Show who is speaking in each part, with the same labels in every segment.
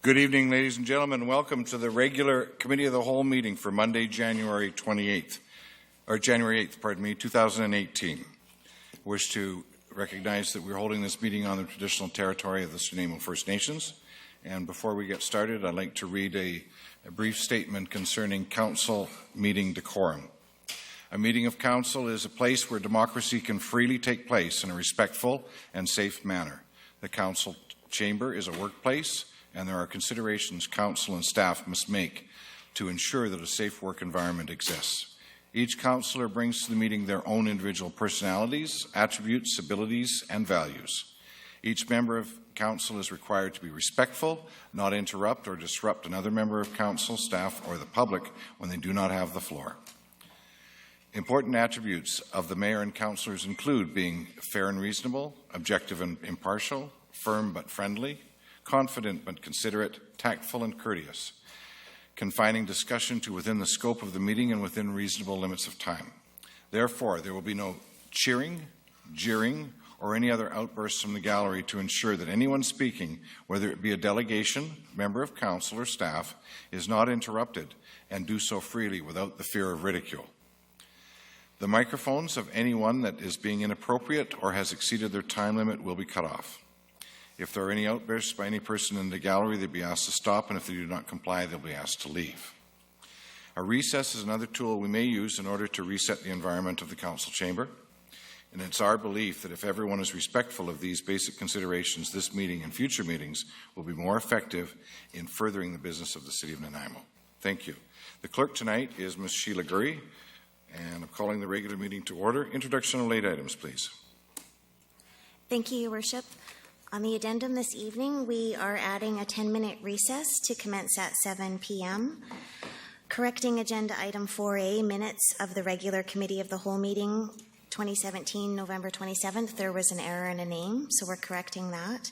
Speaker 1: Good evening, ladies and gentlemen. Welcome to the regular Committee of the Whole meeting for Monday, January 8th, 2018. I wish to recognize that we're holding this meeting on the traditional territory of the Sunamo First Nations. And before we get started, I'd like to read a brief statement concerning council meeting decorum. A meeting of council is a place where democracy can freely take place in a respectful and safe manner. The council chamber is a workplace, and there are considerations council and staff must make to ensure that a safe work environment exists. Each councillor brings to the meeting their own individual personalities, attributes, abilities, and values. Each member of council is required to be respectful, not interrupt or disrupt another member of council, staff, or the public when they do not have the floor. Important attributes of the mayor and councillors include being fair and reasonable, objective and impartial, firm but friendly, confident but considerate, tactful and courteous, confining discussion to within the scope of the meeting and within reasonable limits of time. Therefore, there will be no cheering, jeering, or any other outbursts from the gallery to ensure that anyone speaking, whether it be a delegation, member of council, or staff, is not interrupted and do so freely without the fear of ridicule. The microphones of anyone that is being inappropriate or has exceeded their time limit will be cut off. If there are any outbursts by any person in the gallery, they'll be asked to stop, and if they do not comply, they'll be asked to leave. A recess is another tool we may use in order to reset the environment of the council chamber. And it's our belief that if everyone is respectful of these basic considerations, this meeting and future meetings will be more effective in furthering the business of the City of Nanaimo. Thank you. The clerk tonight is Ms. Sheila Gurry, and I'm calling the regular meeting to order. Introduction of late items, please.
Speaker 2: Thank you, Your Worship. On the addendum this evening, we are adding a 10-minute recess to commence at 7 p.m. Correcting agenda item 4A, minutes of the regular Committee of the Whole meeting 2017, November 27th. There was an error in a name, so we're correcting that.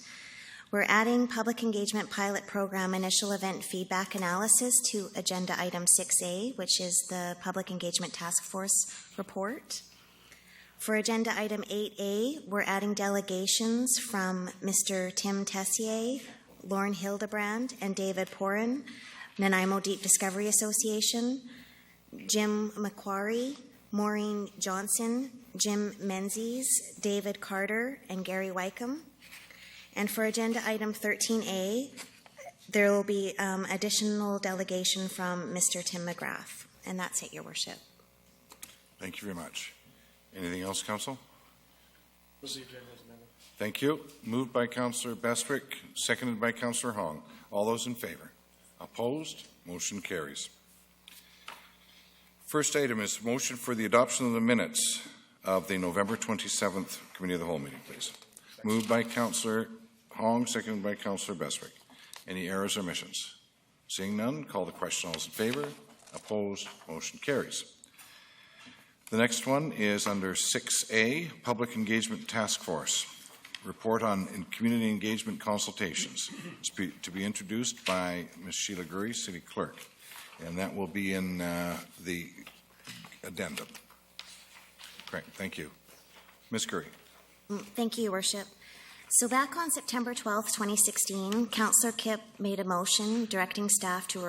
Speaker 2: We're adding public engagement pilot program initial event feedback analysis to agenda item 6A, which is the public engagement task force report. For agenda item 8A, we're adding delegations from Mr. Tim Tessier, Lauren Hildebrand, and David Porin, Nanaimo Deep Discovery Association, Jim Macquarie, Maureen Johnson, Jim Menzies, David Carter, and Gary Wycombe. And for agenda item 13A, there will be additional delegation from Mr. Tim McGrath. And that's it, Your Worship.
Speaker 1: Thank you very much. Anything else, Council? Thank you. Moved by Councillor Bestwick, seconded by Councillor Hong. All those in favour? Opposed? Motion carries. First item is motion for the adoption of the minutes of the November 27th Committee of the Whole meeting, please. Moved by Councillor Hong, seconded by Councillor Bestwick. Any errors or omissions? Seeing none, call the question. All those in favour? Opposed? Motion carries. The next one is under 6A, Public Engagement Task Force, report on community engagement consultations, to be introduced by Ms. Sheila Gurry, City Clerk, and that will be in the addendum. Great, thank you. Ms. Gurry.
Speaker 2: Thank you, Your Worship. So back on September 12th, 2016, Councillor Kipp made a motion directing staff to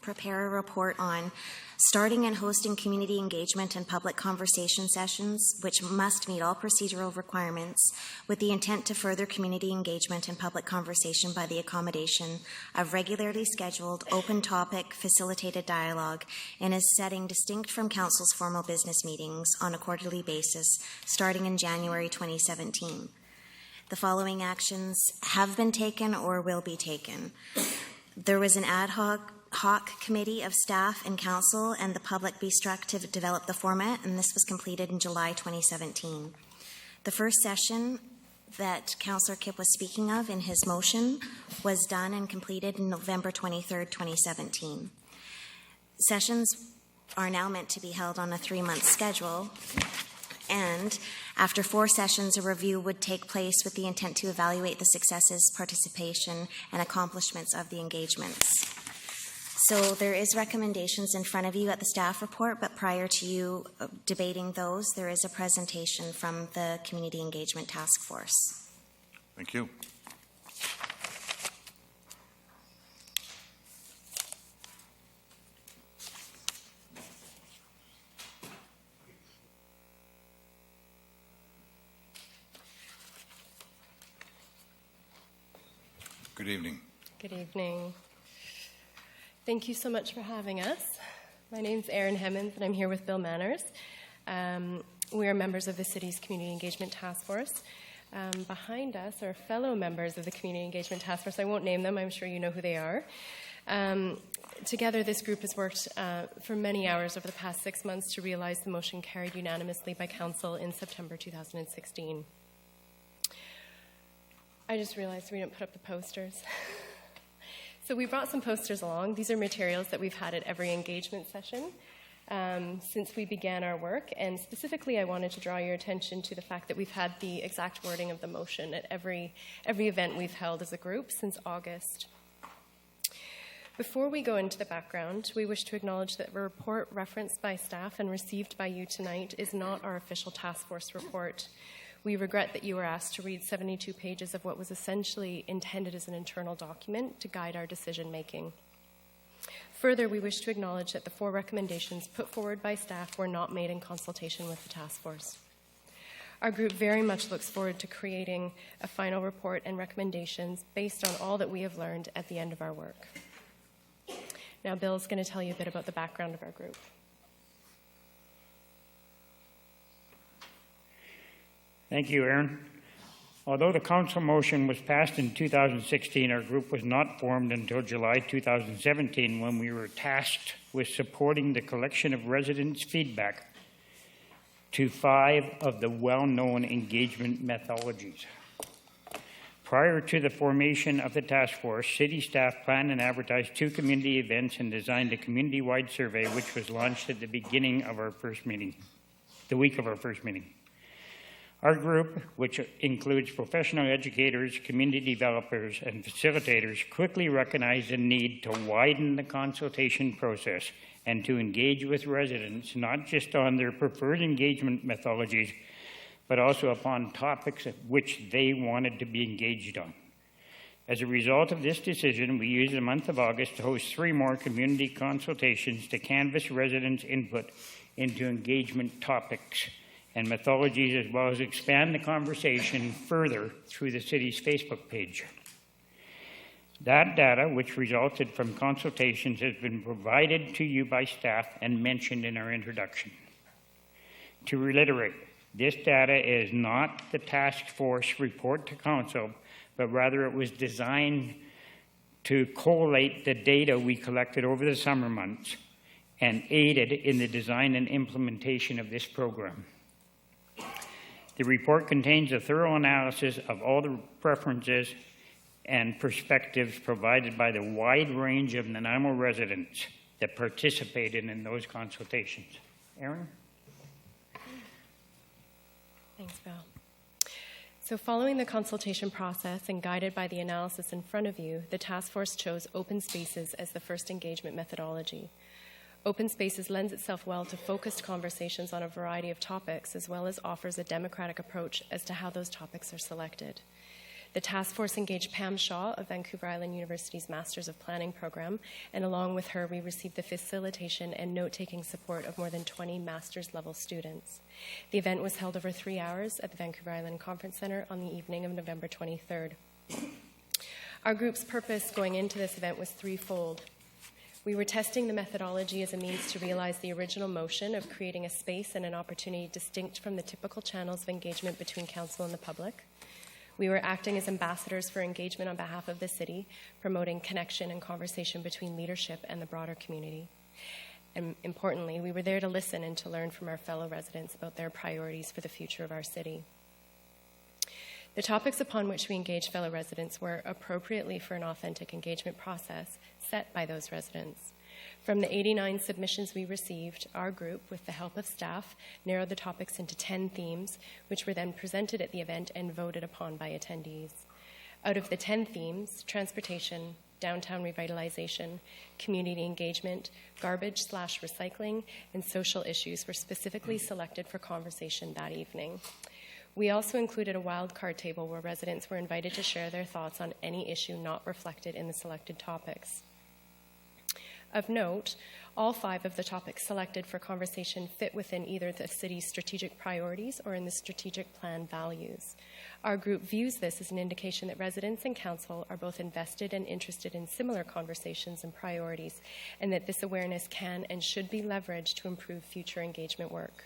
Speaker 2: prepare a report on starting and hosting community engagement and public conversation sessions, which must meet all procedural requirements, with the intent to further community engagement and public conversation by the accommodation of regularly scheduled, open-topic, facilitated dialogue in a setting distinct from Council's formal business meetings on a quarterly basis, starting in January 2017. The following actions have been taken or will be taken. There was an ad hoc committee of staff and council and the public be struck to develop the format, and this was completed in July 2017. The first session that Councillor Kipp was speaking of in his motion was done and completed in November 23rd, 2017. Sessions are now meant to be held on a 3-month schedule, and after 4 sessions, a review would take place with the intent to evaluate the successes, participation, and accomplishments of the engagements. So there is recommendations in front of you at the staff report, but prior to you debating those, there is a presentation from the Community Engagement Task Force.
Speaker 1: Thank you. Good evening.
Speaker 3: Good evening. Thank you so much for having us. My name's Erin Hemmons, and I'm here with Bill Manners. We are members of the city's Community Engagement Task Force. Behind us are fellow members of the Community Engagement Task Force. I won't name them. I'm sure you know who they are. Together, this group has worked for many hours over the past 6 months to realize the motion carried unanimously by Council in September 2016. I just realized we didn't put up the posters. So we brought some posters along. These are materials that we've had at every engagement session since we began our work. And specifically, I wanted to draw your attention to the fact that we've had the exact wording of the motion at every event we've held as a group since August. Before we go into the background, we wish to acknowledge that the report referenced by staff and received by you tonight is not our official task force report. We regret that you were asked to read 72 pages of what was essentially intended as an internal document to guide our decision-making. Further, we wish to acknowledge that the 4 recommendations put forward by staff were not made in consultation with the task force. Our group very much looks forward to creating a final report and recommendations based on all that we have learned at the end of our work. Now, Bill's going to tell you a bit about the background of our group.
Speaker 4: Thank you, Erin. Although the council motion was passed in 2016, our group was not formed until July 2017 when we were tasked with supporting the collection of residents' feedback to 5 of the well-known engagement methodologies. Prior to the formation of the task force, city staff planned and advertised 2 community events and designed a community-wide survey, which was launched at the beginning of our first meeting, the week of our first meeting. Our group, which includes professional educators, community developers, and facilitators, quickly recognized the need to widen the consultation process and to engage with residents, not just on their preferred engagement methodologies, but also upon topics which they wanted to be engaged on. As a result of this decision, we used the month of August to host 3 more community consultations to canvass residents' input into engagement topics and methodologies, as well as expand the conversation further through the city's Facebook page. That data, which resulted from consultations, has been provided to you by staff and mentioned in our introduction. To reiterate, this data is not the task force report to council, but rather it was designed to collate the data we collected over the summer months and aided in the design and implementation of this program. The report contains a thorough analysis of all the preferences and perspectives provided by the wide range of Nanaimo residents that participated in those consultations. Erin?
Speaker 3: Thanks, Bill. So following the consultation process and guided by the analysis in front of you, the task force chose open spaces as the first engagement methodology. Open spaces lends itself well to focused conversations on a variety of topics, as well as offers a democratic approach as to how those topics are selected. The task force engaged Pam Shaw of Vancouver Island University's Masters of Planning program, and along with her, we received the facilitation and note-taking support of more than 20 master's level students. The event was held over 3 hours at the Vancouver Island Conference Centre on the evening of November 23rd. Our group's purpose going into this event was threefold. We were testing the methodology as a means to realize the original motion of creating a space and an opportunity distinct from the typical channels of engagement between council and the public. We were acting as ambassadors for engagement on behalf of the city, promoting connection and conversation between leadership and the broader community. And importantly, we were there to listen and to learn from our fellow residents about their priorities for the future of our city. The topics upon which we engaged fellow residents were, appropriately for an authentic engagement process, set by those residents. From the 89 submissions we received, our group, with the help of staff, narrowed the topics into 10 themes, which were then presented at the event and voted upon by attendees. Out of the 10 themes, transportation, downtown revitalization, community engagement, garbage/recycling, and social issues were specifically selected for conversation that evening. We also included a wildcard table where residents were invited to share their thoughts on any issue not reflected in the selected topics. Of note, all 5 of the topics selected for conversation fit within either the city's strategic priorities or in the strategic plan values. Our group views this as an indication that residents and council are both invested and interested in similar conversations and priorities, and that this awareness can and should be leveraged to improve future engagement work.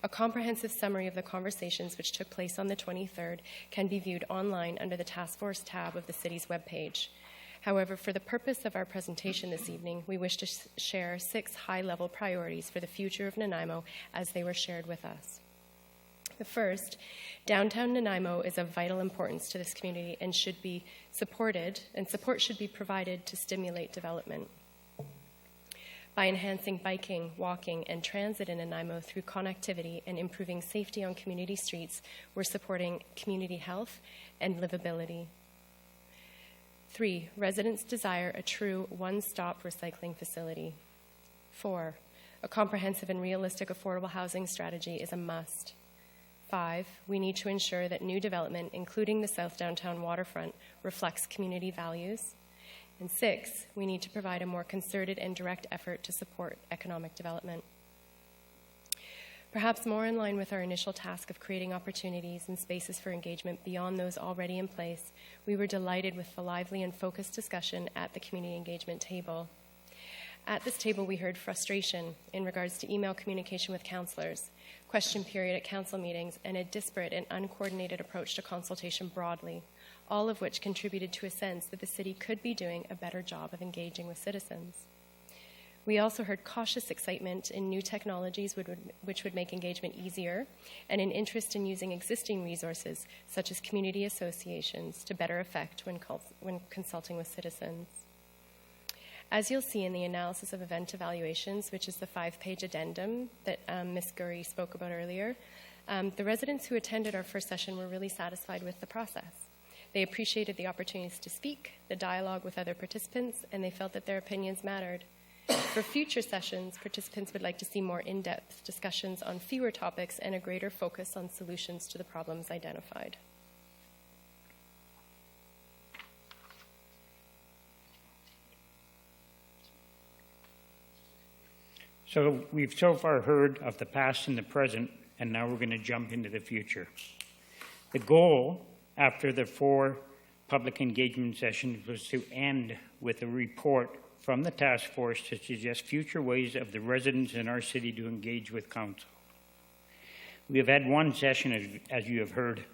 Speaker 3: A comprehensive summary of the conversations which took place on the 23rd can be viewed online under the Task Force tab of the city's webpage. However, for the purpose of our presentation this evening, we wish to share 6 high-level priorities for the future of Nanaimo as they were shared with us. The first, downtown Nanaimo is of vital importance to this community and should be supported, and support should be provided to stimulate development. By enhancing biking, walking, and transit in Nanaimo through connectivity and improving safety on community streets, we're supporting community health and livability. 3, residents desire a true one-stop recycling facility. 4, a comprehensive and realistic affordable housing strategy is a must. 5, we need to ensure that new development, including the South Downtown waterfront, reflects community values. And 6, we need to provide a more concerted and direct effort to support economic development. Perhaps more in line with our initial task of creating opportunities and spaces for engagement beyond those already in place, we were delighted with the lively and focused discussion at the community engagement table. At this table, we heard frustration in regards to email communication with councillors, question period at council meetings, and a disparate and uncoordinated approach to consultation broadly, all of which contributed to a sense that the city could be doing a better job of engaging with citizens. We also heard cautious excitement in new technologies which would make engagement easier, and an interest in using existing resources, such as community associations, to better effect when consulting with citizens. As you'll see in the analysis of event evaluations, which is the 5-page addendum that Ms. Gurry spoke about earlier, the residents who attended our first session were really satisfied with the process. They appreciated the opportunities to speak, the dialogue with other participants, and they felt that their opinions mattered. For future sessions, participants would like to see more in-depth discussions on fewer topics and a greater focus on solutions to the problems identified.
Speaker 4: So we've so far heard of the past and the present, and now we're going to jump into the future. The goal after the 4 public engagement sessions was to end with a report from the task force to suggest future ways of the residents in our city to engage with council. We have had 1 session, as you have heard,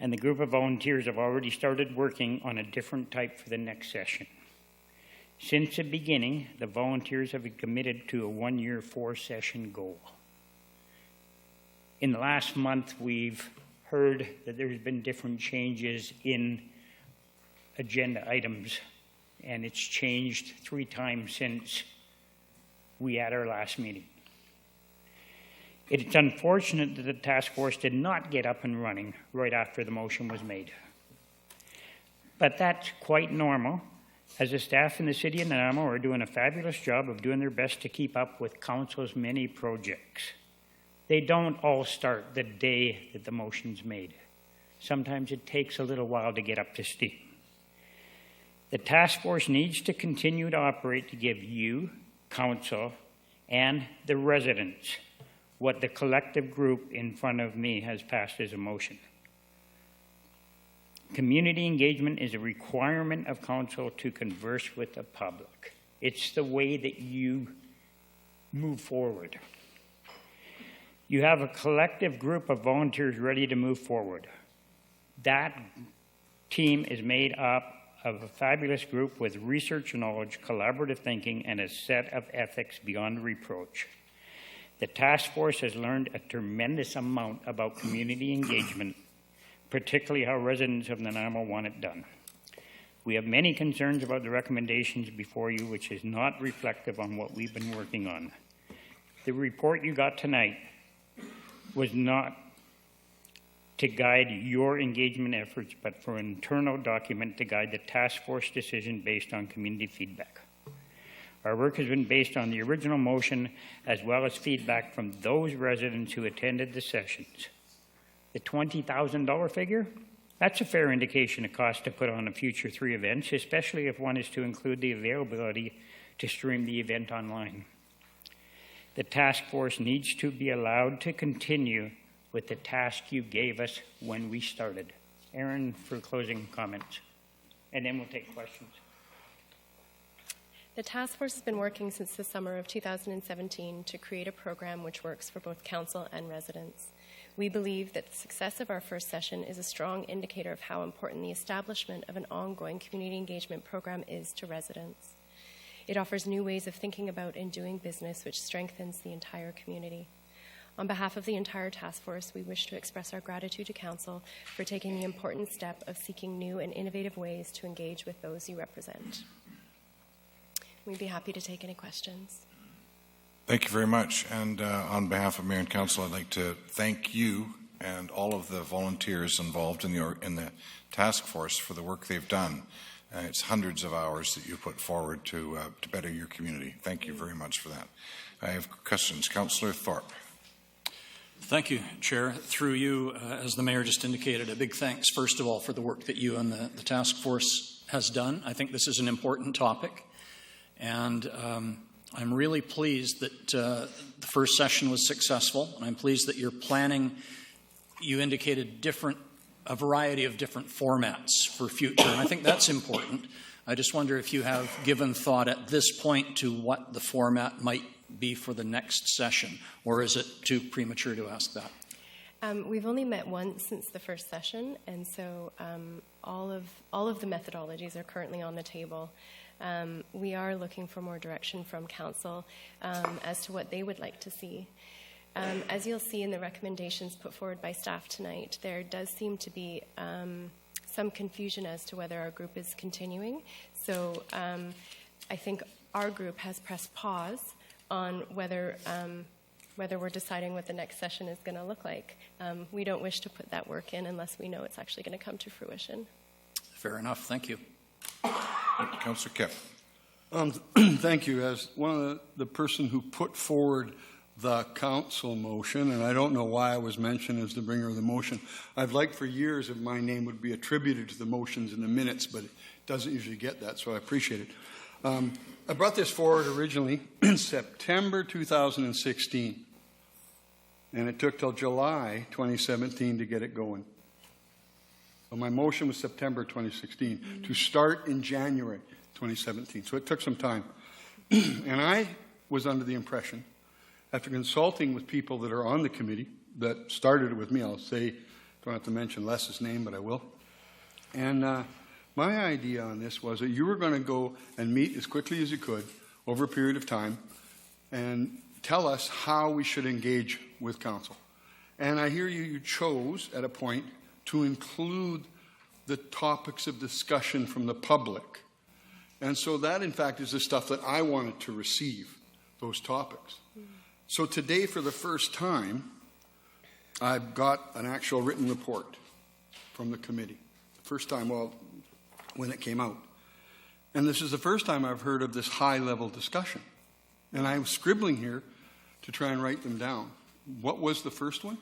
Speaker 4: and the group of volunteers have already started working on a different type for the next session. Since the beginning, the volunteers have been committed to a 1-year 4-session goal. In the last month, we've heard that there's been different changes in agenda items, and it's changed 3 times since we had our last meeting. It's unfortunate that the task force did not get up and running right after the motion was made. But that's quite normal, as the staff in the city of Nanaimo are doing a fabulous job of doing their best to keep up with council's many projects. They don't all start the day that the motion's made. Sometimes it takes a little while to get up to steam. The task force needs to continue to operate to give you, council, and the residents what the collective group in front of me has passed as a motion. Community engagement is a requirement of council to converse with the public. It's the way that you move forward. You have a collective group of volunteers ready to move forward. That team is made up of a fabulous group with research knowledge, collaborative thinking, and a set of ethics beyond reproach. The task force has learned a tremendous amount about community engagement, particularly how residents of Nanaimo want it done. We have many concerns about the recommendations before you, which is not reflective on what we've been working on. The report you got tonight was not to guide your engagement efforts, but for an internal document to guide the task force decision based on community feedback. Our work has been based on the original motion as well as feedback from those residents who attended the sessions. The $20,000 figure, that's a fair indication of cost to put on a future 3 events, especially if one is to include the availability to stream the event online. The task force needs to be allowed to continue with the task you gave us when we started. Aaron, for closing comments, and then we'll take questions.
Speaker 3: The task force has been working since the summer of 2017 to create a program which works for both council and residents. We believe that the success of our first session is a strong indicator of how important the establishment of an ongoing community engagement program is to residents. It offers new ways of thinking about and doing business, which strengthens the entire community. On behalf of the entire task force, we wish to express our gratitude to Council for taking the important step of seeking new and innovative ways to engage with those you represent. We'd be happy to take any questions.
Speaker 1: Thank you very much. And on behalf of Mayor and Council, I'd like to thank you and all of the volunteers involved in the task force for the work they've done. It's hundreds of hours that you put forward to better your community. Thank you very much for that. I have questions. Councillor Thorpe.
Speaker 5: Thank you, Chair. Through you, as the Mayor just indicated, a big thanks, first of all, for the work that you and the task force has done. I think this is an important topic. And I'm really pleased that the first session was successful. And I'm pleased that you're planning, you indicated a variety of different formats for future. And I think that's important. I just wonder if you have given thought at this point to what the format might be for the next session, or is it too premature to ask that?
Speaker 3: We've only met once since the first session, and so all of the methodologies are currently on the table. We are looking for more direction from Council as to what they would like to see. As you'll see in the recommendations put forward by staff tonight, there does seem to be some confusion as to whether our group is continuing. So I think our group has pressed pause on whether we're deciding what the next session is going to look like. We don't wish to put that work in unless we know it's actually going to come to fruition.
Speaker 5: Fair enough. Thank you.
Speaker 1: Councillor Kipp.
Speaker 6: Thank you. As one of the person who put forward the council motion, and I don't know why I was mentioned as the bringer of the motion. I've liked for years if my name would be attributed to the motions in the minutes, but it doesn't usually get that, so I appreciate it. I brought this forward originally in September 2016, and it took till July 2017 to get it going. So my motion was September 2016 to start in January 2017, so it took some time. And I was under the impression, after consulting with people that are on the committee that started it with me, I'll say, don't have to mention Les's name, but I will. And my idea on this was that you were going to go and meet as quickly as you could over a period of time and tell us how we should engage with council. And I hear you chose at a point to include the topics of discussion from the public. And so that, in fact, is the stuff that I wanted to receive, those topics. So today, for the first time, I've got an actual written report from the committee. First time, well, when it came out. And this is the first time I've heard of this high-level discussion. And I'm scribbling here to try and write them down. What was the first one?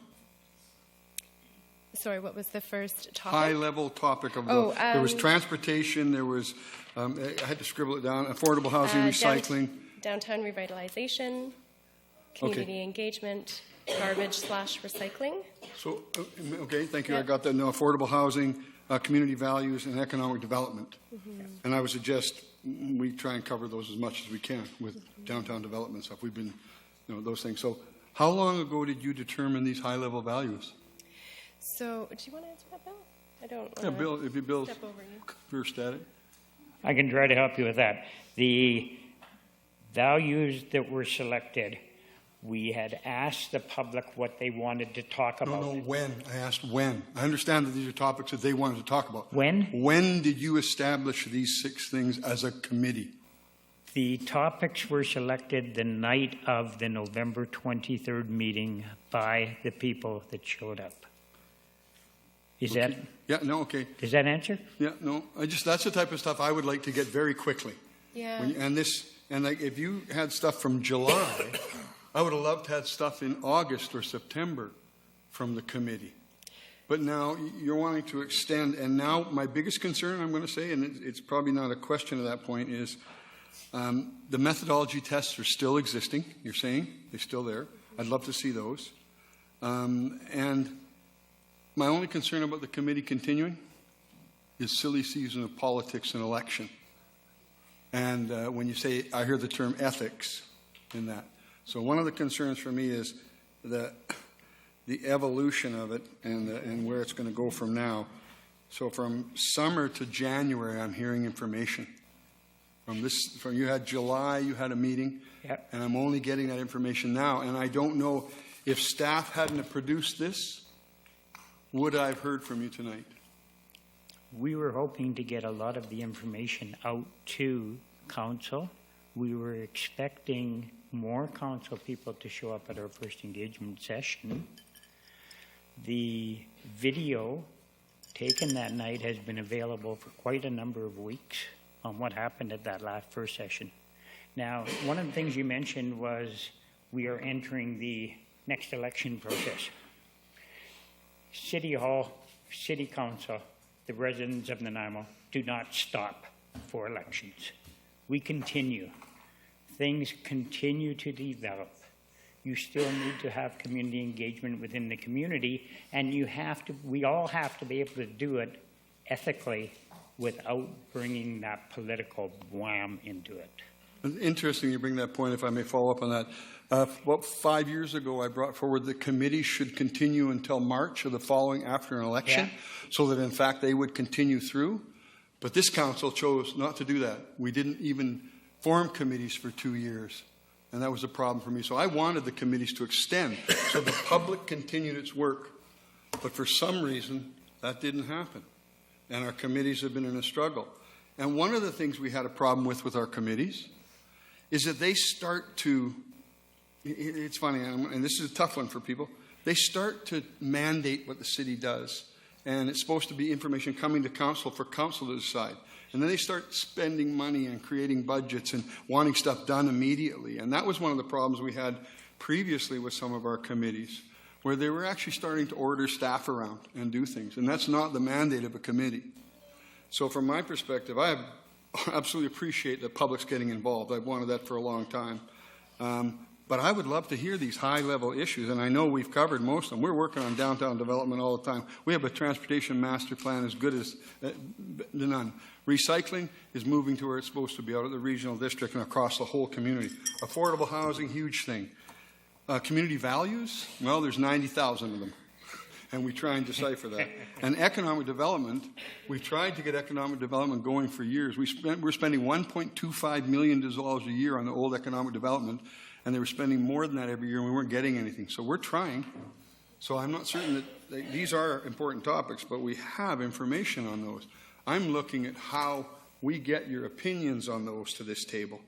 Speaker 3: Sorry, what was the first topic?
Speaker 6: High-level topic of the... there was transportation, there was... I had to scribble it down. Affordable housing, recycling.
Speaker 3: Downtown revitalization, community engagement, garbage/recycling.
Speaker 6: So, okay, thank you. Yeah. I got that. No, affordable housing, community values, and economic development. Mm-hmm. And I would suggest we try and cover those as much as we can with downtown development stuff. We've been, those things. So how long ago did you determine these high-level values?
Speaker 3: So, do you want to answer that, Bill? I don't want
Speaker 6: to Bill, if you Bill
Speaker 3: step over you.
Speaker 6: First at it.
Speaker 4: I can try to help you with that. The values that were selected, we had asked the public what they wanted to talk about.
Speaker 6: No, when. I asked when. I understand that these are topics that they wanted to talk about.
Speaker 4: When?
Speaker 6: When did you establish these 6 things as a committee?
Speaker 4: The topics were selected the night of the November 23rd meeting by the people that showed up. Is
Speaker 6: okay.
Speaker 4: that?
Speaker 6: Yeah, no, okay.
Speaker 4: Does that answer?
Speaker 6: Yeah, no. That's the type of stuff I would like to get very quickly.
Speaker 3: Yeah.
Speaker 6: And like if you had stuff from July, I would have loved to have stuff in August or September from the committee. But now you're wanting to extend, and now my biggest concern, I'm going to say, and it's probably not a question at that point, is the methodology tests are still existing, you're saying? They're still there. I'd love to see those. And my only concern about the committee continuing is silly season of politics and election. And when you say, I hear the term ethics in that. So one of the concerns for me is the evolution of it and where it's going to go from now. So from summer to January, I'm hearing information. From you had July, you had a meeting,
Speaker 4: Yep.
Speaker 6: and I'm only getting that information now. And I don't know if staff hadn't have produced this, would I have heard from you tonight?
Speaker 4: We were hoping to get a lot of the information out to council. We were expecting more council people to show up at our first engagement session. The video taken that night has been available for quite a number of weeks on what happened at that first session. Now, one of the things you mentioned was we are entering the next election process. City Hall, City Council, the residents of Nanaimo do not stop for elections. We continue. Things continue to develop. You still need to have community engagement within the community, and we all have to be able to do it ethically without bringing that political wham into it.
Speaker 6: Interesting you bring that point, if I may follow up on that. About 5 years ago, I brought forward the committee should continue until March of the following after an election, so that in fact they would continue through. But this council chose not to do that. We didn't even form committees for 2 years, and that was a problem for me. So I wanted the committees to extend so the public continued its work. But for some reason, that didn't happen, and our committees have been in a struggle. And one of the things we had a problem with our committees is that they start to, it's funny, and this is a tough one for people, they start to mandate what the city does. And it's supposed to be information coming to council for council to decide. And then they start spending money and creating budgets and wanting stuff done immediately. And that was one of the problems we had previously with some of our committees, where they were actually starting to order staff around and do things. And that's not the mandate of a committee. So from my perspective, I absolutely appreciate the public's getting involved. I've wanted that for a long time. But I would love to hear these high-level issues, and I know we've covered most of them. We're working on downtown development all the time. We have a transportation master plan as good as none. Recycling is moving to where it's supposed to be, out of the regional district and across the whole community. Affordable housing, huge thing. Community values, well, there's 90,000 of them, and we try and decipher that. And economic development, we've tried to get economic development going for years. We're spending $1.25 million a year on the old economic development, and they were spending more than that every year, and we weren't getting anything. So we're trying. So I'm not certain that these are important topics, but we have information on those. I'm looking at how we get your opinions on those to this table.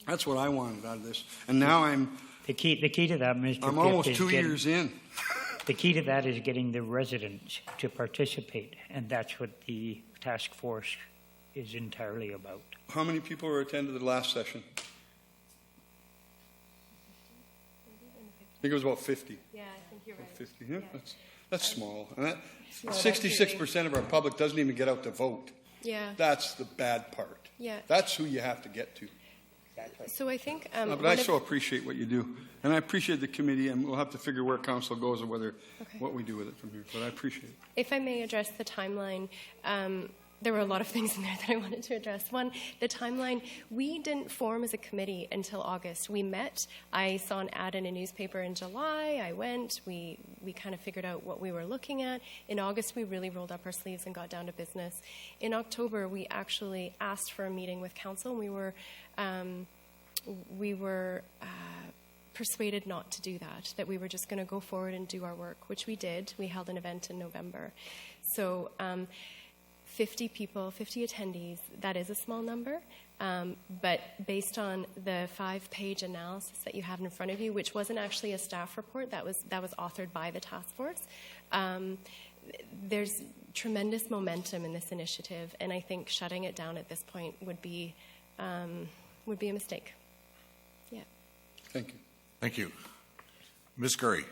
Speaker 6: That's what I wanted out of this. And now
Speaker 4: The key to that, Mr.
Speaker 6: I'm
Speaker 4: Kipp,
Speaker 6: almost
Speaker 4: is
Speaker 6: 2 years in.
Speaker 4: The key to that is getting the residents to participate, and that's what the task force is entirely about.
Speaker 6: How many people were attended the last session? I think it was about 50.
Speaker 3: Yeah, I think you're right.
Speaker 6: 50, yeah, that's small. And 66% of our public doesn't even get out to vote.
Speaker 3: Yeah.
Speaker 6: That's the bad part.
Speaker 3: Yeah.
Speaker 6: That's who you have to get to.
Speaker 3: So I think
Speaker 6: But I so appreciate what you do. And I appreciate the committee, and we'll have to figure where council goes or what we do with it from here. But I appreciate it.
Speaker 3: if I may address the timeline, there were a lot of things in there that I wanted to address. One, the timeline, we didn't form as a committee until August. We met, I saw an ad in a newspaper in July, I went, we kind of figured out what we were looking at. In August, we really rolled up our sleeves and got down to business. In October, we actually asked for a meeting with council, and we were persuaded not to do that we were just going to go forward and do our work, which we did. We held an event in November. So 50 people, 50 attendees, that is a small number, but based on the 5-page analysis that you have in front of you, which wasn't actually a staff report, that was authored by the task force, there's tremendous momentum in this initiative, and I think shutting it down at this point would be a mistake. Yeah.
Speaker 6: Thank you.
Speaker 1: Thank you. Ms. Curry.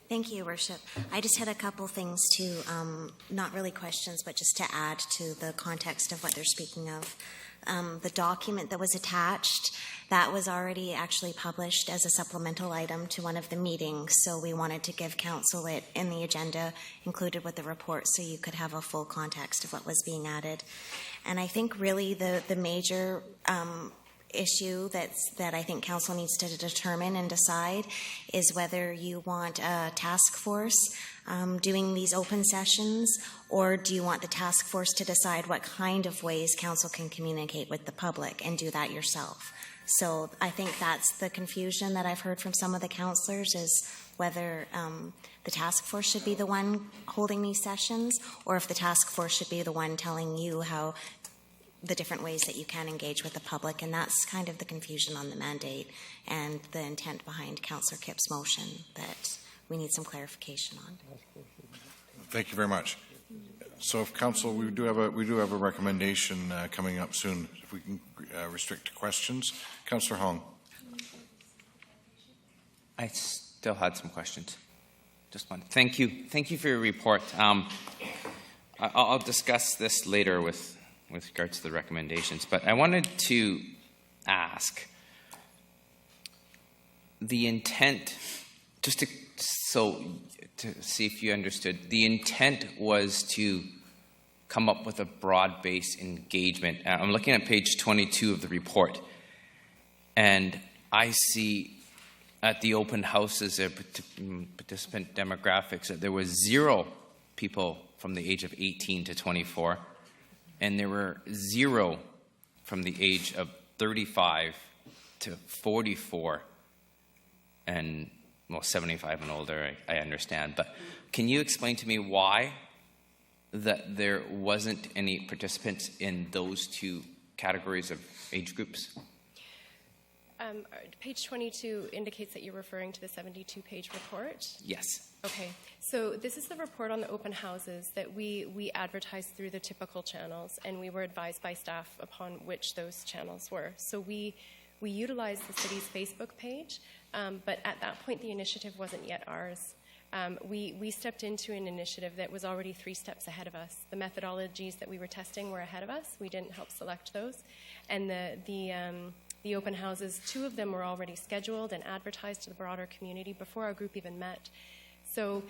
Speaker 2: Thank you, Your Worship. I just had a couple things to, not really questions, but just to add to the context of what they're speaking of. The document that was attached, that was already actually published as a supplemental item to one of the meetings, so we wanted to give council it in the agenda included with the report so you could have a full context of what was being added. And I think really the major issue that I think council needs to determine and decide is whether you want a task force doing these open sessions, or do you want the task force to decide what kind of ways council can communicate with the public and do that yourself. So I think that's the confusion that I've heard from some of the councillors, is whether the task force should be the one holding these sessions, or if the task force should be the one telling you how the different ways that you can engage with the public. And that's kind of the confusion on the mandate and the intent behind Councillor Kipp's motion that we need some clarification on.
Speaker 1: Thank you very much. So, if council, we do have a recommendation coming up soon. If we can restrict to questions, Councillor Hong.
Speaker 7: I still had some questions. Just one. Thank you for your report. I'll discuss this later with regards to the recommendations, but I wanted to ask the intent, just to see if you understood. The intent was to come up with a broad-based engagement. I'm looking at page 22 of the report, and I see at the open houses, participant demographics, that there was 0 people from the age of 18 to 24, and there were 0 from the age of 35 to 44, and, well, 75 and older, I understand. But can you explain to me why that there wasn't any participants in those 2 categories of age groups?
Speaker 3: Page 22 indicates that you're referring to the 72-page report.
Speaker 7: Yes.
Speaker 3: Okay, so this is the report on the open houses that we advertised through the typical channels, and we were advised by staff upon which those channels were. So we utilized the city's Facebook page, but at that point the initiative wasn't yet ours. We stepped into an initiative that was already 3 steps ahead of us. The methodologies that we were testing were ahead of us. We didn't help select those, and the open houses, 2 of them were already scheduled and advertised to the broader community before our group even met. So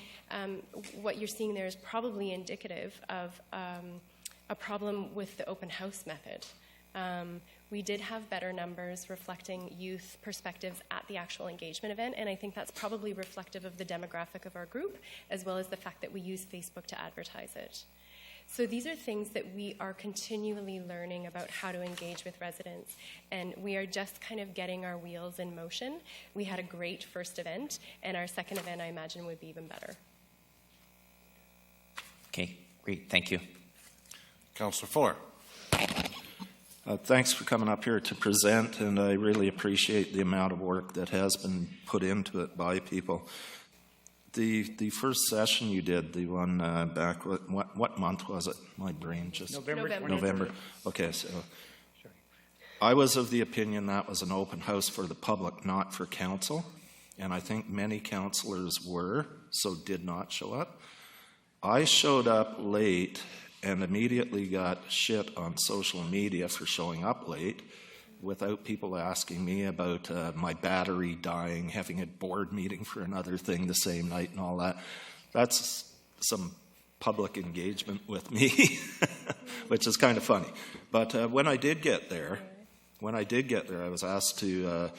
Speaker 3: what you're seeing there is probably indicative of a problem with the open house method. We did have better numbers reflecting youth perspectives at the actual engagement event, and I think that's probably reflective of the demographic of our group, as well as the fact that we use Facebook to advertise it. So these are things that we are continually learning about how to engage with residents, and we are just kind of getting our wheels in motion. We had a great first event, and our second event, I imagine, would be even better.
Speaker 7: Okay, great. Thank you.
Speaker 1: Councillor Fuller.
Speaker 8: Thanks for coming up here to present, and I really appreciate the amount of work that has been put into it by people. The first session you did, the one back, what month was it? My brain just... November. Okay, so I was of the opinion that was an open house for the public, not for council, and I think many councillors were, so did not show up. I showed up late and immediately got shit on social media for showing up late without people asking me about my battery dying, having a board meeting for another thing the same night and all that. That's some public engagement with me, which is kind of funny. But when I did get there, I was asked to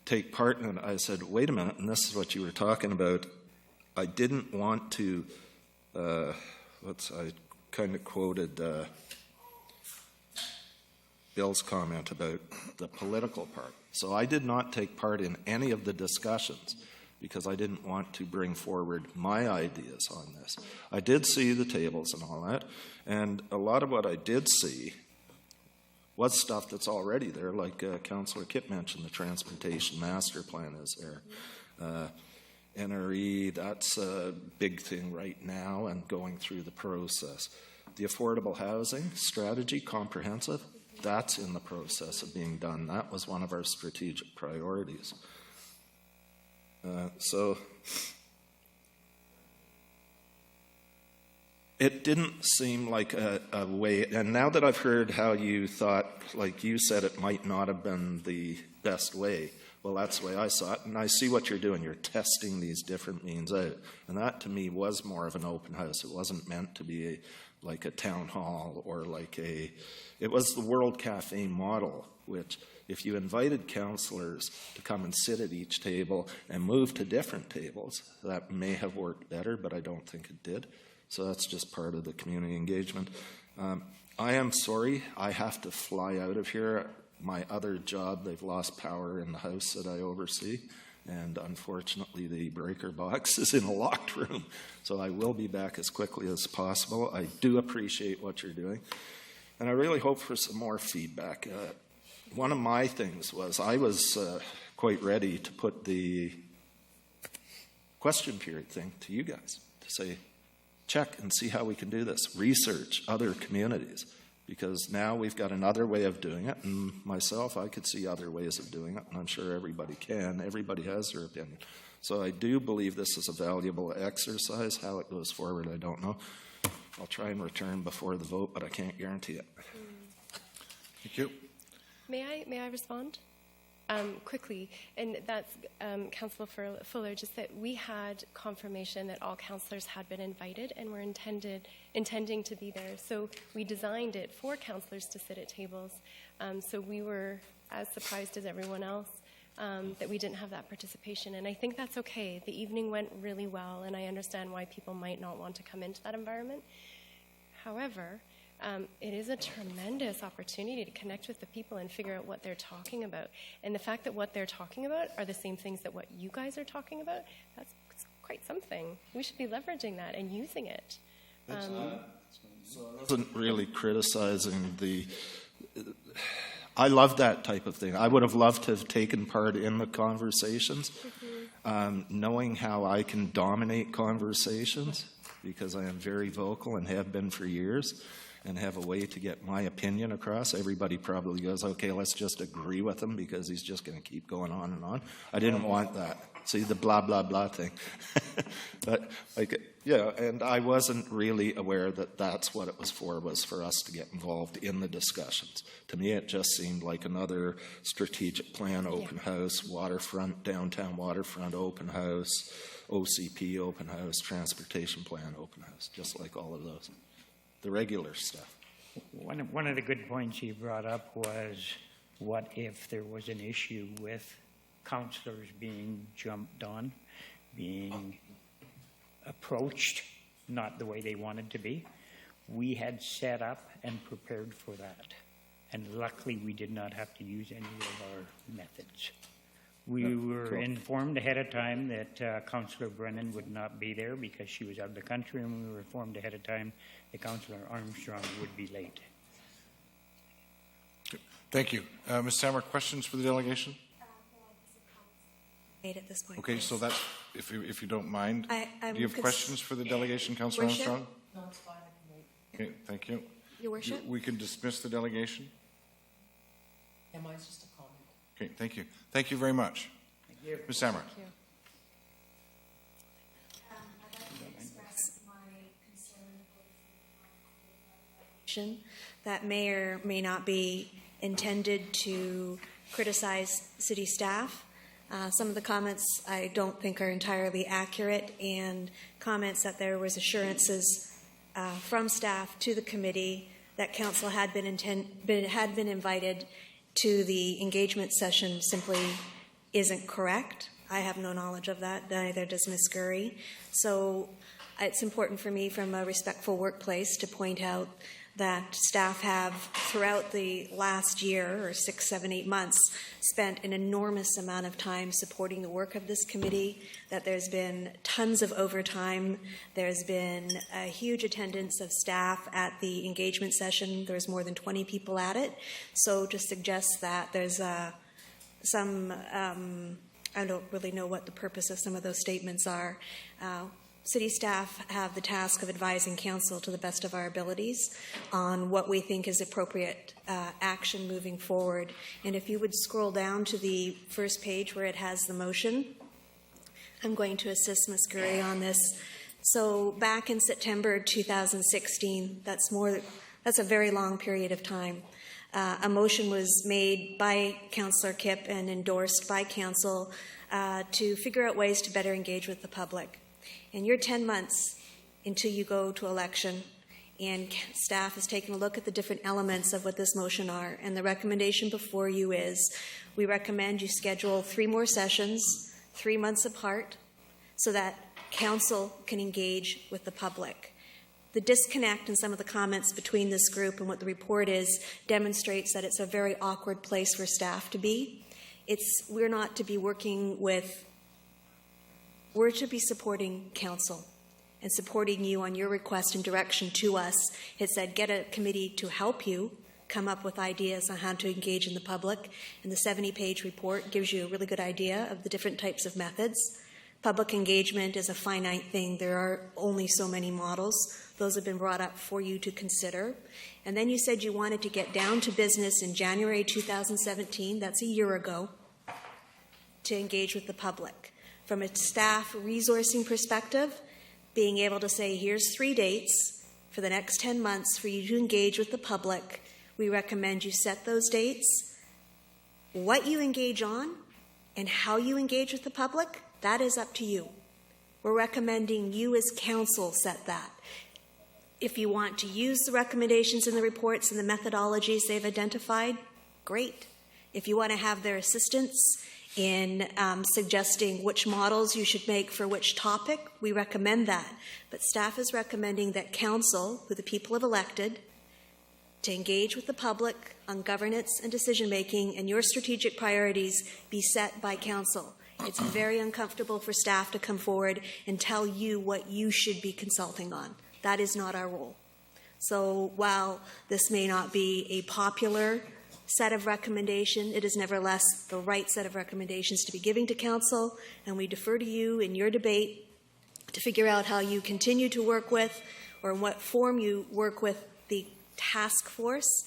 Speaker 8: take part, and I said, wait a minute, and this is what you were talking about. I didn't want to, I kind of quoted Bill's comment about the political part. So I did not take part in any of the discussions because I didn't want to bring forward my ideas on this. I did see the tables and all that, and a lot of what I did see was stuff that's already there, like Councillor Kipp mentioned, the Transportation Master Plan is there. NRE, that's a big thing right now and going through the process. The affordable housing strategy, comprehensive, that's in the process of being done. That was one of our strategic priorities. So it didn't seem like a way, and now that I've heard how you thought, like you said, it might not have been the best way, well, that's the way I saw it, and I see what you're doing. You're testing these different means out, and that to me was more of an open house. It wasn't meant to be like a town hall or it was the World Cafe model, which if you invited councillors to come and sit at each table and move to different tables, that may have worked better, but I don't think it did. So that's just part of the community engagement. I am sorry, I have to fly out of here. My other job, they've lost power in the house that I oversee, and unfortunately the breaker box is in a locked room. So I will be back as quickly as possible. I do appreciate what you're doing, and I really hope for some more feedback. One of my things was I was quite ready to put the question period thing to you guys to say, check and see how we can do this. Research other communities, because now we've got another way of doing it, and myself, I could see other ways of doing it, and I'm sure everybody can. Everybody has their opinion. So I do believe this is a valuable exercise. How it goes forward, I don't know. I'll try and return before the vote, but I can't guarantee it.
Speaker 1: Thank you.
Speaker 3: May I respond? Quickly, and that's Councillor Fuller, just that we had confirmation that all councillors had been invited and were intending to be there. So we designed it for councillors to sit at tables. So we were as surprised as everyone else that we didn't have that participation. And I think that's okay. The evening went really well, and I understand why people might not want to come into that environment. However, it is a tremendous opportunity to connect with the people and figure out what they're talking about. And the fact that what they're talking about are the same things that what you guys are talking about, that's quite something. We should be leveraging that and using it.
Speaker 8: So I wasn't really criticizing I love that type of thing. I would have loved to have taken part in the conversations, knowing how I can dominate conversations, because I am very vocal and have been for years, and have a way to get my opinion across. Everybody probably goes, okay, let's just agree with him because he's just going to keep going on and on. I didn't want that. See, the blah, blah, blah thing. But, and I wasn't really aware that that's what it was for us to get involved in the discussions. To me, it just seemed like another strategic plan open house, waterfront, downtown waterfront open house, OCP open house, transportation plan open house, just like all of those. The regular stuff.
Speaker 4: One of the good points you brought up was, what if there was an issue with councillors being jumped on, being approached not the way they wanted to be? We had set up and prepared for that, and luckily we did not have to use any of our methods. We were informed ahead of time that Councillor Brennan would not be there because she was out of the country, and we were informed ahead of time that Councillor Armstrong would be late.
Speaker 1: Thank you. Ms. Sammer, questions for the delegation?
Speaker 9: At this point.
Speaker 1: Okay, so that's, if you don't mind,
Speaker 9: I'm
Speaker 1: do you have questions for the delegation, Councillor
Speaker 9: Worship?
Speaker 1: Armstrong?
Speaker 9: No, it's fine.
Speaker 1: Okay, thank you.
Speaker 2: Your Worship?
Speaker 1: We can dismiss the delegation?
Speaker 10: Yeah, mine's just a comment.
Speaker 1: Okay, thank you. Thank you very much. Ms. Sammer.
Speaker 3: Thank you.
Speaker 9: I'd like to express my concern that may or may not be intended to criticize city staff. Some of the comments I don't think are entirely accurate, and comments that there was assurances from staff to the committee that council had been invited to the engagement session simply isn't correct. I have no knowledge of that, neither does Ms. Gurry. So it's important for me from a respectful workplace to point out that staff have, throughout the last year, or 6, 7, 8 months, spent an enormous amount of time supporting the work of this committee, that there's been tons of overtime, there's been a huge attendance of staff at the engagement session, there's more than 20 people at it. So to suggest that there's some, I don't really know what the purpose of some of those statements are. City staff have the task of advising council to the best of our abilities on what we think is appropriate action moving forward. And if you would scroll down to the first page where it has the motion, I'm going to assist Ms. Gurry on this. So back in September 2016, that's a very long period of time. A motion was made by Councillor Kipp and endorsed by Council to figure out ways to better engage with the public. And you're 10 months until you go to election, and staff has taken a look at the different elements of what this motion are, and the recommendation before you is we recommend you schedule 3 more sessions, 3 months apart, so that Council can engage with the public. The disconnect in some of the comments between this group and what the report is demonstrates that it's a very awkward place for staff to be. We're not to be working with, we're to be supporting Council and supporting you on your request and direction to us. It said get a committee to help you come up with ideas on how to engage in the public, and the 70-page report gives you a really good idea of the different types of methods. Public engagement is a finite thing. There are only so many models. Those have been brought up for you to consider. And then you said you wanted to get down to business in January 2017, that's a year ago, to engage with the public. From a staff resourcing perspective, being able to say, here's 3 dates for the next 10 months for you to engage with the public. We recommend you set those dates. What you engage on and how you engage with the public, that is up to you. We're recommending you as Council set that. If you want to use the recommendations in the reports and the methodologies they've identified, great. If you want to have their assistance in suggesting which models you should make for which topic, we recommend that. But staff is recommending that Council, who the people have elected, to engage with the public on governance and decision-making, and your strategic priorities be set by Council. It's very uncomfortable for staff to come forward and tell you what you should be consulting on. That is not our role. So while this may not be a popular set of recommendation, it is nevertheless the right set of recommendations to be giving to Council, and we defer to you in your debate to figure out how you continue to work with, or in what form you work with, the task force.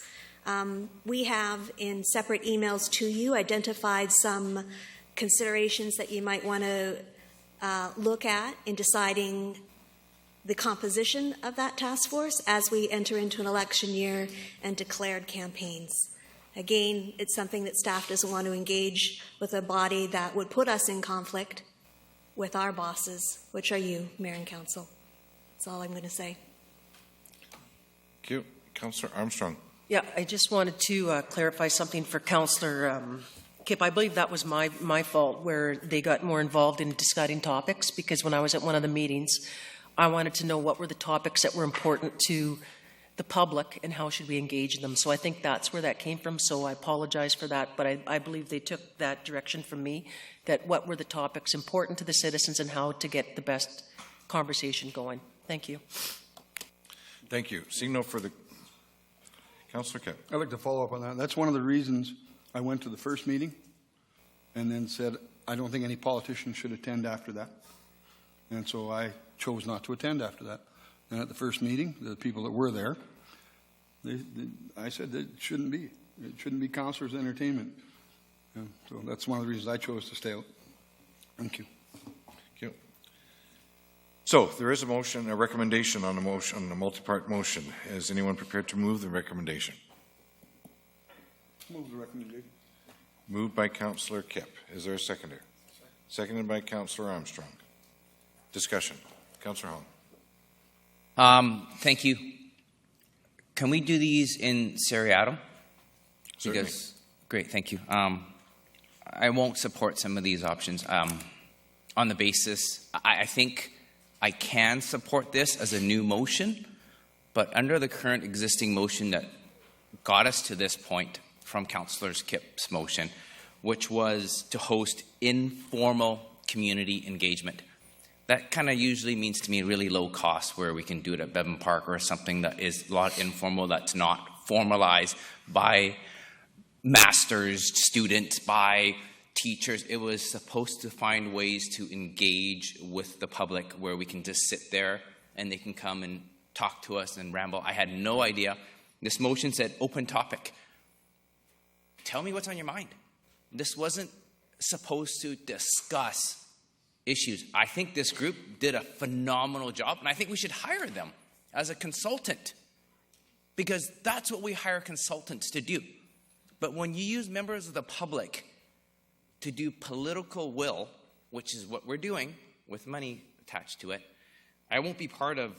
Speaker 9: We have, in separate emails to you, identified some considerations that you might want to look at in deciding the composition of that task force as we enter into an election year and declared campaigns. Again, it's something that staff doesn't want to engage with a body that would put us in conflict with our bosses, which are you, Mayor and Council. That's all I'm going to say.
Speaker 1: Thank you. Councillor Armstrong.
Speaker 10: Yeah, I just wanted to clarify something for Councillor Kipp. I believe that was my fault where they got more involved in deciding topics, because when I was at one of the meetings, I wanted to know what were the topics that were important to the public and how should we engage them. So I think that's where that came from, so I apologize for that, but I believe they took that direction from me, that what were the topics important to the citizens and how to get the best conversation going. Thank you.
Speaker 1: Thank you. Seeing no further. Councillor Kipp.
Speaker 6: I'd like to follow up on that. That's one of the reasons I went to the first meeting and then said, I don't think any politician should attend after that. And so I chose not to attend after that. And at the first meeting, the people that were there, I said that it shouldn't be. It shouldn't be councillors' entertainment. And so that's one of the reasons I chose to stay out. Thank you.
Speaker 1: Thank you. So there is a recommendation on a multi-part motion. Is anyone prepared to move the recommendation?
Speaker 6: Move the recommendation.
Speaker 1: Moved by Councillor Kipp. Is there a seconder? Seconded by Councillor Armstrong. Discussion. Councillor Holland.
Speaker 7: Thank you. Can we do these in seriatim?
Speaker 1: Certainly.
Speaker 7: Great, thank you. I won't support some of these options on the basis, I think I can support this as a new motion, but under the current existing motion that got us to this point from Councillor Kipp's motion, which was to host informal community engagement. That kind of usually means to me really low cost, where we can do it at Bevan Park or something that is a lot informal, that's not formalized by masters, students, by teachers. It was supposed to find ways to engage with the public where we can just sit there and they can come and talk to us and ramble. I had no idea. This motion said open topic. Tell me what's on your mind. This wasn't supposed to discuss issues. I think this group did a phenomenal job, and I think we should hire them as a consultant, because that's what we hire consultants to do. But when you use members of the public to do political will, which is what we're doing with money attached to it, I won't be part of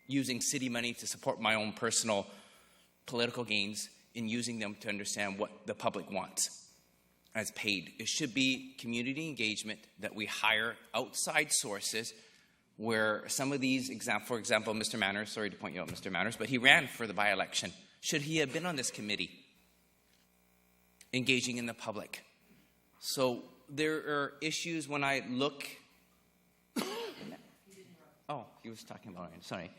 Speaker 7: using city money to support my own personal political gains in using them to understand what the public wants as paid. It should be community engagement that we hire outside sources where some of these, for example, Mr. Manners, sorry to point you out, Mr. Manners, but he ran for the by-election. Should he have been on this committee engaging in the public? So there are issues when I look. Oh, he was talking about it. Sorry.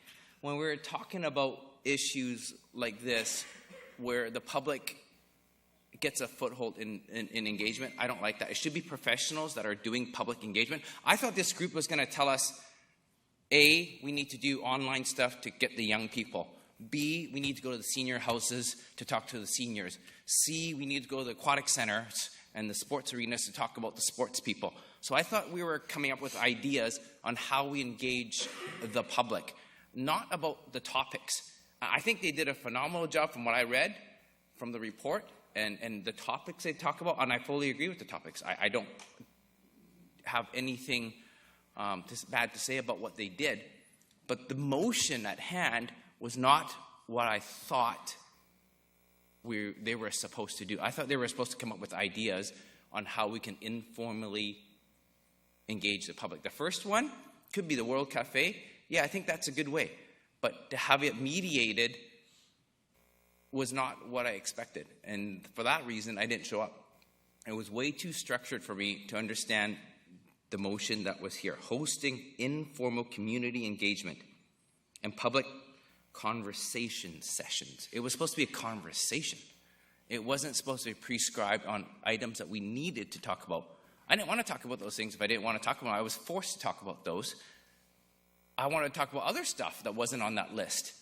Speaker 7: When we're talking about issues like this, where the public gets a foothold in engagement, I don't like that. It should be professionals that are doing public engagement. I thought this group was going to tell us, A, we need to do online stuff to get the young people. B, we need to go to the senior houses to talk to the seniors. C, we need to go to the aquatic centers and the sports arenas to talk about the sports people. So I thought we were coming up with ideas on how we engage the public, not about the topics. I think they did a phenomenal job from what I read from the report and the topics they talk about, and I fully agree with the topics. I don't have anything bad to say about what they did, but the motion at hand was not what I thought they were supposed to do. I thought they were supposed to come up with ideas on how we can informally engage the public. The first one could be the World Cafe. Yeah, I think that's a good way. But to have it mediated was not what I expected. And for that reason, I didn't show up. It was way too structured for me to understand the motion that was here. Hosting informal community engagement and public conversation sessions. It was supposed to be a conversation. It wasn't supposed to be prescribed on items that we needed to talk about. I didn't want to talk about those things if I didn't want to talk about them. I was forced to talk about those. I wanted to talk about other stuff that wasn't on that list.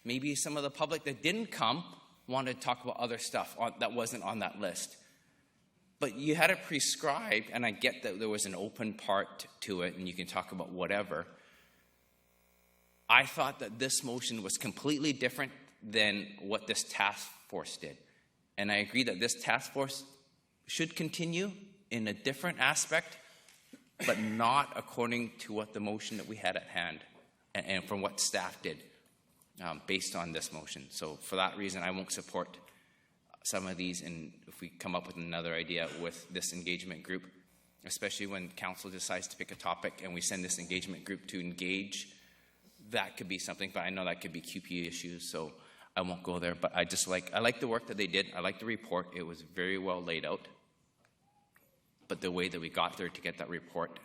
Speaker 7: Maybe some of the public that didn't come wanted to talk about other stuff that wasn't on that list. But you had it prescribed, and I get that there was an open part to it, and you can talk about whatever. I thought that this motion was completely different than what this task force did. And I agree that this task force should continue in a different aspect, but not according to what the motion that we had at hand and from what staff did based on this motion. So for that reason, I won't support some of these, and if we come up with another idea with this engagement group, especially when council decides to pick a topic and we send this engagement group to engage, that could be something, but I know that could be QP issues, so I won't go there. But I like the work that they did. I like the report. It was very well laid out. But the way that we got there to get that report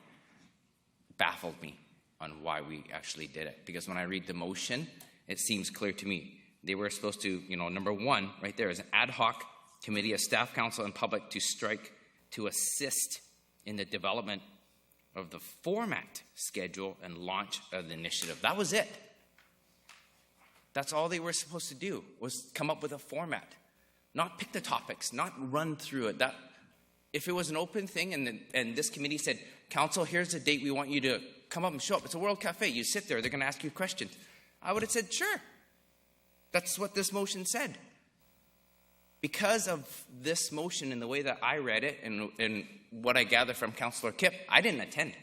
Speaker 7: baffled me on why we actually did it. Because when I read the motion, it seems clear to me. They were supposed to, number one, right there is an ad hoc committee of staff, council, and public to strike to assist in the development of the format, schedule, and launch of the initiative. That was it. That's all they were supposed to do, was come up with a format. Not pick the topics, not run through it. If it was an open thing and this committee said, council, here's the date we want you to come up and show up. It's a World Cafe. You sit there. They're going to ask you questions. I would have said, sure. That's what this motion said. Because of this motion and the way that I read it and what I gather from Councillor Kipp, I didn't attend.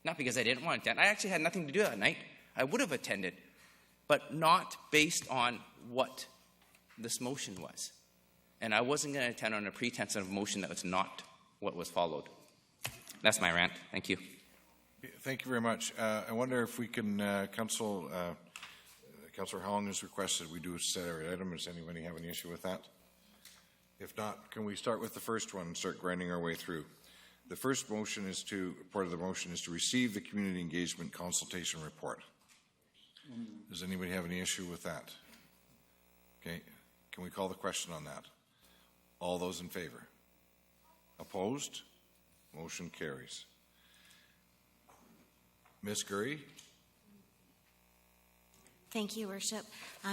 Speaker 7: Not because I didn't want to attend. I actually had nothing to do that night. I would have attended, but not based on what this motion was. And I wasn't going to attend on a pretense of a motion that was not what was followed. That's my rant. Thank you.
Speaker 1: Thank you very much. I wonder if we can, Councillor Holland has requested we do a separate item. Does anybody have any issue with that? If not, can we start with the first one and start grinding our way through? The first motion is part of the motion is to receive the community engagement consultation report. Does anybody have any issue with that? Okay, can we call the question on that? All those in favor? Opposed? Motion carries. Ms. Gurry?
Speaker 2: Thank you, Worship.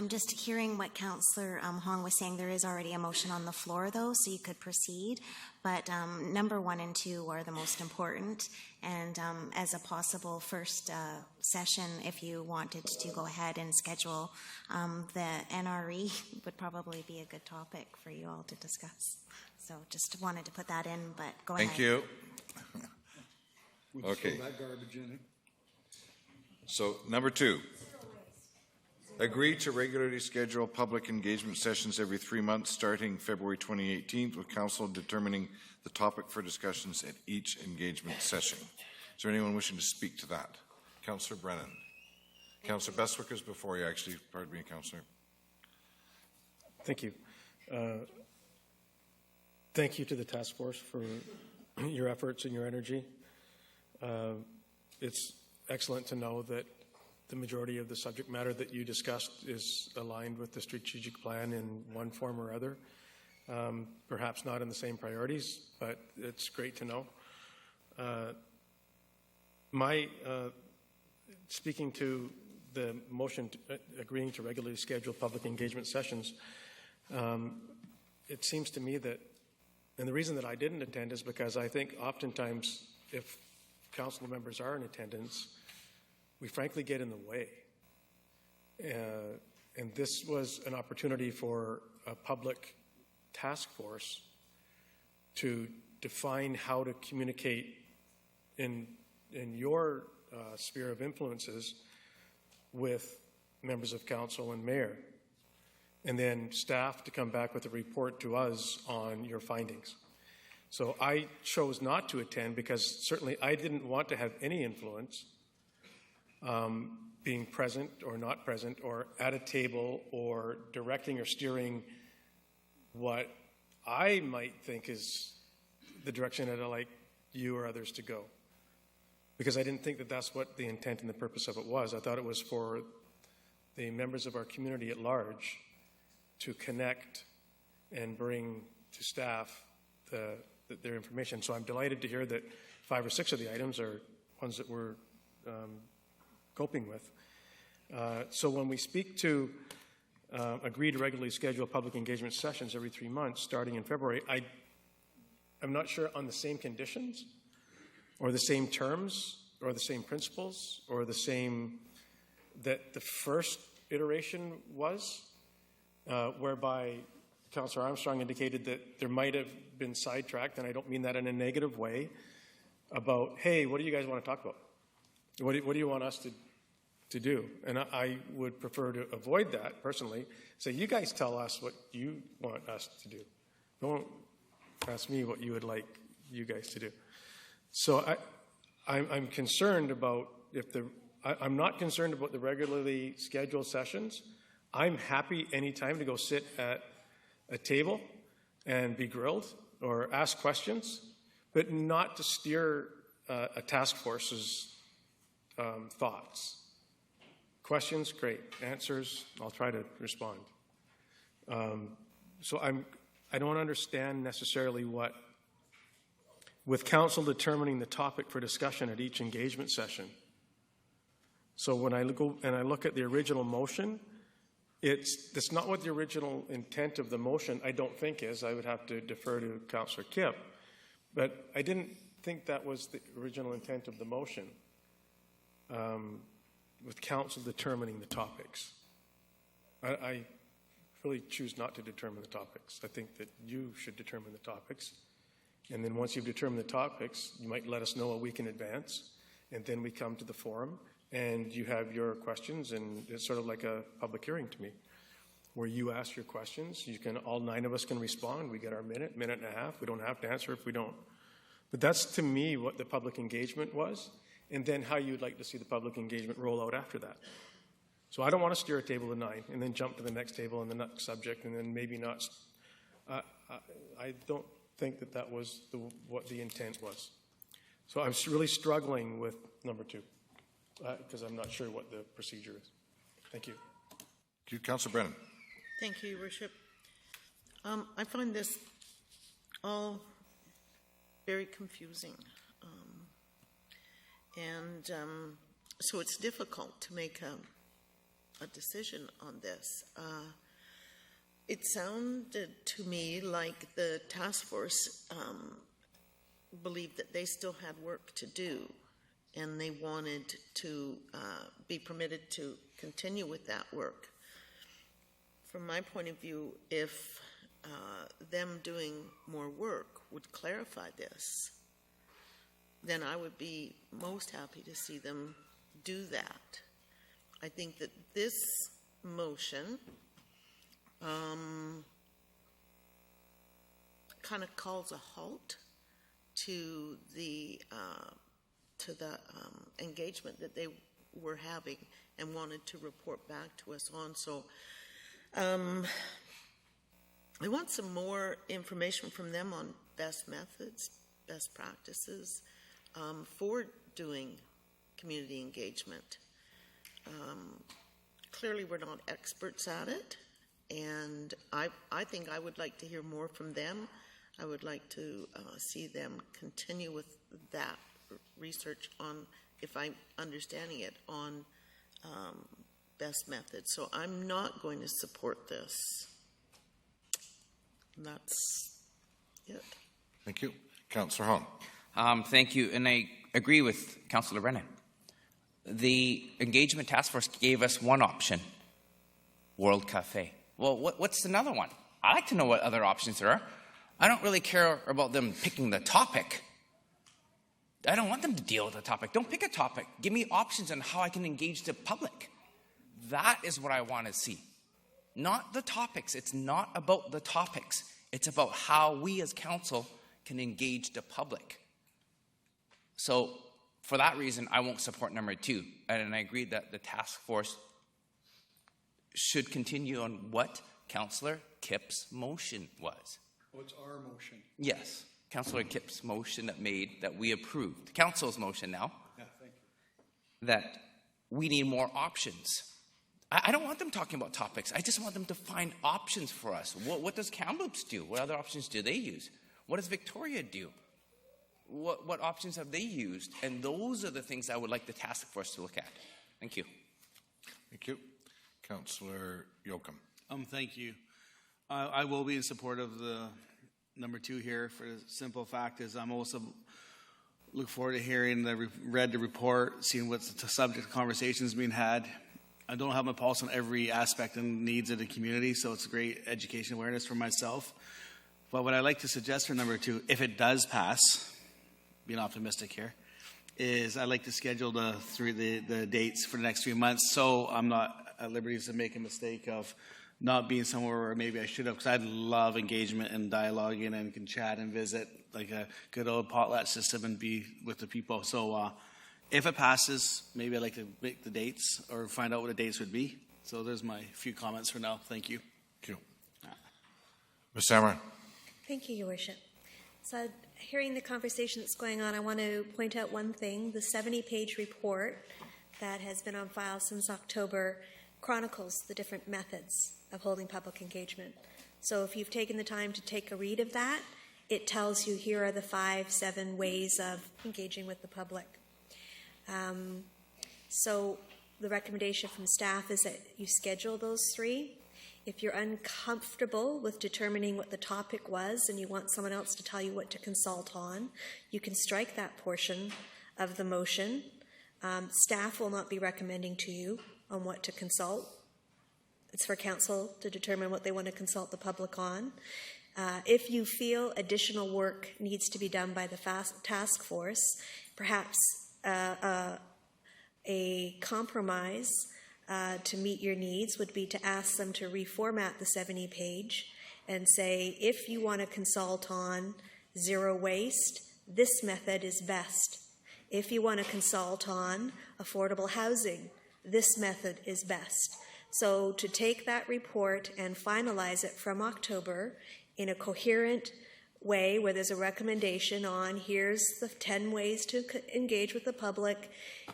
Speaker 2: Just hearing what Councillor Hong was saying, there is already a motion on the floor, though, so you could proceed. But number 1 and 2 are the most important. And as a possible first session, if you wanted to go ahead and schedule the NRE, would probably be a good topic for you all to discuss. So just wanted to put that in, but go ahead.
Speaker 1: Thank you.
Speaker 6: Would
Speaker 1: Okay.
Speaker 6: you throw that garbage in?
Speaker 1: So, number 2. Agree to regularly schedule public engagement sessions every 3 months starting February 2018 with council determining the topic for discussions at each engagement session. Is there anyone wishing to speak to that? Councillor Brennan. Councillor Bestwick is before you, actually. Pardon me, Councillor.
Speaker 11: Thank you. Thank you to the task force for your efforts and your energy. It's excellent to know that the majority of the subject matter that you discussed is aligned with the strategic plan in one form or other. Perhaps not in the same priorities, but it's great to know. Speaking to the motion agreeing to regularly schedule public engagement sessions, it seems to me that, and the reason that I didn't attend is because I think oftentimes if council members are in attendance, we frankly get in the way. And this was an opportunity for a public task force to define how to communicate in your sphere of influences with members of council and mayor, and then staff to come back with a report to us on your findings. So I chose not to attend because certainly I didn't want to have any influence being present or not present or at a table or directing or steering what I might think is the direction that I'd like you or others to go. Because I didn't think that that's what the intent and the purpose of it was. I thought it was for the members of our community at large to connect and bring to staff their information. So I'm delighted to hear that 5 or 6 of the items are ones that we're coping with. So when we speak to agree to regularly schedule public engagement sessions every 3 months starting in February, I'm not sure on the same conditions or the same terms or the same principles or the same that the first iteration was, whereby Councillor Armstrong indicated that there might have been sidetracked, and I don't mean that in a negative way, about, hey, what do you guys want to talk about? What do you want us to do? And I would prefer to avoid that personally. Say, you guys tell us what you want us to do. Don't ask me what you would like you guys to do. So I'm concerned about I'm not concerned about the regularly scheduled sessions. I'm happy anytime to go sit at a table and be grilled or ask questions, but not to steer a task force's thoughts. Questions, great. Answers, I'll try to respond. So I don't understand necessarily what, with council determining the topic for discussion at each engagement session. So when I go and I look at the original motion, that's not what the original intent of the motion, I don't think, is. I would have to defer to Councillor Kipp. But I didn't think that was the original intent of the motion, with council determining the topics. I really choose not to determine the topics. I think that you should determine the topics. And then once you've determined the topics, you might let us know a week in advance. And then we come to the forum and you have your questions, and it's sort of like a public hearing to me, where you ask your questions. All 9 of us can respond. We get our minute and a half. We don't have to answer if we don't. But that's, to me, what the public engagement was, and then how you'd like to see the public engagement roll out after that. So I don't want to steer a table of 9 and then jump to the next table and the next subject and then maybe not. I don't think that was what the intent was. So I'm really struggling with number 2 because I'm not sure what the procedure is. Thank you.
Speaker 1: Thank you. Councillor Brennan.
Speaker 12: Thank you, Your Worship. I find this all very confusing. So it's difficult to make a decision on this. It sounded to me like the task force believed that they still had work to do, and they wanted to be permitted to continue with that work. From my point of view, if them doing more work would clarify this, then I would be most happy to see them do that. I think that this motion kind of calls a halt to the engagement that they were having and wanted to report back to us on. So I want some more information from them on best methods, best practices for doing community engagement. Clearly, we're not experts at it, and I think I would like to hear more from them. I would like to see them continue with that research on, if I'm understanding it, on best methods. So I'm not going to support this. And that's it.
Speaker 1: Thank you. Councillor Hong.
Speaker 7: Thank you, and I agree with Councillor Brennan. The Engagement Task Force gave us one option, World Cafe. Well, what's another one? I'd like to know what other options there are. I don't really care about them picking the topic. I don't want them to deal with the topic. Don't pick a topic. Give me options on how I can engage the public. That is what I want to see. Not the topics. It's not about the topics. It's about how we as council can engage the public. So for that reason, I won't support number 2. And I agree that the task force should continue on what Councillor Kipp's motion was.
Speaker 6: Oh, it's our motion.
Speaker 7: Yes, Councillor Kipp's motion that we approved. The council's motion now.
Speaker 6: Yeah, thank you.
Speaker 7: That we need more options. I don't want them talking about topics. I just want them to find options for us. What does Kamloops do? What other options do they use? What does Victoria do? What options have they used? And those are the things I would like the task force to look at. Thank you.
Speaker 1: Thank you. Councillor Yoakum.
Speaker 13: Thank you. I will be in support of the number 2 here for the simple fact is I'm also look forward to hearing read the report, seeing what's the subject of conversations being had. I don't have my pulse on every aspect and needs of the community, so it's a great education awareness for myself. But what I'd like to suggest for number 2, if it does pass, being optimistic here, is I'd like to schedule the dates for the next 3 months so I'm not at liberty to make a mistake of not being somewhere where maybe I should have, because I'd love engagement and dialoguing and can chat and visit like a good old potlatch system and be with the people. So if it passes, maybe I'd like to make the dates or find out what the dates would be. So there's my few comments for now. Thank you.
Speaker 1: Thank you. Ms. Samarin.
Speaker 9: Thank you, Your Worship. So hearing the conversation that's going on, I want to point out one thing. The 70-page report that has been on file since October chronicles the different methods of holding public engagement. So if you've taken the time to take a read of that, it tells you here are the 5-7 ways of engaging with the public. So the recommendation from staff is that you schedule those 3. If you're uncomfortable with determining what the topic was and you want someone else to tell you what to consult on, you can strike that portion of the motion. Staff will not be recommending to you on what to consult. It's for council to determine what they want to consult the public on. If you feel additional work needs to be done by the task force, perhaps a compromise to meet your needs would be to ask them to reformat the 70-page and say, if you want to consult on zero waste, this method is best. If you want to consult on affordable housing, this method is best. So to take that report and finalize it from October in a coherent way where there's a recommendation on here's the 10 ways to engage with the public,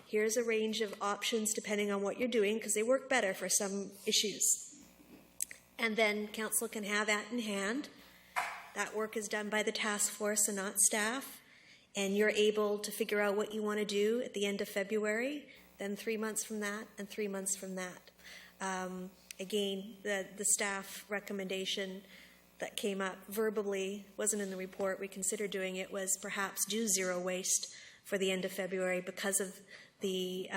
Speaker 9: here's a range of options depending on what you're doing because they work better for some issues. And then council can have that in hand. That work is done by the task force and not staff. And you're able to figure out what you want to do at the end of February, then 3 months from that, and 3 months from that. Again, the staff recommendation that came up verbally wasn't in the report. We considered doing it was perhaps do zero waste for the end of February because of the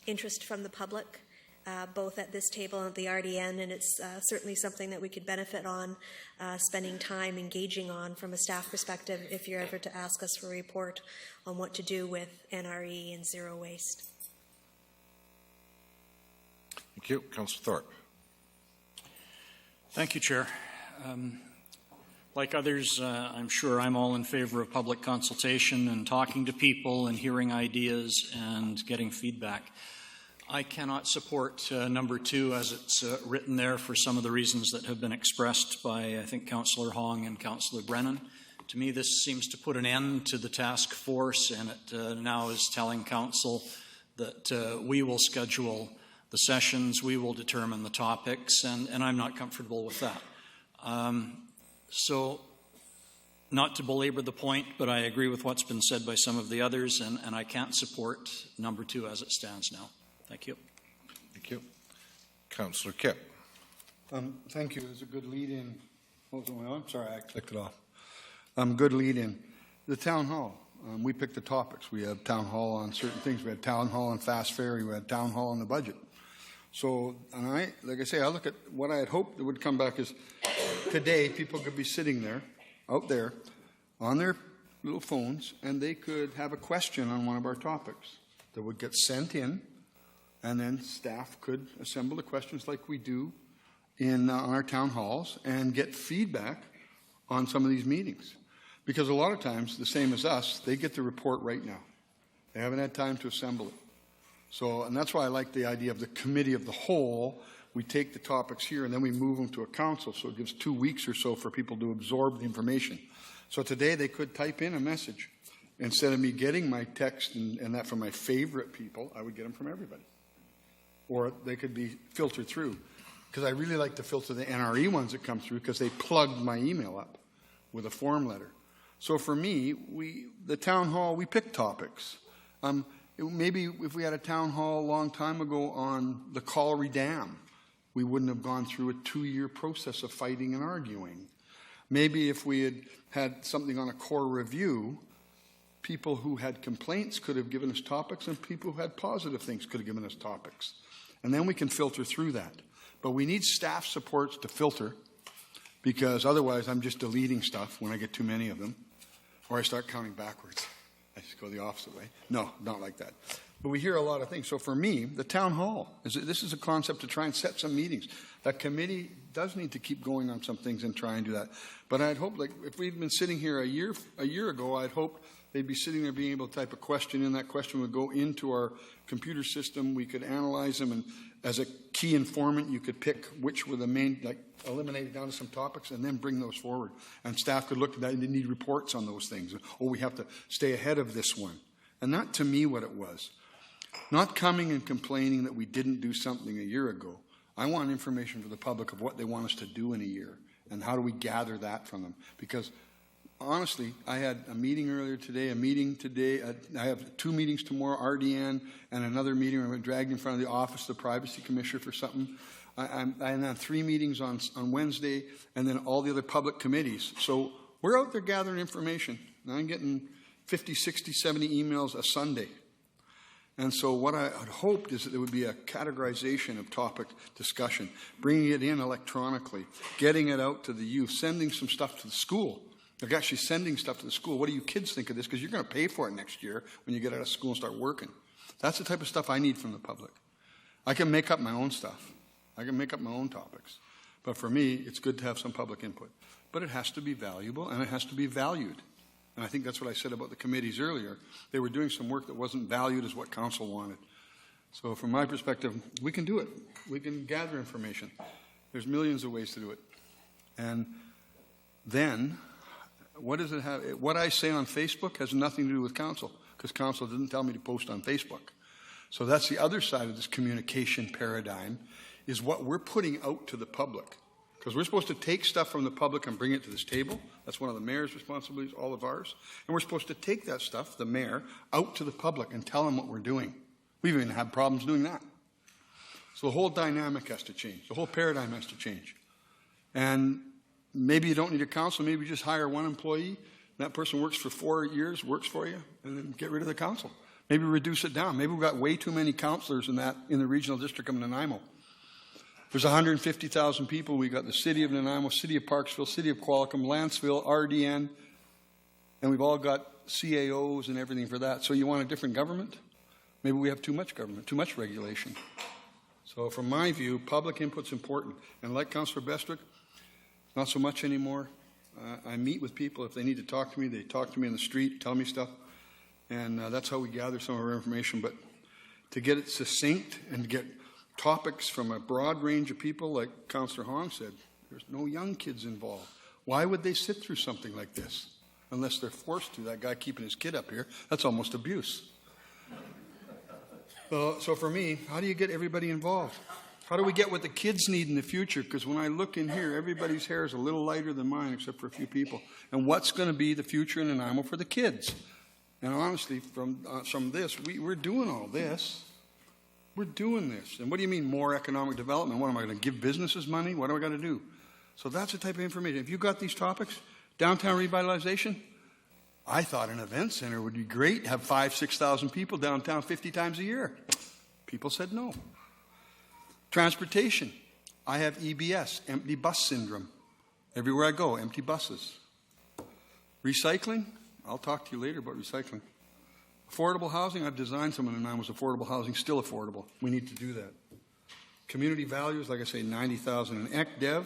Speaker 9: interest from the public, both at this table and at the RDN, and it's certainly something that we could benefit on spending time engaging on from a staff perspective if you're ever to ask us for a report on what to do with NRE and zero waste.
Speaker 1: Thank you. Councillor Thorpe.
Speaker 5: Thank you, Chair. Like others, I'm sure I'm all in favor of public consultation and talking to people and hearing ideas and getting feedback. I cannot support number 2 as it's written there for some of the reasons that have been expressed by, I think, Councillor Hong and Councillor Brennan. To me, this seems to put an end to the task force, and it now is telling Council that we will schedule the sessions, we will determine the topics, and I'm not comfortable with that. So, not to belabor the point, but I agree with what's been said by some of the others, and I can't support number 2 as it stands now. Thank you.
Speaker 1: Thank you. Councillor Kipp.
Speaker 6: Thank you. It was a good lead-in. What was going on? Sorry, I clicked it off. Good lead-in. The town hall. We picked the topics. We had town hall on certain things. We had town hall on fast ferry. We had town hall on the budget. So, and like I say, I look at what I had hoped that would come back is today people could be sitting there, out there, on their little phones, and they could have a question on one of our topics that would get sent in, and then staff could assemble the questions like we do in our town halls and get feedback on some of these meetings. Because a lot of times, the same as us, they get the report right now. They haven't had time to assemble it. So, and that's why I like the idea of the committee of the whole. We take the topics here and then we move them to a council, so it gives 2 weeks or so for people to absorb the information. So today they could type in a message. Instead of me getting my text and that from my favorite people, I would get them from everybody. Or they could be filtered through. Because I really like to filter the NRE ones that come through because they plugged my email up with a form letter. So for me, the town hall, we pick topics. Maybe if we had a town hall a long time ago on the Callery Dam, we wouldn't have gone through a 2-year process of fighting and arguing. Maybe if we had something on a core review, people who had complaints could have given us topics and people who had positive things could have given us topics. And then we can filter through that. But we need staff supports to filter because otherwise I'm just deleting stuff when I get too many of them or I start counting backwards. I just go the opposite way. No, not like that. But we hear a lot of things. So for me, the town hall, this is a concept to try and set some meetings. That committee does need to keep going on some things and try and do that. But I'd hope, like, if we'd been sitting here a year ago, I'd hope they'd be sitting there being able to type a question in. That question would go into our computer system. We could analyze them, and as a key informant, you could pick which were the main, like, eliminate it down to some topics and then bring those forward. And staff could look at that and they need reports on those things. Oh, we have to stay ahead of this one. And that, to me, what it was. Not coming and complaining that we didn't do something a year ago. I want information for the public of what they want us to do in a year and how do we gather that from them. Because honestly, I had a meeting earlier today, I have 2 meetings tomorrow, RDN, and another meeting where I'm dragged in front of the Office of the Privacy Commissioner for something. I have 3 meetings on Wednesday, and then all the other public committees. So we're out there gathering information. And I'm getting 50, 60, 70 emails a Sunday. And so what I had hoped is that there would be a categorization of topic discussion, bringing it in electronically, getting it out to the youth, sending some stuff to the school. Like actually sending stuff to the school. What do you kids think of this? Because you're going to pay for it next year when you get out of school and start working. That's the type of stuff I need from the public. I can make up my own stuff. I can make up my own topics. But for me, it's good to have some public input. But it has to be valuable and it has to be valued. And I think that's what I said about the committees earlier. They were doing some work that wasn't valued as what council wanted. So from my perspective, we can do it. We can gather information. There's millions of ways to do it. And then, what does it have? What I say on Facebook has nothing to do with council, because council didn't tell me to post on Facebook. So that's the other side of this communication paradigm, is what we're putting out to the public. Because we're supposed to take stuff from the public and bring it to this table. That's one of the mayor's responsibilities, all of ours. And we're supposed to take that stuff, the mayor, out to the public and tell them what we're doing. We've even had problems doing that. So the whole dynamic has to change. The whole paradigm has to change. And maybe you don't need a council. Maybe you just hire one employee. That person works for 4 years, works for you, and then get rid of the council. Maybe reduce it down. Maybe we've got way too many councillors in the regional district of Nanaimo. There's 150,000 people. We got the city of Nanaimo, city of Parksville, city of Qualicum, Lanceville, RDN, and we've all got CAOs and everything for that. So you want a different government? Maybe we have too much government, too much regulation. So from my view, public input's important. And like Councillor Bestwick, not so much anymore. I meet with people. If they need to talk to me, they talk to me in the street, tell me stuff. And that's how we gather some of our information. But to get it succinct and to get topics from a broad range of people, like Councillor Hong said, there's no young kids involved. Why would they sit through something like this? Unless they're forced to. That guy keeping his kid up here, that's almost abuse. So for me, how do you get everybody involved? How do we get what the kids need in the future? Because when I look in here, everybody's hair is a little lighter than mine, except for a few people. And what's going to be the future in Nanaimo for the kids? And honestly, from this, we're doing all this. We're doing this. And what do you mean more economic development? What am I going to give businesses money? What do I got to do? So that's the type of information. If you got these topics, downtown revitalization, I thought an event center would be great, have 5,000 to 6,000 people downtown 50 times a year. People said no. Transportation, I have EBS, empty bus syndrome. Everywhere I go, empty buses. Recycling, I'll talk to you later about recycling. Affordable housing, I've designed some in Nanaimo as affordable housing, still affordable. We need to do that. Community values, like I say, 90,000. And ECDEV,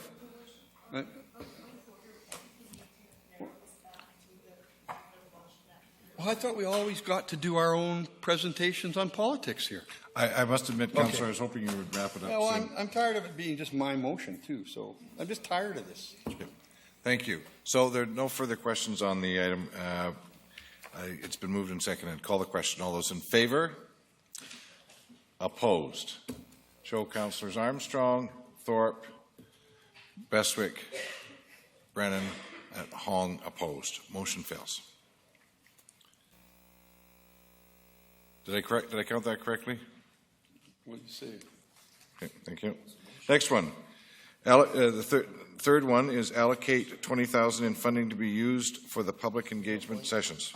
Speaker 6: well, I thought we always got to do our own presentations on politics here.
Speaker 1: I must admit, Councillor, I was hoping you would wrap it up.
Speaker 6: Well,
Speaker 1: soon.
Speaker 6: I'm tired of it being just my motion, too, so I'm just tired of this.
Speaker 1: Okay. Thank you. So there are no further questions on the item. It's been moved and seconded. Call the question. All those in favour? Opposed? Show Councillors Armstrong, Thorpe, Bestwick, Brennan, and Hong opposed. Motion fails. Did I count that correctly?
Speaker 6: What did you say?
Speaker 1: Okay, thank you. Next one. The third one is allocate $20,000 in funding to be used for the public engagement sessions.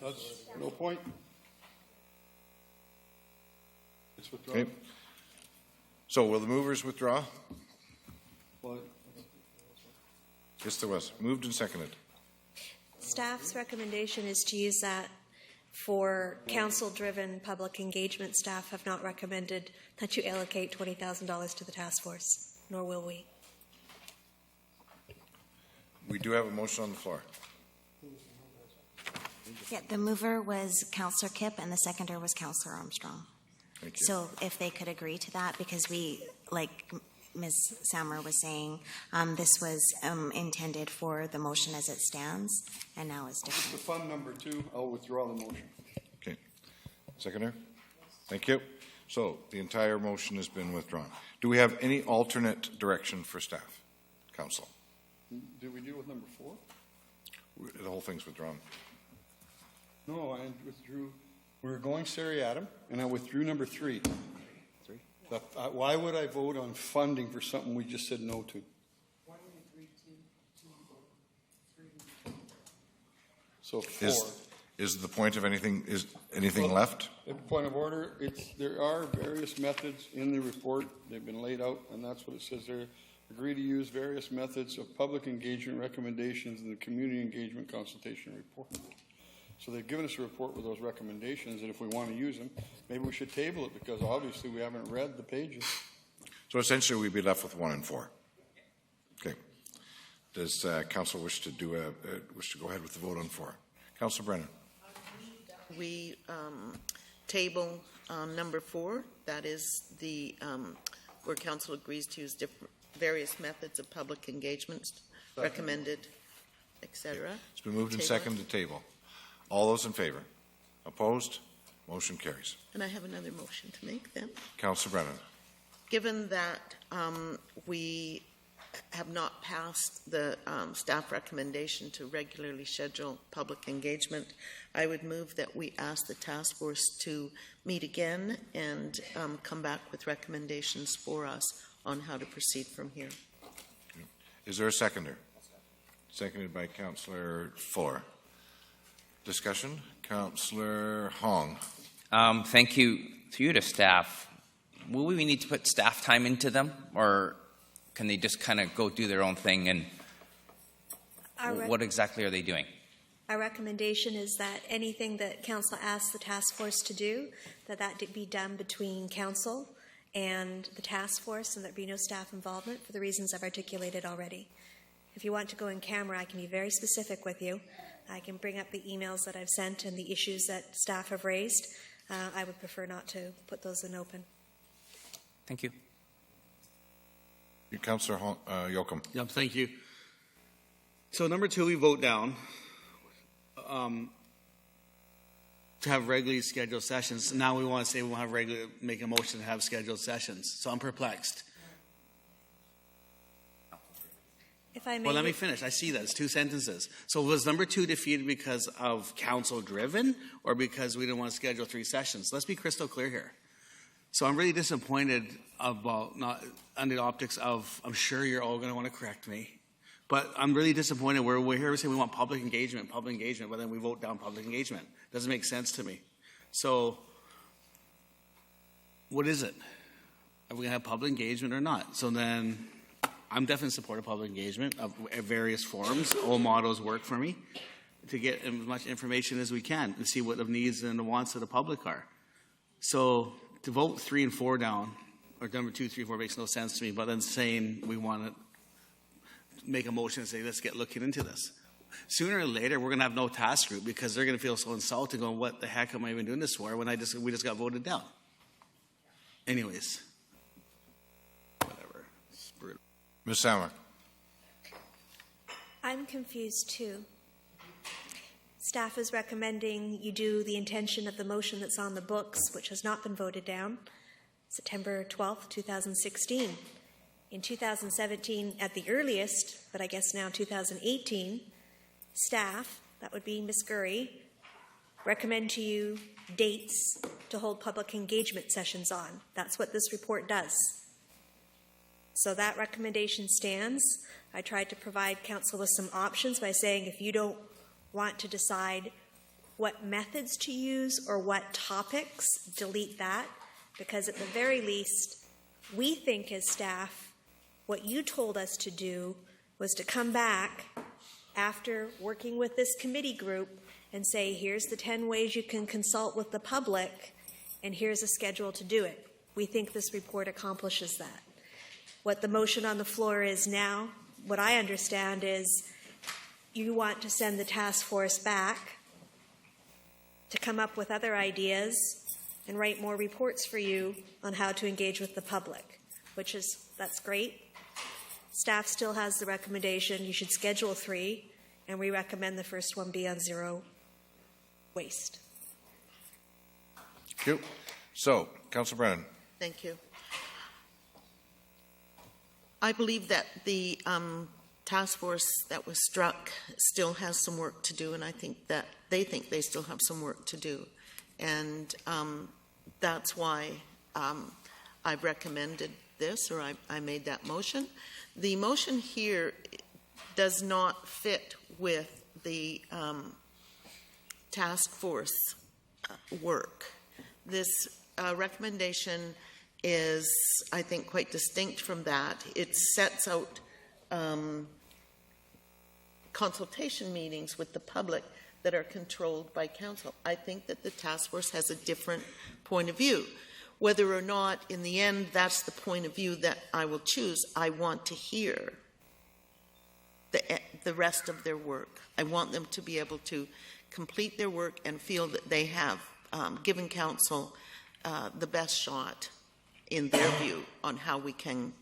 Speaker 6: That's no point. It's withdrawn.
Speaker 1: Okay. So will the movers withdraw?
Speaker 6: Well,
Speaker 1: Yes, there was. Moved and seconded.
Speaker 9: Staff's recommendation is to use that for council-driven public engagement. Staff have not recommended that you allocate $20,000 to the task force, nor will we.
Speaker 1: We do have a motion on the floor.
Speaker 2: Yeah, the mover was Councillor Kipp and the seconder was Councillor Armstrong.
Speaker 1: Thank you.
Speaker 2: So if they could agree to that, because we, like Ms. Sammer was saying, this was intended for the motion as it stands, and now is
Speaker 6: the
Speaker 2: different.
Speaker 6: fund number 2, I'll withdraw the motion.
Speaker 1: Okay. Seconder? Thank you. So the entire motion has been withdrawn. Do we have any alternate direction for staff? Council?
Speaker 6: Did we deal with number 4?
Speaker 1: The whole thing's withdrawn.
Speaker 6: No, I withdrew. We were going seriatim, and I withdrew number 3. Why would I vote on funding for something we just said no to? So 4.
Speaker 1: Is the point of anything, is anything left?
Speaker 6: Point of order, there are various methods in the report. They've been laid out, and that's what it says there. Agree to use various methods of public engagement recommendations in the community engagement consultation report. So they've given us a report with those recommendations, and if we want to use them, maybe we should table it, because obviously we haven't read the pages.
Speaker 1: So essentially we'd be left with 1 and 4. Okay. Does council wish to do wish to go ahead with the vote on 4? Councillor Brennan.
Speaker 12: We table number 4. That is the where council agrees to use various methods of public engagement recommended, etc.
Speaker 1: It's been moved and seconded to table. All those in favor? Opposed? Motion carries.
Speaker 12: And I have another motion to make then.
Speaker 1: Councillor Brennan.
Speaker 12: Given that we have not passed the staff recommendation to regularly schedule public engagement, I would move that we ask the task force to meet again and come back with recommendations for us on how to proceed from here.
Speaker 1: Is there a seconder? Seconded by Councillor Fuller. Discussion? Councillor Hong.
Speaker 7: Thank you. Through you to staff, will we need to put staff time into them, or can they just kind of go do their own thing? And what exactly are they doing?
Speaker 9: Our recommendation is that anything that council asks the task force to do, that be done between council and the task force, and there be no staff involvement for the reasons I've articulated already. If you want to go in camera, I can be very specific with you. I can bring up the emails that I've sent and the issues that staff have raised. I would prefer not to put those in open.
Speaker 7: Thank you.
Speaker 1: Councillor Yocum.
Speaker 13: Yep, thank you. So number 2, we vote down to have regularly scheduled sessions. Now we want to say we want to make a motion to have scheduled sessions. So I'm perplexed.
Speaker 9: If I may,
Speaker 13: Well, let me finish. I see that. It's 2 sentences. So was number 2 defeated because of council driven or because we didn't want to schedule 3 sessions? Let's be crystal clear here. So I'm really disappointed about not under the optics of, I'm sure you're all going to want to correct me, but I'm really disappointed where we're here saying we want public engagement, but then we vote down public engagement. Doesn't make sense to me. So what is it? Are we going to have public engagement or not? So then I'm definitely in support of public engagement of various forms. All models work for me to get as much information as we can and see what the needs and the wants of the public are. So to vote 3 and 4 down, or number 2, 3, 4 makes no sense to me, but then saying we want to make a motion and say, let's get looking into this. Sooner or later, we're going to have no task group because they're going to feel so insulted going, what the heck am I even doing this for when we just got voted down? Anyways. Whatever. It's brutal.
Speaker 1: Ms. Sammer.
Speaker 9: I'm confused too. Staff is recommending you do the intention of the motion that's on the books, which has not been voted down, September 12th, 2016. In 2017, at the earliest, but I guess now 2018, staff, that would be Ms. Gurry, recommend to you dates to hold public engagement sessions on. That's what this report does. So that recommendation stands. I tried to provide council with some options by saying if you don't want to decide what methods to use or what topics, delete that, because at the very least, we think as staff, what you told us to do was to come back after working with this committee group and say, here's the 10 ways you can consult with the public, and here's a schedule to do it. We think this report accomplishes that. What the motion on the floor is now, what I understand is you want to send the task force back to come up with other ideas and write more reports for you on how to engage with the public, that's great. Staff still has the recommendation you should schedule 3, and we recommend the first one be on zero waste.
Speaker 1: Thank you. So, Councillor Brennan.
Speaker 12: Thank you. I believe that the task force that was struck still has some work to do, and I think that they think they still have some work to do. And that's why I've recommended this, or I made that motion. The motion here does not fit with the task force work. This recommendation is, I think, quite distinct from that. It sets out consultation meetings with the public that are controlled by council. I think that the task force has a different point of view. Whether or not, in the end, that's the point of view that I will choose, I want to hear the rest of their work. I want them to be able to complete their work and feel that they have given council the best shot in their view on how we can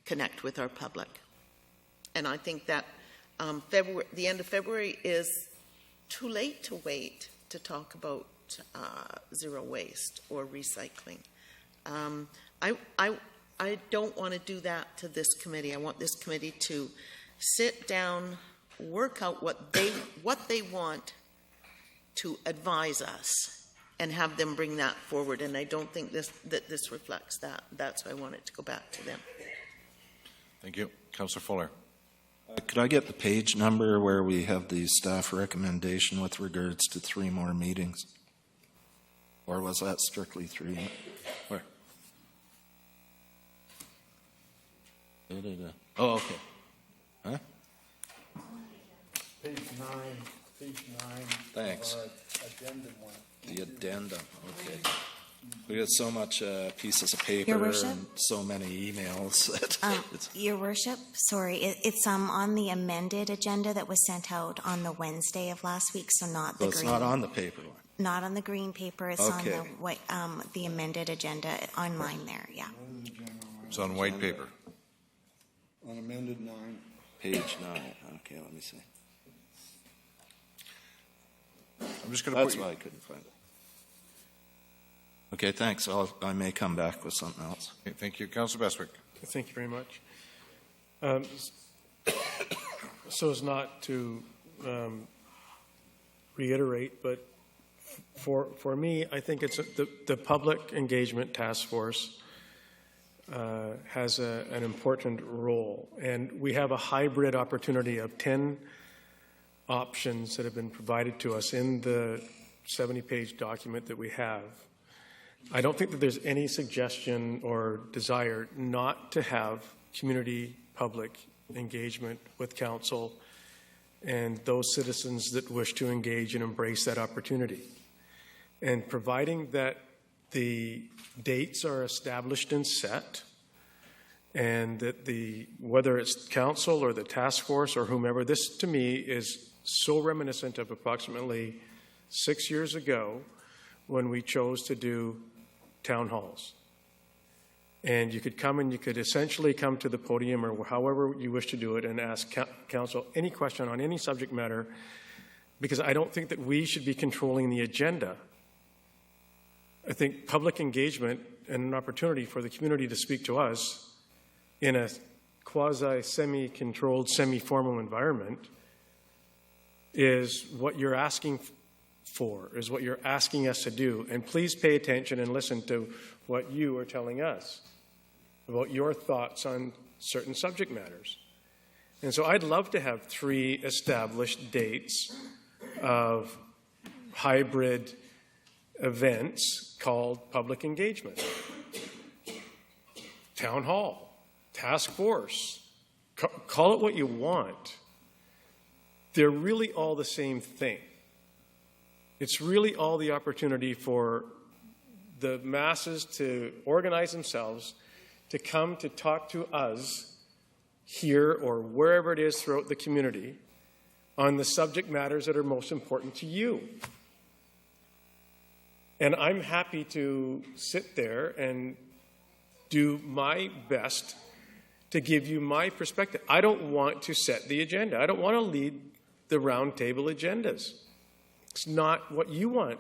Speaker 12: connect with our public. And I think that the end of February is too late to wait to talk about zero waste or recycling. I I don't want to do that to this committee. I want this committee to sit down, work out what they want to advise us, and have them bring that forward. And I don't think this reflects that. That's why I want it to go back to them.
Speaker 1: Thank you. Councillor Fuller.
Speaker 8: Could I get the page number where we have the staff recommendation with regards to 3 more meetings? Or was that strictly 3? Where? Oh, okay. Huh?
Speaker 6: Page 9.
Speaker 8: Thanks.
Speaker 6: Addendum 1.
Speaker 8: The addendum, okay. We got so much pieces of paper
Speaker 2: Your Worship?
Speaker 8: and so many emails.
Speaker 2: Your Worship, sorry, it's on the amended agenda that was sent out on the Wednesday of last week, so not the
Speaker 8: So it's
Speaker 2: green.
Speaker 8: not on the paper one.
Speaker 2: Not on the green paper. It's on
Speaker 8: Okay.
Speaker 2: the white, the amended agenda online there. Yeah.
Speaker 1: It's on white paper.
Speaker 6: On amended 9.
Speaker 8: Page 9. Okay, let me see.
Speaker 1: I'm just going to
Speaker 8: That's
Speaker 1: put
Speaker 8: why I couldn't find it. Okay, thanks. I may come back with something else.
Speaker 1: Okay, thank you. Councillor Bestwick.
Speaker 11: Thank you very much. So as not to reiterate, but for me, I think it's the Public Engagement Task Force has an important role. And we have a hybrid opportunity of 10 options that have been provided to us in the 70-page document that we have. I don't think that there's any suggestion or desire not to have community public engagement with council and those citizens that wish to engage and embrace that opportunity. And providing that the dates are established and set, and that whether it's council or the task force or whomever, this to me is so reminiscent of approximately 6 years ago when we chose to do town halls. And you could come and you could essentially come to the podium or however you wish to do it and ask council any question on any subject matter, because I don't think that we should be controlling the agenda. I think public engagement and an opportunity for the community to speak to us in a quasi-semi-controlled, semi-formal environment is what you're asking for, is what you're asking us to do. And please pay attention and listen to what you are telling us about your thoughts on certain subject matters. And so I'd love to have 3 established dates of hybrid events called public engagement. Town hall, task force, call it what you want. They're really all the same thing. It's really all the opportunity for the masses to organize themselves, to come to talk to us here or wherever it is throughout the community on the subject matters that are most important to you. And I'm happy to sit there and do my best to give you my perspective. I don't want to set the agenda. I don't want to lead the roundtable agendas. It's not what you want,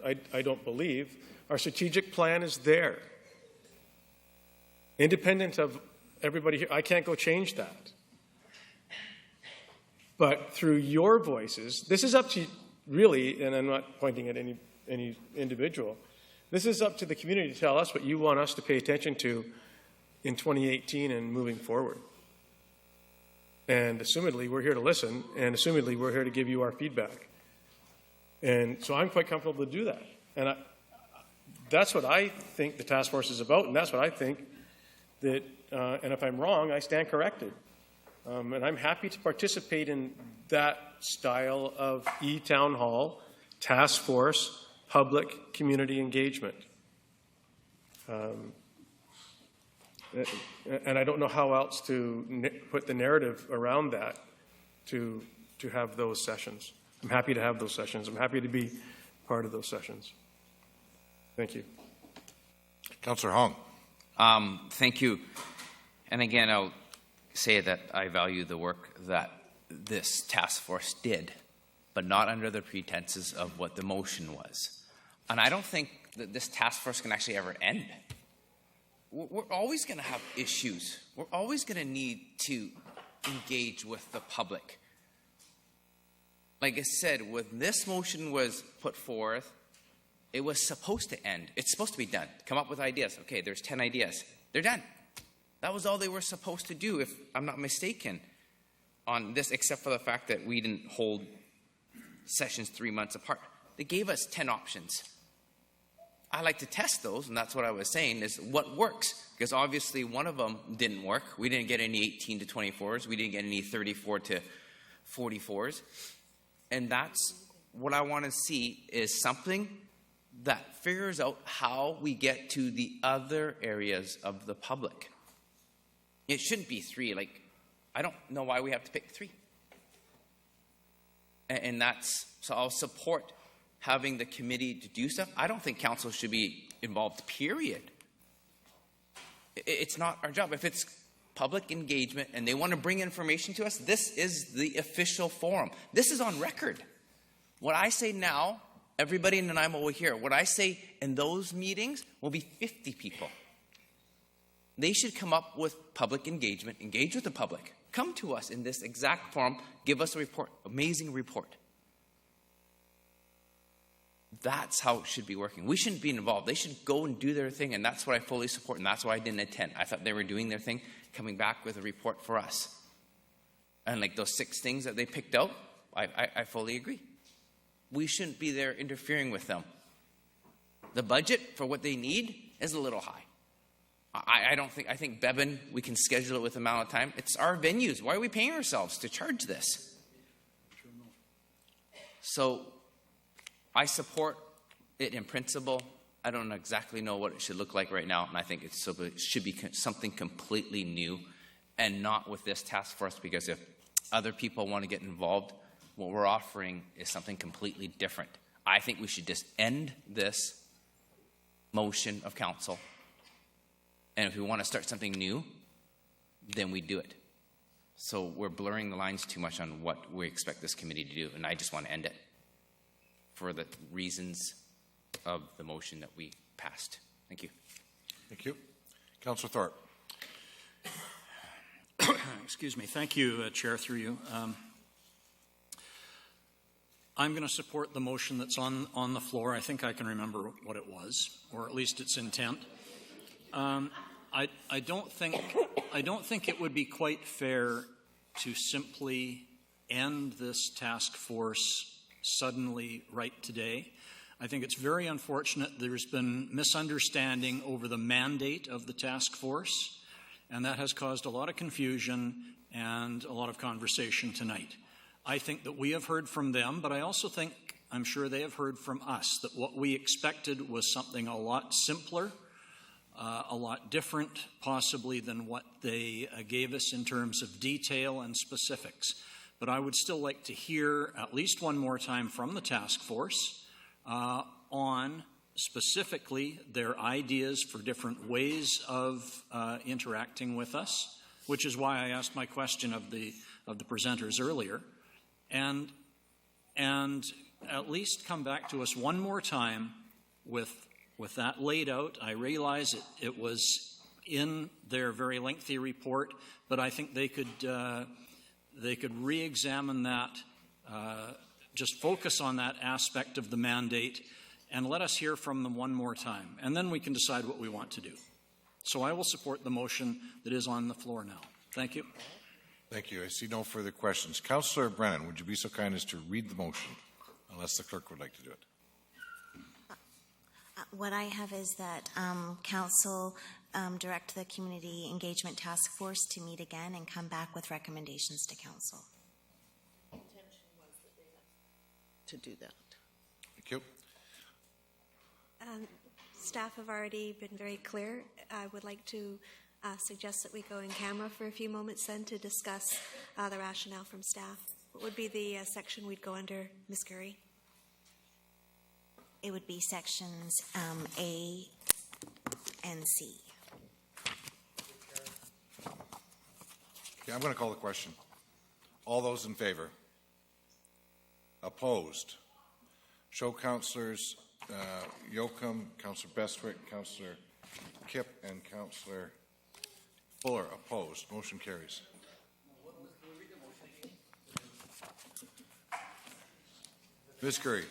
Speaker 11: I don't believe. Our strategic plan is there. Independent of everybody here, I can't go change that. But through your voices, this is up to really, and I'm not pointing at any individual, this is up to the community to tell us what you want us to pay attention to in 2018 and moving forward. And assumedly, we're here to listen, and assumedly, we're here to give you our feedback. And so I'm quite comfortable to do that. And that's what I think the task force is about, and that's what I think that, and if I'm wrong, I stand corrected. And I'm happy to participate in that style of e-town hall, task force, public community engagement. And I don't know how else to put the narrative around that to have those sessions. I'm happy to have those sessions. I'm happy to be part of those sessions. Thank you.
Speaker 1: Councillor Hong.
Speaker 7: Thank you. And again, I'll say that I value the work that this task force did, but not under the pretenses of what the motion was. And I don't think that this task force can actually ever end. we're always going to have issues. We're always going to need to engage with the public. Like I said, when this motion was put forth, it was supposed to end. It's supposed to be done. Come up with ideas. Okay, there's 10 ideas. They're done. That was all they were supposed to do, if I'm not mistaken, on this, except for the fact that we didn't hold sessions 3 months apart. They gave us 10 options. I like to test those, and that's what I was saying, is what works. Because obviously one of them didn't work. We didn't get any 18 to 24s. We didn't get any 34 to 44s. And that's what I want to see, is something that figures out how we get to the other areas of the public. It shouldn't be 3. Like, I don't know why we have to pick 3. And that's, so I'll support having the committee to do stuff. I don't think council should be involved, period. It's not our job. If it's public engagement and they want to bring information to us, this is the official forum. This is on record. What I say now, everybody in Nanaimo will hear. What I say in those meetings will be 50 people. They should come up with public engagement, engage with the public. Come to us in this exact forum, give us a report, amazing report. That's how it should be working. We shouldn't be involved. They should go and do their thing, and that's what I fully support, and that's why I didn't attend. I thought they were doing their thing, coming back with a report for us. And like those 6 things that they picked out, I fully agree. We shouldn't be there interfering with them. The budget for what they need is a little high. I think Bevan, we can schedule it with the amount of time. It's our venues. Why are we paying ourselves to charge this? So I support it in principle. I don't exactly know what it should look like right now, and I think it should be something completely new and not with this task force, because if other people want to get involved, what we're offering is something completely different. I think we should just end this motion of council, and if we want to start something new, then we do it. So we're blurring the lines too much on what we expect this committee to do, and I just want to end it for the reasons of the motion that we passed. Thank you.
Speaker 1: Thank you. Councillor Thorpe.
Speaker 5: Excuse me. Thank you, Chair, through you. I'm going to support the motion that's on the floor. I think I can remember what it was, or at least its intent. I don't think it would be quite fair to simply end this task force suddenly right today. I think it's very unfortunate there's been misunderstanding over the mandate of the task force, and that has caused a lot of confusion and a lot of conversation tonight. I think that we have heard from them, but I also think, I'm sure they have heard from us, that what we expected was something a lot simpler, a lot different possibly than what they gave us in terms of detail and specifics. But I would still like to hear at least one more time from the task force on specifically their ideas for different ways of interacting with us, which is why I asked my question of the presenters earlier, and at least come back to us one more time with that laid out. I realize it was in their very lengthy report, but I think they could re-examine that, just focus on that aspect of the mandate, and let us hear from them one more time. And then we can decide what we want to do. So I will support the motion that is on the floor now. Thank you.
Speaker 1: Thank you. I see no further questions. Councillor Brennan, would you be so kind as to read the motion, unless the clerk would like to do it?
Speaker 2: What I have is that council direct the Community Engagement Task Force to meet again and come back with recommendations to council.
Speaker 12: Intention was that they had to do that.
Speaker 1: Thank you.
Speaker 9: Staff have already been very clear. I would like to suggest that we go in camera for a few moments then to discuss the rationale from staff. What would be the section we'd go under, Ms. Curry?
Speaker 2: It would be sections A and C.
Speaker 1: Okay, I'm going to call the question. All those in favor? Opposed? Show councillors Yocum, Councillor Bestwick, Councillor Kipp and Councillor Fuller opposed. Motion carries. Ms. Curry.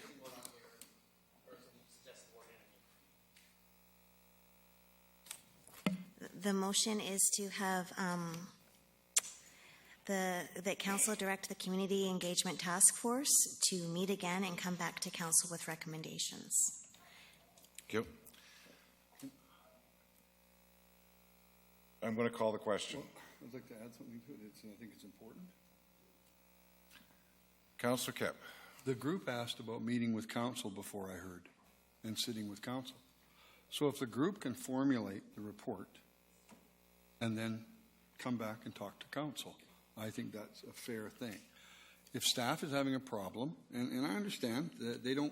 Speaker 2: The motion is to have that council direct the Community Engagement Task Force to meet again and come back to council with recommendations.
Speaker 1: Thank you. I'm going to call the question.
Speaker 6: I'd like to add something to it. I think it's important.
Speaker 1: Councillor Kipp.
Speaker 6: The group asked about meeting with council before I heard, and sitting with council. So if the group can formulate the report and then come back and talk to council, I think that's a fair thing. If staff is having a problem, and I understand that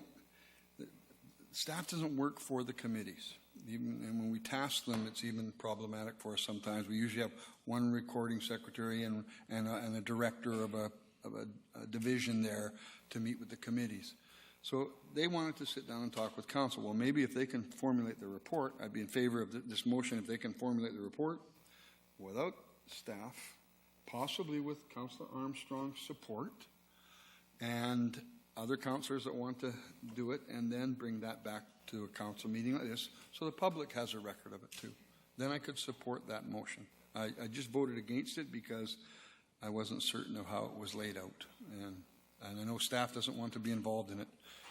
Speaker 6: staff doesn't work for the committees. And when we task them, it's even problematic for us sometimes. We usually have one recording secretary and a director of a division there to meet with the committees. So they wanted to sit down and talk with council. Well, maybe if they can formulate the report, I'd be in favor of this motion if they can formulate the report without staff, possibly with Councillor Armstrong's support and other councillors that want to do it, and then bring that back to a council meeting like this so the public has a record of it too. Then I could support that motion. I just voted against it because I wasn't certain of how it was laid out. And I know staff doesn't want to be involved in it.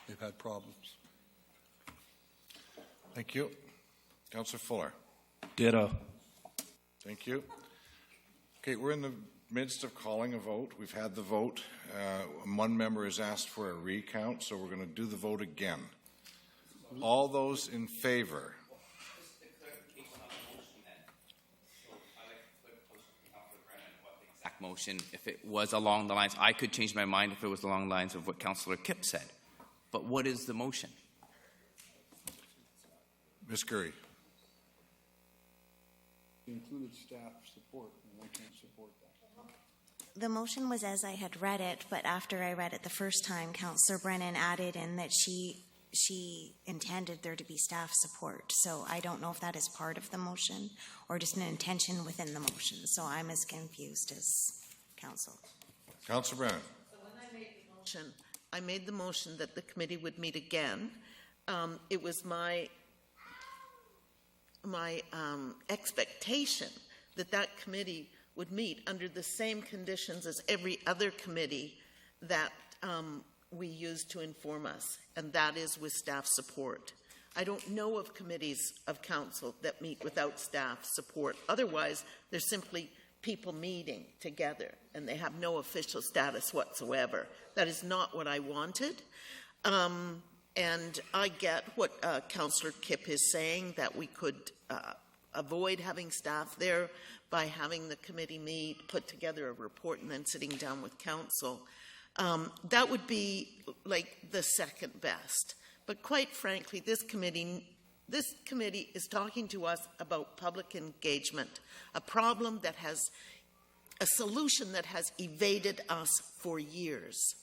Speaker 6: They've had problems.
Speaker 1: Thank you. Councillor Fuller.
Speaker 8: Ditto.
Speaker 1: Thank you. Okay, we're in the midst of calling a vote. We've had the vote. One member has asked for a recount, so we're going to do the vote again. All those in favor?
Speaker 7: Motion, if it was along the lines, I could change my mind if it was along the lines of what Councillor Kipp said. But what is the motion?
Speaker 1: Ms. Curry.
Speaker 6: Included staff support, and I can't support that.
Speaker 2: The motion was as I had read it, but after I read it the first time, Councillor Brennan added in that she intended there to be staff support. So I don't know if that is part of the motion or just an intention within the motion. So I'm as confused as council.
Speaker 1: Councillor Brennan.
Speaker 12: So when I made the motion that the committee would meet again. It was my expectation that committee would meet under the same conditions as every other committee that we use to inform us, and that is with staff support. I don't know of committees of council that meet without staff support. Otherwise, they're simply people meeting together, and they have no official status whatsoever. That is not what I wanted. And I get what Councillor Kipp is saying, that we could avoid having staff there by having the committee meet, put together a report, and then sitting down with council. That would be like the second best. But quite frankly, this committee is talking to us about public engagement, a problem that has a solution that has evaded us for years.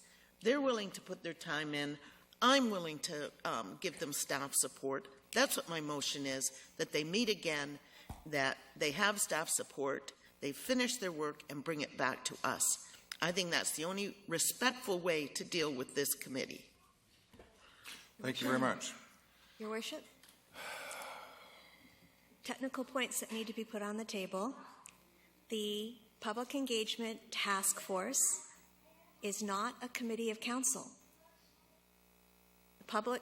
Speaker 12: They're willing to put their time in. I'm willing to give them staff support. That's what my motion is, that they meet again, that they have staff support, they finish their work and bring it back to us. I think that's the only respectful way to deal with this committee.
Speaker 1: Thank you very much.
Speaker 9: Your Worship, technical points that need to be put on the table. The Public Engagement Task Force is not a committee of council. The Public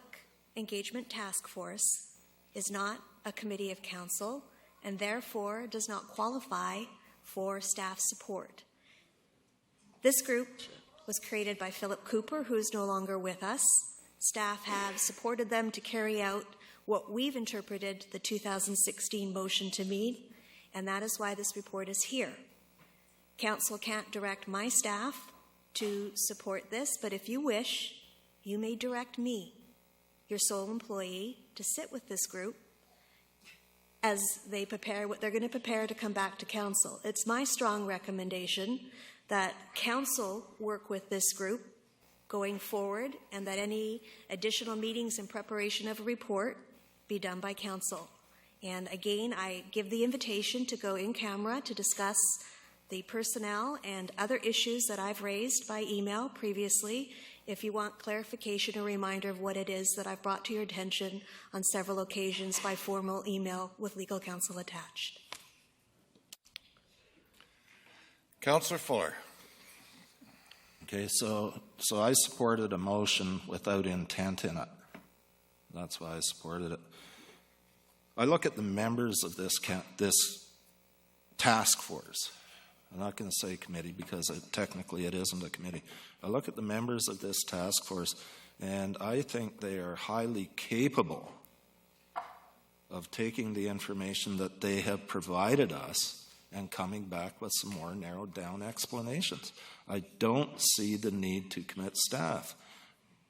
Speaker 9: Engagement Task Force is not a committee of council and therefore does not qualify for staff support. This group was created by Philip Cooper, who is no longer with us. Staff have supported them to carry out what we've interpreted the 2016 motion to mean, and that is why this report is here. Council can't direct my staff to support this, but if you wish, you may direct me, your sole employee, to sit with this group as they prepare what they're going to prepare to come back to council. It's my strong recommendation that council work with this group going forward, and that any additional meetings in preparation of a report be done by council. And again, I give the invitation to go in camera to discuss the personnel and other issues that I've raised by email previously, if you want clarification or reminder of what it is that I've brought to your attention on several occasions by formal email with legal counsel attached.
Speaker 1: Councillor Fuller.
Speaker 8: Okay, so I supported a motion without intent in it. That's why I supported it. I look at the members of this task force. I'm not going to say committee because technically it isn't a committee. I look at the members of this task force, and I think they are highly capable of taking the information that they have provided us and coming back with some more narrowed down explanations. I don't see the need to commit staff.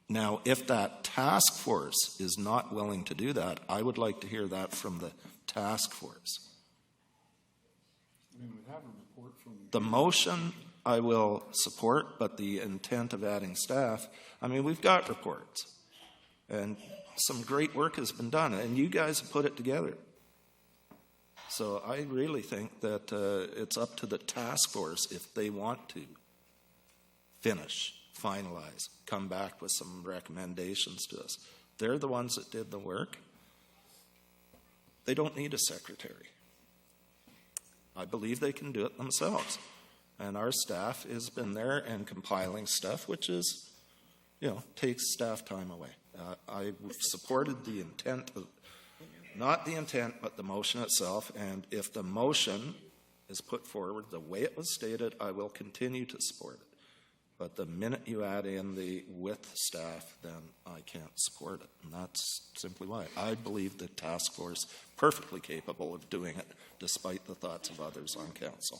Speaker 8: Now, if that task force is not willing to do that, I would like to hear that from the task force. The motion I will support, but the intent of adding staff, I mean, we've got reports, and some great work has been done, and you guys have put it together. So I really think that it's up to the task force if they want to finish, finalize, come back with some recommendations to us. They're the ones that did the work. They don't need a secretary. I believe they can do it themselves. And our staff has been there and compiling stuff, which is, takes staff time away. I supported the intent, not the intent, but the motion itself. And if the motion is put forward the way it was stated, I will continue to support it. But the minute you add in the with staff, then I can't support it. And that's simply why. I believe the task force perfectly capable of doing it, despite the thoughts of others on council.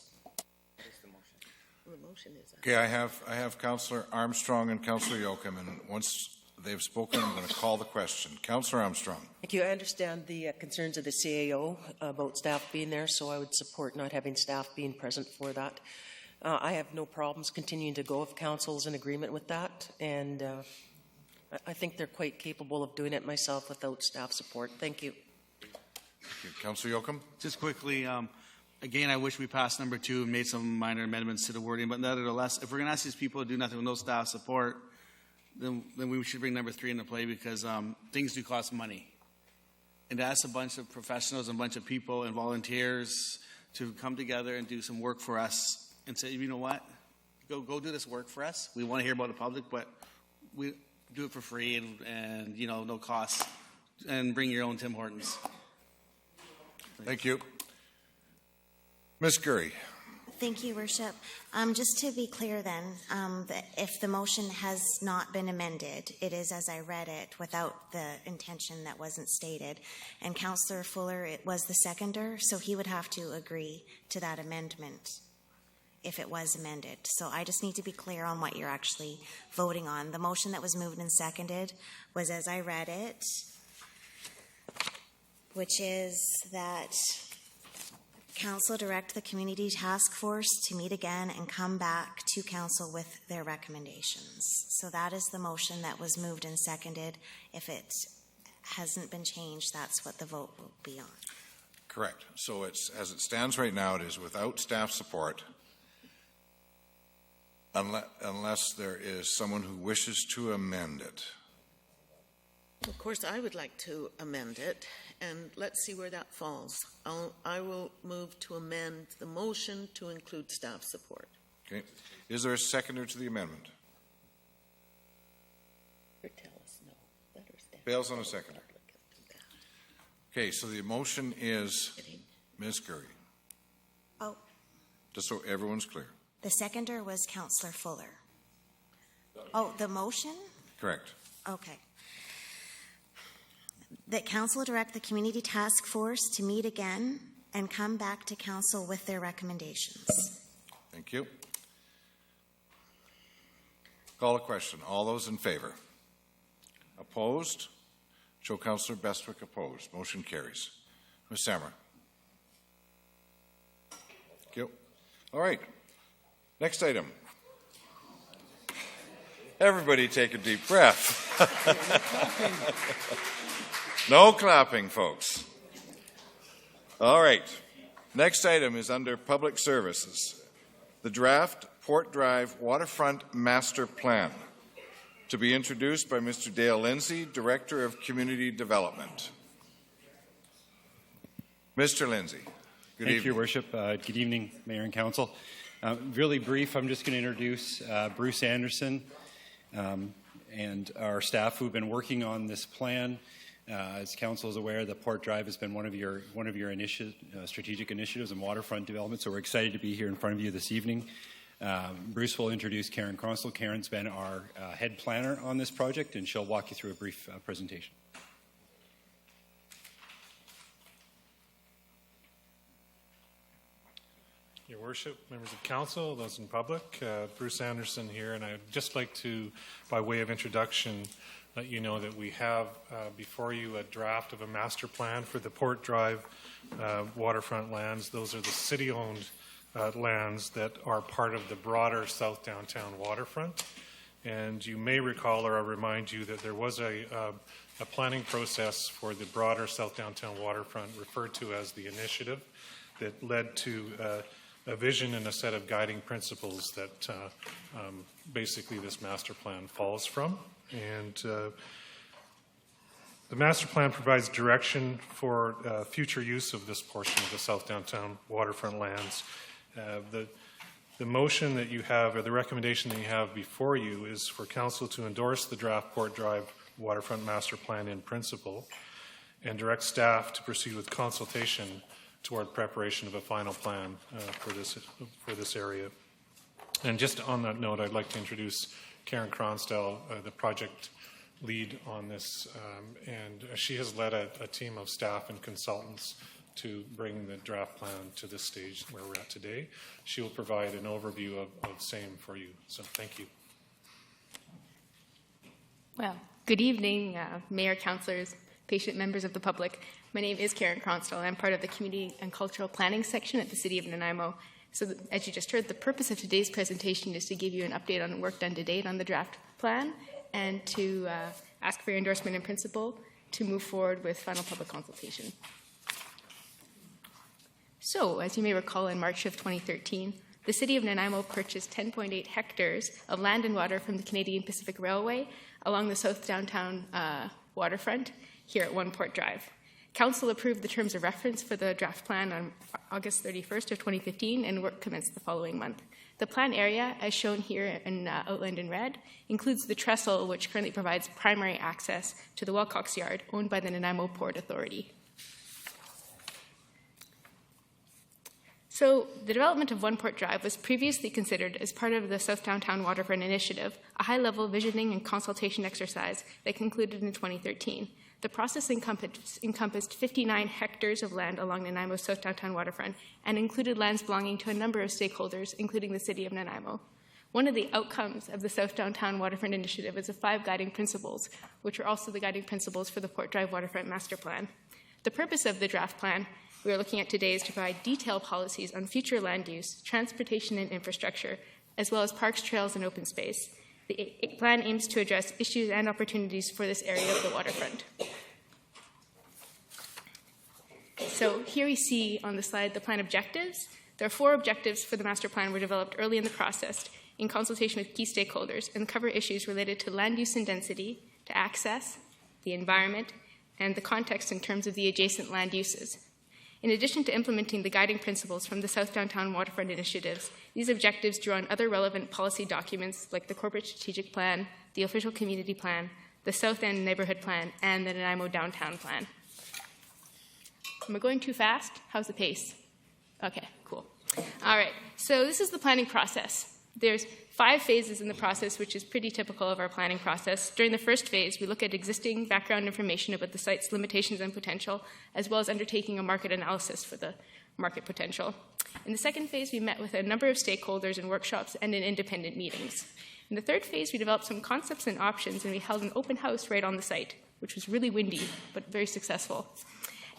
Speaker 1: Okay, I have Councillor Armstrong and Councillor Yoakum, and once they've spoken, I'm going to call the question. Councillor Armstrong.
Speaker 10: Thank you. I understand the concerns of the CAO about staff being there, so I would support not having staff being present for that. I have no problems continuing to go if council is in agreement with that, and I think they're quite capable of doing it myself without staff support. Thank you.
Speaker 1: Thank you. Councillor Yoakum?
Speaker 13: Just quickly, again, I wish we passed number 2 and made some minor amendments to the wording, but nevertheless, if we're going to ask these people to do nothing with no staff support, then we should bring number 3 into play because things do cost money. And to ask a bunch of professionals and a bunch of people and volunteers to come together and do some work for us and say, you know what, go do this work for us. We want to hear about the public, but we do it for free and no cost. And bring your own Tim Hortons.
Speaker 1: Thank you. Ms. Gurry.
Speaker 2: Thank you, Worship. Just to be clear then, that if the motion has not been amended, it is as I read it without the intention that wasn't stated. And Councillor Fuller, it was the seconder, so he would have to agree to that amendment if it was amended. So I just need to be clear on what you're actually voting on. The motion that was moved and seconded was as I read it, which is that Council direct the Community Task Force to meet again and come back to Council with their recommendations. So that is the motion that was moved and seconded. If it hasn't been changed, that's what the vote will be on.
Speaker 1: Correct. So it's, as it stands right now, it is without staff support unless there is someone who wishes to amend it.
Speaker 12: Of course, I would like to amend it, and let's see where that falls. I will move to amend the motion to include staff support.
Speaker 1: Okay. Is there a seconder to the amendment? Bales on a seconder. Okay, so the motion is Ms. Gurry.
Speaker 2: Oh.
Speaker 1: Just so everyone's clear.
Speaker 2: The seconder was Councillor Fuller. Oh, the motion?
Speaker 1: Correct.
Speaker 2: Okay. That Council direct the Community Task Force to meet again and come back to Council with their recommendations.
Speaker 1: Thank you. Call a question. All those in favor? Opposed? Show Councillor Bestwick opposed. Motion carries. Ms. Samra. Thank you. All right. Next item. Everybody take a deep breath. No clapping, folks. All right. Next item is under Public Services. The draft Port Drive Waterfront Master Plan, to be introduced by Mr. Dale Lindsay, Director of Community Development. Mr. Lindsay. Good evening.
Speaker 14: Thank you, Your Worship. Good evening, Mayor and Council. Really brief, I'm just going to introduce Bruce Anderson and our staff who've been working on this plan. As Council is aware, the Port Drive has been one of your strategic initiatives in waterfront development, so we're excited to be here in front of you this evening. Bruce will introduce Karen Cronstel. Karen's been our head planner on this project, and she'll walk you through a brief presentation.
Speaker 15: Your Worship, members of Council, those in public, Bruce Anderson here, and I'd just like to, by way of introduction, let you know that we have before you a draft of a master plan for the Port Drive waterfront lands. Those are the city-owned lands that are part of the broader South Downtown waterfront. And you may recall, or I'll remind you, that there was a planning process for the broader South Downtown waterfront referred to as the initiative that led to a vision and a set of guiding principles that basically this master plan falls from. And the master plan provides direction for future use of this portion of the South Downtown waterfront lands. The motion that you have, or the recommendation that you have before you, is for Council to endorse the draft Port Drive waterfront master plan in principle and direct staff to proceed with consultation toward preparation of a final plan for this area. And just on that note, I'd like to introduce Karen Cronstel, the project lead on this, and she has led a team of staff and consultants to bring the draft plan to this stage where we're at today. She will provide an overview of same for you. So thank you.
Speaker 16: Well, good evening, Mayor, Councillors, patient members of the public. My name is Karen Cronstel. I'm part of the Community and Cultural Planning section at the City of Nanaimo. So as you just heard, the purpose of today's presentation is to give you an update on work done to date on the draft plan and to ask for your endorsement in principle to move forward with final public consultation. So, as you may recall, in March of 2013, the City of Nanaimo purchased 10.8 hectares of land and water from the Canadian Pacific Railway along the South Downtown waterfront here at One Port Drive. Council approved the terms of reference for the draft plan on August 31st of 2015, and work commenced the following month. The plan area, as shown here and outlined in red, includes the trestle, which currently provides primary access to the Wilcox Yard, owned by the Nanaimo Port Authority. So, the development of One Port Drive was previously considered as part of the South Downtown Waterfront Initiative, a high-level visioning and consultation exercise that concluded in 2013. The process encompassed 59 hectares of land along Nanaimo's South Downtown waterfront and included lands belonging to a number of stakeholders, including the City of Nanaimo. One of the outcomes of the South Downtown Waterfront Initiative is the 5 guiding principles, which are also the guiding principles for the Port Drive Waterfront Master Plan. The purpose of the draft plan we are looking at today is to provide detailed policies on future land use, transportation and infrastructure, as well as parks, trails, and open space. The plan aims to address issues and opportunities for this area of the waterfront. So here we see on the slide the plan objectives. There are 4 objectives for the master plan were developed early in the process in consultation with key stakeholders and cover issues related to land use and density, to access, the environment, and the context in terms of the adjacent land uses. In addition to implementing the guiding principles from the South Downtown Waterfront initiatives, these objectives drew on other relevant policy documents like the Corporate Strategic Plan, the Official Community Plan, the South End Neighborhood Plan, and the Nanaimo Downtown Plan. Am I going too fast? How's the pace? Okay, cool. All right, so this is the planning process. There's 5 phases in the process, which is pretty typical of our planning process. During the first phase, we look at existing background information about the site's limitations and potential, as well as undertaking a market analysis for the market potential. In the second phase, we met with a number of stakeholders in workshops and in independent meetings. In the third phase, we developed some concepts and options, and we held an open house right on the site, which was really windy, but very successful.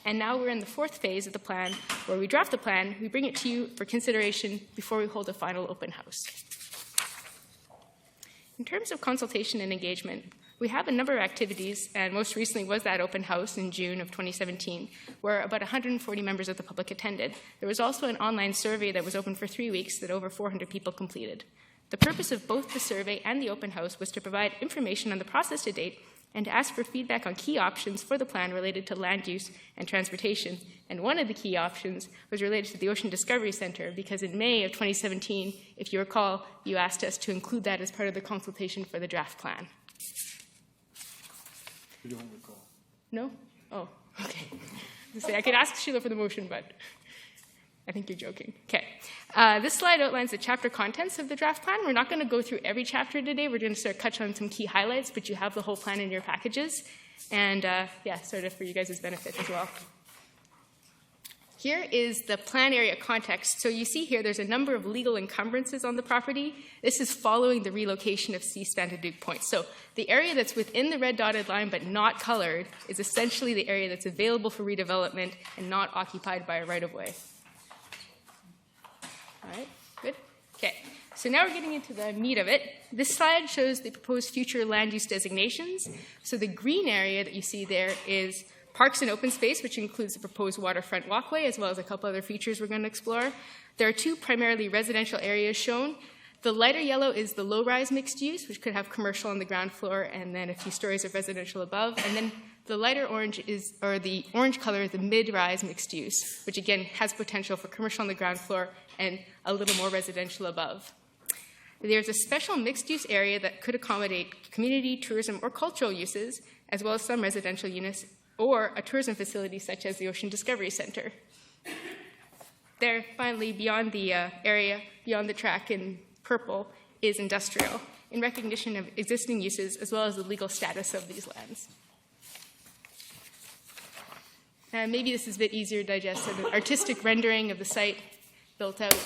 Speaker 16: And now we're in the 4th phase of the plan, where we draft the plan, we bring it to you for consideration before we hold a final open house. In terms of consultation and engagement, we have a number of activities, and most recently was that open house in June of 2017, where about 140 members of the public attended. There was also an online survey that was open for 3 weeks that over 400 people completed. The purpose of both the survey and the open house was to provide information on the process to date and to ask for feedback on key options for the plan related to land use and transportation. And one of the key options was related to the Ocean Discovery Center, because in May of 2017, if you recall, you asked us to include that as part of the consultation for the draft plan.
Speaker 11: You don't recall.
Speaker 16: No? Oh, okay. I could ask Sheila for the motion, but I think you're joking. Okay. This slide outlines the chapter contents of the draft plan. We're not going to go through every chapter today. We're going to sort of touch on some key highlights, but you have the whole plan in your packages. And yeah, sort of for you guys' benefit as well. Here is the plan area context. So you see here there's a number of legal encumbrances on the property. This is following the relocation of Seaspan to Duke Point. So the area that's within the red dotted line but not colored is essentially the area that's available for redevelopment and not occupied by a right-of-way. All right, good. Okay, so now we're getting into the meat of it. This slide shows the proposed future land use designations. So the green area that you see there is parks and open space, which includes the proposed waterfront walkway, as well as a couple other features we're going to explore. There are two primarily residential areas shown. The lighter yellow is the low-rise mixed use, which could have commercial on the ground floor and then a few stories of residential above. And then the lighter orange is, or the orange color is the mid-rise mixed use, which again has potential for commercial on the ground floor and a little more residential above. There's a special mixed-use area that could accommodate community, tourism, or cultural uses, as well as some residential units, or a tourism facility such as the Ocean Discovery Center. There, finally, beyond the area, beyond the track in purple, is industrial, in recognition of existing uses as well as the legal status of these lands. Maybe this is a bit easier to digest. So the artistic rendering of the site built out.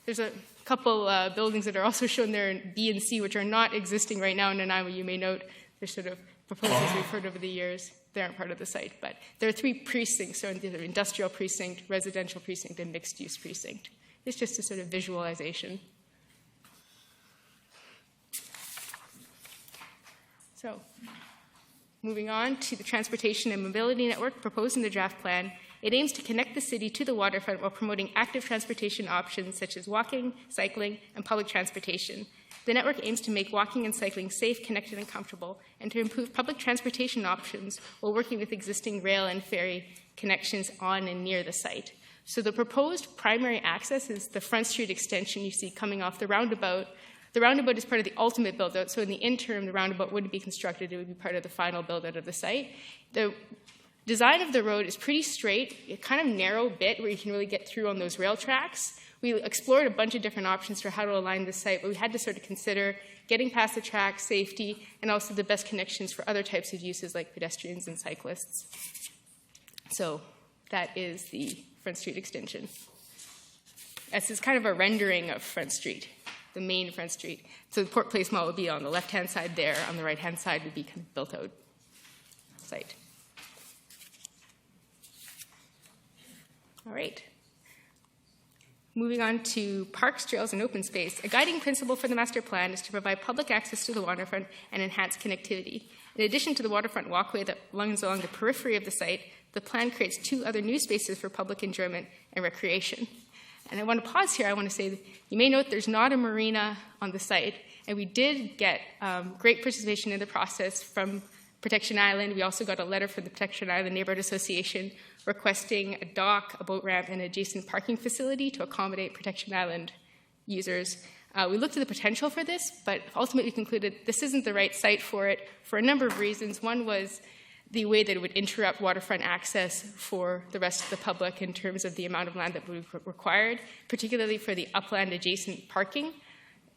Speaker 16: There's a couple buildings that are also shown there in B and C, which are not existing right now in Nanaimo. You may note they're sort of proposals we've heard over the years. They aren't part of the site, but there are 3 precincts, so industrial precinct, residential precinct, and mixed-use precinct. It's just a sort of visualization. So, moving on to the transportation and mobility network proposed in the draft plan, it aims to connect the city to the waterfront while promoting active transportation options such as walking, cycling, and public transportation. The network aims to make walking and cycling safe, connected, and comfortable, and to improve public transportation options while working with existing rail and ferry connections on and near the site. So the proposed primary access is the Front Street extension you see coming off the roundabout. The roundabout is part of the ultimate build-out, so in the interim, the roundabout wouldn't be constructed. It would be part of the final build-out of the site. The design of the road is pretty straight, a kind of narrow bit where you can really get through on those rail tracks. We explored a bunch of different options for how to align the site, but we had to sort of consider getting past the track, safety, and also the best connections for other types of uses like pedestrians and cyclists. So that is the Front Street extension. This is kind of a rendering of Front Street, the main Front Street. So the Port Place Mall would be on the left-hand side there. On the right-hand side would be kind of built-out site. All right. Moving on to parks, trails, and open space. A guiding principle for the master plan is to provide public access to the waterfront and enhance connectivity. In addition to the waterfront walkway that runs along the periphery of the site, the plan creates 2 other new spaces for public enjoyment and recreation. And I want to pause here. I want to say that you may note there's not a marina on the site, and we did get great participation in the process from Protection Island. We also got a letter from the Protection Island Neighborhood Association requesting a dock, a boat ramp, and an adjacent parking facility to accommodate Protection Island users. We looked at the potential for this, but ultimately concluded this isn't the right site for it for a number of reasons. One was the way that it would interrupt waterfront access for the rest of the public in terms of the amount of land that would be required, particularly for the upland adjacent parking.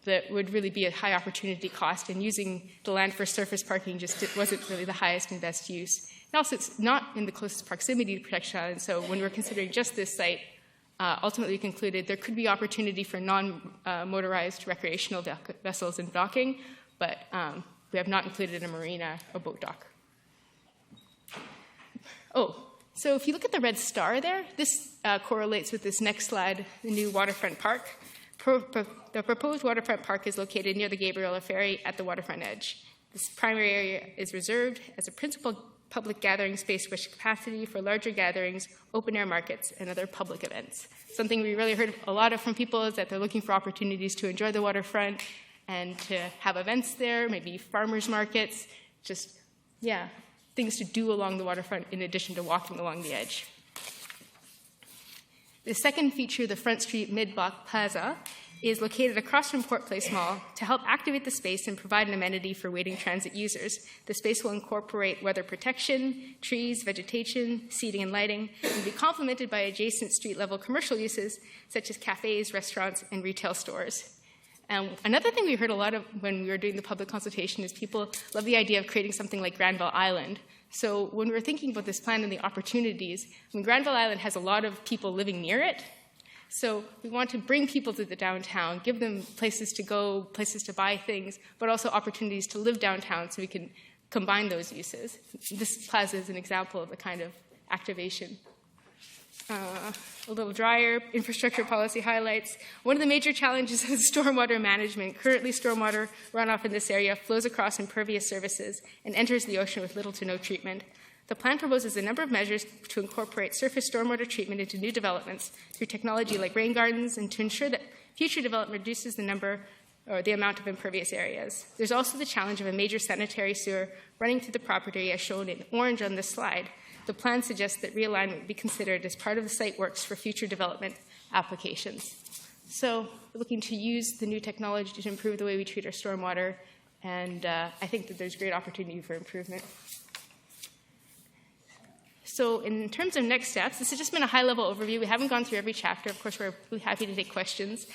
Speaker 16: That would really be a high opportunity cost, and using the land for surface parking just wasn't really the highest and best use. And also, it's not in the closest proximity to Protection Island, so when we're considering just this site, ultimately we concluded there could be opportunity for non-motorized recreational vessels and docking, but we have not included a marina or boat dock. Oh, so if you look at the red star there, this correlates with this next slide, the new waterfront park. The proposed waterfront park is located near the Gabriela Ferry at the waterfront edge. This primary area is reserved as a principal public gathering space with capacity for larger gatherings, open-air markets, and other public events. Something we really heard a lot of from people is that they're looking for opportunities to enjoy the waterfront and to have events there, maybe farmers markets, just, yeah, things to do along the waterfront in addition to walking along the edge. The second feature, the Front Street Mid-Block Plaza, is located across from Port Place Mall to help activate the space and provide an amenity for waiting transit users. The space will incorporate weather protection, trees, vegetation, seating, and lighting, and be complemented by adjacent street-level commercial uses such as cafes, restaurants, and retail stores. Another thing we heard a lot of when we were doing the public consultation is people love the idea of creating something like Granville Island. So when we were thinking about this plan and the opportunities, Granville Island has a lot of people living near it. So we want to bring people to the downtown, give them places to go, places to buy things, but also opportunities to live downtown so we can combine those uses. This plaza is an example of the kind of activation. A little drier, infrastructure policy highlights. One of the major challenges is stormwater management. Currently, stormwater runoff in this area flows across impervious surfaces and enters the ocean with little to no treatment. The plan proposes a number of measures to incorporate surface stormwater treatment into new developments through technology like rain gardens and to ensure that future development reduces the number or the amount of impervious areas. There's also the challenge of a major sanitary sewer running through the property as shown in orange on this slide. The plan suggests that realignment be considered as part of the site works for future development applications. So we're looking to use the new technology to improve the way we treat our stormwater, and I think that there's great opportunity for improvement. So in terms of next steps, this has just been a high-level overview. We haven't gone through every chapter. Of course, we're really happy to take questions.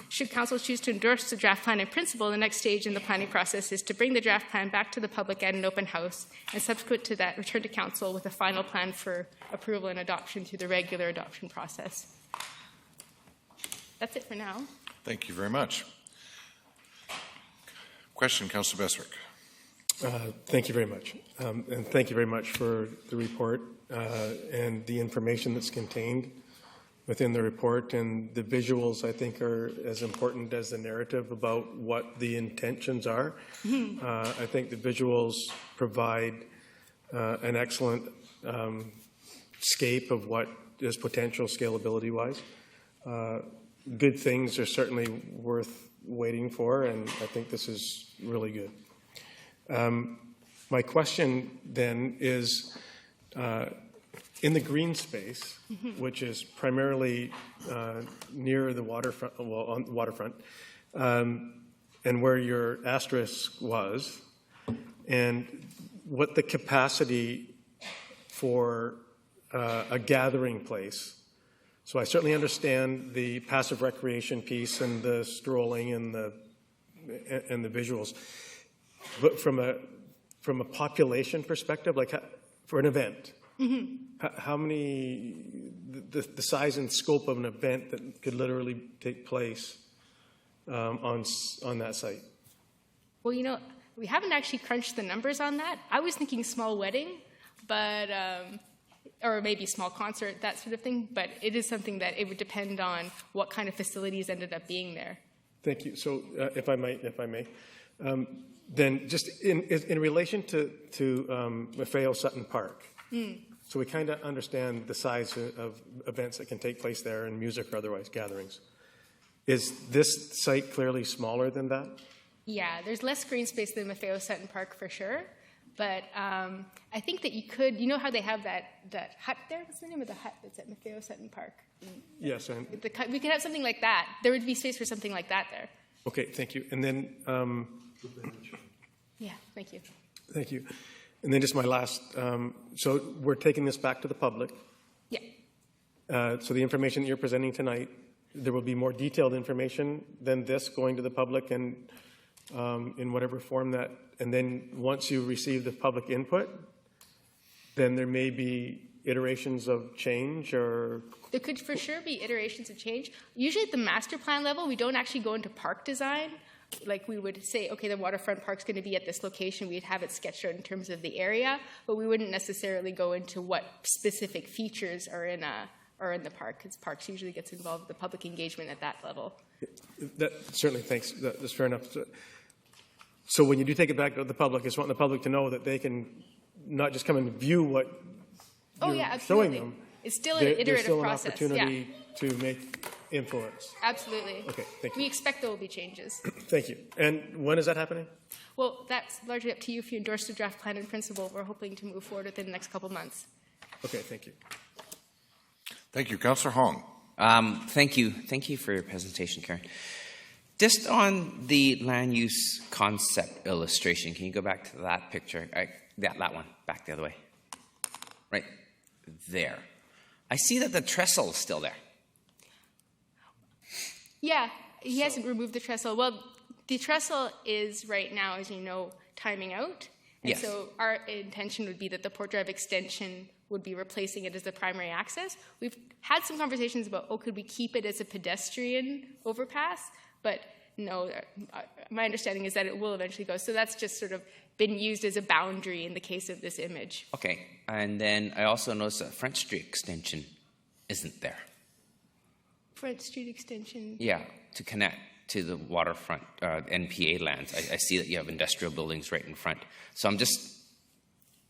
Speaker 16: Should Council choose to endorse the draft plan in principle, the next stage in the planning process is to bring the draft plan back to the public at an open house, and subsequent to that, return to Council with a final plan for approval and adoption through the regular adoption process. That's it for now.
Speaker 1: Thank you very much. Question, Councillor Beswick.
Speaker 17: Thank you very much. And thank you very much for the report and the information that's contained within the report. And the visuals, I think, are as important as the narrative about what the intentions are. I think the visuals provide an excellent scape of what is potential scalability-wise. Good things are certainly worth waiting for, and I think this is really good. My question then is, in the green space, which is primarily near the waterfront, well, on the waterfront, and where your asterisk was, and what the capacity for a gathering place. So I certainly understand the passive recreation piece and the strolling and the visuals. But from a population perspective, like for an event, how many, the size and scope of an event that could literally take place on that site?
Speaker 16: Well, you know, we haven't actually crunched the numbers on that. I was thinking small wedding, but or maybe small concert, that sort of thing. But it is something that it would depend on what kind of facilities ended up being there.
Speaker 17: Thank you. So, if I may. Then just in relation to Maffeo Sutton Park, so we kind of understand the size of events that can take place there and music or otherwise gatherings. Is this site clearly smaller than that?
Speaker 16: Yeah, there's less green space than Maffeo Sutton Park for sure. But I think that you could, you know how they have that hut there? What's the name of the hut that's at Maffeo Sutton Park?
Speaker 17: Yes. And
Speaker 16: we could have something like that. There would be space for something like that there.
Speaker 17: Okay, thank you. And then...
Speaker 16: yeah, thank you.
Speaker 17: Thank you. And then just my last, so we're taking this back to the public.
Speaker 16: Yeah.
Speaker 17: So the information that you're presenting tonight, there will be more detailed information than this going to the public and in whatever form that, and then once you receive the public input, then there may be iterations of change or...
Speaker 16: There could for sure be iterations of change. Usually at the master plan level, we don't actually go into park design. Like we would say, okay, the waterfront park's going to be at this location. We'd have it sketched out in terms of the area, but we wouldn't necessarily go into what specific features are in the park, because parks usually gets involved with the public engagement at that level.
Speaker 17: That certainly, thanks. That's fair enough. So when you do take it back to the public, it's wanting the public to know that they can not just come and view what
Speaker 16: Oh,
Speaker 17: you're
Speaker 16: yeah,
Speaker 17: showing
Speaker 16: absolutely.
Speaker 17: them.
Speaker 16: It's still an
Speaker 17: There's
Speaker 16: iterative
Speaker 17: still an
Speaker 16: process.
Speaker 17: opportunity to make influence.
Speaker 16: Absolutely.
Speaker 17: Okay, thank you.
Speaker 16: We expect there will be changes.
Speaker 17: Thank you. And when is that happening?
Speaker 16: Well, that's largely up to you. If you endorse the draft plan in principle, we're hoping to move forward within the next couple months.
Speaker 17: Okay, thank you.
Speaker 1: Thank you. Councillor Hong.
Speaker 7: Thank you. Thank you for your presentation, Karen. Just on the land use concept illustration, can you go back to that picture? That one, back the other way. Right there. I see that the trestle is still there.
Speaker 16: Yeah, he hasn't removed the trestle. Well, the trestle is right now, as you know, timing out. And
Speaker 7: Yes.
Speaker 16: so our intention would be that the Port Drive extension would be replacing it as the primary access. We've had some conversations about, could we keep it as a pedestrian overpass? But no, my understanding is that it will eventually go. So that's just sort of been used as a boundary in the case of this image.
Speaker 7: Okay, and then I also noticed that Front Street extension isn't there.
Speaker 16: Front Street extension.
Speaker 7: Yeah, to connect to the waterfront NPA lands. I see that you have industrial buildings right in front. So I'm just,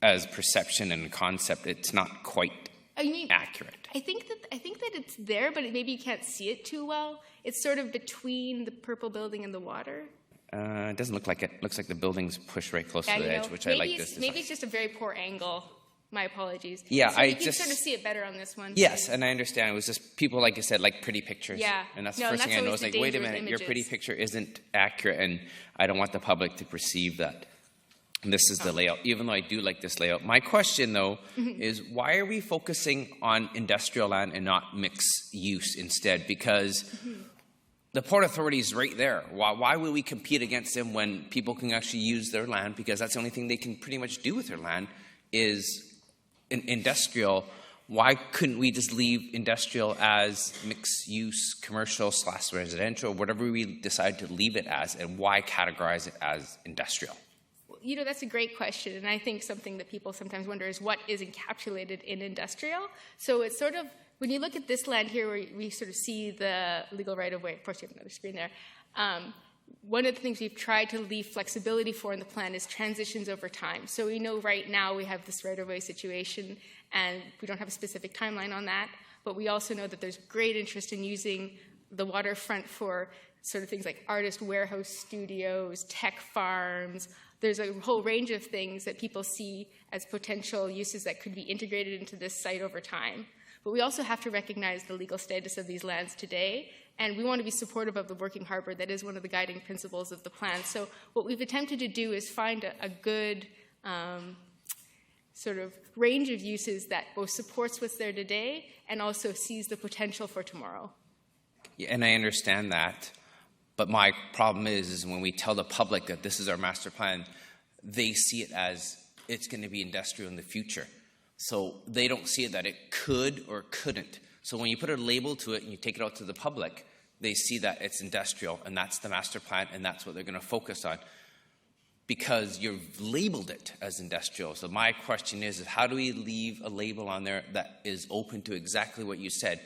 Speaker 7: as perception and concept, it's not quite accurate.
Speaker 16: I think that it's there, but maybe you can't see it too well. It's sort of between the purple building and the water.
Speaker 7: It doesn't look like it. It looks like the building's pushed right close to the edge, which
Speaker 16: maybe
Speaker 7: I like this design.
Speaker 16: Maybe it's just a very poor angle. My apologies.
Speaker 7: Yeah,
Speaker 16: so
Speaker 7: I
Speaker 16: you can
Speaker 7: just
Speaker 16: sort of see it better on this one.
Speaker 7: Yes, and I understand. It was just people, like I said, like pretty pictures.
Speaker 16: Yeah.
Speaker 7: And that's
Speaker 16: No,
Speaker 7: the first
Speaker 16: and
Speaker 7: thing I
Speaker 16: that's
Speaker 7: know is
Speaker 16: always
Speaker 7: like,
Speaker 16: the
Speaker 7: wait a
Speaker 16: danger with
Speaker 7: minute, your pretty
Speaker 16: images.
Speaker 7: picture isn't accurate, and I don't want the public to perceive that this is the layout, even though I do like this layout. My question, though, is why are we focusing on industrial land and not mixed use instead? Because the Port Authority is right there. Why would we compete against them when people can actually use their land? Because that's the only thing they can pretty much do with their land is industrial. Why couldn't we just leave industrial as mixed use, commercial / residential, whatever we decide to leave it as, and why categorize it as industrial?
Speaker 16: You know, that's a great question, and I think something that people sometimes wonder is what is encapsulated in industrial. So it's sort of, when you look at this land here where we sort of see the legal right-of-way, of course you have another screen there, one of the things we've tried to leave flexibility for in the plan is transitions over time. So we know right now we have this right-of-way situation, and we don't have a specific timeline on that, but we also know that there's great interest in using the waterfront for sort of things like artist warehouse studios, tech farms. There's a whole range of things that people see as potential uses that could be integrated into this site over time. But we also have to recognize the legal status of these lands today, and we want to be supportive of the working harbor. That is one of the guiding principles of the plan. So what we've attempted to do is find a good sort of range of uses that both supports what's there today and also sees the potential for tomorrow.
Speaker 7: Yeah, and I understand that. But my problem is when we tell the public that this is our master plan, they see it as it's going to be industrial in the future. So they don't see it that it could or couldn't. So when you put a label to it and you take it out to the public, they see that it's industrial and that's the master plan and that's what they're going to focus on because you've labeled it as industrial. So my question is how do we leave a label on there that is open to exactly what you said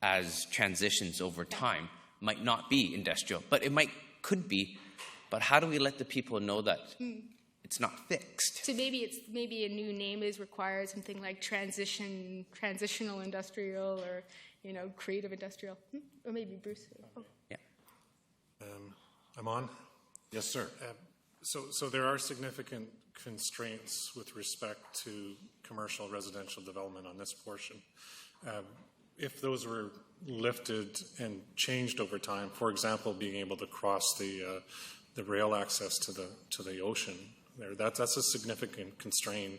Speaker 7: as transitions over time? Might not be industrial, but it could be. But how do we let the people know that it's not fixed?
Speaker 16: So maybe a new name is required, something like transitional industrial, or creative industrial, or maybe Bruce. Oh.
Speaker 7: Yeah.
Speaker 15: I'm on.
Speaker 1: Yes, sir.
Speaker 15: So there are significant constraints with respect to commercial residential development on this portion. If those were lifted and changed over time, for example, being able to cross the rail access to the ocean, that's a significant constraint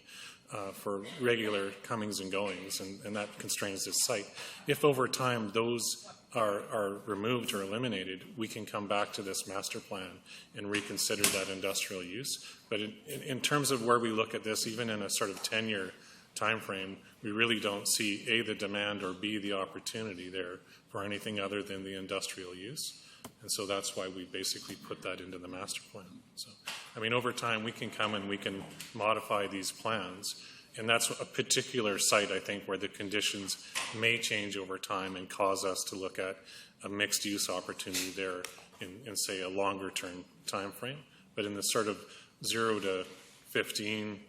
Speaker 15: for regular comings and goings, and that constrains this site. If over time those are removed or eliminated, we can come back to this master plan and reconsider that industrial use. But in terms of where we look at this, even in a sort of 10-year time frame, we really don't see A, the demand, or B, the opportunity there for anything other than the industrial use. And so that's why we basically put that into the master plan. So, I mean, over time, we can come and we can modify these plans. And that's a particular site, I think, where the conditions may change over time and cause us to look at a mixed use opportunity there in say, a longer term time frame. but in the sort of 0 to 15,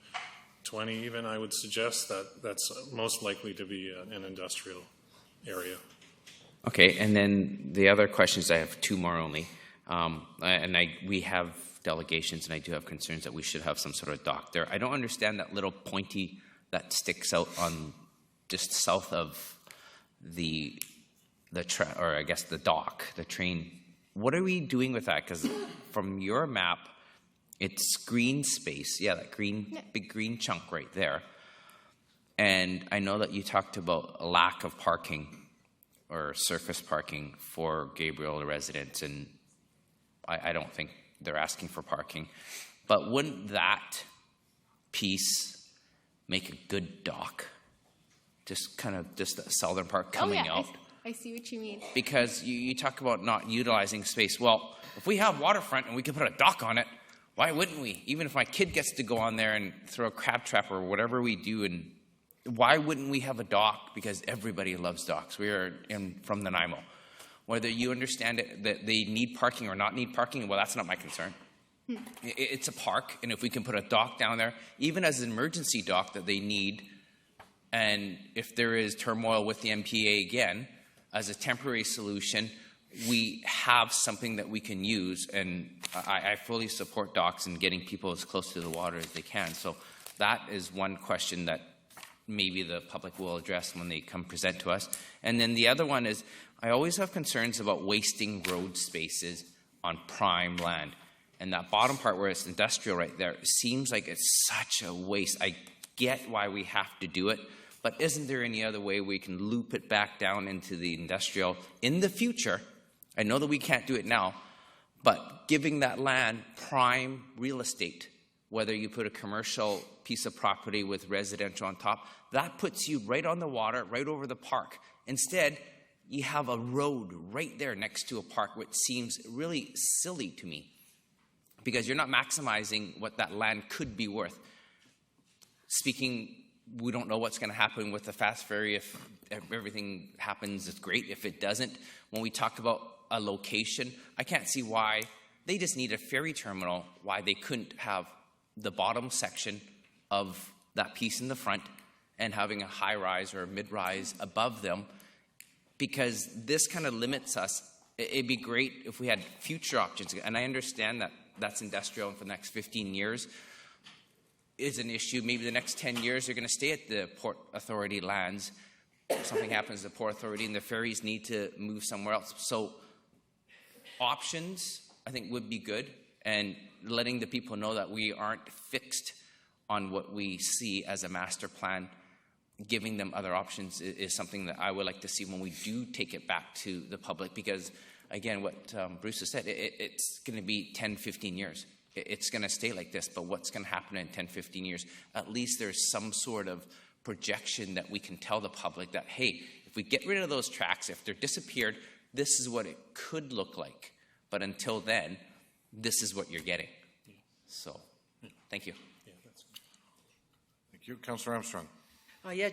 Speaker 15: 20 even, I would suggest that that's most likely to be an industrial area.
Speaker 7: Okay, and then the other questions, I have 2 more only. We have delegations, and I do have concerns that we should have some sort of dock there. I don't understand that little pointy that sticks out on just south of the dock, the train. What are we doing with that? Because from your map, it's green space. Yeah, that big green chunk right there. And I know that you talked about a lack of parking or surface parking for Gabriel residents, and I don't think they're asking for parking. But wouldn't that piece make a good dock? Just the southern part coming out.
Speaker 16: I see what you mean.
Speaker 7: Because you talk about not utilizing space. Well, if we have waterfront and we can put a dock on it, why wouldn't we? Even if my kid gets to go on there and throw a crab trap or whatever we do, and why wouldn't we have a dock? Because everybody loves docks. We are from Nanaimo. Whether you understand it, that they need parking or not need parking, well, that's not my concern. It's a park, and if we can put a dock down there, even as an emergency dock that they need, and if there is turmoil with the MPA again, as a temporary solution, we have something that we can use, and I fully support docks and getting people as close to the water as they can. So that is one question that maybe the public will address when they come present to us. And then the other one is, I always have concerns about wasting road spaces on prime land. And that bottom part where it's industrial right there, seems like it's such a waste. I get why we have to do it, but isn't there any other way we can loop it back down into the industrial in the future? I know that we can't do it now, but giving that land prime real estate, whether you put a commercial piece of property with residential on top, that puts you right on the water, right over the park. Instead, you have a road right there next to a park, which seems really silly to me, because you're not maximizing what that land could be worth. Speaking, we don't know what's going to happen with the fast ferry. If everything happens, it's great. If it doesn't, when we talk about a location, I can't see why they just need a ferry terminal, why they couldn't have the bottom section of that piece in the front and having a high-rise or a mid-rise above them, because this kind of limits us. It'd be great if we had future options, and I understand that that's industrial for the next 15 years is an issue. Maybe the next 10 years they're going to stay at the Port Authority lands. If something happens to the Port Authority and the ferries need to move somewhere else. So options, I think, would be good, and letting the people know that we aren't fixed on what we see as a master plan, giving them other options is something that I would like to see when we do take it back to the public, because, again, what Bruce has said, it's going to be 10, 15 years. It's going to stay like this, but what's going to happen in 10, 15 years? At least there's some sort of projection that we can tell the public that, hey, if we get rid of those tracks, if they're disappeared, this is what it could look like. But until then, this is what you're getting. So, thank you.
Speaker 1: Thank you. Councillor Armstrong.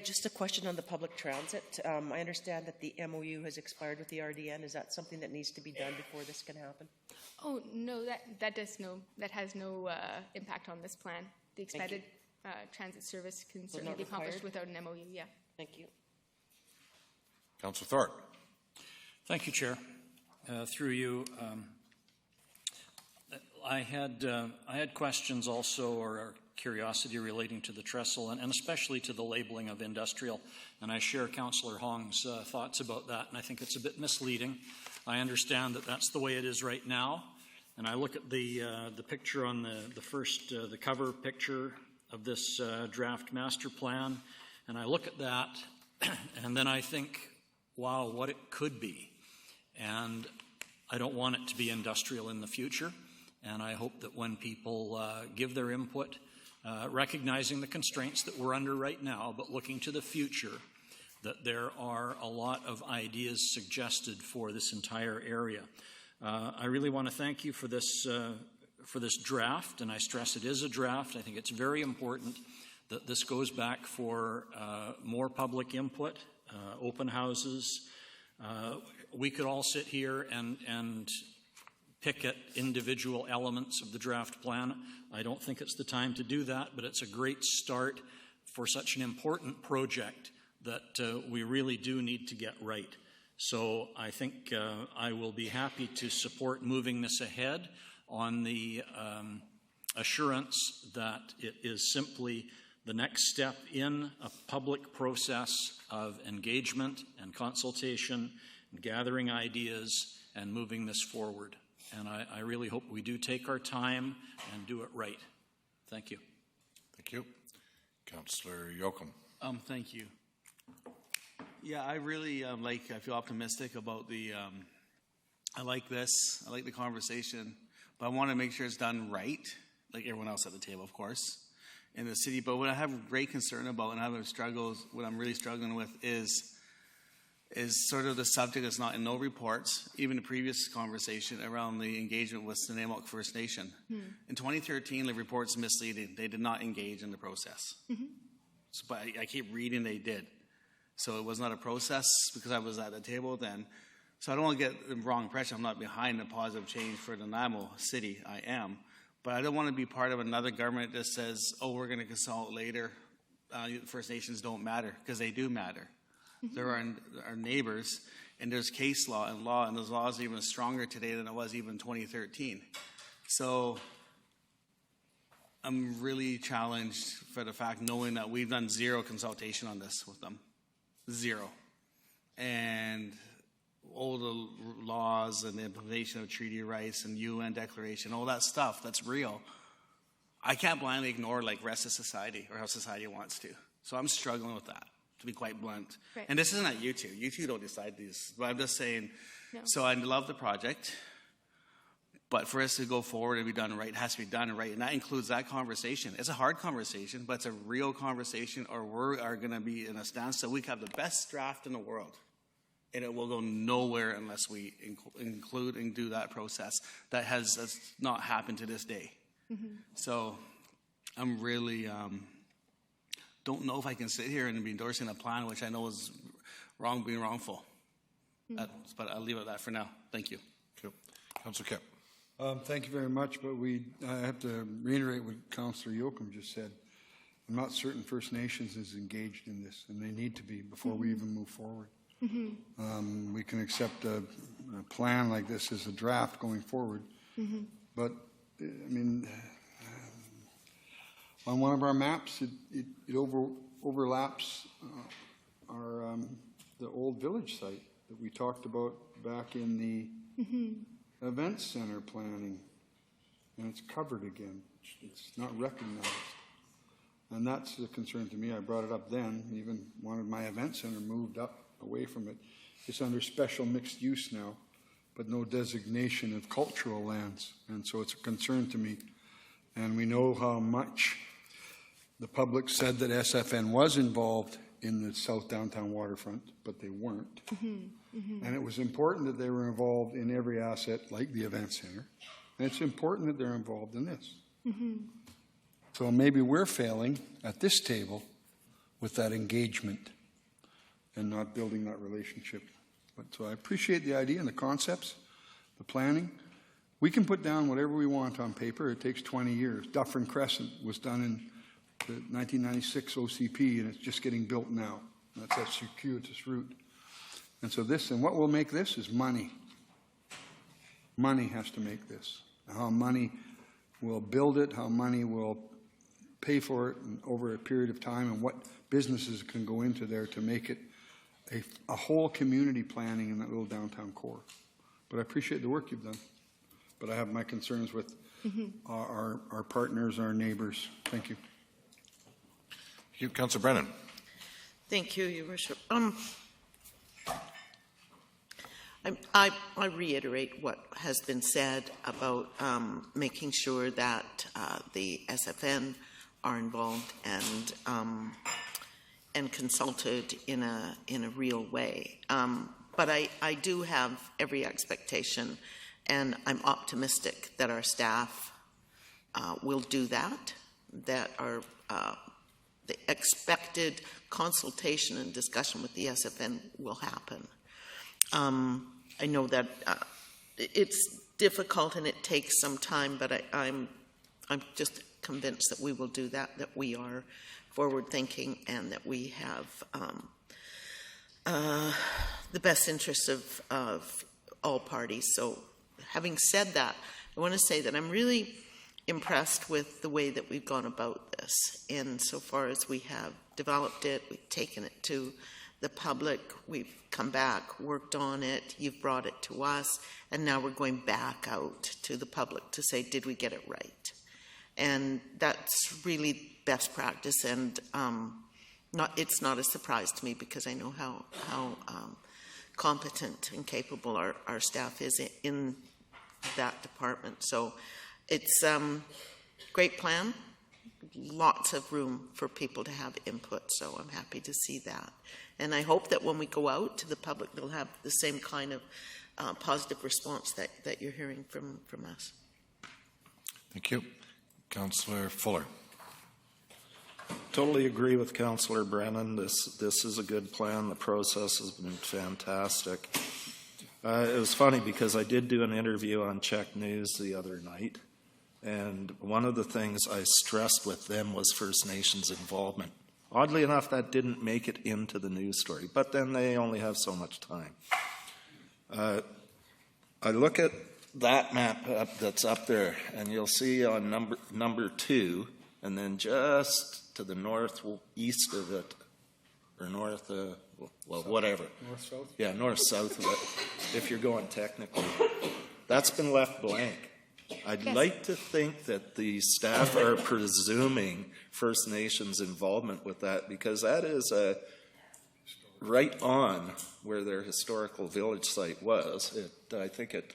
Speaker 10: Just a question on the public transit. I understand that the MOU has expired with the RDN. Is that something that needs to be done before this can happen?
Speaker 16: Oh, no, that has no impact on this plan. The expanded transit service can certainly be accomplished without an MOU, yeah.
Speaker 10: Thank you.
Speaker 1: Councillor Thorpe.
Speaker 5: Thank you, Chair. Through you, I had questions also, or curiosity relating to the trestle, and especially to the labeling of industrial. And I share Councillor Hong's thoughts about that, and I think it's a bit misleading. I understand that that's the way it is right now. And I look at the picture on the cover picture of this draft master plan, and I look at that, and then I think, wow, what it could be. And I don't want it to be industrial in the future. And I hope that when people give their input, recognizing the constraints that we're under right now, but looking to the future, that there are a lot of ideas suggested for this entire area. I really want to thank you for this draft, and I stress it is a draft. I think it's very important that this goes back for more public input, open houses. We could all sit here and pick at individual elements of the draft plan. I don't think it's the time to do that, but it's a great start for such an important project that we really do need to get right. So I think I will be happy to support moving this ahead on the assurance that it is simply the next step in a public process of engagement and consultation and gathering ideas and moving this forward. And I really hope we do take our time and do it right. Thank you.
Speaker 1: Thank you. Councillor Yocum.
Speaker 13: Thank you. Yeah, I really I feel optimistic about the, I like this. I like the conversation, but I want to make sure it's done right, like everyone else at the table, of course, in the city. But what I have great concern about and what I'm really struggling with is sort of the subject that's not in no reports, even the previous conversation around the engagement with Nanaimo First Nation. In 2013, the report's misleading. They did not engage in the process. But I keep reading they did. So it was not a process because I was at the table then. So I don't want to get the wrong impression. I'm not behind the positive change for the Nanaimo city. I am. But I don't want to be part of another government that says, oh, we're going to consult later. First Nations don't matter, because they do matter. There are our neighbors, and there's case law, and those laws are even stronger today than it was even in 2013. So I'm really challenged for the fact knowing that we've done zero consultation on this with them. Zero. And all the laws and the implementation of treaty rights and UN declaration, all that stuff, that's real. I can't blindly ignore like rest of society or how society wants to. So I'm struggling with that, to be quite blunt.
Speaker 16: Right.
Speaker 13: And this isn't at you two. You two don't decide these. But I'm just saying, So I love the project. But for us to go forward and be done right, it has to be done right. And that includes that conversation. It's a hard conversation, but it's a real conversation, or we are going to be in a stance that we have the best draft in the world. And it will go nowhere unless we include and do that process. That has not happened to this day. So I'm really, don't know if I can sit here and be endorsing a plan which I know is being wrongful. But I'll leave it at that for now. Thank you.
Speaker 1: Councillor Kipp.
Speaker 6: Thank you very much, but I have to reiterate what Councillor Yocum just said. I'm not certain First Nations is engaged in this, and they need to be before we even move forward. We can accept a plan like this as a draft going forward, but I mean, on one of our maps, it overlaps our the old village site that we talked about back in the event center planning, and it's covered again. It's not recognized, and that's a concern to me. I brought it up then. Even wanted my event center moved up away from it. It's under special mixed use now, but no designation of cultural lands, and so it's a concern to me. And we know how much the public said that SFN was involved in the South Downtown Waterfront, but they weren't. And it was important that they were involved in every asset, like the event center. And it's important that they're involved in this. So maybe we're failing at this table with that engagement and not building that relationship. But so I appreciate the idea and the concepts, the planning. We can put down whatever we want on paper. It takes 20 years. Dufferin Crescent was done in the 1996 OCP, and it's just getting built now. That's that circuitous route. And so and what will make this is money. Money has to make this. How money will build it, how money will pay for it over a period of time, and what businesses can go into there to make it a whole community planning in that little downtown core. But I appreciate the work you've done. But I have my concerns with our partners, our neighbors. Thank you.
Speaker 1: Thank you. Councillor Brennan.
Speaker 12: Thank you, Your Worship. I reiterate what has been said about making sure that the SFN are involved and consulted in a real way. But I do have every expectation, and I'm optimistic that our staff will do that, that our the expected consultation and discussion with the SFN will happen. I know that it's difficult and it takes some time, but I'm just convinced that we will do that, that we are forward-thinking and that we have the best interests of all parties. So having said that, I want to say that I'm really impressed with the way that we've gone about this insofar as we have developed it, we've taken it to the public, we've come back, worked on it, you've brought it to us, and now we're going back out to the public to say, did we get it right? And that's really best practice, and it's not a surprise to me because I know how competent and capable our staff is in that department. So it's great plan, lots of room for people to have input, so I'm happy to see that. And I hope that when we go out to the public, they'll have the same kind of positive response that you're hearing from us.
Speaker 1: Thank you. Councillor Fuller.
Speaker 8: Totally agree with Councillor Brennan. This is a good plan. The process has been fantastic. It was funny because I did do an interview on Czech News the other night, and one of the things I stressed with them was First Nations involvement. Oddly enough, that didn't make it into the news story, but then they only have so much time. I look at that map that's up there, and you'll see on number 2, and then just to the northeast of it, or north, whatever.
Speaker 17: North-south?
Speaker 8: Yeah, north-south of it, if you're going technically. That's been left blank. I'd like to think that the staff are presuming First Nations involvement with that, because that is right on where their historical village site was. I think it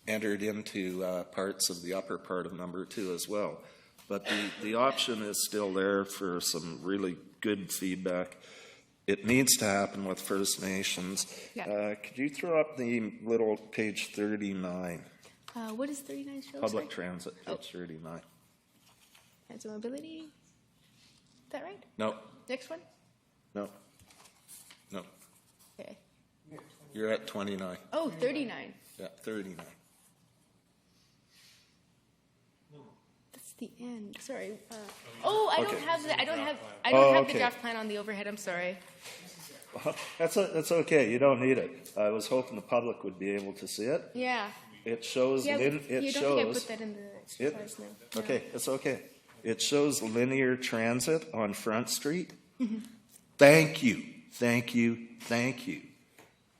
Speaker 8: entered into parts of the upper part of number 2 as well. But the option is still there for some really good feedback. It needs to happen with First Nations. Yeah. Could you throw up the little page 39?
Speaker 16: What is 39 show?
Speaker 8: Public transit, page 39.
Speaker 16: Transit mobility. Is that right?
Speaker 8: No.
Speaker 16: Next one?
Speaker 8: No.
Speaker 16: Okay.
Speaker 8: You're at 29.
Speaker 16: Oh, 39.
Speaker 8: Yeah, 39.
Speaker 16: That's the end. Sorry. I don't have the. I don't have the draft plan on the overhead. I'm sorry.
Speaker 8: That's okay. You don't need it. I was hoping the public would be able to see it.
Speaker 16: Yeah.
Speaker 8: It shows.
Speaker 16: Yeah, you don't think I put that in the exercise now.
Speaker 8: Okay, it's okay. It shows linear transit on Front Street.
Speaker 16: Mm-hmm.
Speaker 8: Thank you.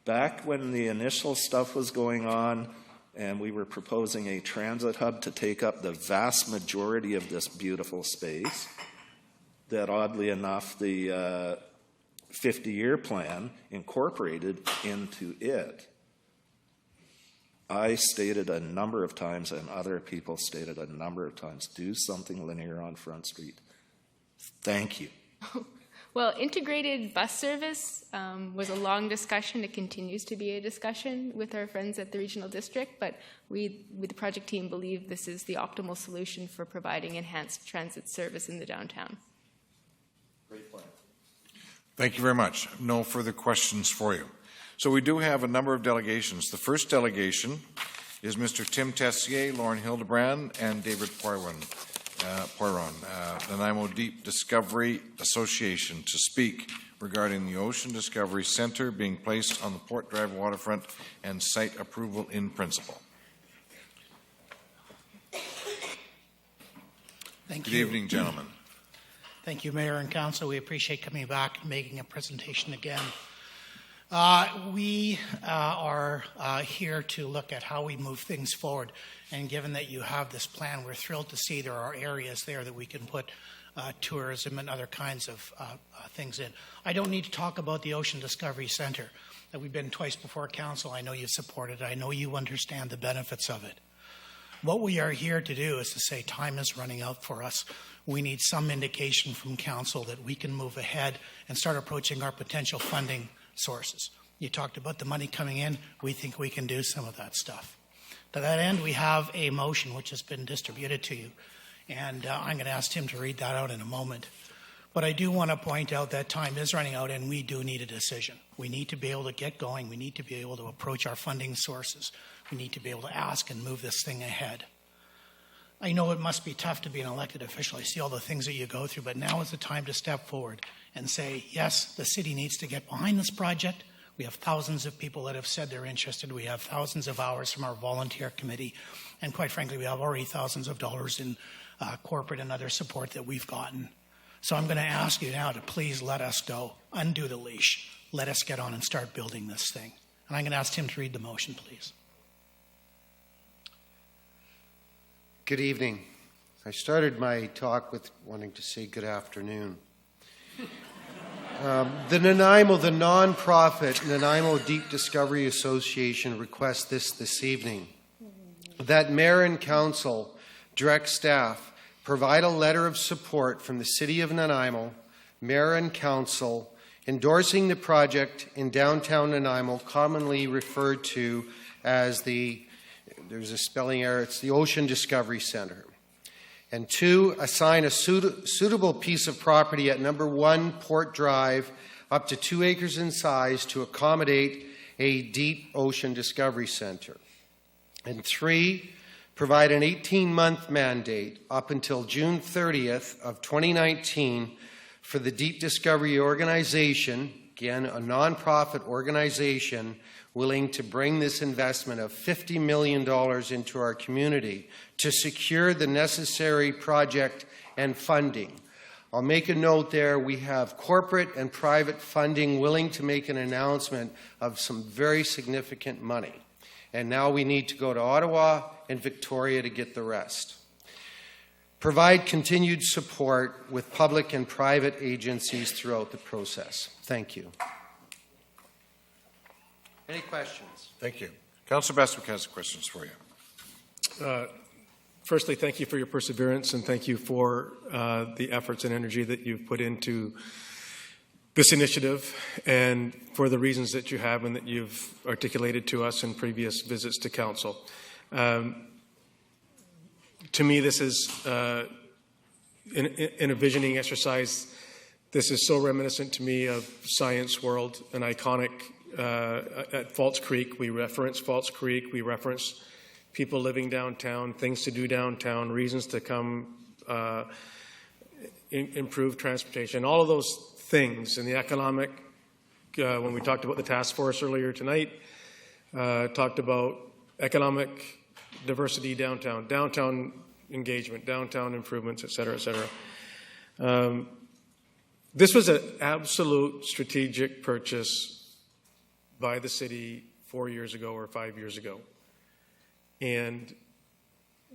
Speaker 8: Back when the initial stuff was going on, and we were proposing a transit hub to take up the vast majority of this beautiful space, that oddly enough, the 50-year plan incorporated into it. I stated a number of times, and other people stated a number of times, do something linear on Front Street. Thank you.
Speaker 16: Well, integrated bus service was a long discussion. It continues to be a discussion with our friends at the regional district, but we, with the project team, believe this is the optimal solution for providing enhanced transit service in the downtown.
Speaker 8: Great plan.
Speaker 1: Thank you very much. No further questions for you. So we do have a number of delegations. The first delegation is Mr. Tim Tessier, Lauren Hildebrand, and David Poiron, Nanaimo Deep Discovery Association, to speak regarding the Ocean Discovery Center being placed on the Port Drive waterfront and site approval in principle.
Speaker 18: Thank you.
Speaker 1: Good evening, gentlemen.
Speaker 18: Thank you, Mayor and Council. We appreciate coming back and making a presentation again. We are here to look at how we move things forward. And given that you have this plan, we're thrilled to see there are areas there that we can put tourism and other kinds of things in. I don't need to talk about the Ocean Discovery Center. We've been twice before Council. I know you've supported it. I know you understand the benefits of it. What we are here to do is to say time is running out for us. We need some indication from Council that we can move ahead and start approaching our potential funding sources. You talked about the money coming in. We think we can do some of that stuff. To that end, we have a motion which has been distributed to you, and I'm going to ask Tim to read that out in a moment. But I do want to point out that time is running out and we do need a decision. We need to be able to get going. We need to be able to approach our funding sources. We need to be able to ask and move this thing ahead. I know it must be tough to be an elected official. I see all the things that you go through, but now is the time to step forward and say, yes, the city needs to get behind this project. We have thousands of people that have said they're interested. We have thousands of hours from our volunteer committee. And quite frankly, we have already thousands of dollars in corporate and other support that we've gotten. So I'm going to ask you now to please let us go. Undo the leash. Let us get on and start building this thing. And I'm going to ask Tim to read the motion, please.
Speaker 19: Good evening. I started my talk with wanting to say good afternoon. The Nanaimo, the nonprofit Nanaimo Deep Discovery Association requests this evening, that Mayor and Council direct staff provide a letter of support from the City of Nanaimo, Mayor and Council, endorsing the project in downtown Nanaimo, commonly referred to as there's a spelling error, it's the Ocean Discovery Center. And 2, assign a suitable piece of property at number 1 Port Drive up to 2 acres in size to accommodate a deep ocean discovery center. And 3, provide an 18-month mandate up until June 30th of 2019 for the Deep Discovery Organization, again, a nonprofit organization willing to bring this investment of $50 million into our community to secure the necessary project and funding. I'll make a note there, we have corporate and private funding willing to make an announcement of some very significant money. And now we need to go to Ottawa and Victoria to get the rest. Provide continued support with public and private agencies throughout the process. Thank you. Any questions?
Speaker 1: Thank you. Councillor Bestwick has questions for you.
Speaker 17: Firstly, thank you for your perseverance and thank you for the efforts and energy that you've put into this initiative and for the reasons that you have and that you've articulated to us in previous visits to Council. To me, this is, in a visioning exercise, this is so reminiscent to me of Science World, an iconic, at False Creek. We reference False Creek, we reference people living downtown, things to do downtown, reasons to come, improve transportation, all of those things. And the economic, when we talked about the task force earlier tonight, talked about economic diversity downtown, downtown engagement, downtown improvements, et cetera, et cetera. This was an absolute strategic purchase by the city 4 years ago or 5 years ago. And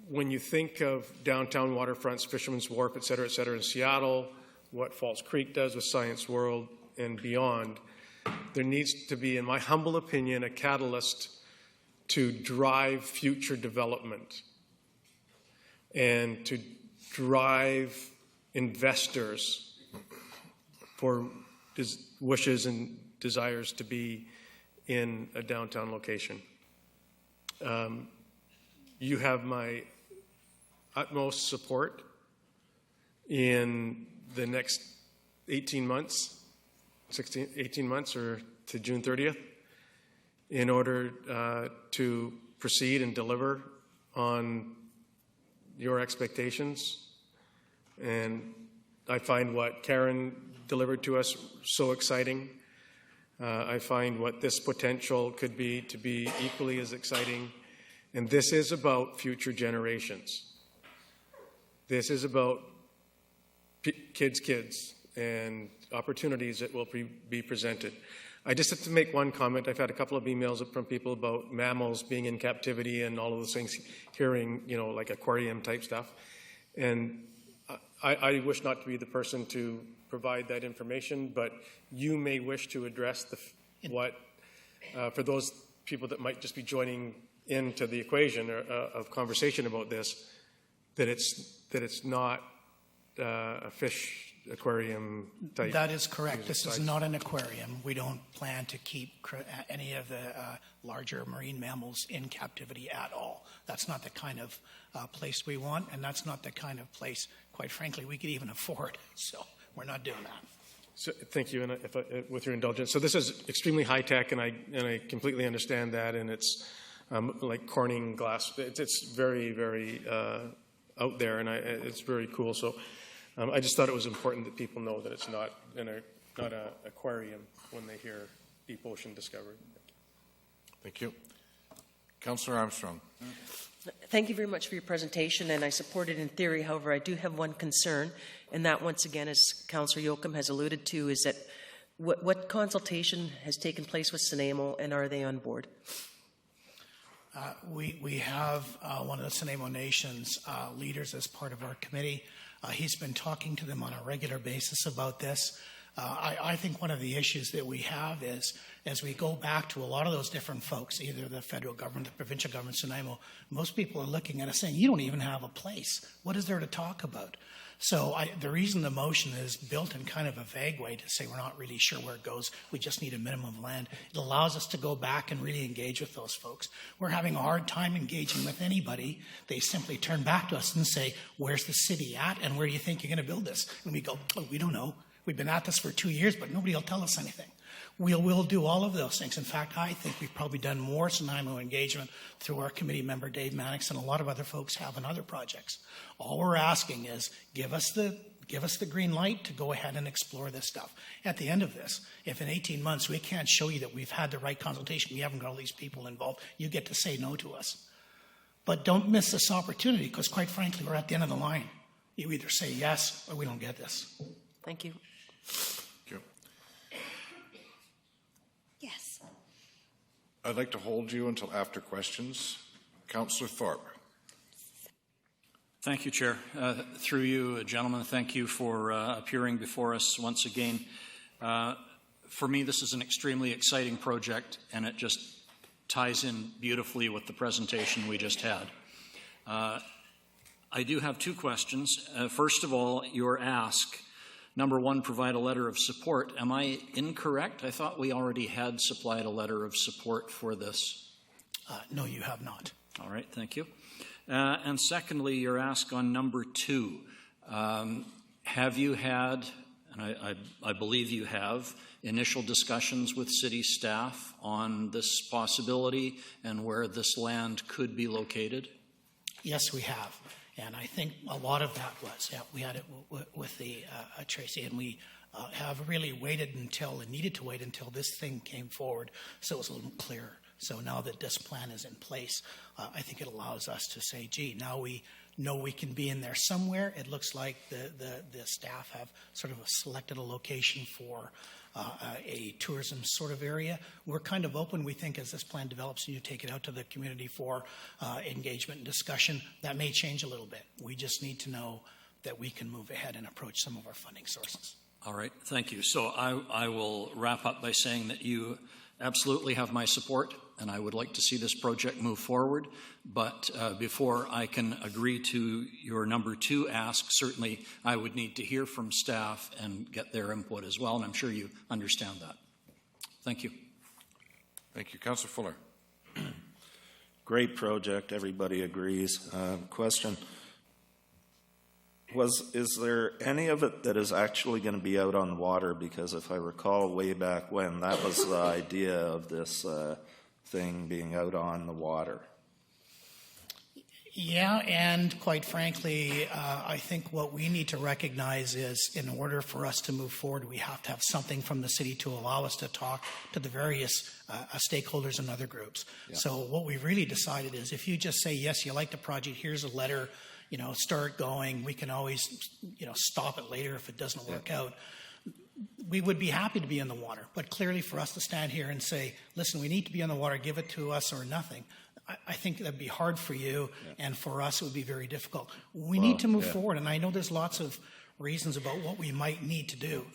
Speaker 17: when you think of downtown waterfronts, Fisherman's Wharf, et cetera, in Seattle, what False Creek does with Science World and beyond, there needs to be, in my humble opinion, a catalyst to drive future development and to drive investors for wishes and desires to be in a downtown location. You have my utmost support in the next 18 months or to June 30th in order to proceed and deliver on your expectations. And I find what Karen delivered to us so exciting. I find what this potential could be to be equally as exciting. And this is about future generations. This is about kids, and opportunities that will be presented. I just have to make one comment. I've had a couple of emails from people about mammals being in captivity and all of those things, hearing, like aquarium type stuff. And I wish not to be the person to provide that information, but you may wish to address for those people that might just be joining into the equation of conversation about this, that it's not a fish aquarium type.
Speaker 18: That is correct. This is not an aquarium. We don't plan to keep any of the larger marine mammals in captivity at all. That's not the kind of place we want, and that's not the kind of place, quite frankly, we could even afford. So We're not doing that.
Speaker 11: So, thank you, and with your indulgence. So this is extremely high tech, and I completely understand that, and it's like Corning glass. It's very, very out there, and it's very cool. So I just thought it was important that people know that it's not an aquarium when they hear deep ocean discovery.
Speaker 1: Thank you. Councillor Armstrong.
Speaker 10: Thank you very much for your presentation, and I support it in theory. However, I do have one concern, and that, once again, as Councillor Yoakum has alluded to, is that what consultation has taken place with SNAMO, and are they on board?
Speaker 18: We have one of the SNAMO Nations leaders as part of our committee. He's been talking to them on a regular basis about this. I think one of the issues that we have is, as we go back to a lot of those different folks, either the federal government, the provincial government, SNAMO, most people are looking at us saying, you don't even have a place. What is there to talk about? So the reason the motion is built in kind of a vague way to say we're not really sure where it goes, we just need a minimum of land, it allows us to go back and really engage with those folks. We're having a hard time engaging with anybody. They simply turn back to us and say, where's the city at, and where do you think you're going to build this? And we go, oh, we don't know. We've been at this for 2 years, but nobody will tell us anything. We'll do all of those things. In fact, I think we've probably done more SNAMO engagement through our committee member, Dave Mannix, and a lot of other folks have in other projects. All we're asking is give us the green light to go ahead and explore this stuff. At the end of this, if in 18 months we can't show you that we've had the right consultation, we haven't got all these people involved, you get to say no to us. But don't miss this opportunity, because quite frankly, we're at the end of the line. You either say yes or we don't get this.
Speaker 10: Thank you.
Speaker 1: Thank you.
Speaker 2: Yes.
Speaker 1: I'd like to hold you until after questions. Councillor Thorpe.
Speaker 5: Thank you, Chair. Through you, gentlemen, thank you for appearing before us once again. For me, this is an extremely exciting project, and it just ties in beautifully with the presentation we just had. I do have two questions. First of all, your ask, number one, provide a letter of support. Am I incorrect? I thought we already had supplied a letter of support for this.
Speaker 18: No, you have not.
Speaker 5: All right, thank you. And secondly, your ask on number two. Have you had, and I believe you have, initial discussions with city staff on this possibility and where this land could be located?
Speaker 18: Yes, we have. And I think a lot of that was, we had it with the Tracy, and we have really waited until, and needed to wait until this thing came forward so it was a little clearer. So now that this plan is in place, I think it allows us to say, gee, now we know we can be in there somewhere. It looks like the staff have sort of selected a location for a tourism sort of area. We're kind of open, we think, as this plan develops and you take it out to the community for engagement and discussion. That may change a little bit. We just need to know that we can move ahead and approach some of our funding sources.
Speaker 5: All right, thank you. So I will wrap up by saying that you absolutely have my support, and I would like to see this project move forward. But before I can agree to your number two ask, certainly I would need to hear from staff and get their input as well, and I'm sure you understand that. Thank you.
Speaker 1: Thank you. Councillor Fuller.
Speaker 8: Great project. Everybody agrees. Question. Is there any of it that is actually going to be out on the water? Because if I recall way back when, that was the idea of this thing being out on the water.
Speaker 18: Yeah, and quite frankly, I think what we need to recognize is in order for us to move forward, we have to have something from the city to allow us to talk to the various stakeholders and other groups. Yeah. So what we really decided is if you just say, yes, you like the project, here's a letter, start going. We can always, stop it later if it doesn't work out. We would be happy to be in the water, but clearly for us to stand here and say, listen, we need to be in the water, give it to us or nothing, I think that'd be hard for you, and for us it would be very difficult. We need to move forward, and I know there's lots of reasons about what we might need to do,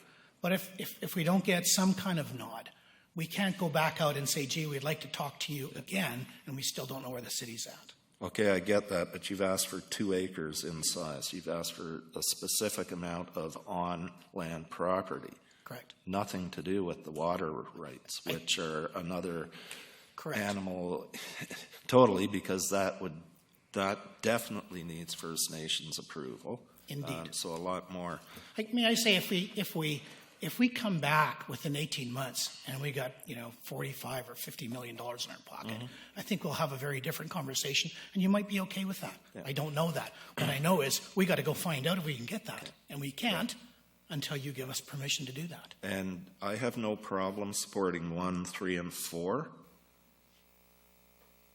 Speaker 18: but if we don't get some kind of nod, we can't go back out and say, gee, we'd like to talk to you again, and we still don't know where the city's at.
Speaker 8: Okay, I get that, but you've asked for 2 acres in size. You've asked for a specific amount of on-land property.
Speaker 18: Correct.
Speaker 8: Nothing to do with the water rights, which are another animal totally, because that would that definitely needs First Nations approval.
Speaker 18: Indeed.
Speaker 8: So a lot more.
Speaker 18: May I say, if we come back within 18 months and we got, $45 or $50 million in our pocket, I think we'll have a very different conversation, and you might be okay with that.
Speaker 8: Yeah.
Speaker 18: I don't know that. What I know is we got to go find out if we can get that, and we can't until you give us permission to do that.
Speaker 8: And I have no problem supporting 1, 3, and 4,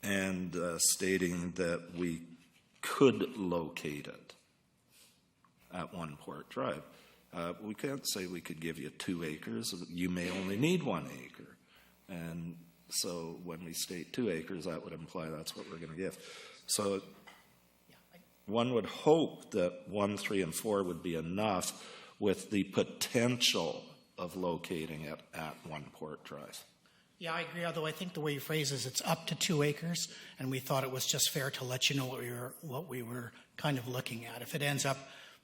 Speaker 8: and stating that we could locate it at One Port Drive. We can't say we could give you 2 acres. You may only need 1 acre. And so when we state 2 acres, that would imply that's what we're going to give. So one would hope that 1, 3, and 4 would be enough with the potential of locating it at One Port Drive.
Speaker 18: Yeah, I agree, although I think the way you phrase it is it's up to 2 acres, and we thought it was just fair to let you know what we were kind of looking at. If it ends up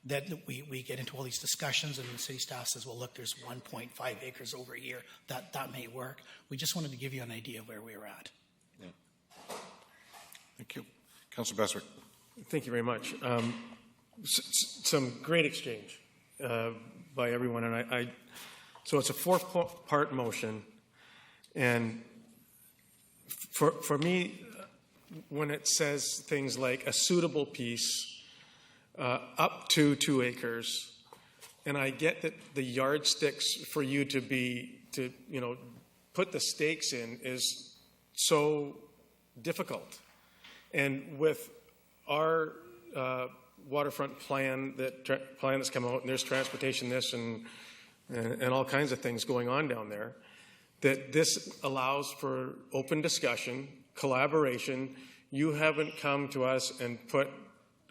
Speaker 18: that we get into all these discussions and the city staff says, well, look, there's 1.5 acres over here, that may work. We just wanted to give you an idea of where we were at.
Speaker 1: Yeah. Thank you. Councillor Beswick.
Speaker 17: Thank you very much. Some great exchange by everyone, and so it's a 4-part motion, and for me, when it says things like a suitable piece up to 2 acres, and I get that the yardsticks for you to put the stakes in is so difficult. And with our waterfront plan that's come out, and there's transportation this and all kinds of things going on down there, that this allows for open discussion, collaboration. You haven't come to us and put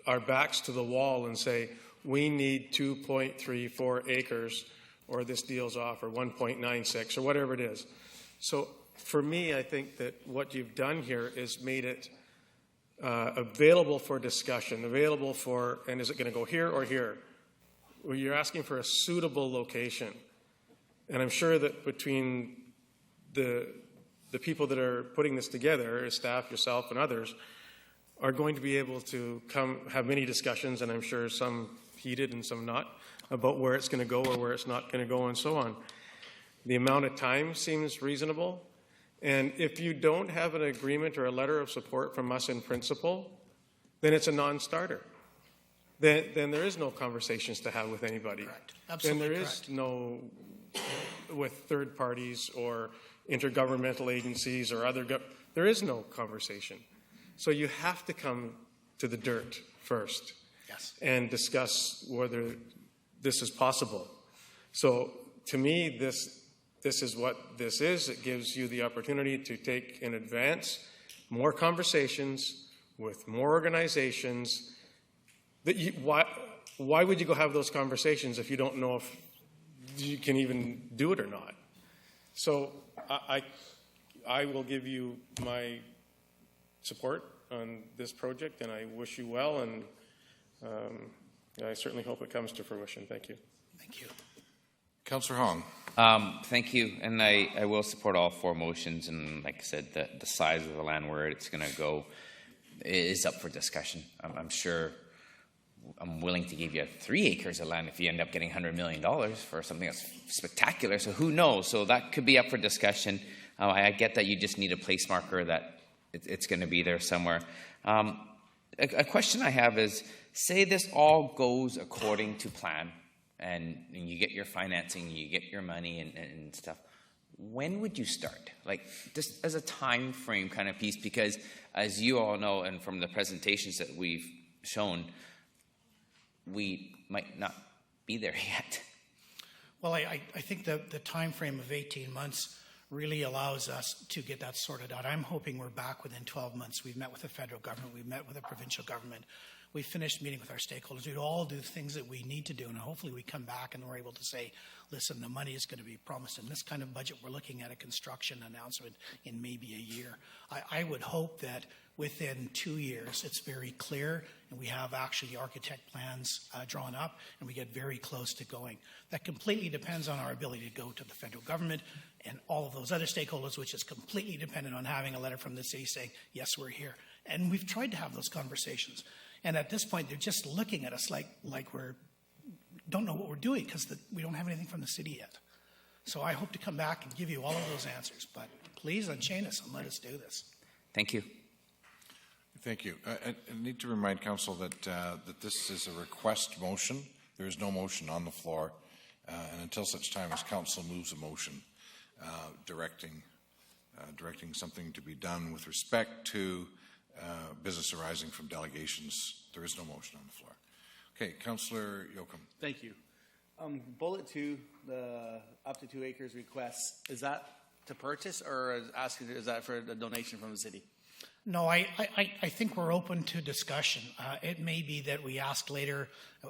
Speaker 17: our backs to the wall and say, we need 2.34 acres or this deal's off, or 1.96 or whatever it is. So for me, I think that what you've done here is made it available for discussion, and is it going to go here or here? Well, you're asking for a suitable location. And I'm sure that between the people that are putting this together, staff, yourself, and others, are going to be able to have many discussions, and I'm sure some heated and some not, about where it's going to go or where it's not going to go and so on. The amount of time seems reasonable. And if you don't have an agreement or a letter of support from us in principle, then it's a non-starter. Then there is no conversations to have with anybody.
Speaker 18: Correct. Absolutely
Speaker 17: then there is no with third parties or intergovernmental agencies or there is no conversation. So you have to come to the dirt first.
Speaker 18: Yes.
Speaker 17: And discuss whether this is possible. So to me, this is what this is. It gives you the opportunity to take in advance more conversations with more organizations. Why would you go have those conversations if you don't know if you can even do it or not? So I will give you my support on this project, and I wish you well, and I certainly hope it comes to fruition. Thank you.
Speaker 18: Thank you.
Speaker 1: Councillor Hong.
Speaker 7: Thank you, and I will support all 4 motions, and like I said, the size of the land where it's going to go is up for discussion. I'm sure I'm willing to give you 3 acres of land if you end up getting $100 million for something that's spectacular, so who knows? So that could be up for discussion. I get that you just need a place marker that it's going to be there somewhere. A question I have is, say this all goes according to plan, and you get your financing, you get your money and stuff. When would you start? Like, just as a time frame kind of piece, because as you all know, and from the presentations that we've shown, we might not be there yet.
Speaker 18: Well, I think the time frame of 18 months really allows us to get that sorted out. I'm hoping we're back within 12 months. We've met with the federal government. We've met with the provincial government. We've finished meeting with our stakeholders. We all do the things that we need to do, and hopefully we come back and we're able to say, listen, the money is going to be promised in this kind of budget. We're looking at a construction announcement in maybe a year. I would hope that within 2 years it's very clear and we have actually architect plans drawn up and we get very close to going. That completely depends on our ability to go to the federal government and all of those other stakeholders, which is completely dependent on having a letter from the city saying, yes, we're here. And we've tried to have those conversations. And at this point, they're just looking at us like we're don't know what we're doing because we don't have anything from the city yet. So I hope to come back and give you all of those answers. But please unchain us and let us do this.
Speaker 7: Thank you.
Speaker 1: Thank you. I need to remind Council that this is a request motion. There is no motion on the floor. And until such time as Council moves a motion directing something to be done with respect to business arising from delegations, there is no motion on the floor. Okay, Councillor Yoakum.
Speaker 13: Thank you. Bullet 2, the up to 2 acres request, is that to purchase or is that for a donation from the city?
Speaker 18: No, I think we're open to discussion. It may be that we ask later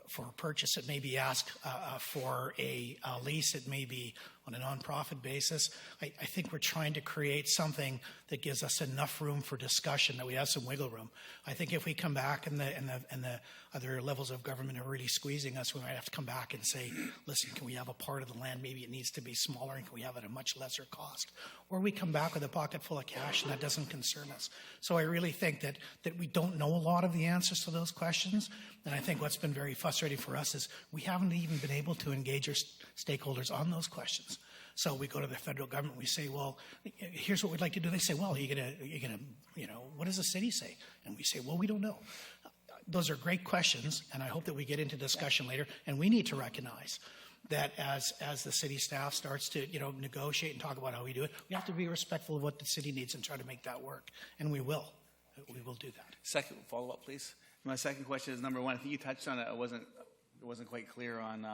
Speaker 18: for a purchase. It may be asked for a lease. It may be on a nonprofit basis. I think we're trying to create something that gives us enough room for discussion, that we have some wiggle room. I think if we come back and the other levels of government are really squeezing us, we might have to come back and say, listen, can we have a part of the land? Maybe it needs to be smaller, and can we have it at a much lesser cost? Or we come back with a pocket full of cash, and that doesn't concern us. So I really think that we don't know a lot of the answers to those questions. And I think what's been very frustrating for us is we haven't even been able to engage our stakeholders on those questions. So we go to the federal government, we say, well, here's what we'd like to do. They say, well, you're gonna, what does the city say? And we say, well, we don't know. Those are great questions, and I hope that we get into discussion later. And we need to recognize that as the city staff starts to, negotiate and talk about how we do it, we have to be respectful of what the city needs and try to make that work. And we will. We will do that.
Speaker 13: Second follow-up, please. My second question is number 1. I think you touched on it. It wasn't quite clear on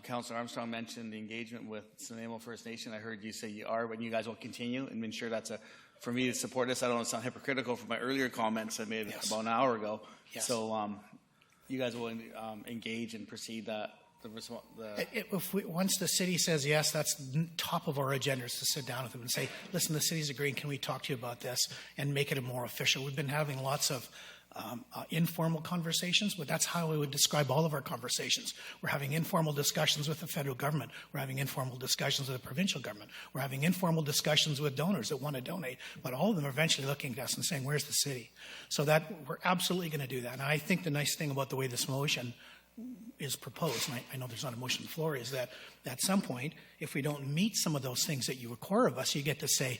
Speaker 13: Councillor Armstrong mentioned the engagement with Nanaimo First Nation. I heard you say you are, but you guys will continue and ensure that's for me to support this. I don't want to sound hypocritical from my earlier comments I made about an hour ago.
Speaker 18: Yes.
Speaker 13: So you guys will engage and proceed that.
Speaker 18: Once the city says yes, that's top of our agenda is to sit down with them and say, listen, the city's agreeing, can we talk to you about this and make it a more official? We've been having lots of informal conversations, but that's how I would describe all of our conversations. We're having informal discussions with the federal government. We're having informal discussions with the provincial government. We're having informal discussions with donors that want to donate, but all of them are eventually looking at us and saying, where's the city? So that we're absolutely going to do that. And I think the nice thing about the way this motion is proposed, and I know there's not a motion on the floor, is that at some point, if we don't meet some of those things that you require of us, you get to say,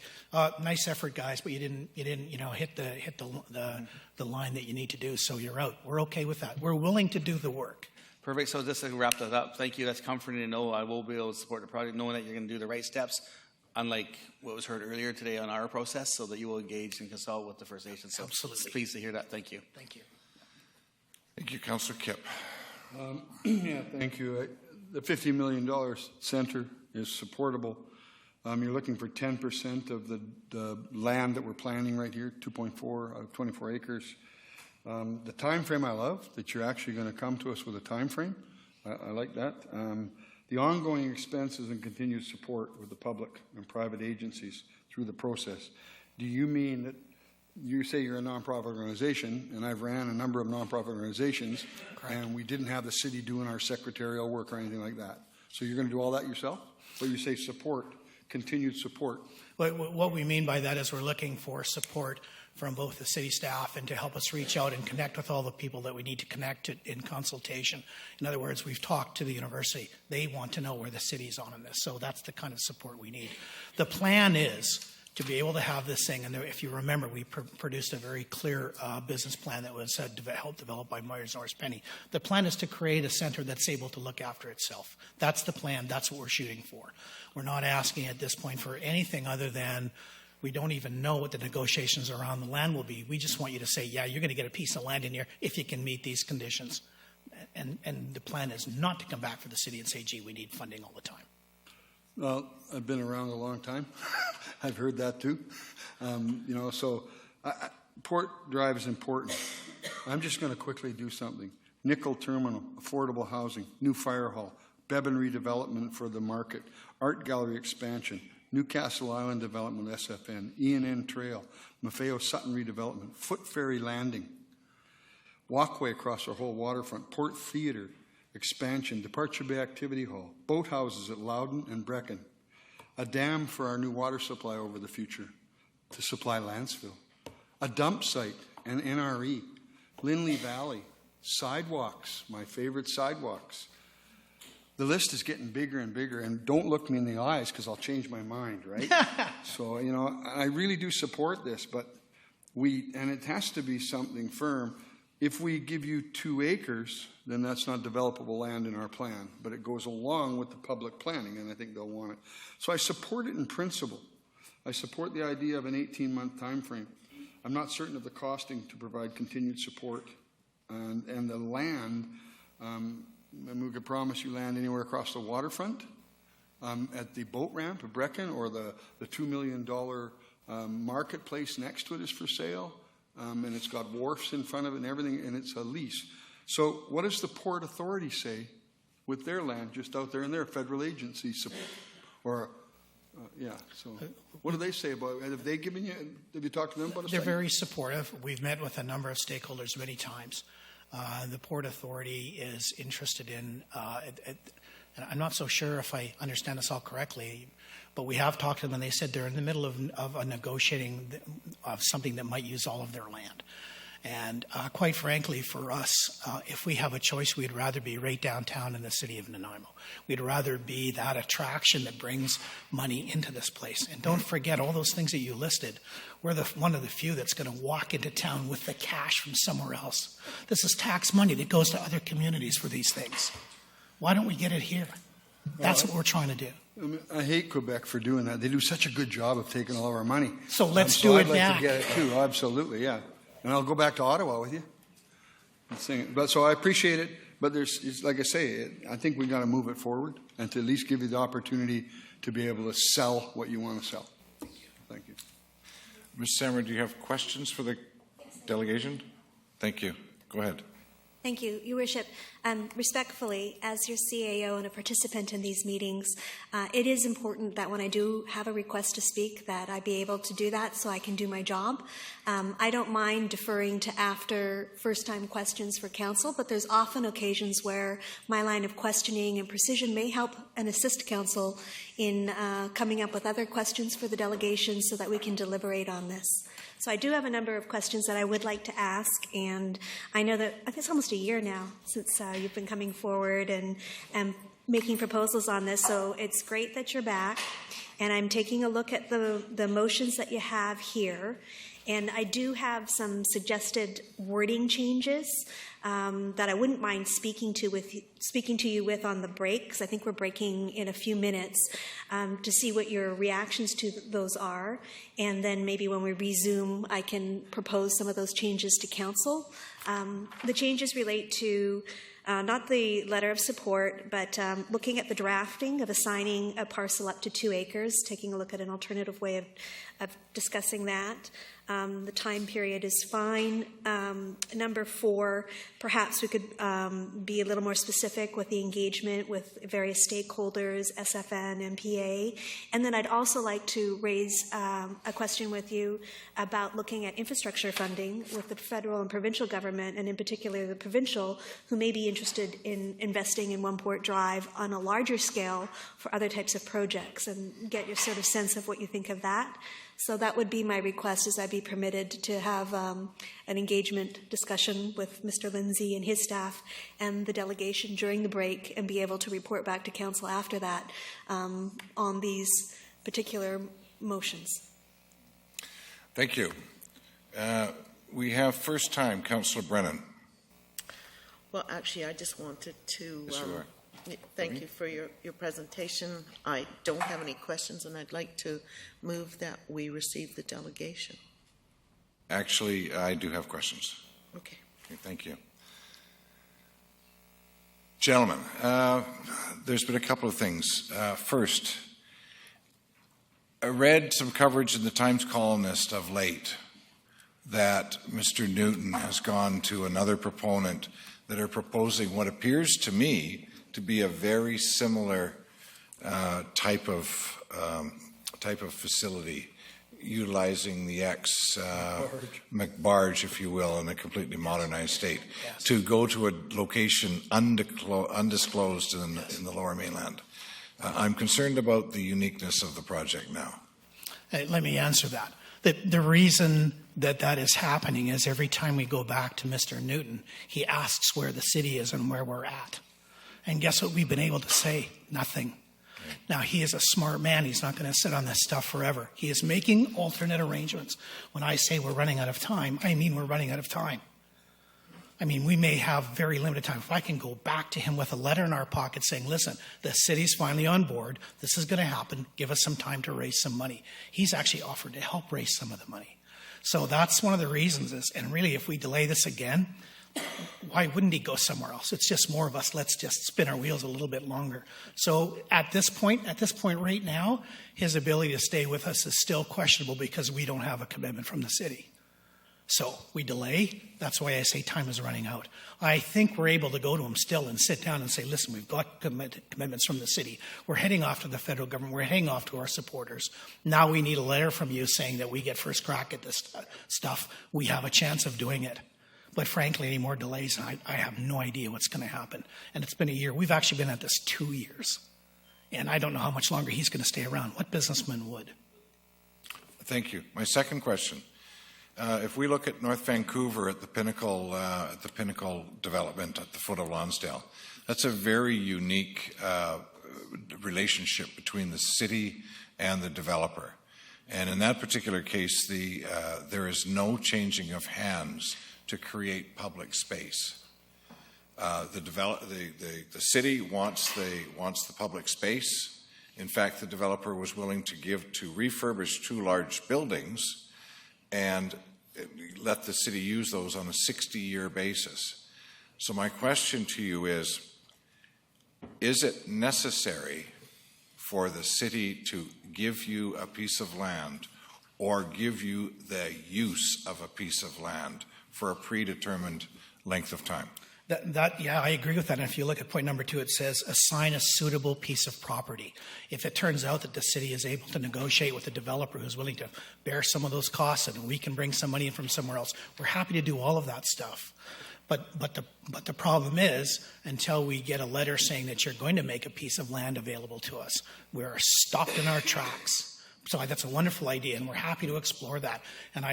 Speaker 18: nice effort, guys, but you didn't hit the line that you need to do, so you're out. We're okay with that. We're willing to do the work.
Speaker 13: Perfect. So just to wrap that up, thank you. That's comforting to know I will be able to support the project, knowing that you're going to do the right steps, unlike what was heard earlier today on our process, so that you will engage and consult with the First Nations. So
Speaker 18: absolutely.
Speaker 13: Pleased to hear that. Thank you.
Speaker 18: Thank you.
Speaker 1: Thank you, Councillor Kipp.
Speaker 6: Thank you. The $50 million center is supportable. You're looking for 10% of the land that we're planning right here, 24 acres. The time frame I love, that you're actually going to come to us with a time frame. I like that. The ongoing expenses and continued support with the public and private agencies through the process. Do you mean that you say you're a nonprofit organization, and I've ran a number of nonprofit organizations, correct, and we didn't have the city doing our secretarial work or anything like that. So you're going to do all that yourself? But you say support, continued support.
Speaker 18: What we mean by that is we're looking for support from both the city staff and to help us reach out and connect with all the people that we need to connect to in consultation. In other words, we've talked to the university. They want to know where the city's on in this. So that's the kind of support we need. The plan is to be able to have this thing, and if you remember, we produced a very clear business plan that was helped develop by Myers Norris Penny. The plan is to create a center that's able to look after itself. That's the plan. That's what we're shooting for. We're not asking at this point for anything other than we don't even know what the negotiations around the land will be. We just want you to say, yeah, you're going to get a piece of land in here if you can meet these conditions. And the plan is not to come back for the city and say, gee, we need funding all the time.
Speaker 6: Well, I've been around a long time. I've heard that too. Port Drive is important. I'm just going to quickly do something. Nickel Terminal, affordable housing, new fire hall, Beban redevelopment for the market, art gallery expansion, Newcastle Island development, SFN, E&N Trail, Maffeo Sutton redevelopment, Foot Ferry Landing, walkway across our whole waterfront, Port Theatre, expansion, Departure Bay Activity Hall, boat houses at Loudon and Brecken, a dam for our new water supply over the future to supply Landsville, a dump site, an NRE, Lindley Valley, sidewalks, my favorite sidewalks. The list is getting bigger and bigger, and don't look me in the eyes because I'll change my mind, right? So, you know, I really do support this, but and it has to be something firm. If we give you 2 acres, then that's not developable land in our plan, but it goes along with the public planning, and I think they'll want it. So I support it in principle. I support the idea of an 18-month time frame. I'm not certain of the costing to provide continued support, and the land, and we could promise you land anywhere across the waterfront, at the boat ramp of Brecken, or the $2 million marketplace next to it is for sale, and it's got wharfs in front of it and everything, and it's a lease. So what does the Port Authority say with their land just out there in their federal agency? So what do they say about it? Have you talked to them about it?
Speaker 18: They're very supportive. We've met with a number of stakeholders many times. The Port Authority is interested in, and I'm not so sure if I understand this all correctly, but we have talked to them, and they said they're in the middle of a negotiating of something that might use all of their land. And quite frankly, for us, if we have a choice, we'd rather be right downtown in the city of Nanaimo. We'd rather be that attraction that brings money into this place. And don't forget all those things that you listed. We're one of the few that's going to walk into town with the cash from somewhere else. This is tax money that goes to other communities for these things. Why don't we get it here? That's what we're trying to do.
Speaker 6: I hate Quebec for doing that. They do such a good job of taking all of our money.
Speaker 18: So let's do it
Speaker 6: I'd like
Speaker 18: back.
Speaker 6: to get it too. Absolutely, yeah. And I'll go back to Ottawa with you and sing it. But so I appreciate it. But like I say, I think we got to move it forward and to at least give you the opportunity to be able to sell what you want to sell. Thank you.
Speaker 1: Ms. Sammer, do you have questions for the delegation? Thank you. Go ahead.
Speaker 9: Thank you, Your Worship. Respectfully, as your CAO and a participant in these meetings, it is important that when I do have a request to speak, that I be able to do that so I can do my job. I don't mind deferring to after first-time questions for council, but there's often occasions where my line of questioning and precision may help and assist council in coming up with other questions for the delegation so that we can deliberate on this. So I do have a number of questions that I would like to ask, and I know that I think it's almost a year now since you've been coming forward and making proposals on this, so it's great that you're back. And I'm taking a look at the motions that you have here, and I do have some suggested wording changes that I wouldn't mind speaking to you with on the break, because I think we're breaking in a few minutes, to see what your reactions to those are. And then maybe when we resume, I can propose some of those changes to council. The changes relate to not the letter of support, but looking at the drafting of assigning a parcel up to 2 acres, taking a look at an alternative way of discussing that. The time period is fine. Number 4, perhaps we could be a little more specific with the engagement with various stakeholders, SFN, MPA. And then I'd also like to raise a question with you about looking at infrastructure funding with the federal and provincial government, and in particular the provincial, who may be interested in investing in One Port Drive on a larger scale for other types of projects, and get your sort of sense of what you think of that. So that would be my request, is I be permitted to have an engagement discussion with Mr. Lindsay and his staff and the delegation during the break, and be able to report back to council after that on these particular motions.
Speaker 1: Thank you. We have first time, Councillor Brennan.
Speaker 12: Well, actually, I just wanted to
Speaker 1: Yes, you are.
Speaker 12: thank you for your presentation. I don't have any questions, and I'd like to move that we receive the delegation.
Speaker 1: Actually, I do have questions.
Speaker 12: Okay.
Speaker 1: Thank you. Gentlemen, there's been a couple of things. First, I read some coverage in the Times Colonist of late that Mr. Newton has gone to another proponent that are proposing what appears to me to be a very similar type of facility, utilizing the McBarge, if you will, in a completely modernized state, to go to a location undisclosed in the Lower Mainland. I'm concerned about the uniqueness of the project now.
Speaker 18: Let me answer that. The reason that is happening is every time we go back to Mr. Newton, he asks where the city is and where we're at. And guess what we've been able to say? Nothing. Now, he is a smart man. He's not going to sit on this stuff forever. He is making alternate arrangements. When I say we're running out of time, I mean we're running out of time. I mean, we may have very limited time. If I can go back to him with a letter in our pocket saying, listen, the city's finally on board. This is going to happen. Give us some time to raise some money. He's actually offered to help raise some of the money. So that's one of the reasons is, and really if we delay this again, why wouldn't he go somewhere else? It's just more of us. Let's just spin our wheels a little bit longer. So at this point right now, his ability to stay with us is still questionable because we don't have a commitment from the city. So we delay. That's why I say time is running out. I think we're able to go to him still and sit down and say, listen, we've got commitments from the city. We're heading off to the federal government. We're heading off to our supporters. Now we need a letter from you saying that we get first crack at this stuff. We have a chance of doing it. But frankly, any more delays, I have no idea what's going to happen. And it's been a year. We've actually been at this 2 years. And I don't know how much longer he's going to stay around. What businessman would?
Speaker 1: Thank you. My second question. If we look at North Vancouver at the Pinnacle development at the foot of Lonsdale, that's a very unique relationship between the city and the developer. And in that particular case, there is no changing of hands to create public space. The city wants the public space. In fact, the developer was willing to refurbish 2 large buildings and let the city use those on a 60-year basis. So my question to you is it necessary for the city to give you a piece of land or give you the use of a piece of land for a predetermined length of time?
Speaker 18: Yeah, I agree with that. And if you look at point number 2, it says assign a suitable piece of property. If it turns out that the city is able to negotiate with the developer who's willing to bear some of those costs and we can bring some money in from somewhere else, we're happy to do all of that stuff. But the problem is, until we get a letter saying that you're going to make a piece of land available to us, we're stopped in our tracks. So that's a wonderful idea, and we're happy to explore that. And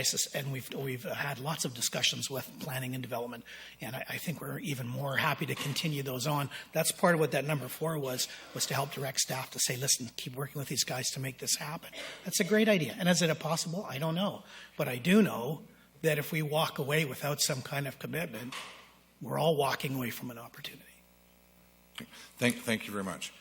Speaker 18: we've had lots of discussions with planning and development, and I think we're even more happy to continue those on. That's part of what that number 4 was to help direct staff to say, listen, keep working with these guys to make this happen. That's a great idea. And is it possible? I don't know. But I do know that if we walk away without some kind of commitment, we're all walking away from an opportunity.
Speaker 1: Thank you very much.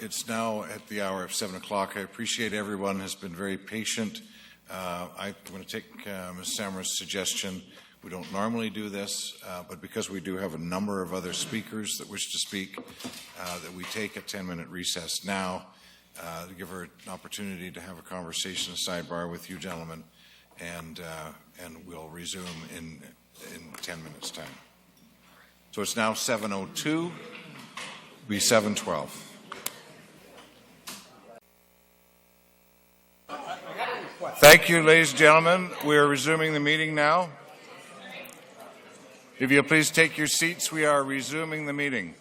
Speaker 1: It's now at the hour of 7 o'clock. I appreciate everyone has been very patient. I'm going to take Ms. Samra's suggestion. We don't normally do this, but because we do have a number of other speakers that wish to speak, that we take a 10-minute recess now to give her an opportunity to have a conversation, a sidebar with you gentlemen, and we'll resume in 10 minutes' time. So it's now 7:02, be 7:12. Thank you, ladies and gentlemen. We are resuming the meeting now. If you'll please take your seats, we are resuming the meeting.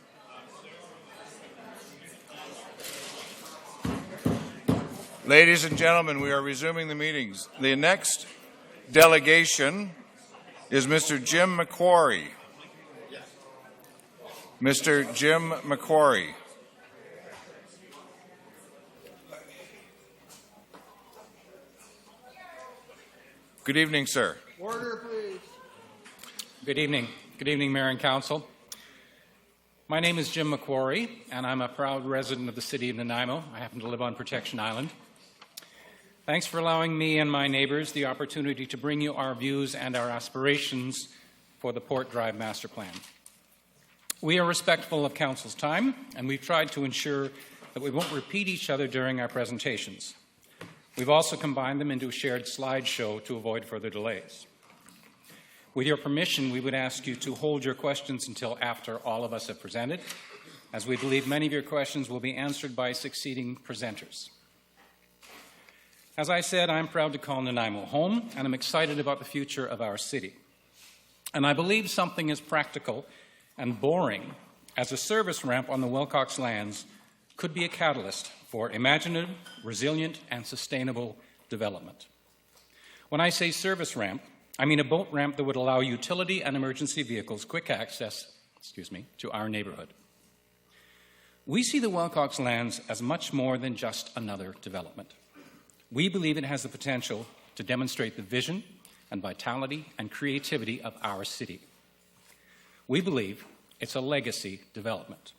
Speaker 1: Ladies and gentlemen, we are resuming the meetings. The next delegation is Mr. Jim McQuarrie. Mr. Jim McQuarrie. Good evening, sir.
Speaker 20: Order, please.
Speaker 21: Good evening. Good evening, Mayor and Council. My name is Jim McQuarrie, and I'm a proud resident of the city of Nanaimo. I happen to live on Protection Island. Thanks for allowing me and my neighbors the opportunity to bring you our views and our aspirations for the Port Drive Master Plan. We are respectful of Council's time, and we've tried to ensure that we won't repeat each other during our presentations. We've also combined them into a shared slideshow to avoid further delays. With your permission, we would ask you to hold your questions until after all of us have presented, as we believe many of your questions will be answered by succeeding presenters. As I said, I'm proud to call Nanaimo home, and I'm excited about the future of our city. And I believe something as practical and boring as a service ramp on the Wilcox lands could be a catalyst for imaginative, resilient, and sustainable development. When I say service ramp, I mean a boat ramp that would allow utility and emergency vehicles quick access, to our neighborhood. We see the Wilcox lands as much more than just another development. We believe it has the potential to demonstrate the vision and vitality and creativity of our city. We believe it's a legacy development.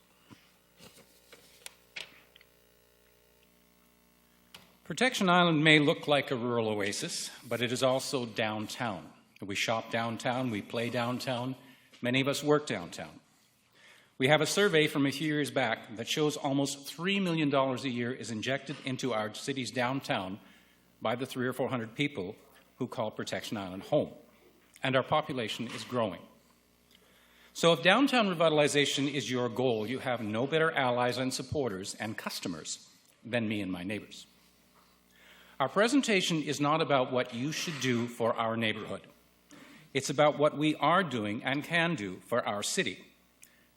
Speaker 21: Protection Island may look like a rural oasis, but it is also downtown. We shop downtown, we play downtown, many of us work downtown. We have a survey from a few years back that shows almost $3 million a year is injected into our city's downtown by the 300 or 400 people who call Protection Island home, and our population is growing. So if downtown revitalization is your goal, you have no better allies and supporters and customers than me and my neighbors. Our presentation is not about what you should do for our neighborhood. It's about what we are doing and can do for our city,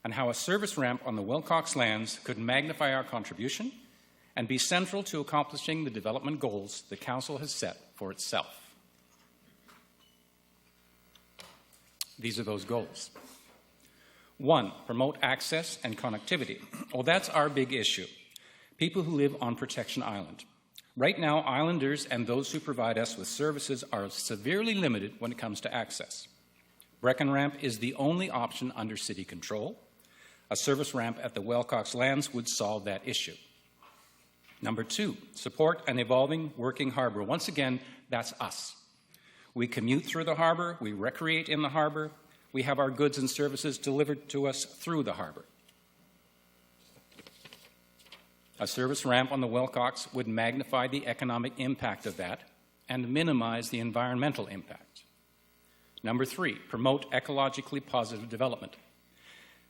Speaker 21: and how a service ramp on the Wilcox lands could magnify our contribution and be central to accomplishing the development goals the Council has set for itself. These are those goals. 1, promote access and connectivity. Well, that's our big issue. People who live on Protection Island. Right now, islanders and those who provide us with services are severely limited when it comes to access. Brecon Ramp is the only option under city control. A service ramp at the Wilcox lands would solve that issue. Number 2, support an evolving working harbor. Once again, that's us. We commute through the harbor, we recreate in the harbor, we have our goods and services delivered to us through the harbor. A service ramp on the Wilcox would magnify the economic impact of that and minimize the environmental impact. Number 3, promote ecologically positive development.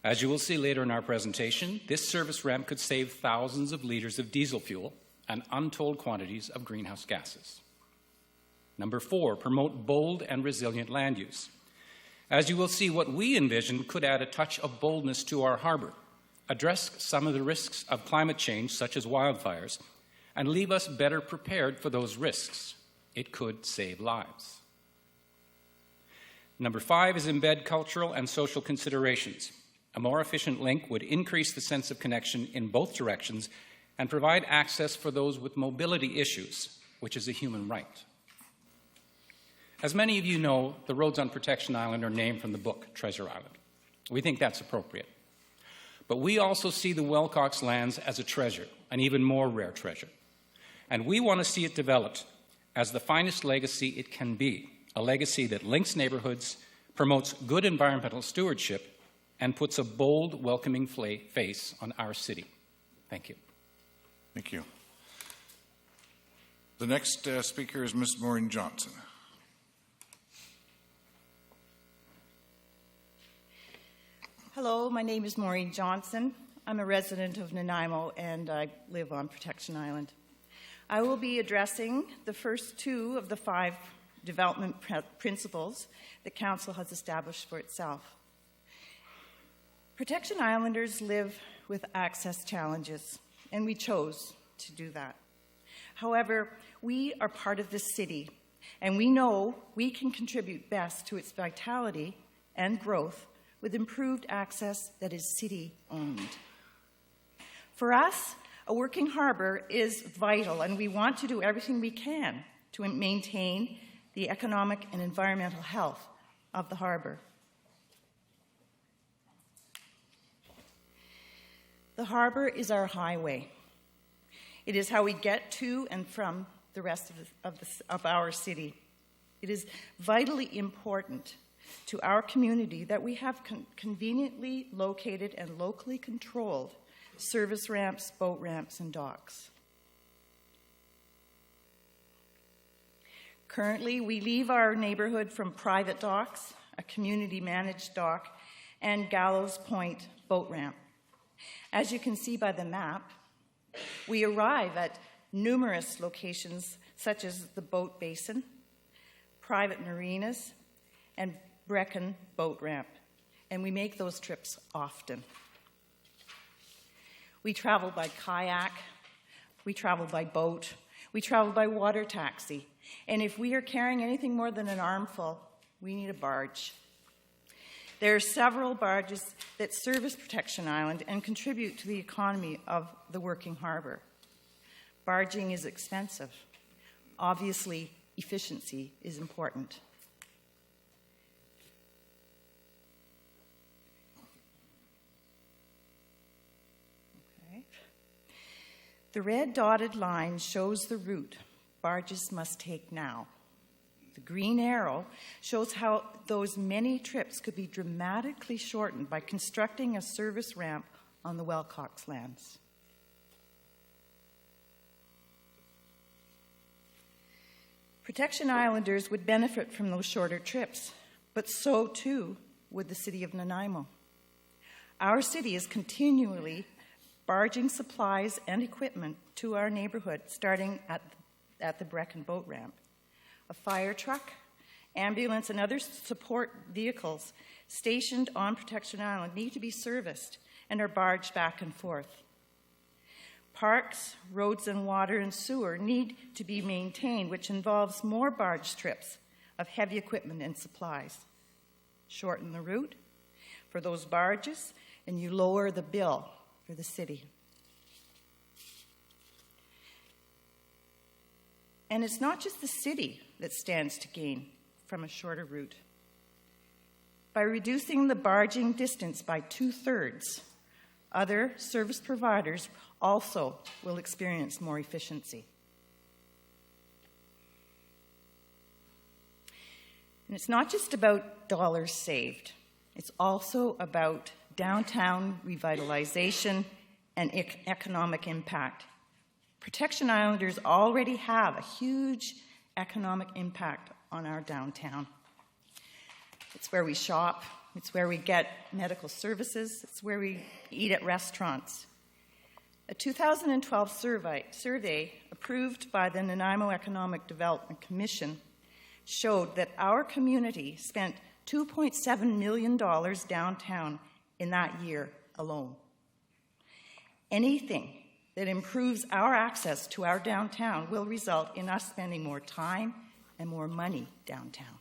Speaker 21: As you will see later in our presentation, this service ramp could save thousands of liters of diesel fuel and untold quantities of greenhouse gases. Number 4, promote bold and resilient land use. As you will see, what we envision could add a touch of boldness to our harbor, address some of the risks of climate change, such as wildfires, and leave us better prepared for those risks. It could save lives. Number 5 is embed cultural and social considerations. A more efficient link would increase the sense of connection in both directions and provide access for those with mobility issues, which is a human right. As many of you know, the roads on Protection Island are named from the book Treasure Island. We think that's appropriate. But we also see the Wilcox lands as a treasure, an even more rare treasure. And we want to see it developed as the finest legacy it can be, a legacy that links neighborhoods, promotes good environmental stewardship, and puts a bold, welcoming face on our city. Thank you.
Speaker 1: Thank you. The next speaker is Ms. Maureen Johnson.
Speaker 20: Hello, my name is Maureen Johnson. I'm a resident of Nanaimo and I live on Protection Island. I will be addressing the first 2 of the 5 development principles that Council has established for itself. Protection Islanders live with access challenges, and we chose to do that. However, we are part of this city, and we know we can contribute best to its vitality and growth with improved access that is city-owned. For us, a working harbor is vital, and we want to do everything we can to maintain the economic and environmental health of the harbor. The harbor is our highway. It is how we get to and from the rest of our city. It is vitally important to our community that we have conveniently located and locally controlled service ramps, boat ramps, and docks. Currently, we leave our neighborhood from private docks, a community-managed dock, and Gallows Point boat ramp. As you can see by the map, we arrive at numerous locations such as the Boat Basin, private marinas, and Brecon boat ramp, and we make those trips often. We travel by kayak, we travel by boat, We travel by water taxi. And if we are carrying anything more than an armful, we need a barge. There are several barges that service Protection Island and contribute to the economy of the working harbor. Barging is expensive. Obviously, efficiency is important. Okay. The red dotted line shows the route barges must take now. The green arrow shows how those many trips could be dramatically shortened by constructing a service ramp on the Wilcox lands. Protection Islanders would benefit from those shorter trips, but so too would the city of Nanaimo. Our city is continually barging supplies and equipment to our neighborhood, starting at the Brecken boat ramp. A fire truck, ambulance, and other support vehicles stationed on Protection Island need to be serviced and are barged back and forth. Parks, roads, and water and sewer need to be maintained, which involves more barge trips of heavy equipment and supplies. Shorten the route for those barges, and you lower the bill for the city. And it's not just the city that stands to gain from a shorter route. By reducing the barging distance by 2/3, other service providers also will experience more efficiency. And it's not just about dollars saved. It's also about downtown revitalization and economic impact. Protection Islanders already have a huge economic impact on our downtown. It's where we shop, it's where we get medical services, it's where we eat at restaurants. A 2012 survey approved by the Nanaimo Economic Development Commission showed that our community spent $2.7 million downtown in that year alone. Anything that improves our access to our downtown will result in us spending more time and more money downtown.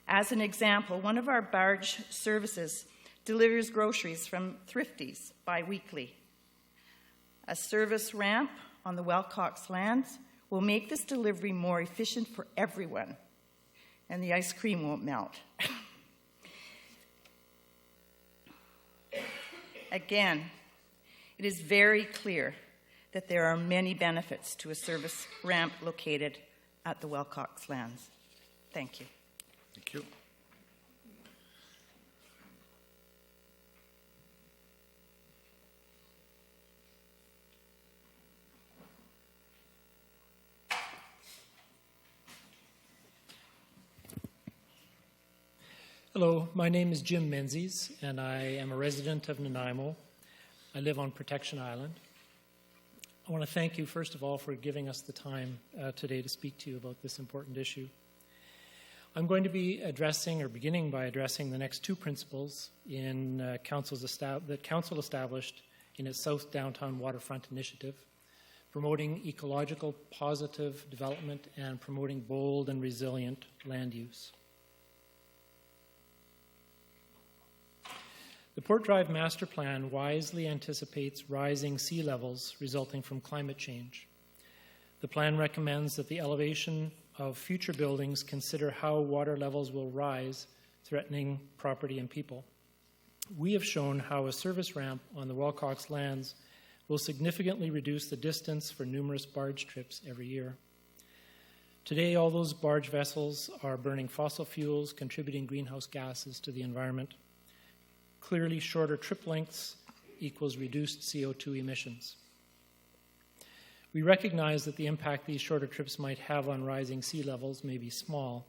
Speaker 20: As an example, one of our barge services delivers groceries from Thrifties bi-weekly. A service ramp on the Wilcox lands will make this delivery more efficient for everyone, and the ice cream won't melt. Again, it is very clear that there are many benefits to a service ramp located at the Wilcox lands. Thank you.
Speaker 1: Thank you.
Speaker 4: Hello, my name is Jim Menzies, and I am a resident of Nanaimo. I live on Protection Island. I want to thank you, first of all, for giving us the time today to speak to you about this important issue. I'm going to be beginning by addressing the next two principles in that Council established in its South Downtown Waterfront Initiative, promoting ecological positive development and promoting bold and resilient land use. The Port Drive Master Plan wisely anticipates rising sea levels resulting from climate change. The plan recommends that the elevation of future buildings consider how water levels will rise, threatening property and people. We have shown how a service ramp on the Wilcox lands will significantly reduce the distance for numerous barge trips every year. Today, all those barge vessels are burning fossil fuels, contributing greenhouse gases to the environment. Clearly, shorter trip lengths equals reduced CO2 emissions. We recognize that the impact these shorter trips might have on rising sea levels may be small,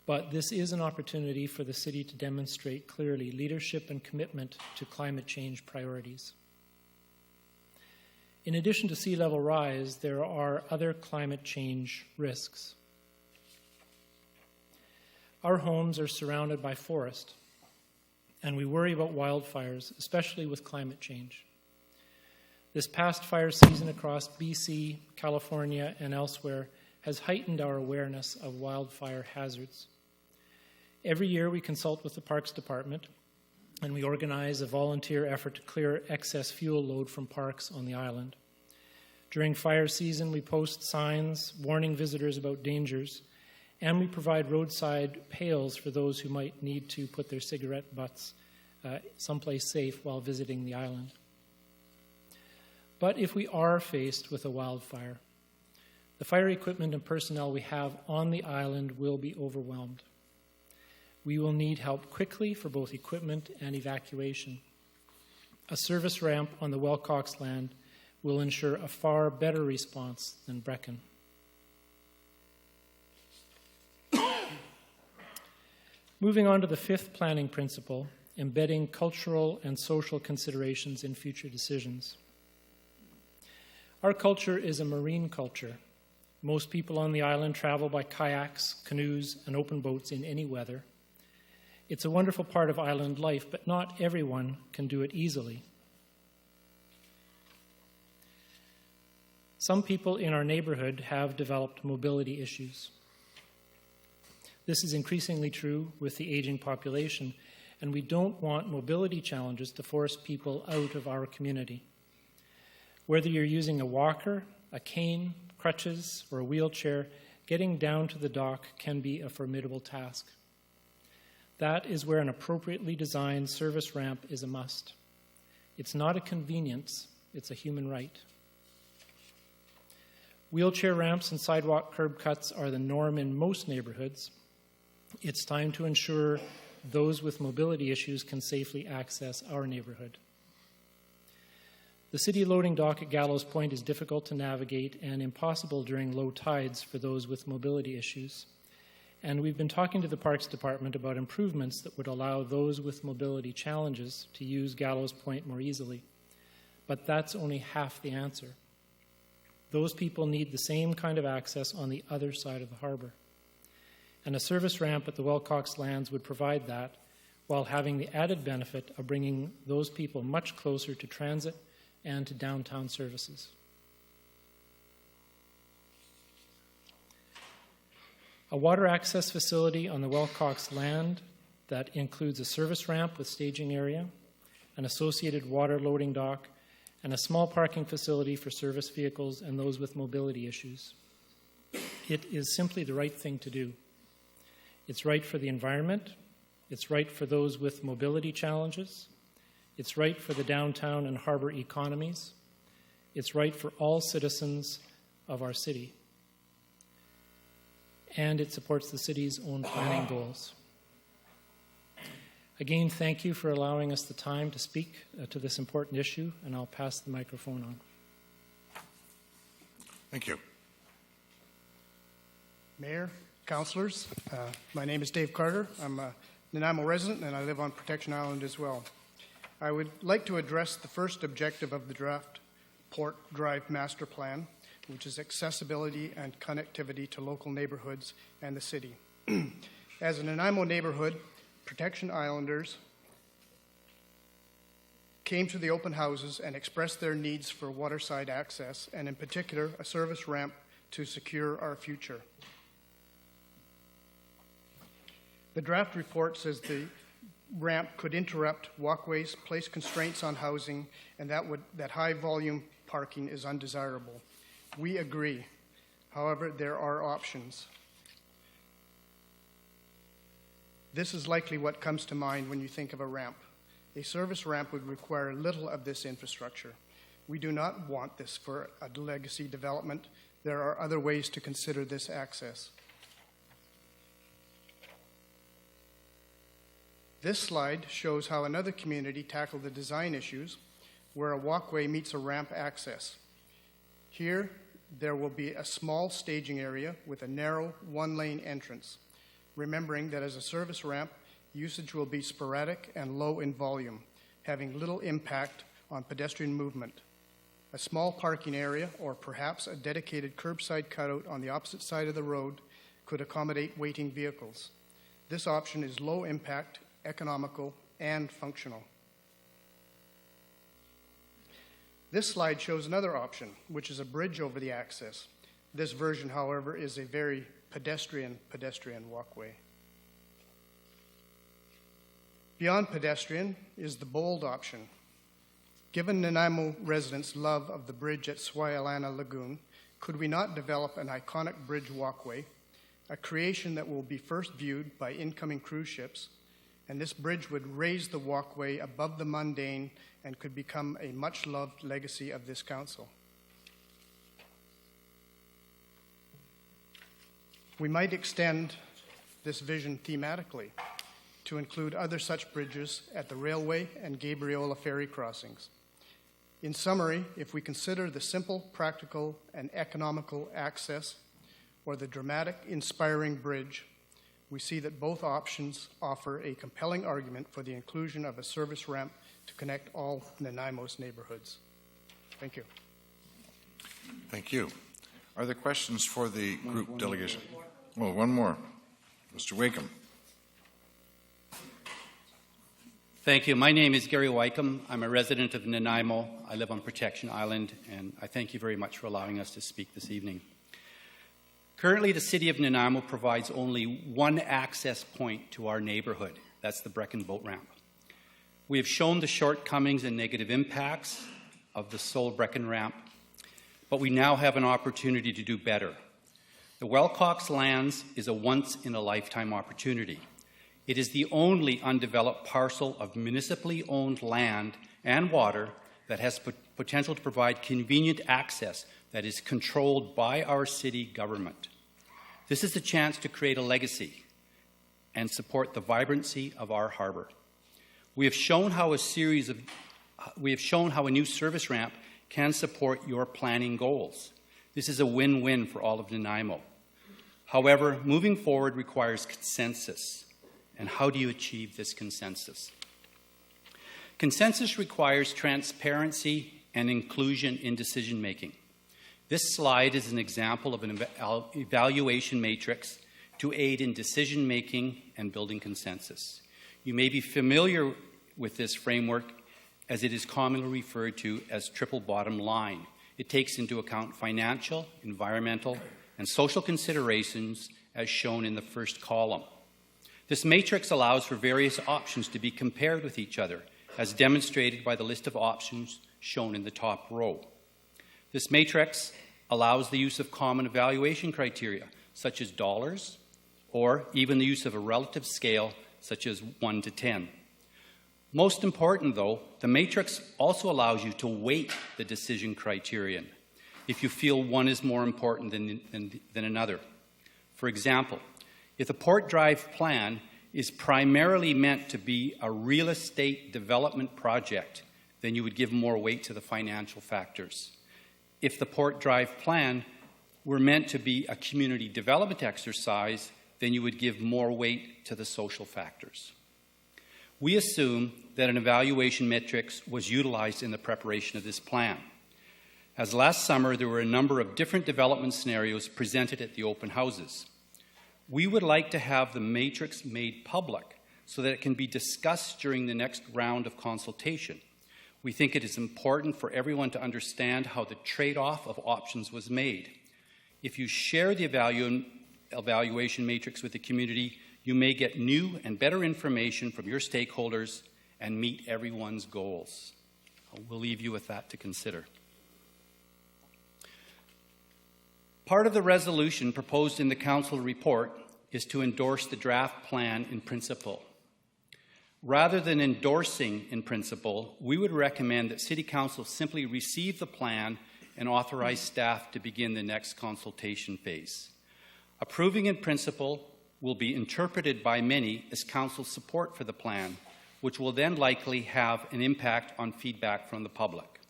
Speaker 4: but this is an opportunity for the city to demonstrate clearly leadership and commitment to climate change priorities. In addition to sea level rise, there are other climate change risks. Our homes are surrounded by forest, and we worry about wildfires, especially with climate change. This past fire season across BC, California, and elsewhere has heightened our awareness of wildfire hazards. Every year we consult with the Parks Department and we organize a volunteer effort to clear excess fuel load from parks on the island. During fire season, we post signs warning visitors about dangers, and we provide roadside pails for those who might need to put their cigarette butts someplace safe while visiting the island. But if we are faced with a wildfire, the fire equipment and personnel we have on the island will be overwhelmed. We will need help quickly for both equipment and evacuation. A service ramp on the Wilcox land will ensure a far better response than Brecon. Moving on to the fifth planning principle, embedding cultural and social considerations in future decisions. Our culture is a marine culture. Most people on the island travel by kayaks, canoes, and open boats in any weather. It's a wonderful part of island life, but not everyone can do it easily. Some people in our neighborhood have developed mobility issues. This is increasingly true with the aging population, and we don't want mobility challenges to force people out of our community. Whether you're using a walker, a cane, crutches, or a wheelchair, getting down to the dock can be a formidable task. That is where an appropriately designed service ramp is a must. It's not a convenience, it's a human right. Wheelchair ramps and sidewalk curb cuts are the norm in most neighborhoods. It's time to ensure those with mobility issues can safely access our neighborhood. The city loading dock at Gallows Point is difficult to navigate and impossible during low tides for those with mobility issues. And we've been talking to the Parks Department about improvements that would allow those with mobility challenges to use Gallows Point more easily. But that's only half the answer. Those people need the same kind of access on the other side of the harbor. And a service ramp at the Wilcox lands would provide that, while having the added benefit of bringing those people much closer to transit and to downtown services. A water access facility on the Wilcox land that includes a service ramp with staging area, an associated water loading dock, and a small parking facility for service vehicles and those with mobility issues. It is simply the right thing to do. It's right for the environment, it's right for those with mobility challenges, it's right for the downtown and harbor economies, it's right for all citizens of our city. And it supports the city's own planning goals. Again, thank you for allowing us the time to speak to this important issue, and I'll pass the microphone on.
Speaker 1: Thank you.
Speaker 3: Mayor, councillors, my name is Dave Carter. I'm a Nanaimo resident, and I live on Protection Island as well. I would like to address the first objective of the draft Port Drive Master Plan, which is accessibility and connectivity to local neighborhoods and the city. As a Nanaimo neighborhood, Protection Islanders came to the open houses and expressed their needs for waterside access, and in particular, a service ramp to secure our future. The draft report says the ramp could interrupt walkways, place constraints on housing, and that high volume parking is undesirable. We agree. However, there are options. This is likely what comes to mind when you think of a ramp. A service ramp would require little of this infrastructure. We do not want this for a legacy development. There are other ways to consider this access. This slide shows how another community tackled the design issues where a walkway meets a ramp access. Here, there will be a small staging area with a narrow one-lane entrance, remembering that as a service ramp, usage will be sporadic and low in volume, having little impact on pedestrian movement. A small parking area, or perhaps a dedicated curbside cutout on the opposite side of the road, could accommodate waiting vehicles. This option is low impact, economical, and functional. This slide shows another option, which is a bridge over the access. This version, however, is a very pedestrian walkway. Beyond pedestrian is the bold option. Given Nanaimo residents' love of the bridge at Swayalana Lagoon, could we not develop an iconic bridge walkway, a creation that will be first viewed by incoming cruise ships, and this bridge would raise the walkway above the mundane and could become a much-loved legacy of this council. We might extend this vision thematically to include other such bridges at the railway and Gabriola ferry crossings. In summary, if we consider the simple, practical, and economical access or the dramatic, inspiring bridge, we see that both options offer a compelling argument for the inclusion of a service ramp to connect all Nanaimo's neighborhoods. Thank you.
Speaker 1: Thank you. Are there questions for the group delegation? Oh, one more. Mr. Wakeham.
Speaker 14: Thank you. My name is Gary Wykeham. I'm a resident of Nanaimo. I live on Protection Island, and I thank you very much for allowing us to speak this evening. Currently, the City of Nanaimo provides only one access point to our neighborhood. That's the Brecken Boat Ramp. We have shown the shortcomings and negative impacts of the sole Brecken Ramp, but we now have an opportunity to do better. The Wellcox Lands is a once-in-a-lifetime opportunity. It is the only undeveloped parcel of municipally owned land and water that has potential to provide convenient access that is controlled by our city government. This is a chance to create a legacy and support the vibrancy of our harbor. We have shown how a new service ramp can support your planning goals. This is a win-win for all of Nanaimo. However, moving forward requires consensus. And how do you achieve this consensus? Consensus requires transparency and inclusion in decision-making. This slide is an example of an evaluation matrix to aid in decision-making and building consensus. You may be familiar with this framework as it is commonly referred to as triple bottom line. It takes into account financial, environmental, and social considerations as shown in the first column. This matrix allows for various options to be compared with each other, as demonstrated by the list of options shown in the top row. This matrix allows the use of common evaluation criteria, such as dollars, or even the use of a relative scale, such as 1 to 10. Most important, though, the matrix also allows you to weight the decision criterion if you feel one is more important than another. For example, if the Port Drive plan is primarily meant to be a real estate development project, then you would give more weight to the financial factors. If the Port Drive plan were meant to be a community development exercise, then you would give more weight to the social factors. We assume that an evaluation matrix was utilized in the preparation of this plan. As last summer, there were a number of different development scenarios presented at the open houses. We would like to have the matrix made public so that it can be discussed during the next round of consultation. We think it is important for everyone to understand how the trade-off of options was made. If you share the evaluation matrix with the community, you may get new and better information from your stakeholders and meet everyone's goals. We'll leave you with that to consider. Part of the resolution proposed in the Council report is to endorse the draft plan in principle. Rather than endorsing in principle, we would recommend that City Council simply receive the plan and authorize staff to begin the next consultation phase. Approving in principle will be interpreted by many as Council support for the plan, which will then likely have an impact on feedback from the public.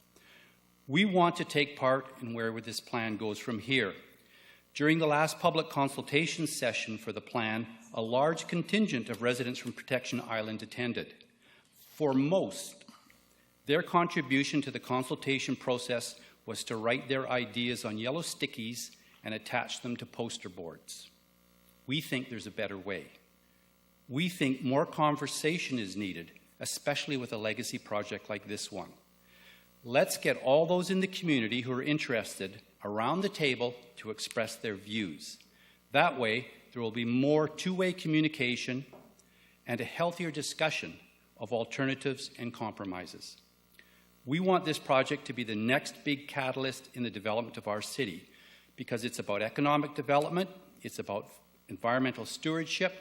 Speaker 14: We want to take part in where this plan goes from here. During the last public consultation session for the plan, a large contingent of residents from Protection Island attended. For most, their contribution to the consultation process was to write their ideas on yellow stickies and attach them to poster boards. We think there's a better way. We think more conversation is needed, especially with a legacy project like this one. Let's get all those in the community who are interested around the table to express their views. That way, there will be more two-way communication and a healthier discussion of alternatives and compromises. We want this project to be the next big catalyst in the development of our city because it's about economic development, it's about environmental stewardship,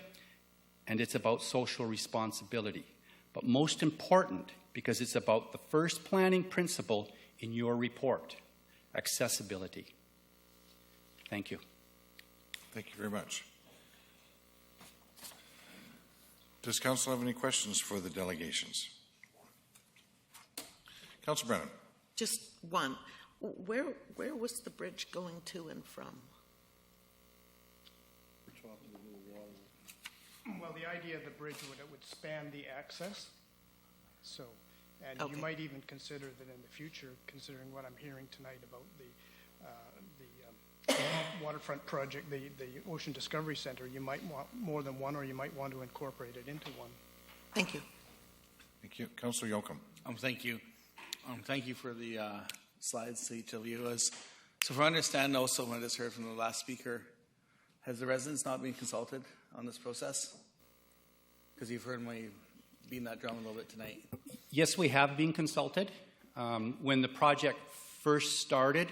Speaker 14: and it's about social responsibility. But most important, because it's about the first planning principle in your report, accessibility. Thank you.
Speaker 1: Thank you very much. Does Council have any questions for the delegations? Councillor Brennan.
Speaker 12: Just one. Where was the bridge going to and from?
Speaker 3: Well, the idea of the bridge would span the access. So, and
Speaker 12: Okay.
Speaker 3: you might even consider that in the future, considering what I'm hearing tonight about the waterfront project, the Ocean Discovery Center, you might want more than one, or you might want to incorporate it into one.
Speaker 12: Thank you.
Speaker 1: Thank you. Councillor Yocum.
Speaker 13: Thank you. Thank you for the slides to each of you. So if I understand also, when I just heard from the last speaker, has the residents not been consulted on this process? Because you've heard me beating that drum a little bit tonight.
Speaker 14: Yes, we have been consulted. When the project first started,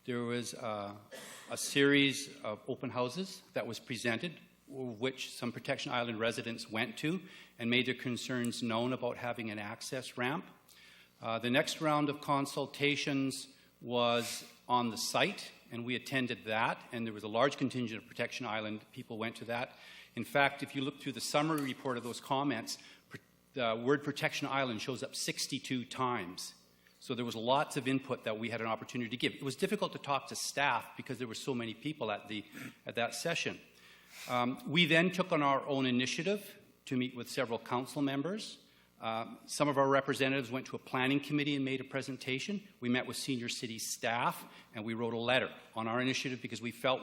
Speaker 14: there was a series of open houses that was presented, which some Protection Island residents went to and made their concerns known about having an access ramp. The next round of consultations was on the site, and we attended that, and there was a large contingent of Protection Island people went to that. In fact, if you look through the summary report of those comments, the word Protection Island shows up 62 times. So there was lots of input that we had an opportunity to give. It was difficult to talk to staff because there were so many people at that session. We then took on our own initiative to meet with several council members. Some of our representatives went to a planning committee and made a presentation. We met with senior city staff, and we wrote a letter on our initiative because we felt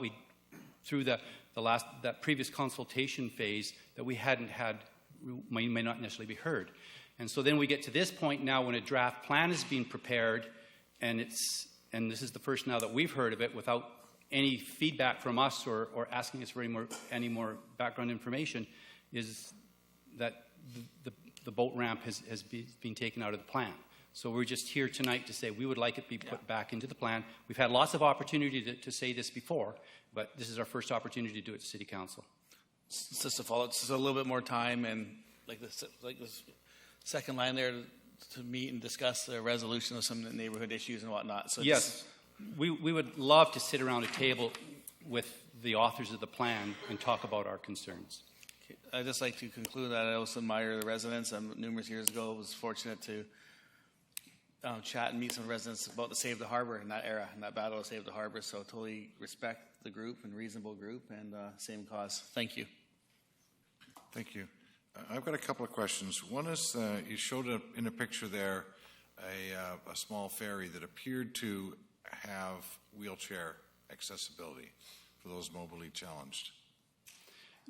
Speaker 14: through that previous consultation phase that we may not necessarily be heard. And so then we get to this point now when a draft plan is being prepared, and this is the first now that we've heard of it without any feedback from us or asking us for any more background information, is that the boat ramp has been taken out of the plan. So we're just here tonight to say we would like it be put back into the plan. We've had lots of opportunity to say this before, but this is our first opportunity to do it to City Council.
Speaker 13: Just to follow, just a little bit more time and like this second line there to meet and discuss the resolution of some of the neighborhood issues and whatnot. So
Speaker 14: yes, we would love to sit around a table with the authors of the plan and talk about our concerns.
Speaker 13: I'd just like to conclude that I also admire the residents. Numerous years ago, was fortunate to chat and meet some residents about the Save the Harbor in that era, in that battle to save the harbor. So totally respect the group and reasonable group and same cause. Thank you.
Speaker 1: Thank you. I've got a couple of questions. One is you showed in a picture there a small ferry that appeared to have wheelchair accessibility for those mobilely challenged.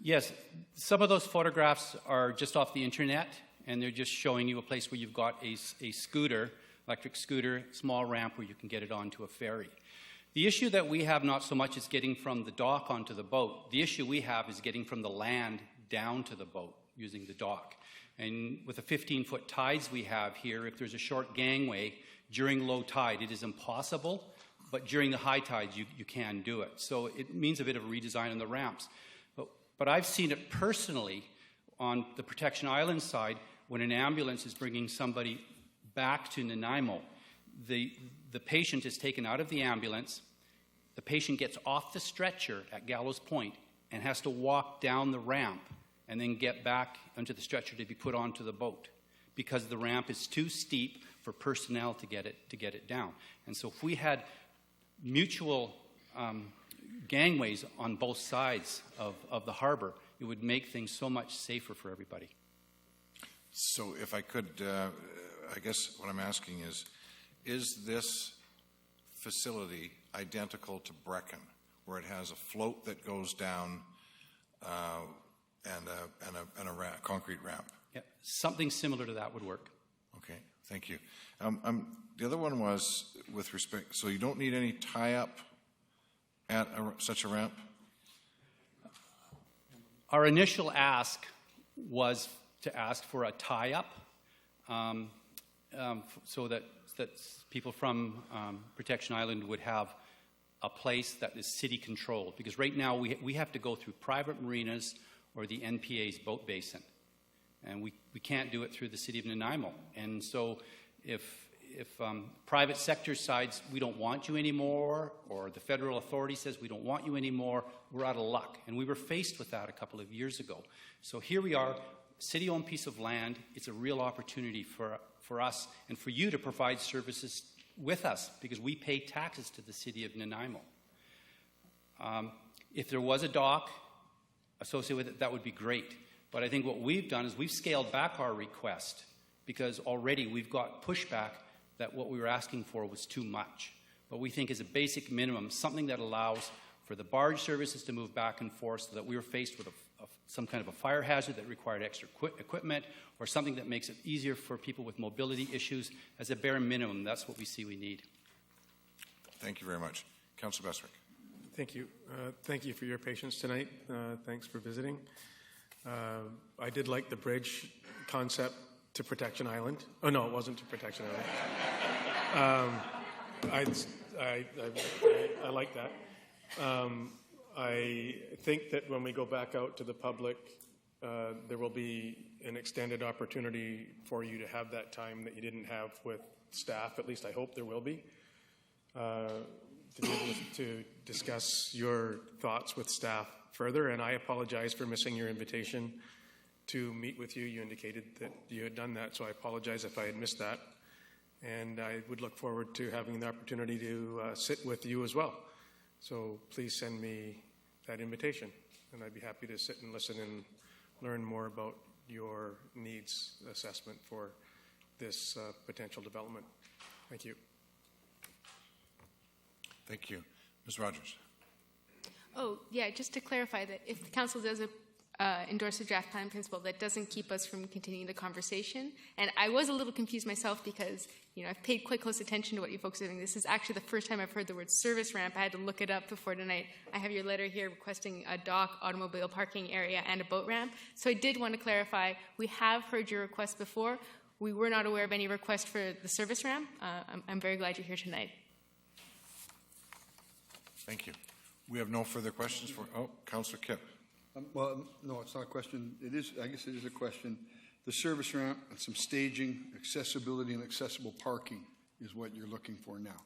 Speaker 14: Yes, some of those photographs are just off the internet, and they're just showing you a place where you've got a scooter, electric scooter, small ramp where you can get it onto a ferry. The issue that we have not so much is getting from the dock onto the boat. The issue we have is getting from the land down to the boat using the dock. And with the 15-foot tides we have here, if there's a short gangway during low tide, it is impossible, but during the high tides, you can do it. So it means a bit of a redesign on the ramps. But I've seen it personally on the Protection Island side when an ambulance is bringing somebody back to Nanaimo. The patient is taken out of the ambulance, the patient gets off the stretcher at Gallows Point and has to walk down the ramp and then get back onto the stretcher to be put onto the boat because the ramp is too steep for personnel to get it down. And so if we had mutual gangways on both sides of the harbor, it would make things so much safer for everybody.
Speaker 1: So if I could, I guess what I'm asking is this facility identical to Brecken, where it has a float that goes down and a concrete ramp?
Speaker 14: Yeah, something similar to that would work.
Speaker 1: Okay, Thank you. The other one was with respect, so you don't need any tie-up at such a ramp?
Speaker 14: Our initial ask was to ask for a tie-up so that people from Protection Island would have a place that is city-controlled. Because right now we have to go through private marinas or the NPA's boat basin. And we can't do it through the city of Nanaimo. And so if private sector decides we don't want you anymore, or the federal authority says we don't want you anymore, we're out of luck. And we were faced with that a couple of years ago. So here we are, city-owned piece of land. It's a real opportunity for us and for you to provide services with us, because we pay taxes to the city of Nanaimo. If there was a dock associated with it, that would be great. But I think what we've done is we've scaled back our request, because already we've got pushback that what we were asking for was too much. But we think as a basic minimum, something that allows for the barge services to move back and forth, so that we were faced with some kind of a fire hazard that required extra equipment, or something that makes it easier for people with mobility issues. As a bare minimum, that's what we see we need.
Speaker 1: Thank you very much. Councillor Bestwick.
Speaker 17: Thank you. Thank you for your patience tonight. Thanks for visiting. I did like the bridge concept to Protection Island. Oh, no, it wasn't to Protection Island. I like that. I think that when we go back out to the public, there will be an extended opportunity for you to have that time that you didn't have with staff. At least I hope there will be. To be able to discuss your thoughts with staff further. And I apologize for missing your invitation to meet with you. You indicated that you had done that, so I apologize if I had missed that. And I would look forward to having the opportunity to sit with you as well. So please send me that invitation, and I'd be happy to sit and listen and learn more about your needs assessment for this potential development. Thank you.
Speaker 1: Thank you. Ms. Rogers.
Speaker 16: Oh, yeah, just to clarify that if the council does endorse a draft plan principle, that doesn't keep us from continuing the conversation. And I was a little confused myself because, I've paid quite close attention to what you folks are doing. This is actually the first time I've heard the word service ramp. I had to look it up before tonight. I have your letter here requesting a dock, automobile parking area, and a boat ramp. So I did want to clarify, we have heard your request before. We were not aware of any request for the service ramp. I'm very glad you're here tonight.
Speaker 1: Thank you. We have no further questions for, Councillor Kipp.
Speaker 6: Well, no, it's not a question. I guess it is a question. The service ramp and some staging, accessibility, and accessible parking is what you're looking for now.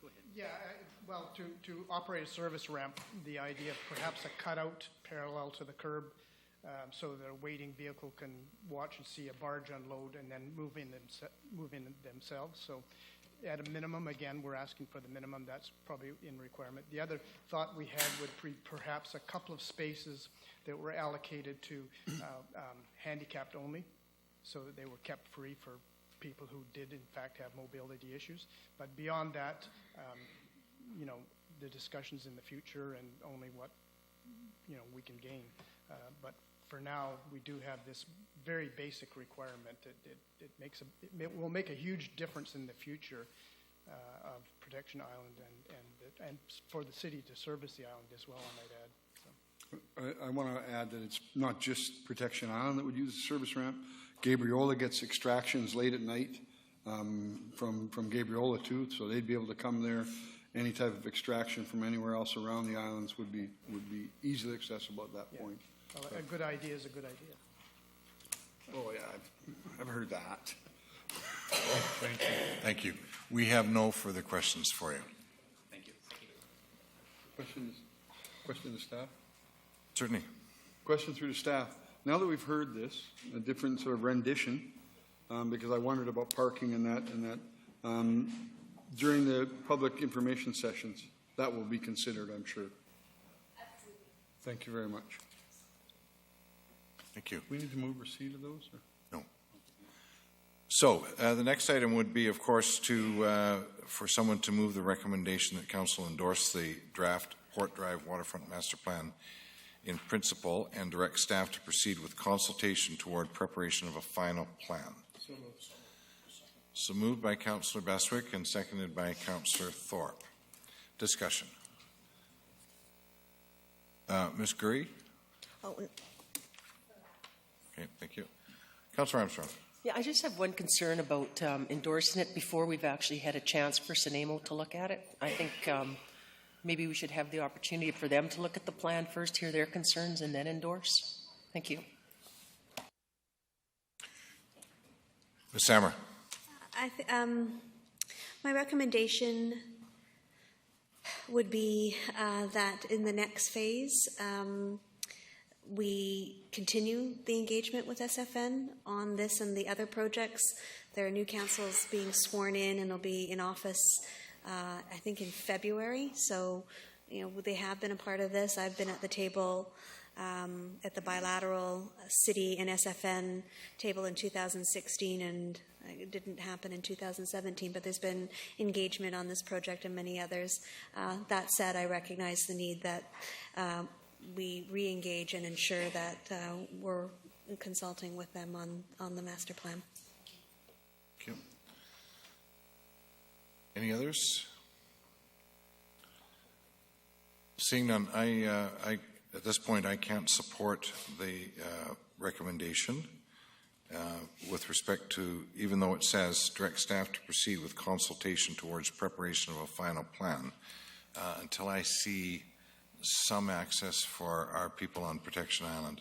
Speaker 3: Go ahead. Yeah, well, to operate a service ramp, the idea of perhaps a cutout parallel to the curb so that a waiting vehicle can watch and see a barge unload and then move in themselves. So at a minimum, again, we're asking for the minimum. That's probably in requirement. The other thought we had would be perhaps a couple of spaces that were allocated to handicapped only, so that they were kept free for people who did, in fact, have mobility issues. But beyond that, the discussions in the future and only what, we can gain. But for now, we do have this very basic requirement that it will make a huge difference in the future of Protection Island and for the city to service the island as well, I might add. So.
Speaker 6: I want to add that it's not just Protection Island that would use the service ramp. Gabriola gets extractions late at night from Gabriola too, so they'd be able to come there. Any type of extraction from anywhere else around the islands would be easily accessible at that point.
Speaker 3: Well, a good idea is a good idea.
Speaker 6: Oh yeah, I've heard that.
Speaker 1: Thank you. Thank you. We have no further questions for you.
Speaker 14: Thank you.
Speaker 6: Question to staff?
Speaker 1: Certainly.
Speaker 6: Question through to staff. Now that we've heard this, a different sort of rendition, because I wondered about parking and that, during the public information sessions, that will be considered, I'm sure.
Speaker 16: Absolutely.
Speaker 6: Thank you very much.
Speaker 1: Thank you.
Speaker 6: We need to move receipt of those? Or?
Speaker 1: No. So the next item would be, of course, for someone to move the recommendation that Council endorse the draft Port Drive Waterfront Master Plan in principle and direct staff to proceed with consultation toward preparation of a final plan. So moved by Councillor Bestwick and seconded by Councillor Thorpe. Discussion. Ms. Gurry?
Speaker 10: Oh,
Speaker 1: Okay, thank you. Councillor Armstrong.
Speaker 10: yeah, I just have one concern about endorsing it before we've actually had a chance for Sanemo to look at it. I think maybe we should have the opportunity for them to look at the plan first, hear their concerns, and then endorse. Thank you.
Speaker 1: Ms. Sammer.
Speaker 9: My recommendation would be that in the next phase, we continue the engagement with SFN on this and the other projects. There are new councils being sworn in, and they'll be in office, I think, in February. So, you know, they have been a part of this. I've been at the table at the bilateral city and SFN table in 2016, and it didn't happen in 2017, but there's been engagement on this project and many others. That said, I recognize the need that we re-engage and ensure that we're consulting with them on the master plan.
Speaker 1: Thank you. Any others? Seeing none, I at this point I can't support the recommendation with respect to, even though it says direct staff to proceed with consultation towards preparation of a final plan, until I see some access for our people on Protection Island.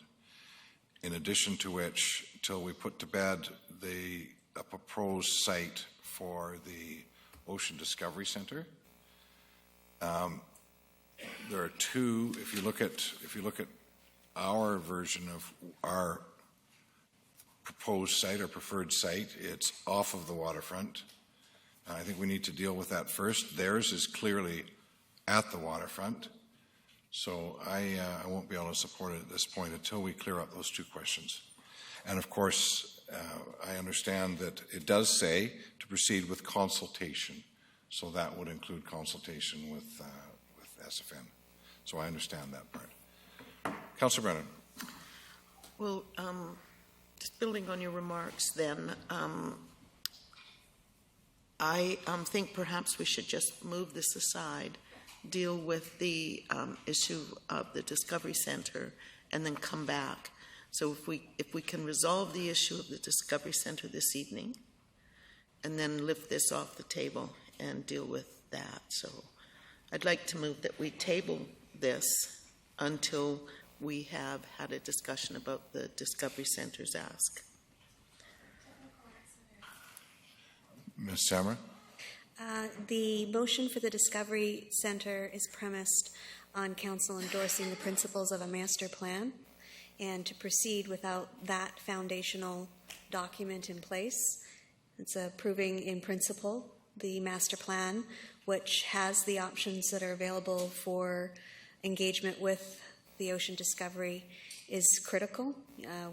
Speaker 1: In addition to which, till we put to bed a proposed site for the Ocean Discovery Center, there are two. If you look at our version of our proposed site or preferred site, it's off of the waterfront. I think we need to deal with that first. Theirs is clearly at the waterfront. So I won't be able to support it at this point until we clear up those two questions. And of course, I understand that it does say to proceed with consultation. So that would include consultation with SFN. So I understand that part. Councillor Brennan.
Speaker 12: Well, just building on your remarks then, I think perhaps we should just move this aside, deal with the issue of the Discovery Center, and then come back. So if we can resolve the issue of the Discovery Center this evening, and then lift this off the table and deal with that. So I'd like to move that we table this until we have had a discussion about the Discovery Center's ask.
Speaker 1: Ms. Sammer?
Speaker 9: The motion for the Discovery Center is premised on council endorsing the principles of a master plan and to proceed without that foundational document in place. It's approving in principle the master plan, which has the options that are available for engagement with the Ocean Discovery, is critical.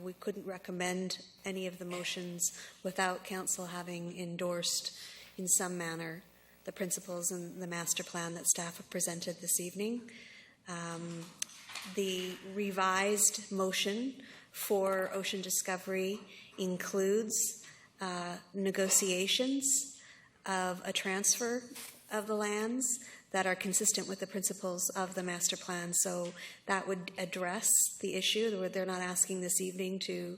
Speaker 9: We couldn't recommend any of the motions without council having endorsed in some manner the principles and the master plan that staff have presented this evening. The revised motion for Ocean Discovery includes negotiations of a transfer of the lands that are consistent with the principles of the master plan. So that would address the issue. They're not asking this evening to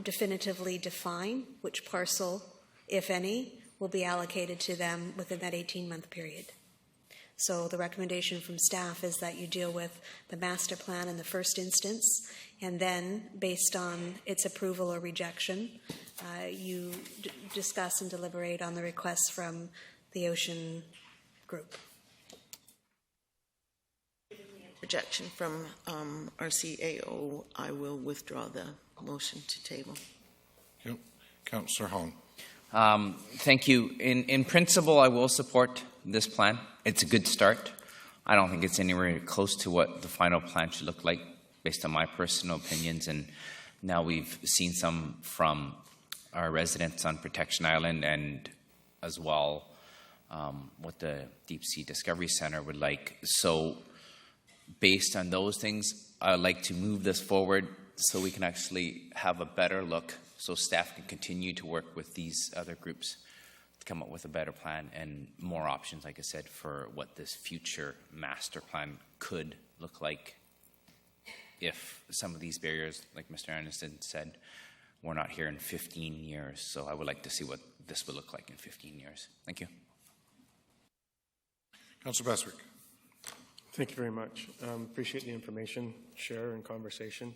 Speaker 9: definitively define which parcel, if any, will be allocated to them within that 18-month period. So the recommendation from staff is that you deal with the master plan in the first instance, and then, based on its approval or rejection, you discuss and deliberate on the requests from the Ocean Group.
Speaker 12: Rejection from RCAO, I will withdraw the motion to table.
Speaker 1: Yep. Councillor Hong.
Speaker 7: Thank you. In principle, I will support this plan. It's a good start. I don't think it's anywhere close to what the final plan should look like, based on my personal opinions. And now we've seen some from our residents on Protection Island, and as well what the Deep Sea Discovery Center would like. So based on those things, I'd like to move this forward so we can actually have a better look, so staff can continue to work with these other groups to come up with a better plan and more options, like I said, for what this future master plan could look like if some of these barriers, like Mr. Anderson said, we're not here in 15 years. So I would like to see what this will look like in 15 years. Thank you.
Speaker 1: Councillor Beswick.
Speaker 17: Thank you very much. Appreciate the information, share, and conversation.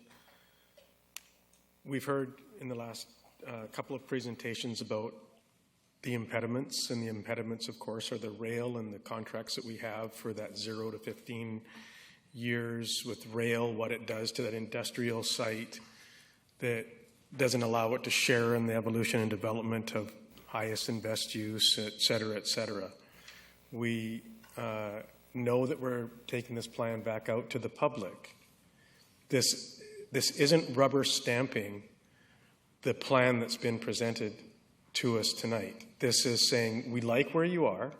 Speaker 17: We've heard in the last couple of presentations about the impediments, and the impediments, of course, are the rail and the contracts that we have for that 0 to 15 years with rail, what it does to that industrial site that doesn't allow it to share in the evolution and development of highest and best use, et cetera, et cetera. We know that we're taking this plan back out to the public. This isn't rubber stamping the plan that's been presented to us tonight. This is saying, we like where you are,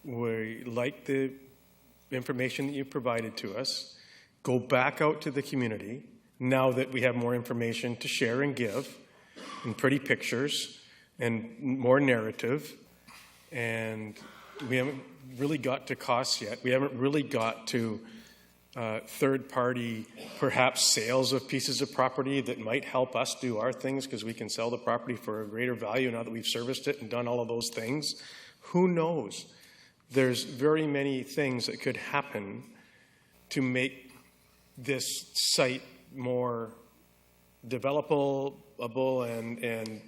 Speaker 17: we like the information that you've provided to us, go back out to the community, now that we have more information to share and give, and pretty pictures, and more narrative, and we haven't really got to costs yet. We haven't really got to third-party, perhaps sales of pieces of property that might help us do our things because we can sell the property for a greater value now that we've serviced it and done all of those things. Who knows? There's very many things that could happen to make this site more developable and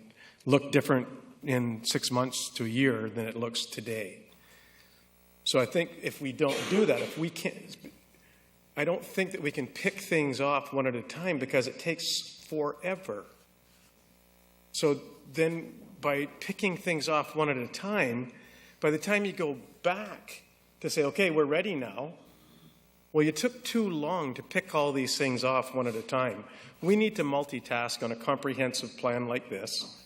Speaker 17: look different in 6 months to a year than it looks today. So I think if we don't do that, if we can't, I don't think that we can pick things off one at a time because it takes forever. So then by picking things off one at a time, by the time you go back to say, okay, we're ready now, well, you took too long to pick all these things off one at a time. We need to multitask on a comprehensive plan like this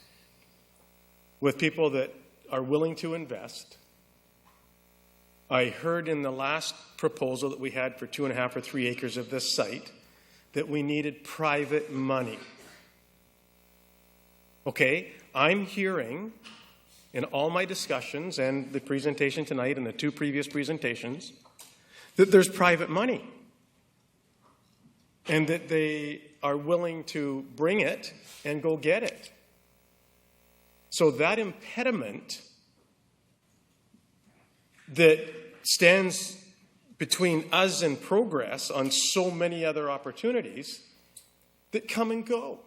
Speaker 17: with people that are willing to invest. I heard in the last proposal that we had for 2.5 or 3 acres of this site that we needed private money. Okay, I'm hearing in all my discussions and the presentation tonight and the 2 previous presentations that there's private money and that they are willing to bring it and go get it. So that impediment that stands between us and progress on so many other opportunities that come and go.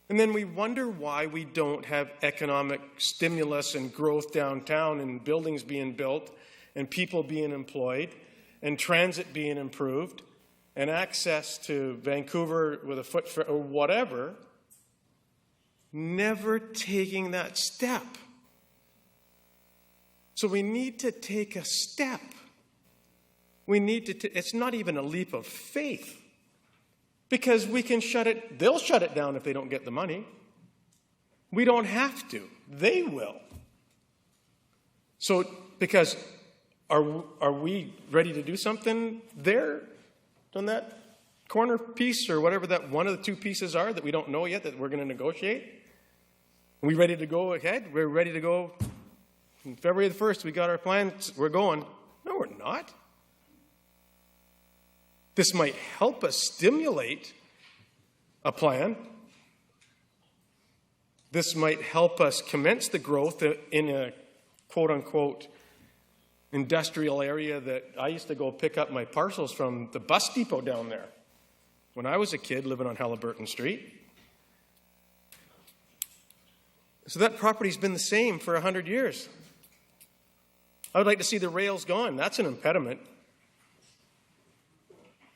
Speaker 17: And then we wonder why we don't have economic stimulus and growth downtown and buildings being built and people being employed and transit being improved and access to Vancouver with a foot or whatever, never taking that step. So we need to take a step. We need to, it's not even a leap of faith because we can they'll shut it down if they don't get the money. We don't have to. They will. So, because are we ready to do something there on that corner piece or whatever that one of the 2 pieces are that we don't know yet that we're going to negotiate? Are we ready to go ahead? We're ready to go. On February the 1st, we got our plans. We're going. No, we're not. This might help us stimulate a plan. This might help us commence the growth in a quote-unquote industrial area that I used to go pick up my parcels from the bus depot down there when I was a kid living on Halliburton Street. So that property's been the same for 100 years. I would like to see the rails gone. That's an impediment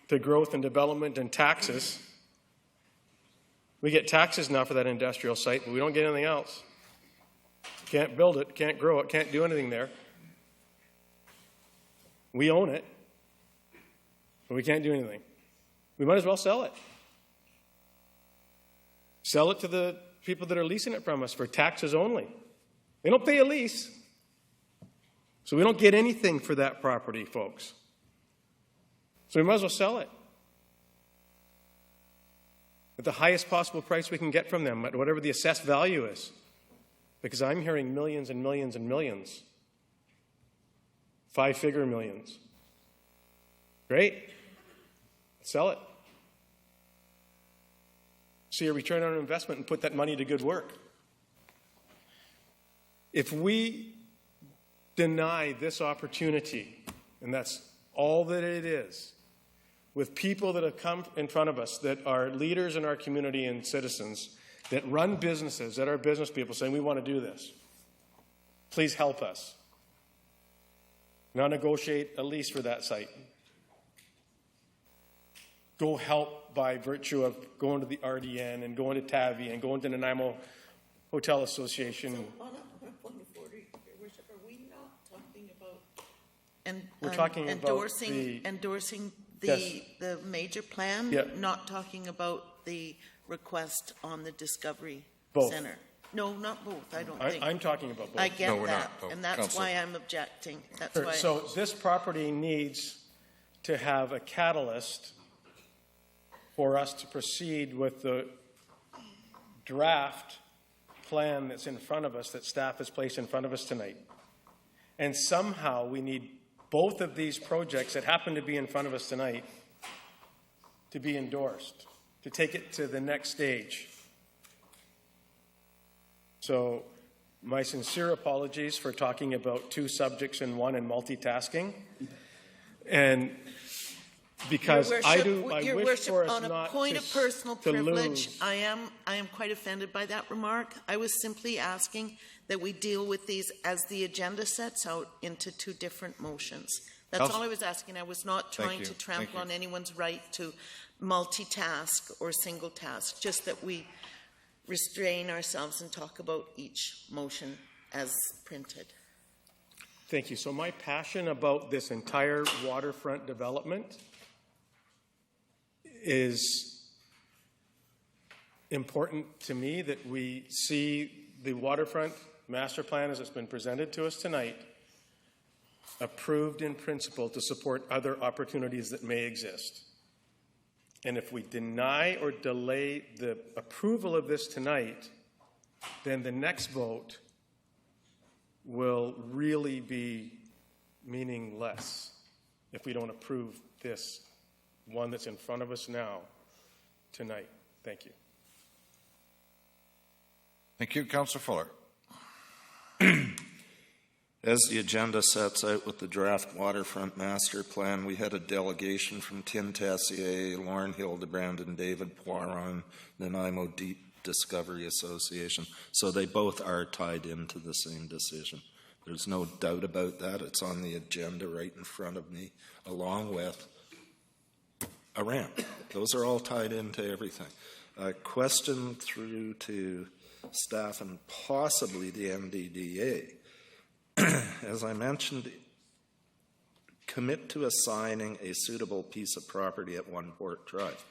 Speaker 17: to growth and development and taxes. We get taxes now for that industrial site, but we don't get anything else. Can't build it, can't grow it, can't do anything there. We own it, but we can't do anything. We might as well sell it. Sell it to the people that are leasing it from us for taxes only. They don't pay a lease. So we don't get anything for that property, folks.
Speaker 11: So we might as well sell it at the highest possible price we can get from them, at whatever the assessed value is. Because I'm hearing millions and millions and millions. 5-figure millions. Great. Sell it. See a return on investment and put that money to good work. If we deny this opportunity, and that's all that it is, with people that have come in front of us that are leaders in our community and citizens that run businesses, that are business people saying, we want to do this. Please help us. Now negotiate a lease for that site. Go help by virtue of going to the RDN and going to TAVI and going to the Nanaimo Hotel Association.
Speaker 12: So, on a point of order, Your Worship, are we not talking about
Speaker 11: We're talking
Speaker 12: endorsing
Speaker 11: yes.
Speaker 12: the major plan,
Speaker 11: Yeah.
Speaker 12: not talking about the request on the Discovery
Speaker 11: Both.
Speaker 12: Center? No, not both, I don't think.
Speaker 11: I'm talking about both.
Speaker 12: I get
Speaker 1: No, we're
Speaker 12: that,
Speaker 1: not.
Speaker 12: and that's
Speaker 1: Councillor.
Speaker 12: why I'm objecting. That's
Speaker 11: Sure.
Speaker 12: why.
Speaker 11: So this property needs to have a catalyst for us to proceed with the draft plan that's in front of us, that staff has placed in front of us tonight. And somehow we need both of these projects that happen to be in front of us tonight to be endorsed, to take it to the next stage. So my sincere apologies for talking about two subjects in one and multitasking. And because
Speaker 12: Your
Speaker 11: I
Speaker 12: Your
Speaker 11: wish
Speaker 12: Worship,
Speaker 11: for us
Speaker 12: on a
Speaker 11: not
Speaker 12: point
Speaker 11: to,
Speaker 12: of personal
Speaker 11: to
Speaker 12: privilege,
Speaker 11: lose.
Speaker 12: I am quite offended by that remark. I was simply asking that we deal with these as the agenda sets out into two different motions. That's
Speaker 1: Council-
Speaker 12: all I was asking. I was not
Speaker 1: Thank
Speaker 12: trying
Speaker 1: you.
Speaker 12: to
Speaker 1: Thank
Speaker 12: trample
Speaker 1: you.
Speaker 12: on anyone's right to multitask or single task, just that we restrain ourselves and talk about each motion as printed.
Speaker 11: Thank you. So my passion about this entire waterfront development is important to me, that we see the waterfront master plan as it's been presented to us tonight approved in principle to support other opportunities that may exist. And if we deny or delay the approval of this tonight, then the next vote will really be meaningless if we don't approve this one that's in front of us now, tonight. Thank you.
Speaker 1: Thank you. Councillor Fuller.
Speaker 8: As the agenda sets out with the draft waterfront master plan, we had a delegation from Tim Tessier, Lauren Hildebrand, and David Poiron, Nanaimo Deep Discovery Association. So they both are tied into the same decision. There's no doubt about that. It's on the agenda right in front of me, along with a ramp. Those are all tied into everything. A question through to staff and possibly the NDDA. As I mentioned, commit to assigning a suitable piece of property at One Port Drive.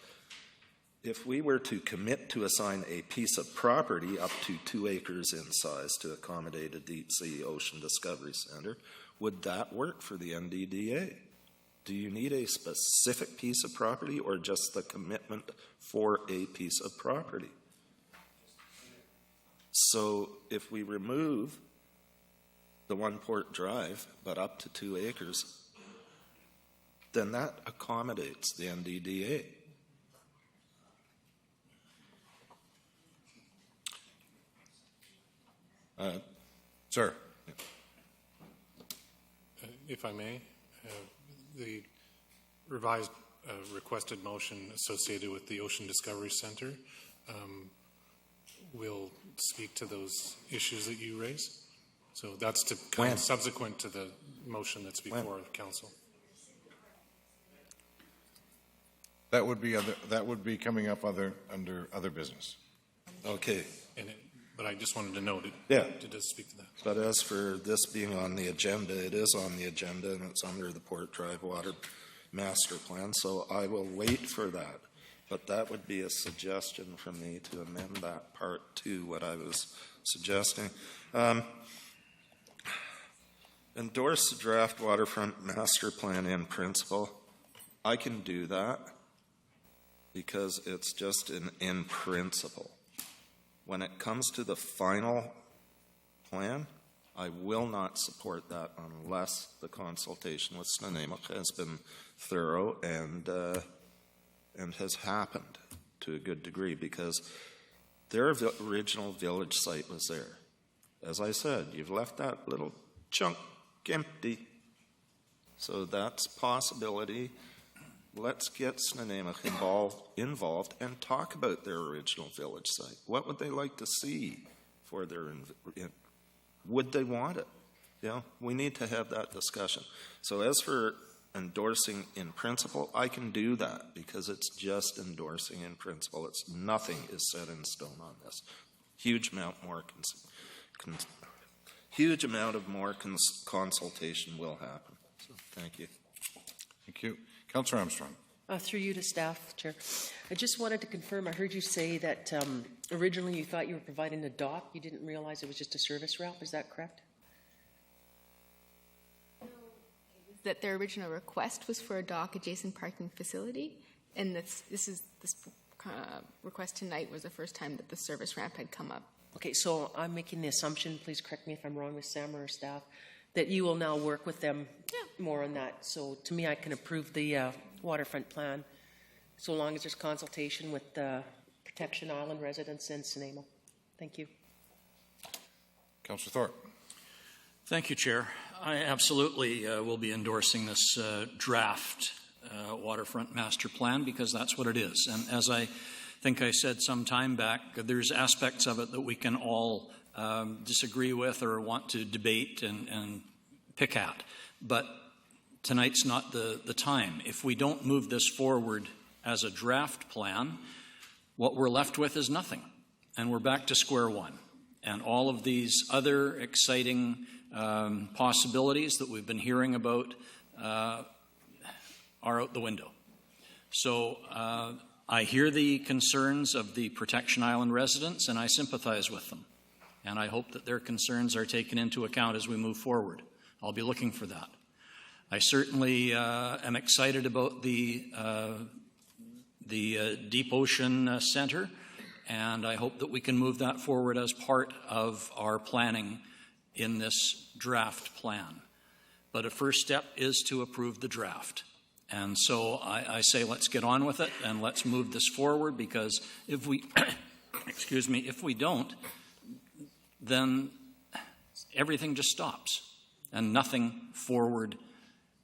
Speaker 8: If we were to commit to assign a piece of property up to 2 acres in size to accommodate a deep sea ocean discovery center, would that work for the NDDA? Do you need a specific piece of property or just the commitment for a piece of property? So if we remove the One Port Drive, but up to 2 acres, then that accommodates the NDDA.
Speaker 1: Sir.
Speaker 15: If I may, the revised requested motion associated with the Ocean Discovery Center will speak to those issues that you raised. So that's to come subsequent to the motion that's before council.
Speaker 1: That would be coming up under other business.
Speaker 8: Okay.
Speaker 15: But I just wanted to note it.
Speaker 8: Yeah.
Speaker 15: It does speak to that.
Speaker 8: But as for this being on the agenda, it is on the agenda and it's under the Port Drive Water Master Plan, so I will wait for that. But that would be a suggestion from me to amend that part to what I was suggesting. Endorse the draft waterfront master plan in principle. I can do that because it's just in principle. When it comes to the final plan, I will not support that unless the consultation with Snuneymuxw has been thorough and has happened to a good degree, because their original village site was there. As I said, you've left that little chunk empty. So that's a possibility. Let's get Snuneymuxw involved and talk about their original village site. What would they like to see for their, would they want it? We need to have that discussion. So as for endorsing in principle, I can do that because it's just endorsing in principle. Nothing is set in stone on this. Huge amount of more consultation will happen. So thank you.
Speaker 1: Thank you. Councillor Armstrong.
Speaker 10: Through you to staff, Chair. I just wanted to confirm, I heard you say that originally you thought you were providing a dock. You didn't realize it was just a service route. Is that correct?
Speaker 16: That their original request was for a dock adjacent parking facility, and this request tonight was the first time that the service ramp had come up.
Speaker 10: Okay, so I'm making the assumption, please correct me if I'm wrong, Ms. Sam or staff, that you will now work with them more on that. So to me, I can approve the waterfront plan so long as there's consultation with the Protection Island residents and Snuneymuxw. Thank you.
Speaker 1: Councillor Thorpe.
Speaker 5: Thank you, Chair. I absolutely will be endorsing this draft waterfront master plan because that's what it is. And as I think I said some time back, there's aspects of it that we can all disagree with or want to debate and pick at. But tonight's not the time. If we don't move this forward as a draft plan, what we're left with is nothing. And we're back to square one. And all of these other exciting possibilities that we've been hearing about are out the window. So I hear the concerns of the Protection Island residents, and I sympathize with them. And I hope that their concerns are taken into account as we move forward. I'll be looking for that. I certainly am excited about the Deep Ocean Center, and I hope that we can move that forward as part of our planning in this draft plan. But a first step is to approve the draft. And so I say let's get on with it and let's move this forward, because if we, if we don't, then everything just stops and nothing forward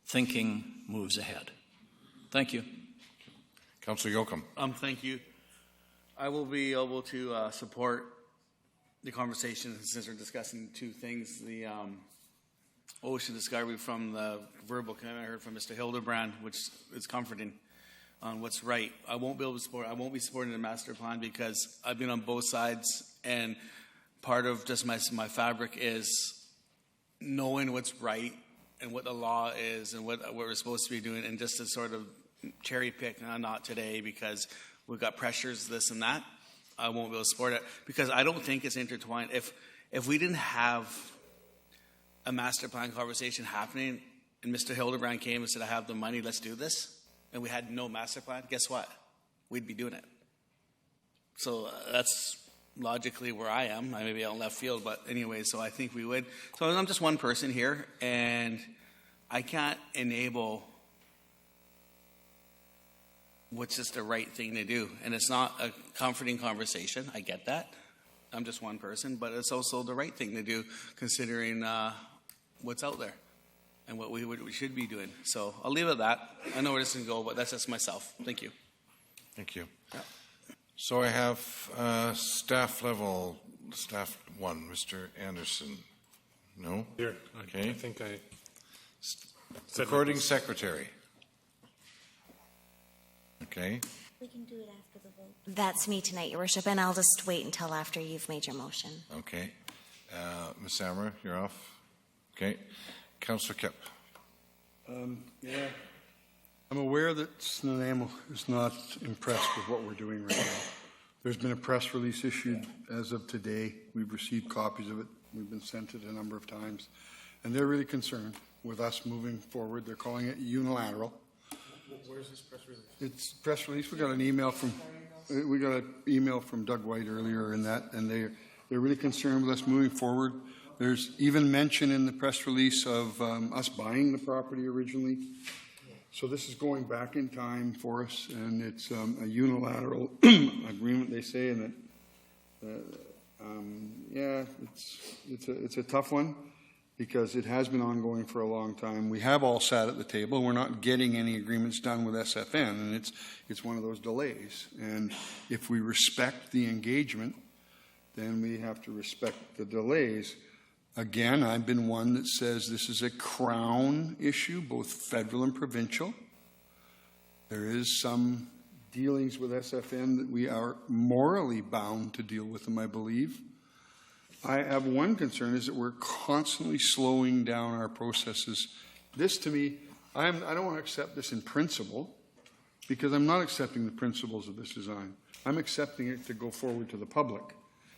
Speaker 5: thinking moves ahead. Thank you.
Speaker 1: Councillor Yoakum.
Speaker 13: Thank you. I will be able to support the conversation since we're discussing two things. The ocean discovery from the verbal comment I heard from Mr. Hildebrand, which is comforting on what's right. I won't be supporting the master plan because I've been on both sides, and part of just my fabric is knowing what's right and what the law is and what we're supposed to be doing, and just to sort of cherry pick, not today because we've got pressures, this and that. I won't be able to support it because I don't think it's intertwined. If we didn't have a master plan conversation happening and Mr. Hildebrand came and said, I have the money, let's do this, and we had no master plan, guess what? We'd be doing it. So that's logically where I am. I may be out in left field, but anyway, so I think we would. So I'm just one person here, and I can't enable what's just the right thing to do. And it's not a comforting conversation. I get that. I'm just one person, but it's also the right thing to do considering what's out there and what we should be doing. So I'll leave it at that. I know where this can go, but that's just myself. Thank you.
Speaker 1: Thank you. Yeah. So I have staff one, Mr. Anderson. No?
Speaker 15: Here.
Speaker 1: Okay.
Speaker 15: I think I...
Speaker 1: Recording secretary. Okay.
Speaker 2: We can do it after the vote. That's me tonight, Your Worship, and I'll just wait until after you've made your motion.
Speaker 1: Okay. Ms. Sammer, you're off. Okay. Councillor Kipp.
Speaker 6: Yeah. I'm aware that Snuneymuxw is not impressed with what we're doing right now. There's been a press release issued as of today. We've received copies of it. We've been sent it a number of times. And they're really concerned with us moving forward. They're calling it unilateral.
Speaker 11: Where's this press release?
Speaker 6: It's press release. We got an email from Doug White earlier in that, and they're really concerned with us moving forward. There's even mention in the press release of us buying the property originally. So this is going back in time for us, and it's a unilateral agreement, they say, and it's a tough one because it has been ongoing for a long time. We have all sat at the table. We're not getting any agreements done with SFN, and it's one of those delays. And if we respect the engagement, then we have to respect the delays. Again, I've been one that says this is a Crown issue, both federal and provincial. There is some dealings with SFN that we are morally bound to deal with them, I believe. I have one concern is that we're constantly slowing down our processes. This, to me, I don't want to accept this in principle because I'm not accepting the principles of this design. I'm accepting it to go forward to the public,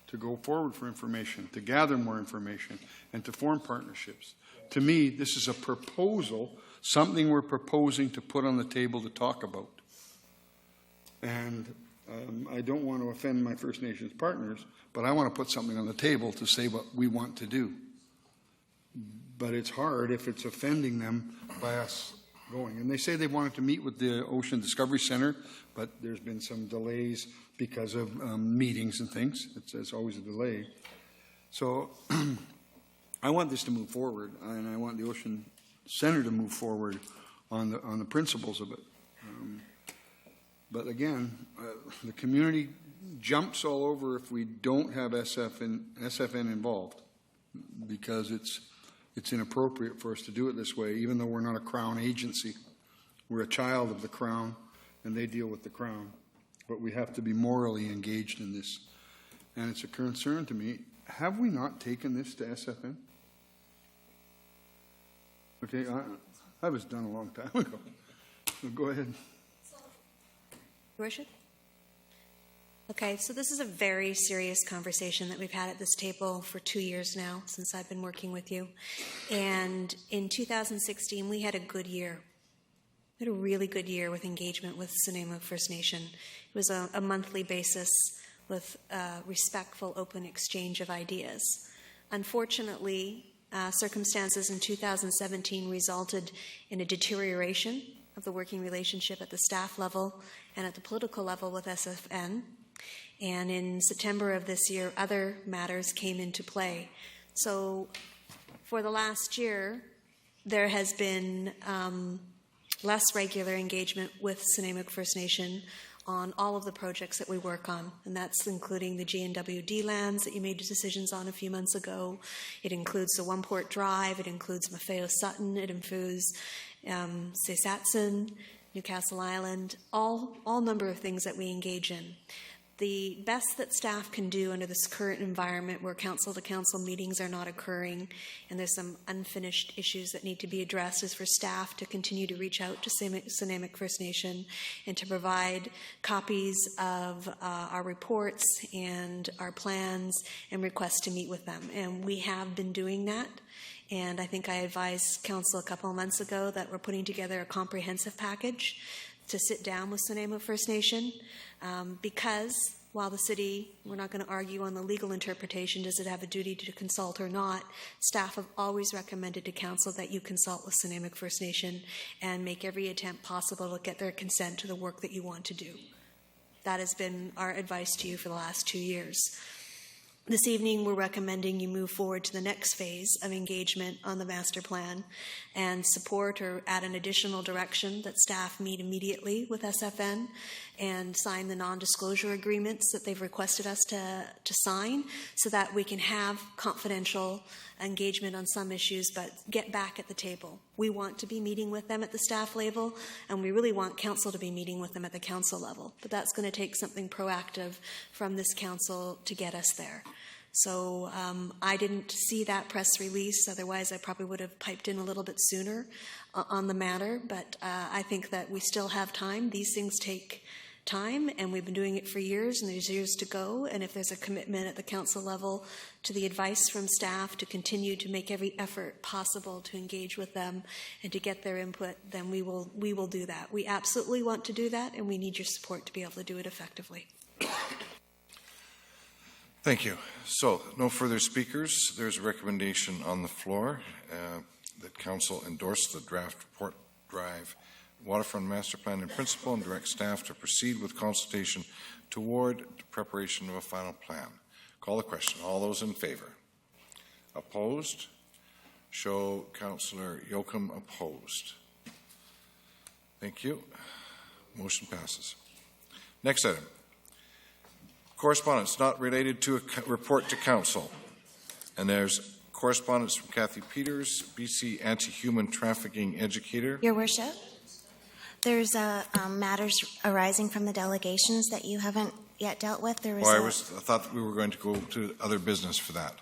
Speaker 6: to go forward for information, to gather more information, and to form partnerships. To me, this is a proposal, something we're proposing to put on the table to talk about. And I don't want to offend my First Nations partners, but I want to put something on the table to say what we want to do. But it's hard if it's offending them by us going. And they say they wanted to meet with the Ocean Discovery Center, but there's been some delays because of meetings and things. It's always a delay. So I want this to move forward, and I want the Ocean Center to move forward on the principles of it. But again, the community jumps all over if we don't have SFN involved because it's inappropriate for us to do it this way, even though we're not a Crown agency. We're a child of the Crown, and they deal with the Crown. But we have to be morally engaged in this. And it's a concern to me. Have we not taken this to SFN? Okay, I was done a long time ago. So go ahead.
Speaker 9: Your Worship? Okay, so this is a very serious conversation that we've had at this table for 2 years now since I've been working with you. And in 2016, we had a good year. We had a really good year with engagement with Snuneymuxw First Nation. It was a monthly basis with respectful, open exchange of ideas. Unfortunately, circumstances in 2017 resulted in a deterioration of the working relationship at the staff level and at the political level with SFN. And in September of this year, other matters came into play. So for the last year, there has been less regular engagement with Snuneymuxw First Nation on all of the projects that we work on, and that's including the GNWD lands that you made decisions on a few months ago. It includes the One Port Drive, it includes Maffeo Sutton, it includes Sesatson, Newcastle Island, all number of things that we engage in. The best that staff can do under this current environment where council-to-council meetings are not occurring and there's some unfinished issues that need to be addressed is for staff to continue to reach out to Snuneymuxw First Nation and to provide copies of our reports and our plans and requests to meet with them. And we have been doing that. And I think I advised council a couple of months ago that we're putting together a comprehensive package to sit down with Snuneymuxw First Nation because while the city, we're not going to argue on the legal interpretation, does it have a duty to consult or not, staff have always recommended to council that you consult with Snuneymuxw First Nation and make every attempt possible to get their consent to the work that you want to do. That has been our advice to you for the last 2 years. This evening, we're recommending you move forward to the next phase of engagement on the master plan and support or add an additional direction that staff meet immediately with SFN and sign the non-disclosure agreements that they've requested us to sign so that we can have confidential engagement on some issues but get back at the table. We want to be meeting with them at the staff level and we really want council to be meeting with them at the council level. But that's going to take something proactive from this council to get us there. So I didn't see that press release. Otherwise, I probably would have piped in a little bit sooner on the matter. But I think that we still have time. These things take time, and we've been doing it for years, and there's years to go. And if there's a commitment at the council level to the advice from staff to continue to make every effort possible to engage with them and to get their input, then we will do that. We absolutely want to do that, and we need your support to be able to do it effectively.
Speaker 1: Thank you. So, no further speakers. There's a recommendation on the floor that Council endorse the draft Port Drive Waterfront Master Plan in principle and direct staff to proceed with consultation toward the preparation of a final plan. Call the question. All those in favor? Opposed? Show Councillor Yoakum opposed. Thank you. Motion passes. Next item. Correspondence not related to a report to Council. And there's correspondence from Kathy Peters, BC Anti-Human Trafficking Educator.
Speaker 2: Your Worship, there's matters arising from the delegations that you haven't yet dealt with. There was
Speaker 1: I thought that we were going to go to other business for that.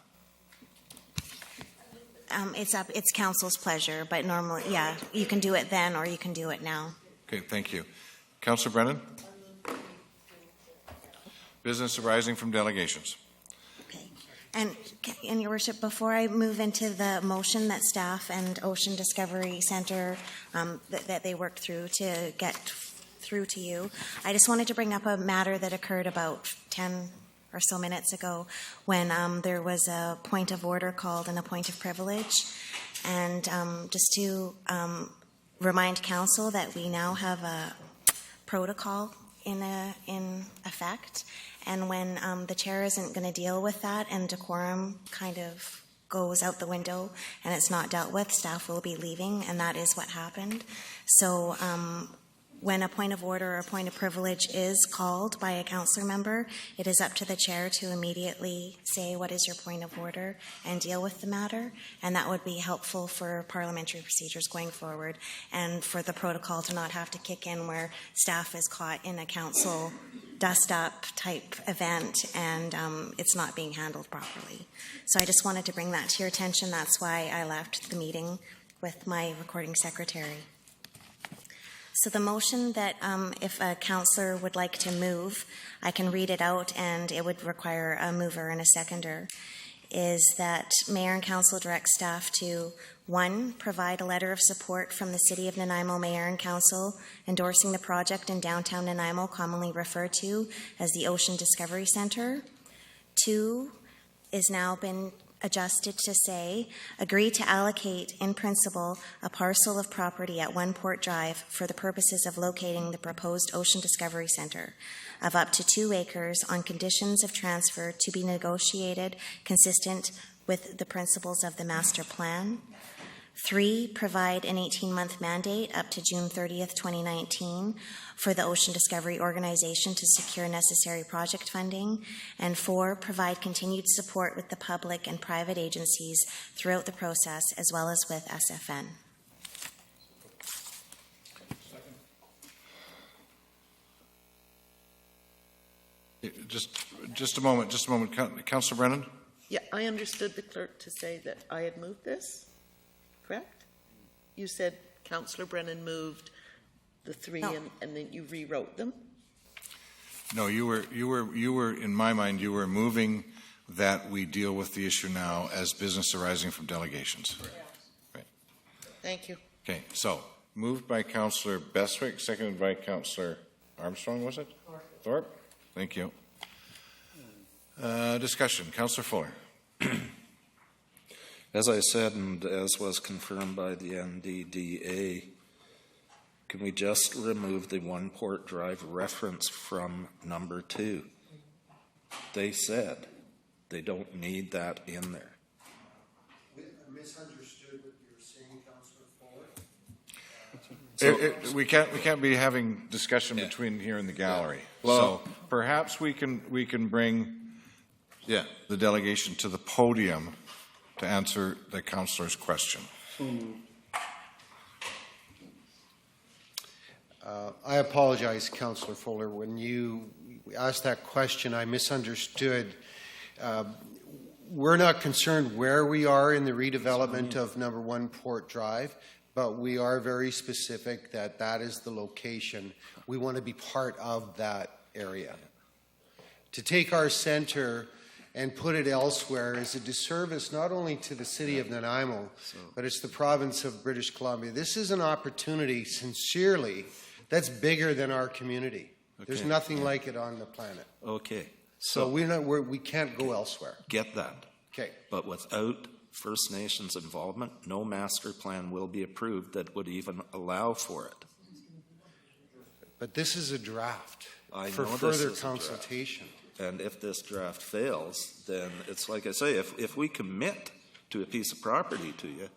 Speaker 2: It's Council's pleasure, but normally, yeah, you can do it then or you can do it now.
Speaker 1: Okay, thank you. Councillor Brennan? Business arising from delegations.
Speaker 2: And Your Worship, before I move into the motion that staff and Ocean Discovery Centre that they worked through to get through to you, I just wanted to bring up a matter that occurred about 10 or so minutes ago when there was a point of order called and a point of privilege. And just to remind Council that we now have a protocol in effect. And when the chair isn't going to deal with that and decorum kind of goes out the window and it's not dealt with, staff will be leaving, and that is what happened. So when a point of order or a point of privilege is called by a councillor member, it is up to the chair to immediately say what is your point of order and deal with the matter, and that would be helpful for parliamentary procedures going forward and for the protocol to not have to kick in where staff is caught in a council dust-up type event and it's not being handled properly. So I just wanted to bring that to your attention. That's why I left the meeting with my recording secretary. So the motion that if a councillor would like to move, I can read it out and it would require a mover and a seconder, is that Mayor and Council direct staff to 1, provide a letter of support from the City of Nanaimo Mayor and Council endorsing the project in downtown Nanaimo, commonly referred to as the Ocean Discovery Centre. 2 is now been adjusted to say, agree to allocate in principle a parcel of property at One Port Drive for the purposes of locating the proposed Ocean Discovery Centre of up to 2 acres on conditions of transfer to be negotiated consistent with the principles of the master plan. 3, provide an 18-month mandate up to June 30th, 2019 for the Ocean Discovery Organization to secure necessary project funding. And 4, provide continued support with the public and private agencies throughout the process, as well as with SFN.
Speaker 1: Just a moment. Councillor Brennan?
Speaker 12: Yeah, I understood the clerk to say that I had moved this. Correct? You said Councillor Brennan moved the 3 and then you rewrote them?
Speaker 1: No, you were in my mind, you were moving that we deal with the issue now as business arising from delegations. Right.
Speaker 12: Thank you.
Speaker 1: Okay, so moved by Councillor Beswick, seconded by Councillor Armstrong, was it? Thorpe. Thank you. Discussion. Councillor Fuller.
Speaker 8: As I said, and as was confirmed by the NDDA, can we just remove the One Port Drive reference from number 2? They said they don't need that in there.
Speaker 19: I misunderstood what you were saying, Councillor Fuller.
Speaker 1: We can't be having discussion between here and the gallery.
Speaker 8: Well,
Speaker 1: so perhaps we can bring the delegation to the podium to answer the councillor's question.
Speaker 19: I apologize, Councillor Fuller. When you asked that question, I misunderstood. We're not concerned where we are in the redevelopment of number 1 Port Drive, but we are very specific that that is the location. We want to be part of that area. To take our center and put it elsewhere is a disservice not only to the city of Nanaimo, but it's the province of British Columbia. This is an opportunity, sincerely, that's bigger than our community. There's nothing like it on the planet.
Speaker 8: Okay.
Speaker 19: So we can't go elsewhere.
Speaker 8: Get that.
Speaker 19: Okay.
Speaker 8: But without First Nations involvement, no master plan will be approved that would even allow for it.
Speaker 19: But this is a draft
Speaker 8: for
Speaker 19: further consultation.
Speaker 8: And if this draft fails, then it's like I say, if we commit to a piece of property to you,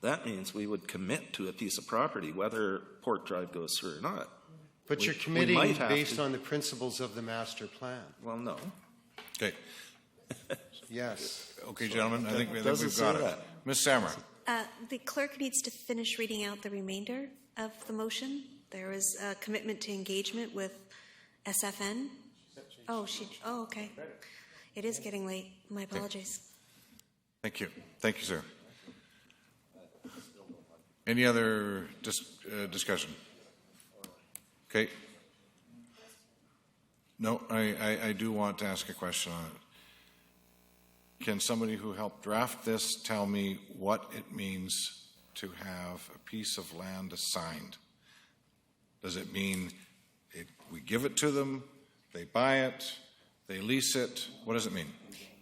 Speaker 8: that means we would commit to a piece of property, whether Port Drive goes through or not.
Speaker 19: But you're committing based on the principles of the master plan.
Speaker 8: Well, no.
Speaker 1: Okay.
Speaker 19: Yes.
Speaker 1: Okay, gentlemen, I think we've got it. Ms. Samra.
Speaker 9: The clerk needs to finish reading out the remainder of the motion. There is a commitment to engagement with SFN. Oh, okay. It is getting late. My apologies.
Speaker 1: Thank you. Thank you, sir. Any other discussion? Okay. No, I do want to ask a question on it. Can somebody who helped draft this tell me what it means to have a piece of land assigned? Does it mean we give it to them, they buy it, they lease it? What does it mean?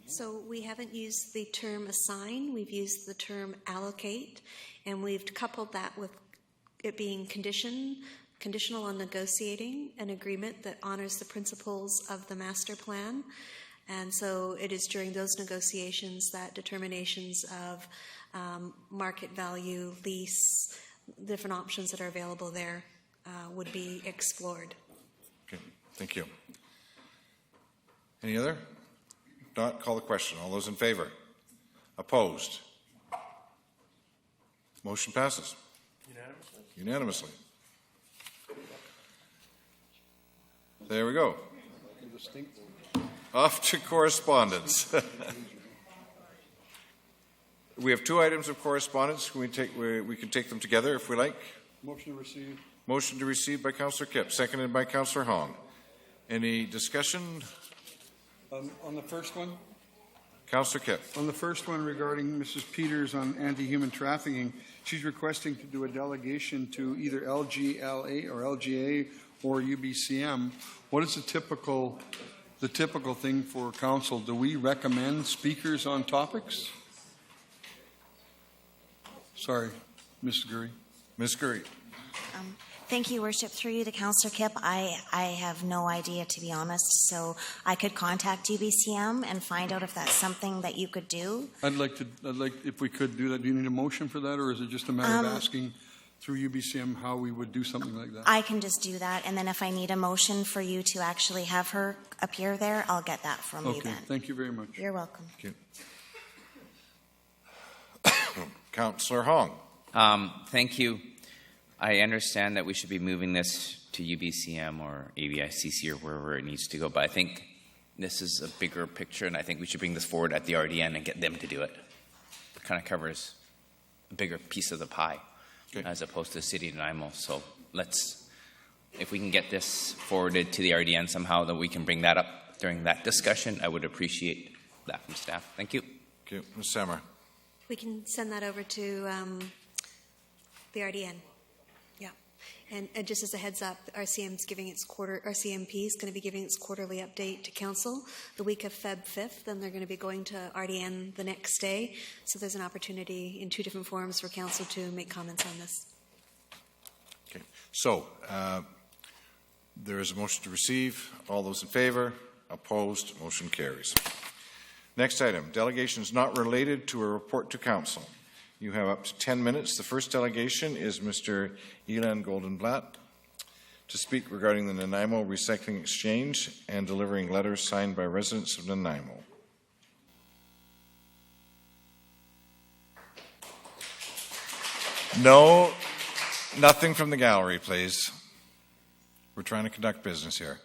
Speaker 9: So we haven't used the term assign, we've used the term allocate, and we've coupled that with it being conditional on negotiating an agreement that honors the principles of the master plan. And so it is during those negotiations that determinations of market value, lease, different options that are available there would be explored.
Speaker 1: Okay, thank you. Any other? If not, call the question. All those in favor? Opposed? Motion passes. Unanimously. There we go. Off to correspondence. We have two items of correspondence. We can take them together if we like.
Speaker 6: Motion to receive.
Speaker 1: Motion to receive by Councillor Kipp, seconded by Councillor Hong. Any discussion?
Speaker 6: On the first one?
Speaker 1: Councillor Kipp.
Speaker 6: On the first one regarding Mrs. Peters on anti-human trafficking, she's requesting to do a delegation to either LGLA or LGA or UBCM. What is the typical thing for council? Do we recommend speakers on topics? Sorry, Ms. Gurry.
Speaker 1: Ms. Gurry.
Speaker 2: Thank you, Worship. Through you to Councillor Kipp, I have no idea, to be honest, so I could contact UBCM and find out if that's something that you could do.
Speaker 6: I'd like if we could do that. Do you need a motion for that, or is it just a matter of asking through UBCM how we would do something like that?
Speaker 2: I can just do that, and then if I need a motion for you to actually have her appear there, I'll get that from you then.
Speaker 6: Okay, thank you very much.
Speaker 2: You're welcome.
Speaker 1: Thank you. Councillor Hong.
Speaker 7: Thank you. I understand that we should be moving this to UBCM or ABICC or wherever it needs to go, but I think this is a bigger picture, and I think we should bring this forward at the RDN and get them to do it. It kind of covers a bigger piece of the pie as opposed to the city of Nanaimo. So if we can get this forwarded to the RDN somehow, that we can bring that up during that discussion, I would appreciate that from staff. Thank you.
Speaker 1: Thank you. Ms. Sammer.
Speaker 9: We can send that over to the RDN. Yeah. And just as a heads up, RCMP is going to be giving its quarterly update to council the week of Feb 5th. Then they're going to be going to RDN the next day. So there's an opportunity in two different forums for council to make comments on this.
Speaker 1: Okay. So there is a motion to receive. All those in favor? Opposed? Motion carries. Next item, delegations not related to a report to council. You have up to 10 minutes. The first delegation is Mr. Elan Goldenblatt to speak regarding the Nanaimo Recycling Exchange and delivering letters signed by residents of Nanaimo. No, nothing from the gallery, please. We're trying to conduct business here.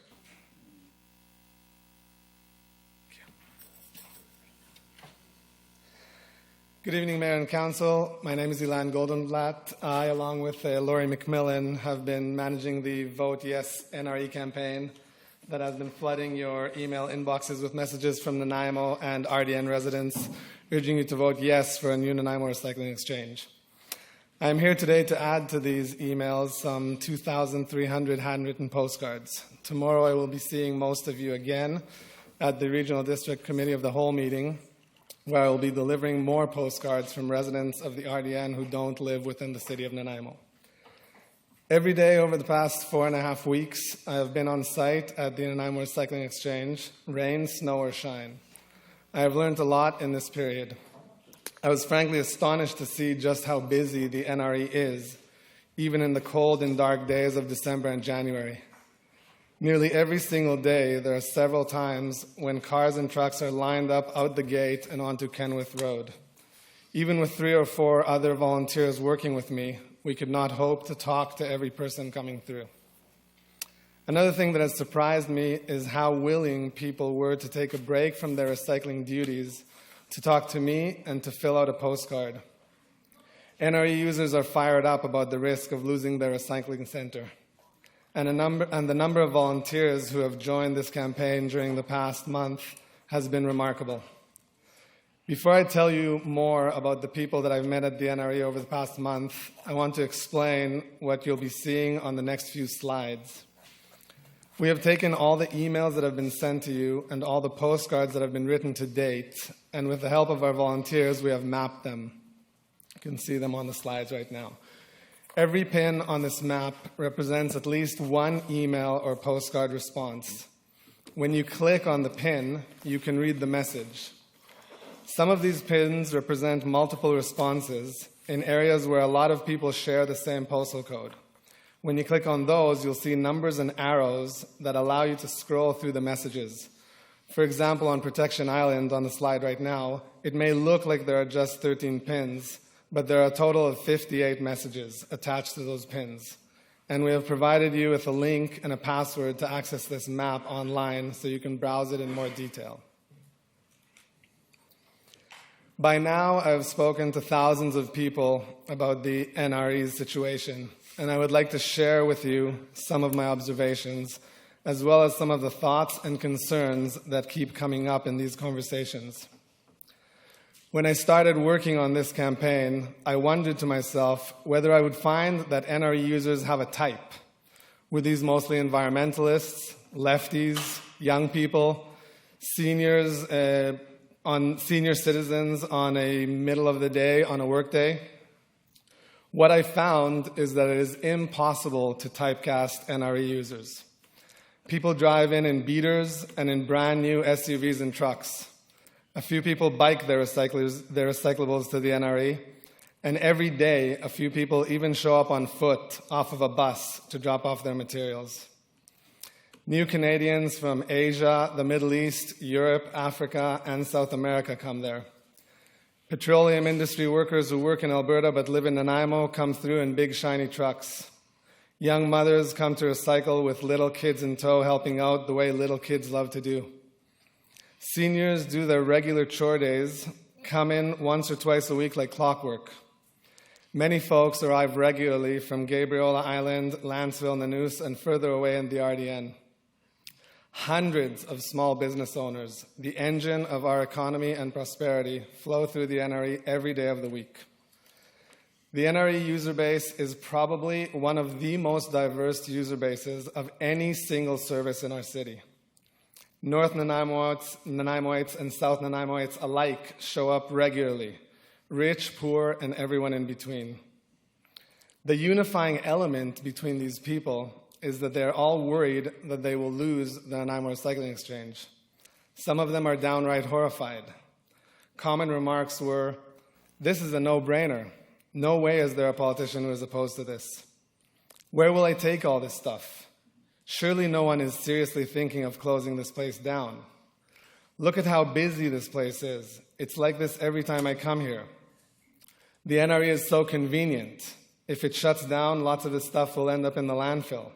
Speaker 18: Good evening, Mayor and Council. My name is Ilan Goldenblatt. I, along with Laurie McMillan, have been managing the Vote Yes NRE campaign that has been flooding your email inboxes with messages from Nanaimo and RDN residents urging you to vote yes for a new Nanaimo recycling exchange. I am here today to add to these emails some 2,300 handwritten postcards. Tomorrow I will be seeing most of you again at the Regional District Committee of the Whole meeting, where I will be delivering more postcards from residents of the RDN who don't live within the city of Nanaimo. Every day over the past 4.5 weeks, I have been on site at the Nanaimo Recycling Exchange, rain, snow, or shine. I have learned a lot in this period. I was frankly astonished to see just how busy the NRE is, even in the cold and dark days of December and January. Nearly every single day, there are several times when cars and trucks are lined up out the gate and onto Kenworth Road. Even with 3 or 4 other volunteers working with me, we could not hope to talk to every person coming through. Another thing that has surprised me is how willing people were to take a break from their recycling duties to talk to me and to fill out a postcard. NRE users are fired up about the risk of losing their recycling center. And the number of volunteers who have joined this campaign during the past month has been remarkable. Before I tell you more about the people that I've met at the NRE over the past month, I want to explain what you'll be seeing on the next few slides. We have taken all the emails that have been sent to you and all the postcards that have been written to date, and with the help of our volunteers, we have mapped them. You can see them on the slides right now. Every pin on this map represents at least one email or postcard response. When you click on the pin, you can read the message. Some of these pins represent multiple responses in areas where a lot of people share the same postal code. When you click on those, you'll see numbers and arrows that allow you to scroll through the messages. For example, on Protection Island on the slide right now, it may look like there are just 13 pins, but there are a total of 58 messages attached to those pins. And we have provided you with a link and a password to access this map online so you can browse it in more detail. By now, I have spoken to thousands of people about the NRE's situation, and I would like to share with you some of my observations, as well as some of the thoughts and concerns that keep coming up in these conversations. When I started working on this campaign, I wondered to myself whether I would find that NRE users have a type. Were these mostly environmentalists, lefties, young people, senior citizens on a middle of the day, on a work day? What I found is that it is impossible to typecast NRE users. People drive in beaters and in brand new SUVs and trucks. A few people bike their recyclables to the NRE, and every day a few people even show up on foot off of a bus to drop off their materials. New Canadians from Asia, the Middle East, Europe, Africa, and South America come there. Petroleum industry workers who work in Alberta but live in Nanaimo come through in big shiny trucks. Young mothers come to recycle with little kids in tow, helping out the way little kids love to do. Seniors do their regular chore days, come in once or twice a week like clockwork. Many folks arrive regularly from Gabriola Island, Lanceville, Nanuce, and further away in the RDN. Hundreds of small business owners, the engine of our economy and prosperity, flow through the NRE every day of the week. The NRE user base is probably one of the most diverse user bases of any single service in our city. North Nanaimoites and South Nanaimoites alike show up regularly, rich, poor, and everyone in between. The unifying element between these people is that they're all worried that they will lose the Nanaimo Recycling Exchange. Some of them are downright horrified. Common remarks were, "This is a no-brainer. No way is there a politician who is opposed to this. Where will I take all this stuff? Surely no one is seriously thinking of closing this place down. Look at how busy this place is. It's like this every time I come here. The NRE is so convenient. If it shuts down, lots of this stuff will end up in the landfill.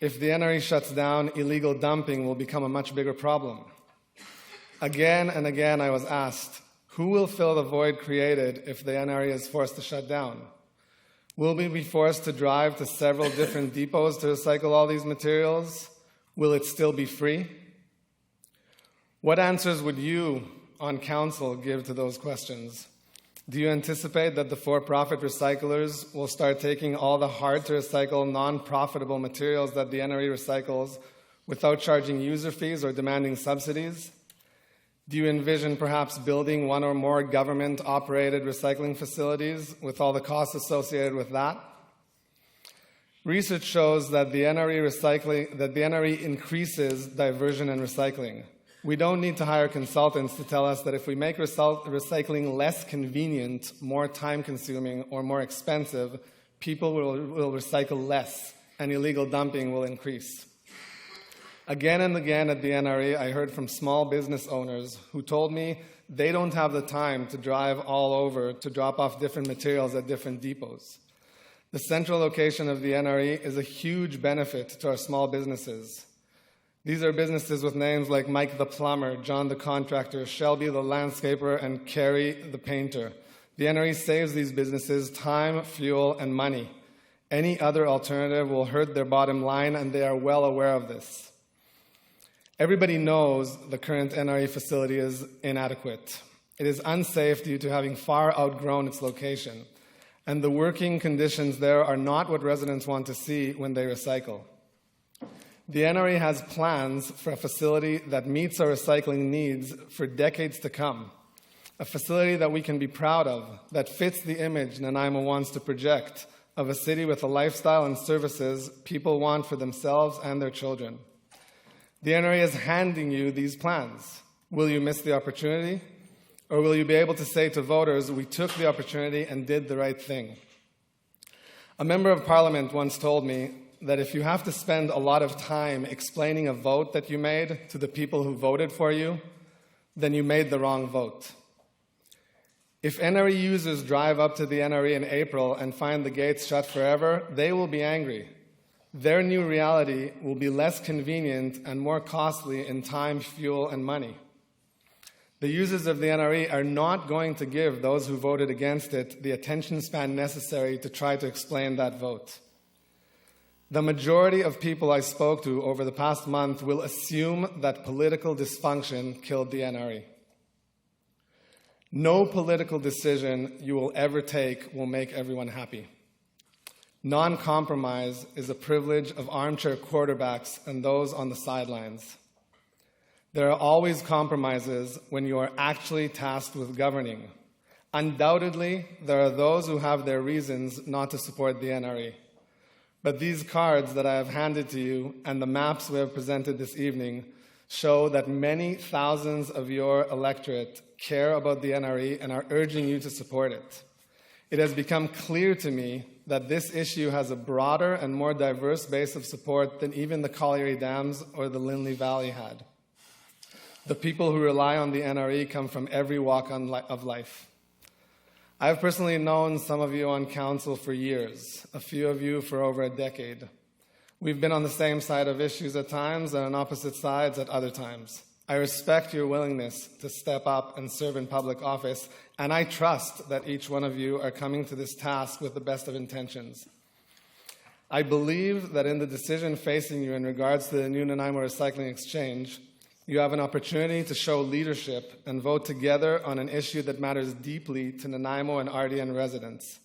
Speaker 18: If the NRE shuts down, illegal dumping will become a much bigger problem." Again and again I was asked, Who will fill the void created if the NRE is forced to shut down? Will we be forced to drive to several different depots to recycle all these materials? Will it still be free? What answers would you on council give to those questions? Do you anticipate that the for-profit recyclers will start taking all the hard-to-recycle, non-profitable materials that the NRE recycles without charging user fees or demanding subsidies? Do you envision perhaps building one or more government-operated recycling facilities with all the costs associated with that? Research shows that the NRE increases diversion and recycling. We don't need to hire consultants to tell us that if we make recycling less convenient, more time-consuming, or more expensive, people will recycle less, and illegal dumping will increase. Again and again at the NRE, I heard from small business owners who told me they don't have the time to drive all over to drop off different materials at different depots. The central location of the NRE is a huge benefit to our small businesses. These are businesses with names like Mike the Plumber, John the Contractor, Shelby the Landscaper, and Carrie the Painter. The NRE saves these businesses time, fuel, and money. Any other alternative will hurt their bottom line, and they are well aware of this. Everybody knows the current NRE facility is inadequate. It is unsafe due to having far outgrown its location, and the working conditions there are not what residents want to see when they recycle. The NRE has plans for a facility that meets our recycling needs for decades to come, a facility that we can be proud of, that fits the image Nanaimo wants to project of a city with a lifestyle and services people want for themselves and their children. The NRE is handing you these plans. Will you miss the opportunity? Or will you be able to say to voters, we took the opportunity and did the right thing? A member of parliament once told me that if you have to spend a lot of time explaining a vote that you made to the people who voted for you, then you made the wrong vote. If NRE users drive up to the NRE in April and find the gates shut forever, they will be angry. Their new reality will be less convenient and more costly in time, fuel, and money. The users of the NRE are not going to give those who voted against it the attention span necessary to try to explain that vote. The majority of people I spoke to over the past month will assume that political dysfunction killed the NRE. No political decision you will ever take will make everyone happy. Non-compromise is a privilege of armchair quarterbacks and those on the sidelines. There are always compromises when you are actually tasked with governing. Undoubtedly, there are those who have their reasons not to support the NRE. But these cards that I have handed to you and the maps we have presented this evening show that many thousands of your electorate care about the NRE and are urging you to support it. It has become clear to me that this issue has a broader and more diverse base of support than even the Colliery Dams or the Lindley Valley had. The people who rely on the NRE come from every walk of life. I've personally known some of you on council for years, a few of you for over a decade. We've been on the same side of issues at times and on opposite sides at other times. I respect your willingness to step up and serve in public office, and I trust that each one of you are coming to this task with the best of intentions. I believe that in the decision facing you in regards to the new Nanaimo Recycling Exchange, you have an opportunity to show leadership and vote together on an issue that matters deeply to Nanaimo and RDN residents.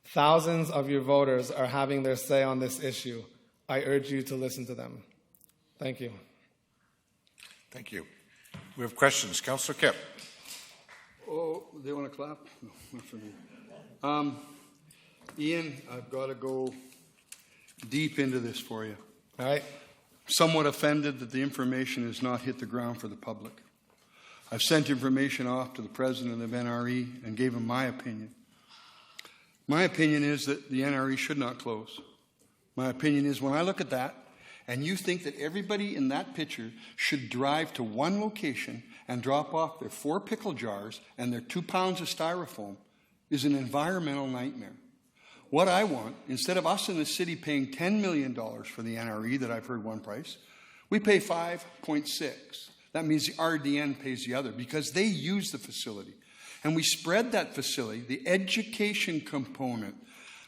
Speaker 18: Thousands of your voters are having their say on this issue. I urge you to listen to them. Thank you.
Speaker 1: Thank you. We have questions. Councillor Kipp.
Speaker 6: Oh, they want to clap? No, not for me. Ian, I've got to go deep into this for you.
Speaker 18: All right.
Speaker 6: Somewhat offended that the information has not hit the ground for the public. I've sent information off to the president of NRE and gave him my opinion. My opinion is that the NRE should not close. My opinion is when I look at that, and you think that everybody in that picture should drive to one location and drop off their 4 pickle jars and their 2 pounds of styrofoam, is an environmental nightmare. What I want, instead of us in the city paying $10 million for the NRE, that I've heard one price, we pay 5.6. That means the RDN pays the other because they use the facility. and we spread that facility, the education component.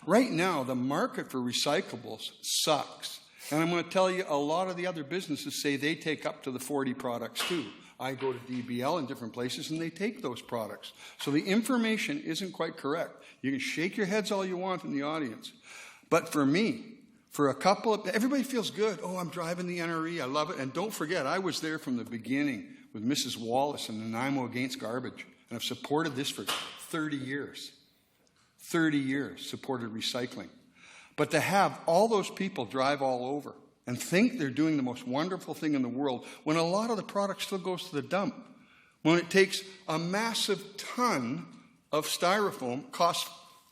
Speaker 6: Right now, the market for recyclables sucks. And I'm going to tell you, a lot of the other businesses say they take up to the 40 products too. I go to DBL in different places and they take those products. So the information isn't quite correct. You can shake your heads all you want in the audience. But for me, for a couple of, everybody feels good. Oh, I'm driving the NRE. I love it. And don't forget, I was there from the beginning with Mrs. Wallace and Nanaimo Against Garbage. And I've supported this for 30 years. 30 years supported recycling. But to have all those people drive all over and think they're doing the most wonderful thing in the world when a lot of the product still goes to the dump, when it takes a massive ton of styrofoam,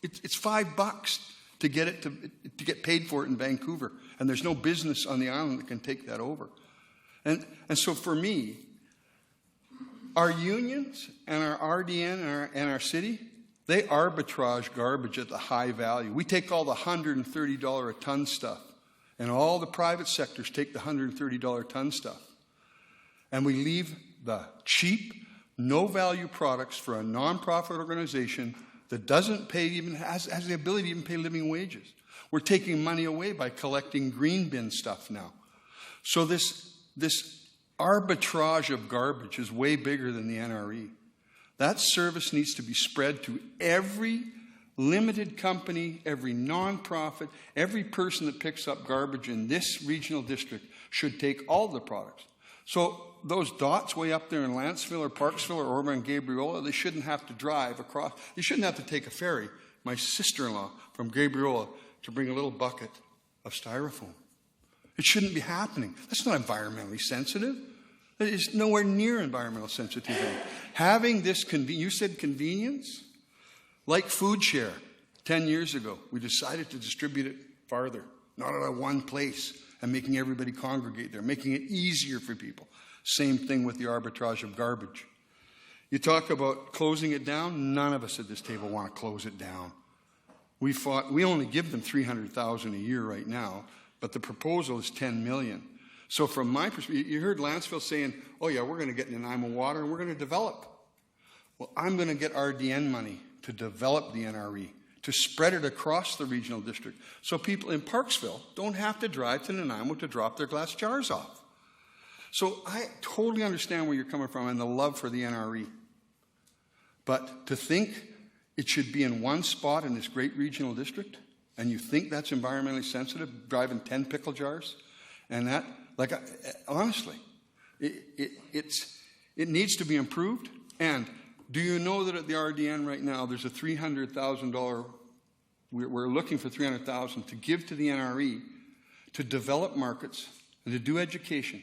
Speaker 6: it's $5 to get it to get paid for it in Vancouver, and there's no business on the island that can take that over. And so for me, our unions and our RDN and our city, they arbitrage garbage at the high value. We take all the $130 a ton stuff, and all the private sectors take the $130 a ton stuff. And we leave the cheap, no-value products for a nonprofit organization that doesn't pay even, has the ability to even pay living wages. We're taking money away by collecting green bin stuff now. So this arbitrage of garbage is way bigger than the NRE. That service needs to be spread to every limited company, every nonprofit, every person that picks up garbage in this regional district should take all the products. So those dots way up there in Lanceville or Parksville or over in Gabriola, they shouldn't have to drive across. They shouldn't have to take a ferry, my sister-in-law from Gabriola, to bring a little bucket of styrofoam. It shouldn't be happening. That's not environmentally sensitive. It is nowhere near environmental sensitivity. Having this, you said convenience? Like Food Share, 10 years ago, we decided to distribute it farther, not at one place, and making everybody congregate there, making it easier for people. Same thing with the arbitrage of garbage. You talk about closing it down. None of us at this table want to close it down. We only give them $300,000 a year right now, but the proposal is $10 million. So from my perspective, you heard Lanceville saying, oh yeah, we're going to get Nanaimo water and we're going to develop. Well, I'm going to get RDN money to develop the NRE, to spread it across the regional district, so people in Parksville don't have to drive to Nanaimo to drop their glass jars off. So I totally understand where you're coming from and the love for the NRE. But to think it should be in one spot in this great regional district, and you think that's environmentally sensitive, driving 10 pickle jars, and that, like, honestly, it needs to be improved. And do you know that at the RDN right now, there's a $300,000, we're looking for $300,000 to give to the NRE to develop markets and to do education.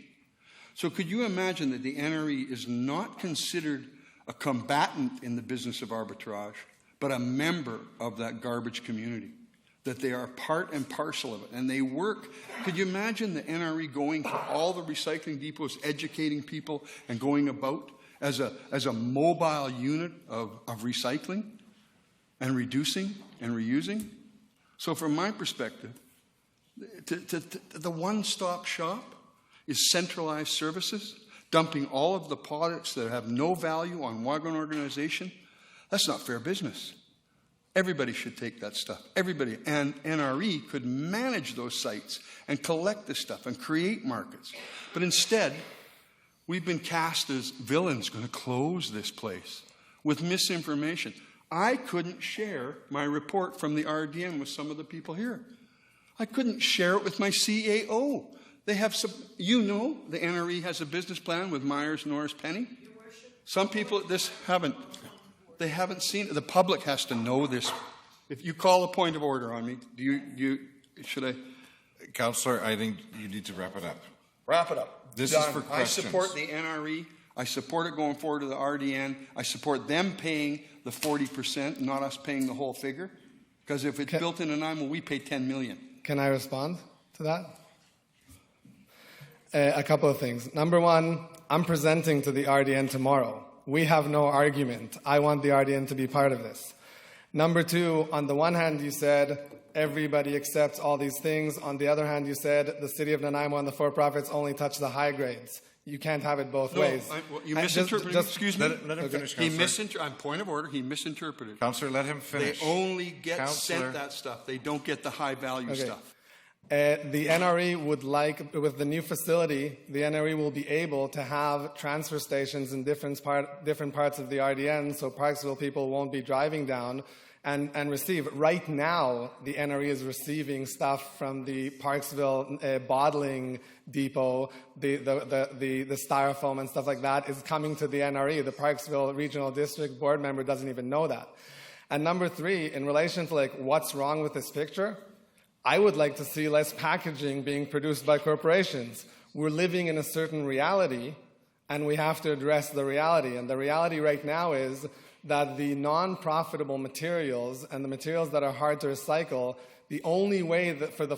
Speaker 6: So could you imagine that the NRE is not considered a combatant in the business of arbitrage, but a member of that garbage community, that they are part and parcel of it, and they work. Could you imagine the NRE going to all the recycling depots, educating people, and going about as a mobile unit of recycling and reducing and reusing? So from my perspective, the one-stop shop is centralized services, dumping all of the products that have no value on one organization. That's not fair business. Everybody should take that stuff. Everybody. And NRE could manage those sites and collect this stuff and create markets. But instead, we've been cast as villains going to close this place with misinformation. I couldn't share my report from the RDN with some of the people here. I couldn't share it with my CAO. They have some, the NRE has a business plan with Myers, Norris, Penny. Some people at this haven't seen it. The public has to know this. If you call a point of order on me, should I?
Speaker 1: Councillor, I think you need to wrap it up.
Speaker 6: Wrap it up.
Speaker 1: This
Speaker 6: Done.
Speaker 1: is for questions.
Speaker 6: I support the NRE. I support it going forward to the RDN. I support them paying the 40%, not us paying the whole figure. Because if it's built in Nanaimo, we pay $10 million.
Speaker 18: Can I respond to that? A couple of things. Number one, I'm presenting to the RDN tomorrow. We have no argument. I want the RDN to be part of this. Number two, on the one hand, you said everybody accepts all these things. On the other hand, you said the city of Nanaimo and the for-profits only touch the high grades. You can't have it both
Speaker 6: No,
Speaker 18: ways.
Speaker 6: you
Speaker 18: And
Speaker 6: misinterpreted. Excuse me.
Speaker 1: Let him finish,
Speaker 6: He
Speaker 1: Councillor.
Speaker 6: on point of order. He misinterpreted.
Speaker 1: Councillor, let him finish.
Speaker 6: They only get
Speaker 1: Councillor.
Speaker 6: sent that stuff. They don't get the high value
Speaker 18: Okay.
Speaker 6: stuff.
Speaker 18: The NRE would like, with the new facility, the NRE will be able to have transfer stations in different parts of the RDN, so Parksville people won't be driving down and receive. Right now, the NRE is receiving stuff from the Parksville bottling depot. The styrofoam and stuff like that is coming to the NRE. The Parksville Regional District board member doesn't even know that. And number 3, in relation to like what's wrong with this picture, I would like to see less packaging being produced by corporations. We're living in a certain reality, and we have to address the reality. And the reality right now is that the non-profitable materials and the materials that are hard to recycle, the only way that for the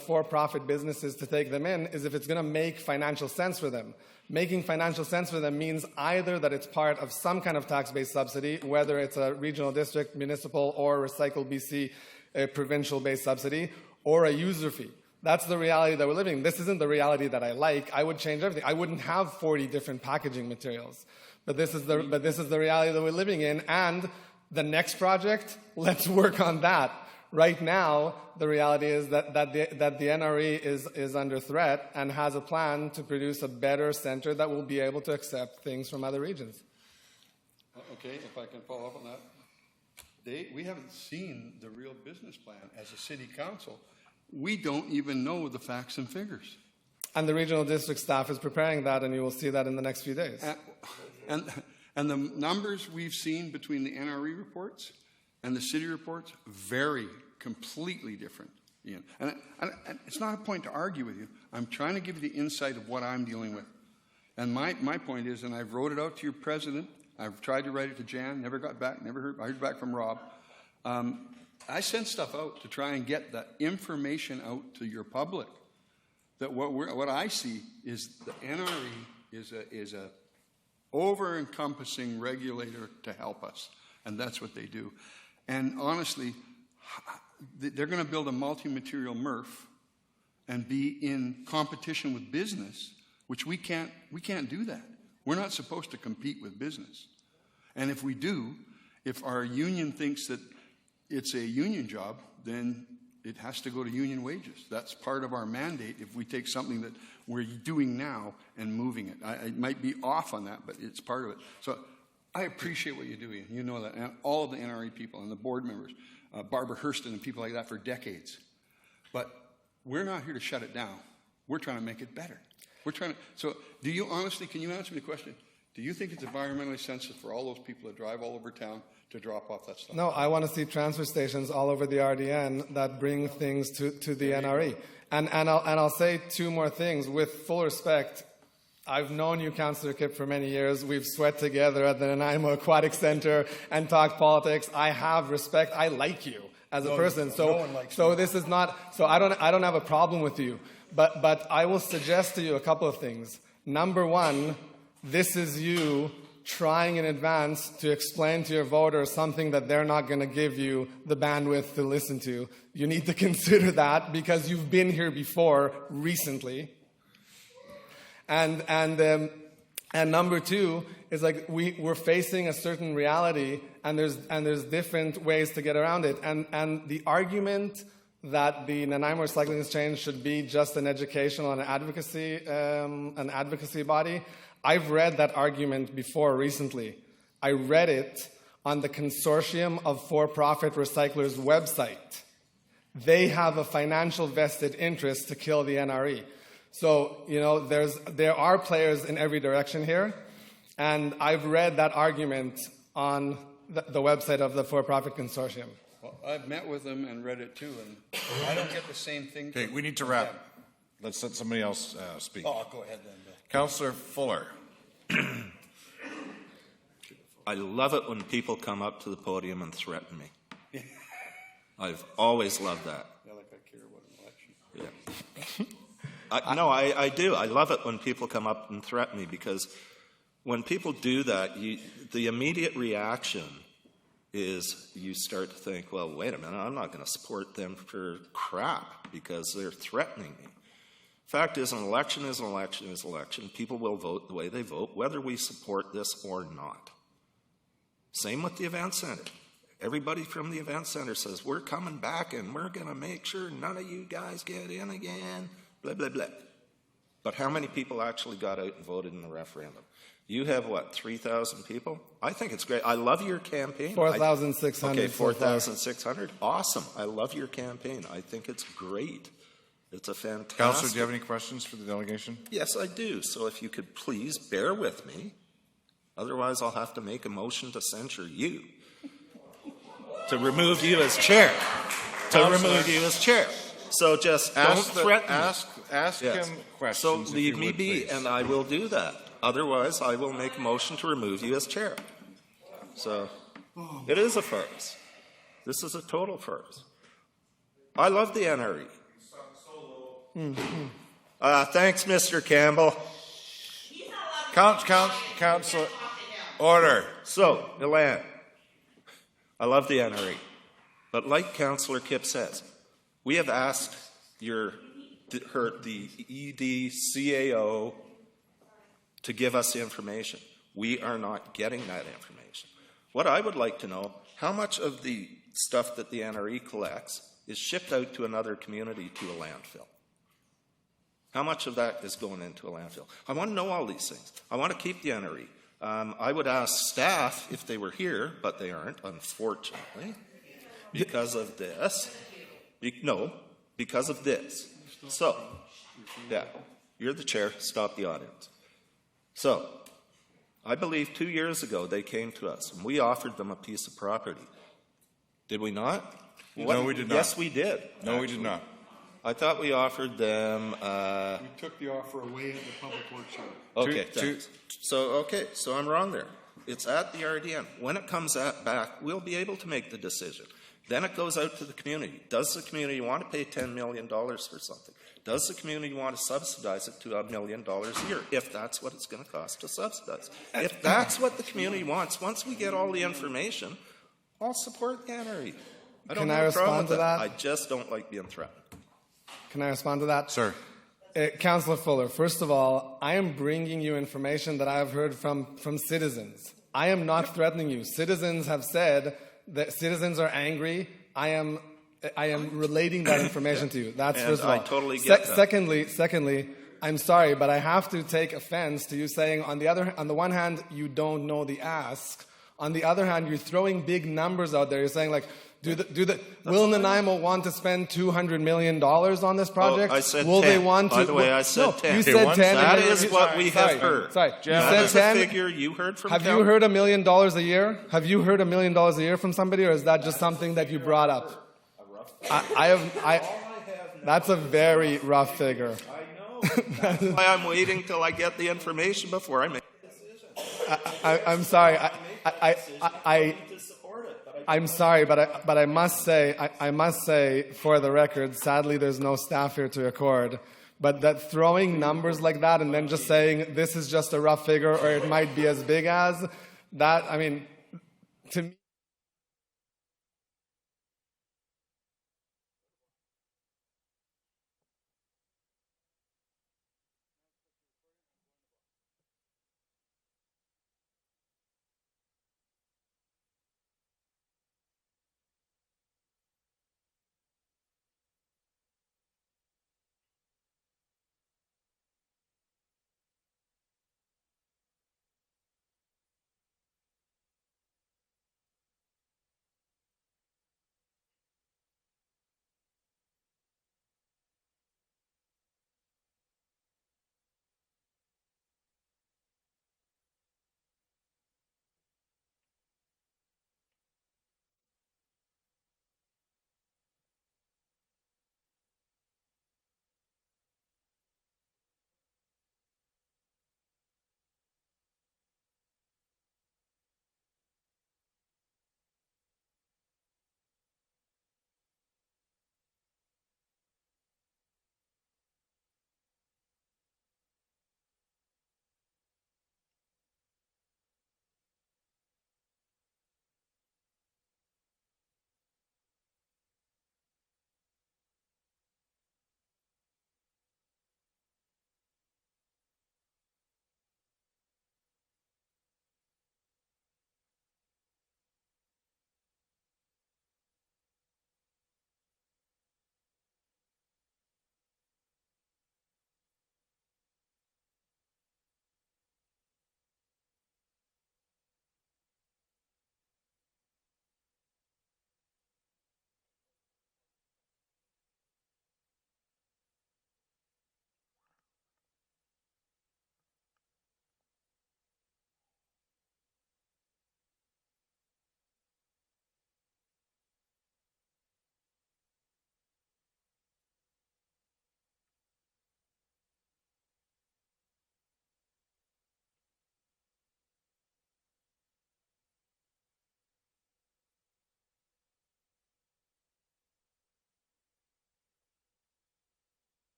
Speaker 18: for-profit businesses to take them in is if it's going to make financial sense for them. Making financial sense for them means either that it's part of some kind of tax-based subsidy, whether it's a regional district, municipal, or Recycle BC a provincial-based subsidy, or a user fee. That's the reality that we're living in. This isn't the reality that I like. I would change everything. I wouldn't have 40 different packaging materials. But this is the reality that we're living in. And the next project, let's work on that. Right now, the reality is that the NRE is under threat and has a plan to produce a better center that will be able to accept things from other regions.
Speaker 6: Okay, if I can follow up on that. We haven't seen the real business plan as a city council. We don't even know the facts and figures.
Speaker 18: And the regional district staff is preparing that, and you will see that in the next few days.
Speaker 6: And the numbers we've seen between the NRE reports and the city reports vary completely different. Ian. And it's not a point to argue with you. I'm trying to give you the insight of what I'm dealing with. And my point is, and I've wrote it out to your president, I've tried to write it to Jan, never got back, I heard back from Rob. I sent stuff out to try and get that information out to your public. That what I see is the NRE is a over-encompassing regulator to help us, and that's what they do. And honestly, they're going to build a multi-material MRF and be in competition with business, which we can't do that. We're not supposed to compete with business. And if we do, if our union thinks that it's a union job, then it has to go to union wages. That's part of our mandate if we take something that we're doing now and moving it. I might be off on that, but it's part of it. So I appreciate what you do, Ian. You know that. And all of the NRE people and the board members, Barbara Hurston and people like that for decades. But we're not here to shut it down. We're trying to make it better. So do you honestly, can you answer me the question? Do you think it's environmentally sensitive for all those people that drive all over town to drop off that stuff?
Speaker 18: No, I want to see transfer stations all over the RDN that bring things to the NRE. And I'll say 2 more things. With full respect, I've known you, Councillor Kipp, for many years. We've sweat together at the Nanaimo Aquatic Centre and talked politics. I have respect. I like you as a person. So this is not. So I don't have a problem with you. But I will suggest to you a couple of things. Number 1, this is you trying in advance to explain to your voters something that they're not going to give you the bandwidth to listen to. You need to consider that because you've been here before recently. And number 2 is like we're facing a certain reality, and there's different ways to get around it. And the argument that the Nanaimo Recycling Exchange should be just an educational and an advocacy body. I've read that argument before recently. I read it on the Consortium of For-Profit Recyclers website. They have a financial vested interest to kill the NRE. So, there are players in every direction here, and I've read that argument on the website of the For-Profit Consortium.
Speaker 6: Well, I've met with them and read it too, and I don't get the same thing.
Speaker 1: Okay, we need to wrap. Let's let somebody else speak.
Speaker 6: Oh, go ahead then.
Speaker 1: Councillor Fuller.
Speaker 8: I love it when people come up to the podium and threaten me. I've always loved that.
Speaker 6: Yeah, like I care about an election.
Speaker 8: Yeah. I do. I love it when people come up and threaten me because when people do that, the immediate reaction is you start to think, well, wait a minute, I'm not going to support them for crap because they're threatening me. Fact is, an election is an election is an election. People will vote the way they vote, whether we support this or not. Same with the event center. Everybody from the event center says, we're coming back and we're going to make sure none of you guys get in again, blah, blah, blah. But how many people actually got out and voted in the referendum? You have, what, 3,000 people? I think it's great. I love your campaign.
Speaker 18: 4,600.
Speaker 8: Okay, 4,600. Awesome. I love your campaign. I think it's great. It's a fantastic...
Speaker 1: Councillor, do you have any questions for the delegation?
Speaker 8: Yes, I do. So if you could please bear with me. Otherwise, I'll have to make a motion to censure you. To remove you as chair. Remove you as chair. So just don't threaten me.
Speaker 1: Ask
Speaker 8: Yes.
Speaker 1: him questions.
Speaker 8: So
Speaker 1: if
Speaker 8: leave
Speaker 1: you
Speaker 8: me
Speaker 1: would,
Speaker 8: be,
Speaker 1: please.
Speaker 8: and I will do that. Otherwise, I will make a motion to remove you as chair. So it is a farce. This is a total farce. I love the NRE. Thanks, Mr. Campbell.
Speaker 1: Council, order.
Speaker 8: So, Ilan, I love the NRE. But like Councillor Kipp says, we have asked the EDCAO to give us the information. We are not getting that information. What I would like to know, how much of the stuff that the NRE collects is shipped out to another community to a landfill? How much of that is going into a landfill? I want to know all these things. I want to keep the NRE. I would ask staff if they were here, but they aren't, unfortunately, because of this. Because of this. So, yeah, you're the chair. Stop the audience. So, I believe 2 years ago they came to us and we offered them a piece of property. Did we not?
Speaker 1: No, we did not.
Speaker 8: Yes, we did.
Speaker 1: No, we did not.
Speaker 8: I thought we offered them.
Speaker 6: We took the offer away at the Public Works Yard.
Speaker 8: Okay, thanks. So I'm wrong there. It's at the RDN. When it comes back, we'll be able to make the decision. Then it goes out to the community. Does the community want to pay $10 million for something? Does the community want to subsidize it to $1 million a year, if that's what it's going to cost to subsidize? If that's what the community wants, once we get all the information, I'll support the NRE. I don't
Speaker 18: Can
Speaker 8: have
Speaker 18: I
Speaker 8: a problem
Speaker 18: respond
Speaker 8: with
Speaker 18: to that?
Speaker 8: I just don't like being threatened.
Speaker 18: Can I respond to that?
Speaker 1: Sir.
Speaker 18: Councillor Fuller, first of all, I am bringing you information that I have heard from citizens. I am not threatening you. Citizens have said that citizens are angry. I am relating that information to you. That's
Speaker 8: And
Speaker 18: first of all.
Speaker 8: I totally get that.
Speaker 18: Secondly, I'm sorry, but I have to take offense to you saying on the one hand you don't know the ask. On the other hand, you're throwing big numbers out there. You're saying like, will Nanaimo want to spend $200 million on this project?
Speaker 8: Oh, I said
Speaker 18: will
Speaker 8: 10.
Speaker 18: They want to?
Speaker 8: By the way, I said
Speaker 18: no,
Speaker 8: 10.
Speaker 18: You said 10.
Speaker 8: That is what we have heard.
Speaker 18: Sorry,
Speaker 8: That is
Speaker 18: you said
Speaker 8: a
Speaker 18: 10.
Speaker 8: figure you heard from
Speaker 18: Have you heard $1 million a year? Have you heard $1 million a year from somebody, or is that just something that you brought up? That's a very rough figure.
Speaker 8: That's why I'm waiting till I get the information before I make a decision.
Speaker 18: I'm sorry. I'm sorry, but I must say, for the record, sadly, there's no staff here to record. But that throwing numbers like that and then just saying this is just a rough figure or it might be as big as that, I mean, to me.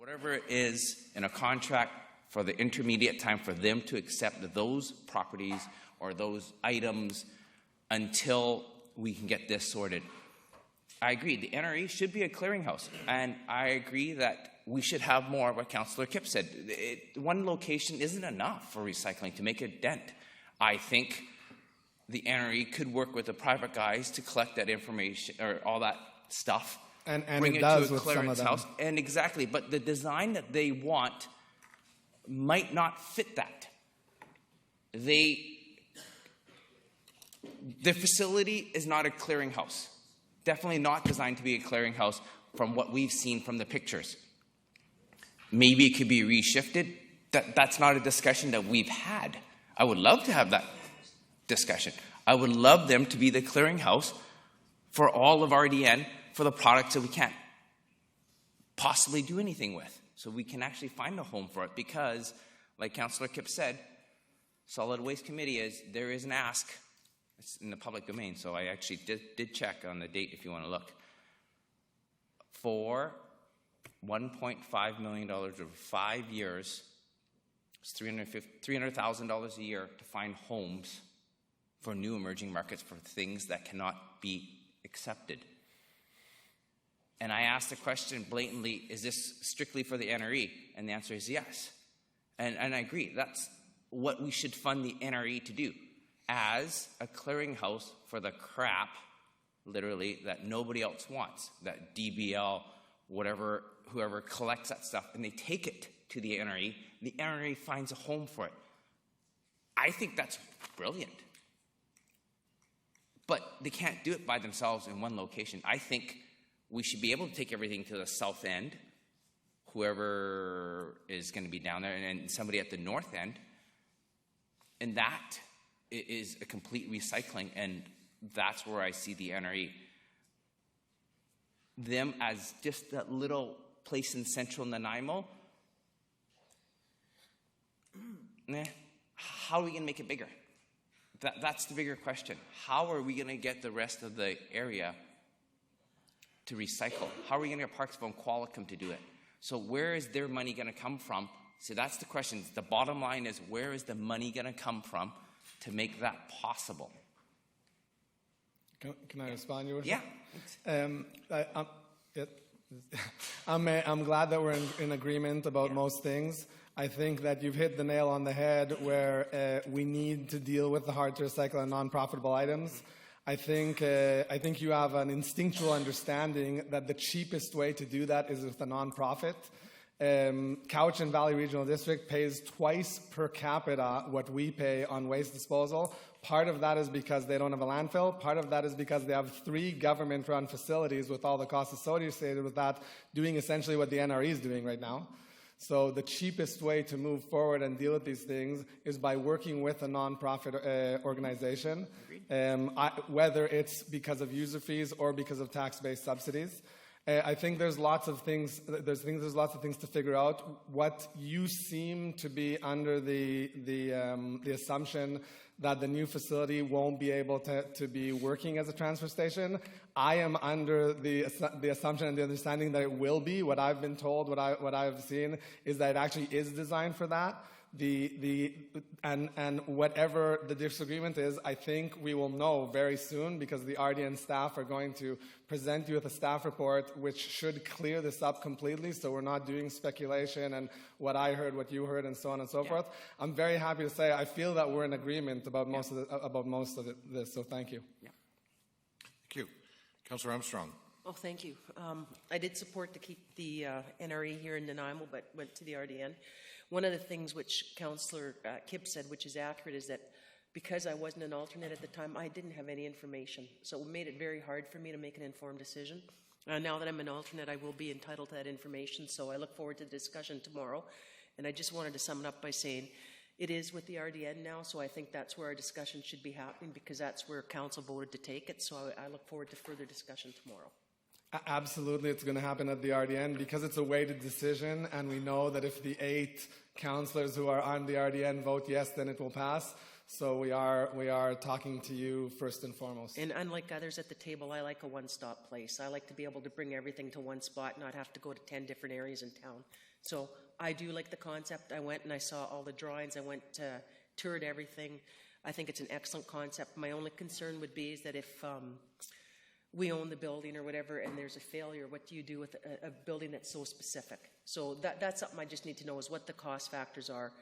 Speaker 7: whatever it is in a contract for the intermediate time for them to accept those properties or those items until we can get this sorted. I agree, the NRE should be a clearinghouse, and I agree that we should have more, what Councillor Kipp said. One location isn't enough for recycling to make a dent. I think the NRE could work with the private guys to collect that information, or all that stuff,
Speaker 18: and
Speaker 7: bring
Speaker 18: it
Speaker 7: it
Speaker 18: does
Speaker 7: to a
Speaker 18: with some of
Speaker 7: clearance
Speaker 18: them.
Speaker 7: house. And exactly, but the design that they want might not fit that. The facility is not a clearinghouse. Definitely not designed to be a clearinghouse from what we've seen from the pictures. Maybe it could be reshifted. That's not a discussion that we've had. I would love to have that discussion. I would love them to be the clearinghouse for all of RDN for the products that we can't possibly do anything with. So we can actually find a home for it because, like Councillor Kipp said, Solid Waste Committee there is an ask. It's in the public domain, so I actually did check on the date if you want to look. For $1.5 million over 5 years, it's $300,000 a year to find homes for new emerging markets for things that cannot be accepted. And I asked the question blatantly, is this strictly for the NRE? And the answer is yes. And I agree, that's what we should fund the NRE to do, as a clearinghouse for the crap, literally, that nobody else wants, that DBL, whatever, whoever collects that stuff, and they take it to the NRE finds a home for it. I think that's brilliant. But they can't do it by themselves in one location. I think we should be able to take everything to the south end, whoever is going to be down there, and somebody at the north end, and that is a complete recycling, and that's where I see the NRE. Them as just that little place in central Nanaimo, how are we going to make it bigger? That's the bigger question. How are we going to get the rest of the area to recycle? How are we going to get Parksville and Qualicum to do it? So where is their money going to come from? So that's the question. The bottom line is, where is the money going to come from to make that possible?
Speaker 18: Can I respond, Your
Speaker 7: Yeah.
Speaker 18: I'm glad that we're in agreement about most things. I think that you've hit the nail on the head where we need to deal with the hard to recycle and non-profitable items. I think you have an instinctual understanding that the cheapest way to do that is with a non-profit. Cowichan Valley Regional District pays twice per capita what we pay on waste disposal. Part of that is because they don't have a landfill. Part of that is because they have 3 government-run facilities with all the costs associated with that, doing essentially what the NRE is doing right now. So the cheapest way to move forward and deal with these things is by working with a nonprofit organization, whether it's because of user fees or because of tax-based subsidies. I think there's lots of things. There's lots of things to figure out. What you seem to be under the assumption that the new facility won't be able to be working as a transfer station. I am under the assumption and the understanding that it will be. What I've been told, what I've seen, is that it actually is designed for that. And whatever the disagreement is, I think we will know very soon, because the RDN staff are going to present you with a staff report which should clear this up completely, so we're not doing speculation and what I heard, what you heard, and so on and so forth. I'm very happy to say I feel that we're in agreement about most of this, so thank you.
Speaker 1: Thank you. Councillor Armstrong.
Speaker 10: Oh, thank you. I did support to keep the NRE here in Nanaimo, but went to the RDN. One of the things which Councillor Kipp said, which is accurate, is that because I wasn't an alternate at the time, I didn't have any information. So it made it very hard for me to make an informed decision. Now that I'm an alternate, I will be entitled to that information, so I look forward to the discussion tomorrow. And I just wanted to sum it up by saying it is with the RDN now, so I think that's where our discussion should be happening, because that's where Council voted to take it. So I look forward to further discussion tomorrow.
Speaker 18: Absolutely, it's going to happen at the RDN because it's a weighted decision, and we know that if the 8 councillors who are on the RDN vote yes, then it will pass. So we are talking to you first and foremost.
Speaker 10: And unlike others at the table, I like a one-stop place. I like to be able to bring everything to one spot, not have to go to 10 different areas in town. So I do like the concept. I went and I saw all the drawings. I went toured everything. I think it's an excellent concept. My only concern would be is that if we own the building or whatever and there's a failure, what do you do with a building that's so specific? So that's something I just need to know is what the cost factors are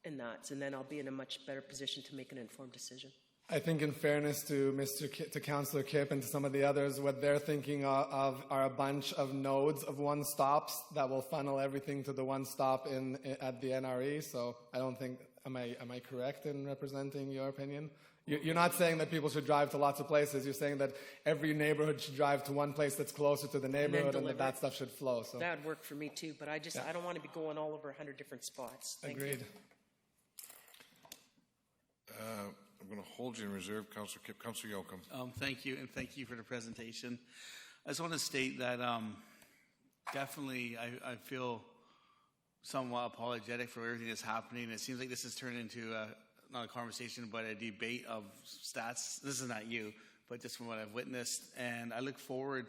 Speaker 10: in that, and then I'll be in a much better position to make an informed decision.
Speaker 18: I think in fairness to Councillor Kipp and to some of the others, what they're thinking of are a bunch of nodes of one-stops that will funnel everything to the one stop at the NRE. So I don't think, am I correct in representing your opinion? You're not saying that people should drive to lots of places. You're saying that every neighborhood should drive to one place that's closer to the neighborhood and that stuff should flow. So
Speaker 10: that would work for me too, but I don't want to be going all over 100 different spots.
Speaker 18: Agreed.
Speaker 1: I'm going to hold you in reserve, Councillor Kipp. Councillor Yoakum.
Speaker 13: Thank you, and thank you for the presentation. I just want to state that definitely I feel somewhat apologetic for everything that's happening. It seems like this has turned into not a conversation, but a debate of stats. This is not you, but just from what I've witnessed. And I look forward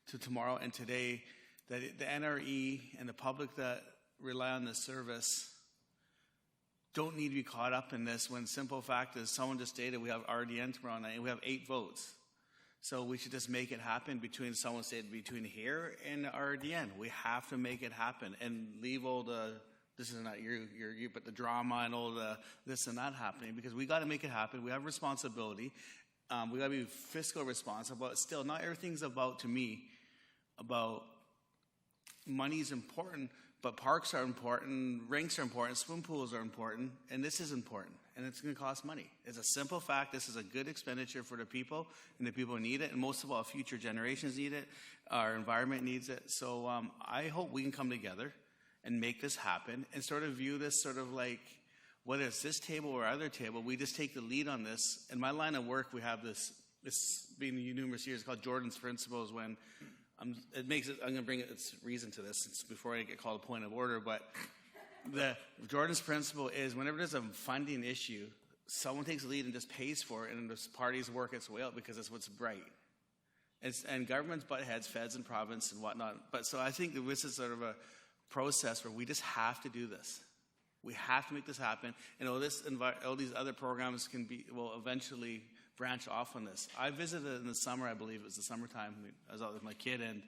Speaker 13: to tomorrow and today that the NRE and the public that rely on this service don't need to be caught up in this when simple fact is someone just stated we have RDN tomorrow night and we have 8 votes. So we should just make it happen someone stated between here and RDN. We have to make it happen and leave all the, this is not you, but the drama and all the this and that happening, because we got to make it happen. We have responsibility. We got to be fiscal responsible. But still, not everything's about, to me, about money is important, but parks are important, rinks are important, swim pools are important, and this is important, and it's going to cost money. It's a simple fact. This is a good expenditure for the people, and the people need it, and most of all, future generations need it. Our environment needs it. So I hope we can come together and make this happen and sort of view this sort of like, whether it's this table or other table, we just take the lead on this. In my line of work, we have this being numerous years, called Jordan's Principles, when I'm going to bring its reason to this before I get called a point of order, but the Jordan's Principle is whenever there's a funding issue, someone takes the lead and just pays for it, and the parties work its way out because it's what's right. And governments butt heads, feds and province and whatnot. But so I think that this is sort of a process where we just have to do this. We have to make this happen, and all these other programs will eventually branch off on this. I visited in the summer, I believe it was the summertime. I was out with my kid, and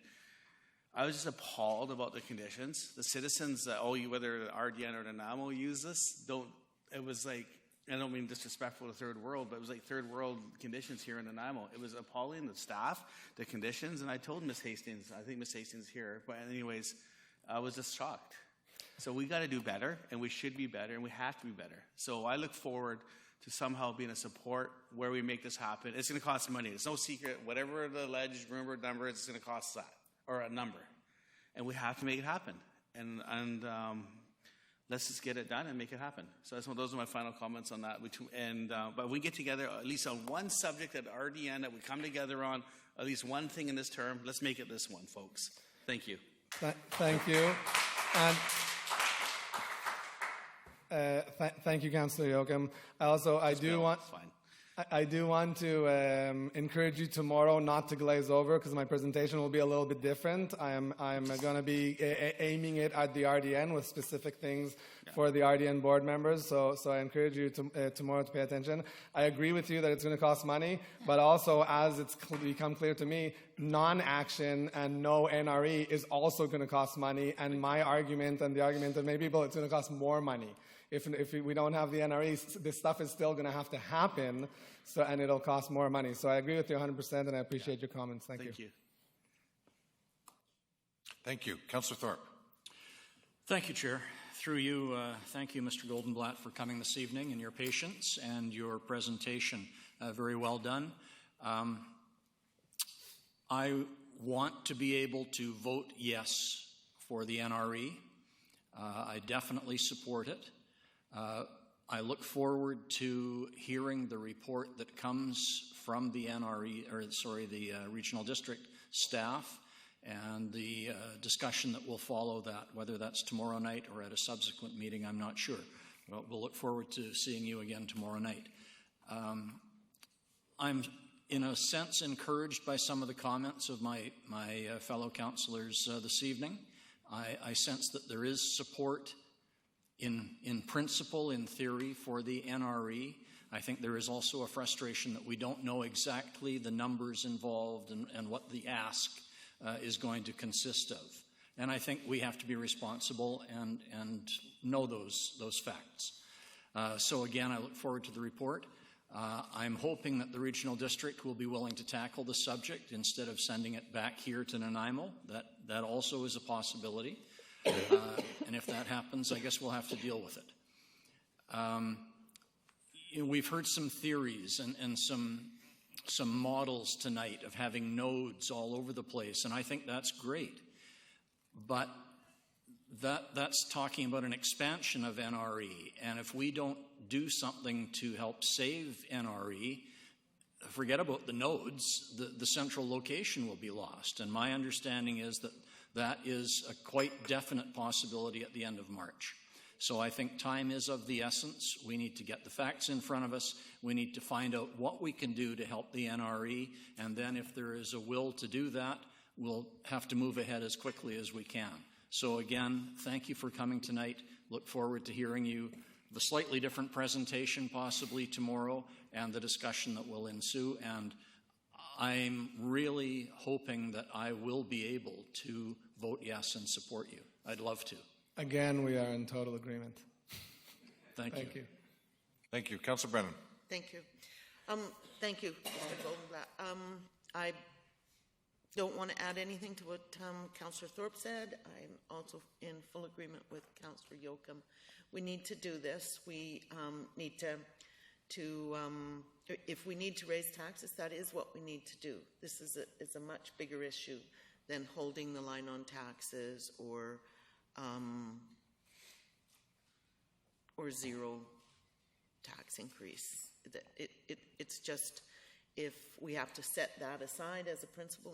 Speaker 13: I was just appalled about the conditions. The citizens that whether RDN or Nanaimo use this, it was like, I don't mean disrespectful to third world, but it was like third world conditions here in Nanaimo. It was appalling, the staff, the conditions, and I told Miss Hastings, I think Miss Hastings is here, but anyways, I was just shocked. So we got to do better, and we should be better, and we have to be better. So I look forward to somehow being a support where we make this happen. It's going to cost money. It's no secret. Whatever the alleged rumored number is, it's going to cost that, or a number. And we have to make it happen. And let's just get it done and make it happen. So those are my final comments on that. But we get together at least on one subject at RDN that we come together on, at least one thing in this term. Let's make it this one, folks. Thank you.
Speaker 18: Thank you. And thank you, Councillor Yoakum. I do want to encourage you tomorrow not to glaze over, because my presentation will be a little bit different. I'm going to be aiming it at the RDN with specific things for the RDN board members. So I encourage you tomorrow to pay attention. I agree with you that it's going to cost money, but also, as it's become clear to me, non-action and no NRE is also going to cost money. And my argument and the argument of many people, it's going to cost more money. If we don't have the NRE, this stuff is still going to have to happen, and it'll cost more money. So I agree with you 100%, and I appreciate your comments. Thank you.
Speaker 1: Thank you. Councillor Thorpe.
Speaker 5: Thank you, Chair. Through you, thank you, Mr. Goldenblatt, for coming this evening and your patience and your presentation. Very well done. I want to be able to vote yes for the NRE. I definitely support it. I look forward to hearing the report that comes from the the regional district staff, and the discussion that will follow that, whether that's tomorrow night or at a subsequent meeting, I'm not sure. But we'll look forward to seeing you again tomorrow night. I'm, in a sense, encouraged by some of the comments of my fellow councillors this evening. I sense that there is support in principle, in theory, for the NRE. I think there is also a frustration that we don't know exactly the numbers involved and what the ask is going to consist of. And I think we have to be responsible and know those facts. So again, I look forward to the report. I'm hoping that the regional district will be willing to tackle the subject instead of sending it back here to Nanaimo. That also is a possibility. And if that happens, I guess we'll have to deal with it. We've heard some theories and some models tonight of having nodes all over the place, and I think that's great. But that's talking about an expansion of NRE, and if we don't do something to help save NRE, forget about the nodes, the central location will be lost. And my understanding is that is a quite definite possibility at the end of March. So I think time is of the essence. We need to get the facts in front of us. We need to find out what we can do to help the NRE, and then if there is a will to do that, we'll have to move ahead as quickly as we can. So again, thank you for coming tonight. Look forward to hearing you, the slightly different presentation possibly tomorrow, and the discussion that will ensue. And I'm really hoping that I will be able to vote yes and support you. I'd love to.
Speaker 18: Again, we are in total agreement.
Speaker 5: Thank you.
Speaker 1: Thank you. Councillor Brennan.
Speaker 12: Thank you. Thank you, Mr. Goldenblatt. I don't want to add anything to what Councillor Thorpe said. I'm also in full agreement with Councillor Yoakum. We need to do this. We need to if we need to raise taxes, that is what we need to do. This is a much bigger issue than holding the line on taxes or zero tax increase. It's just, if we have to set that aside as a principle,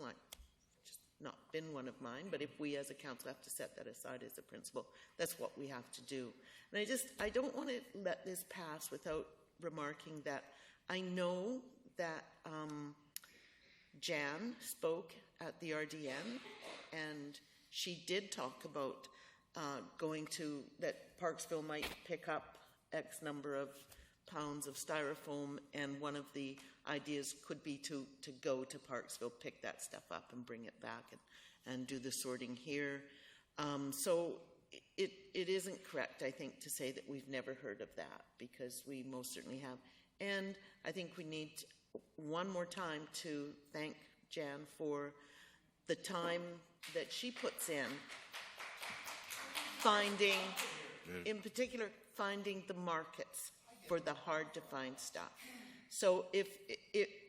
Speaker 12: just not been one of mine, but if we as a council have to set that aside as a principle, that's what we have to do. And I don't want to let this pass without remarking that I know that Jan spoke at the RDN, and she did talk about that Parksville might pick up X number of pounds of styrofoam, and one of the ideas could be to go to Parksville, pick that stuff up and bring it back and do the sorting here. So it isn't correct, I think, to say that we've never heard of that, because we most certainly have. And I think we need one more time to thank Jan for the time that she puts in finding, in particular, finding the markets for the hard-to-find stuff. So if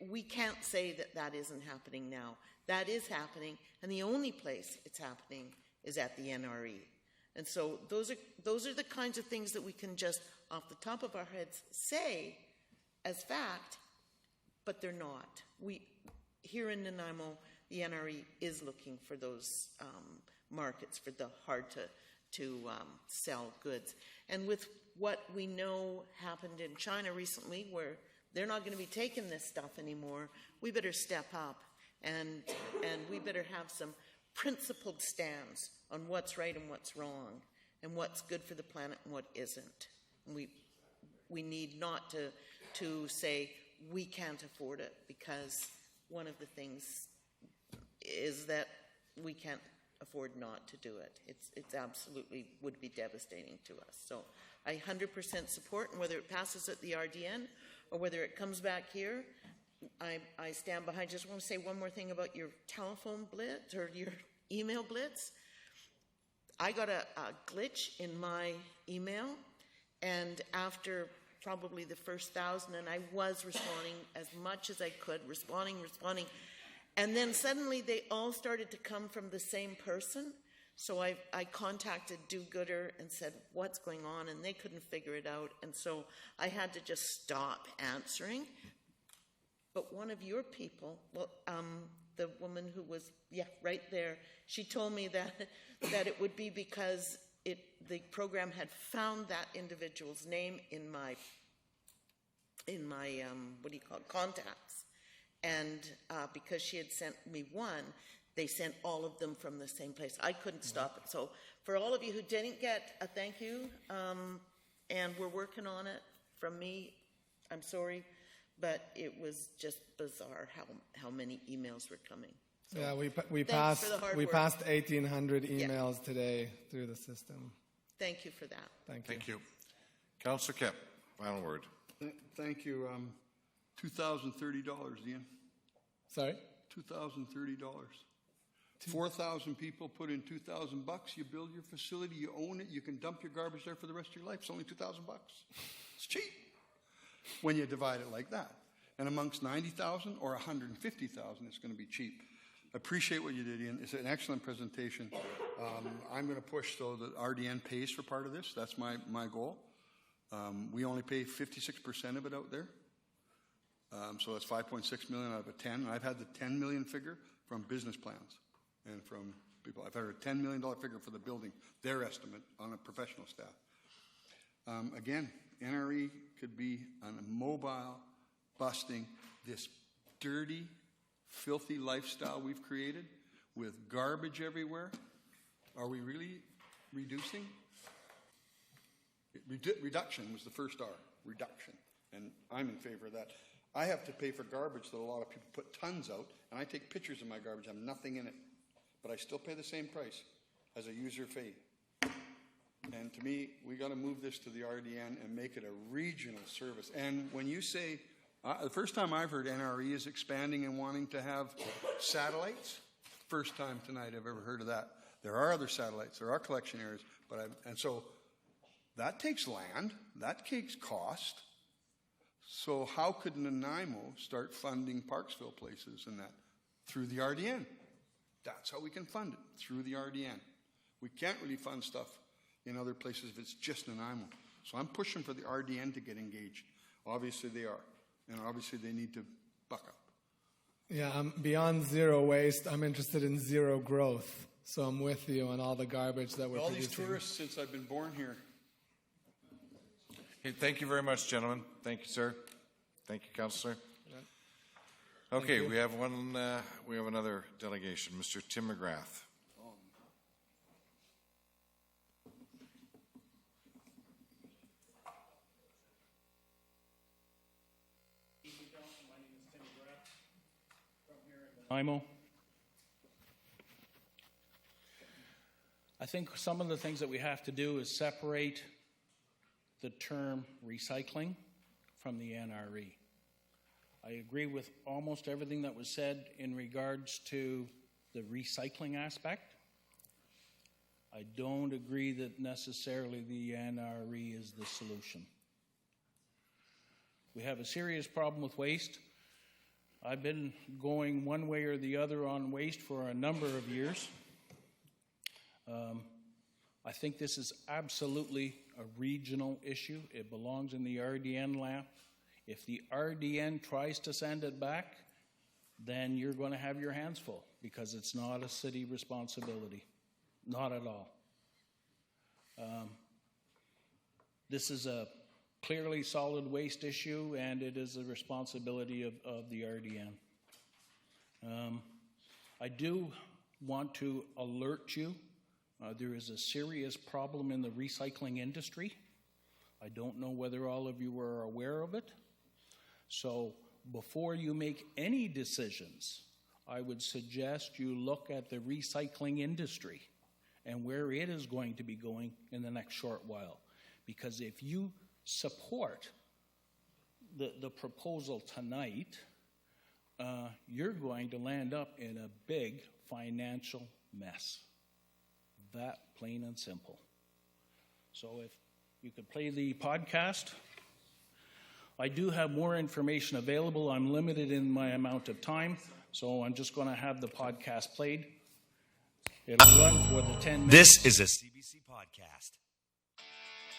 Speaker 12: we can't say that isn't happening now. That is happening, and the only place it's happening is at the NRE. And so those are the kinds of things that we can just, off the top of our heads, say as fact, but they're not. Here in Nanaimo, the NRE is looking for those markets for the hard-to sell goods. And with what we know happened in China recently, where they're not going to be taking this stuff anymore, we better step up and we better have some principled stands on what's right and what's wrong, and what's good for the planet and what isn't. And we need not to say we can't afford it, because one of the things is that we can't afford not to do it. It's absolutely would be devastating to us. So I 100% support, and whether it passes at the RDN or whether it comes back here, I stand behind. Just want to say one more thing about your telephone blitz or your email blitz. I got a glitch in my email, and after probably the first 1,000, and I was responding as much as I could, responding, and then suddenly they all started to come from the same person. So I contacted Do Gooder and said, what's going on? And they couldn't figure it out. And so I had to just stop answering. But one of your people, the woman who was, right there, she told me that it would be because the program had found that individual's name in my contacts. And because she had sent me one, they sent all of them from the same place. I couldn't stop it. So for all of you who didn't get a thank you, and we're working on it from me, I'm sorry, but it was just bizarre how many emails were coming. So
Speaker 18: Yeah, we
Speaker 12: thanks for the hard work.
Speaker 18: passed 1,800 emails today through the system.
Speaker 12: Thank you for that.
Speaker 18: Thank you.
Speaker 1: Councillor Kipp, final word.
Speaker 6: Thank you. $2,030, Ian.
Speaker 18: Sorry?
Speaker 6: $2,030. 4,000 people put in $2,000. You build your facility, you own it, you can dump your garbage there for the rest of your life. It's only $2,000. It's cheap when you divide it like that. And amongst 90,000 or 150,000, it's going to be cheap. Appreciate what you did, Ian. It's an excellent presentation. I'm going to push so that RDN pays for part of this. That's my goal. We only pay 56% of it out there. So that's 5.6 million out of a 10. I've had the 10 million figure from business plans and from people. I've heard a $10 million figure for the building, their estimate on a professional staff. Again, NRE could be on a mobile, busting this dirty, filthy lifestyle we've created with garbage everywhere. Are we really reducing? Reduction was the first R, reduction. And I'm in favor of that. I have to pay for garbage that a lot of people put tons out, and I take pictures of my garbage, I have nothing in it. But I still pay the same price as a user fee. And to me, we got to move this to the RDN and make it a regional service. And when you say, the first time I've heard NRE is expanding and wanting to have satellites, first time tonight I've ever heard of that. There are other satellites, there are collection areas, and so that takes land, that takes cost. So how could Nanaimo start funding Parksville places and that? Through the RDN. That's how we can fund it, through the RDN. We can't really fund stuff in other places if it's just Nanaimo. So I'm pushing for the RDN to get engaged. Obviously they are, and obviously they need to buck up.
Speaker 18: Yeah, beyond zero waste, I'm interested in zero growth. So I'm with you on all the garbage that we're
Speaker 6: all
Speaker 18: producing.
Speaker 6: These tourists since I've been born here.
Speaker 1: Okay, thank you very much, gentlemen. Thank you, sir. Thank you, Councillor. Okay, we have another delegation, Mr. Tim McGrath.
Speaker 21: Nanaimo. I think some of the things that we have to do is separate the term recycling from the NRE. I agree with almost everything that was said in regards to the recycling aspect. I don't agree that necessarily the NRE is the solution. We have a serious problem with waste. I've been going one way or the other on waste for a number of years. I think this is absolutely a regional issue. It belongs in the RDN lap. If the RDN tries to send it back, then you're going to have your hands full because it's not a city responsibility. Not at all. This is a clearly solid waste issue, and it is a responsibility of the RDN. I do want to alert you. There is a serious problem in the recycling industry. I don't know whether all of you are aware of it. So before you make any decisions, I would suggest you look at the recycling industry and where it is going to be going in the next short while. Because if you support the proposal tonight, you're going to land up in a big financial mess. That plain and simple. So if you could play the podcast. I do have more information available. I'm limited in my amount of time, so I'm just going to have the podcast played. It'll run for the 10 minutes.
Speaker 22: This is a CBC podcast.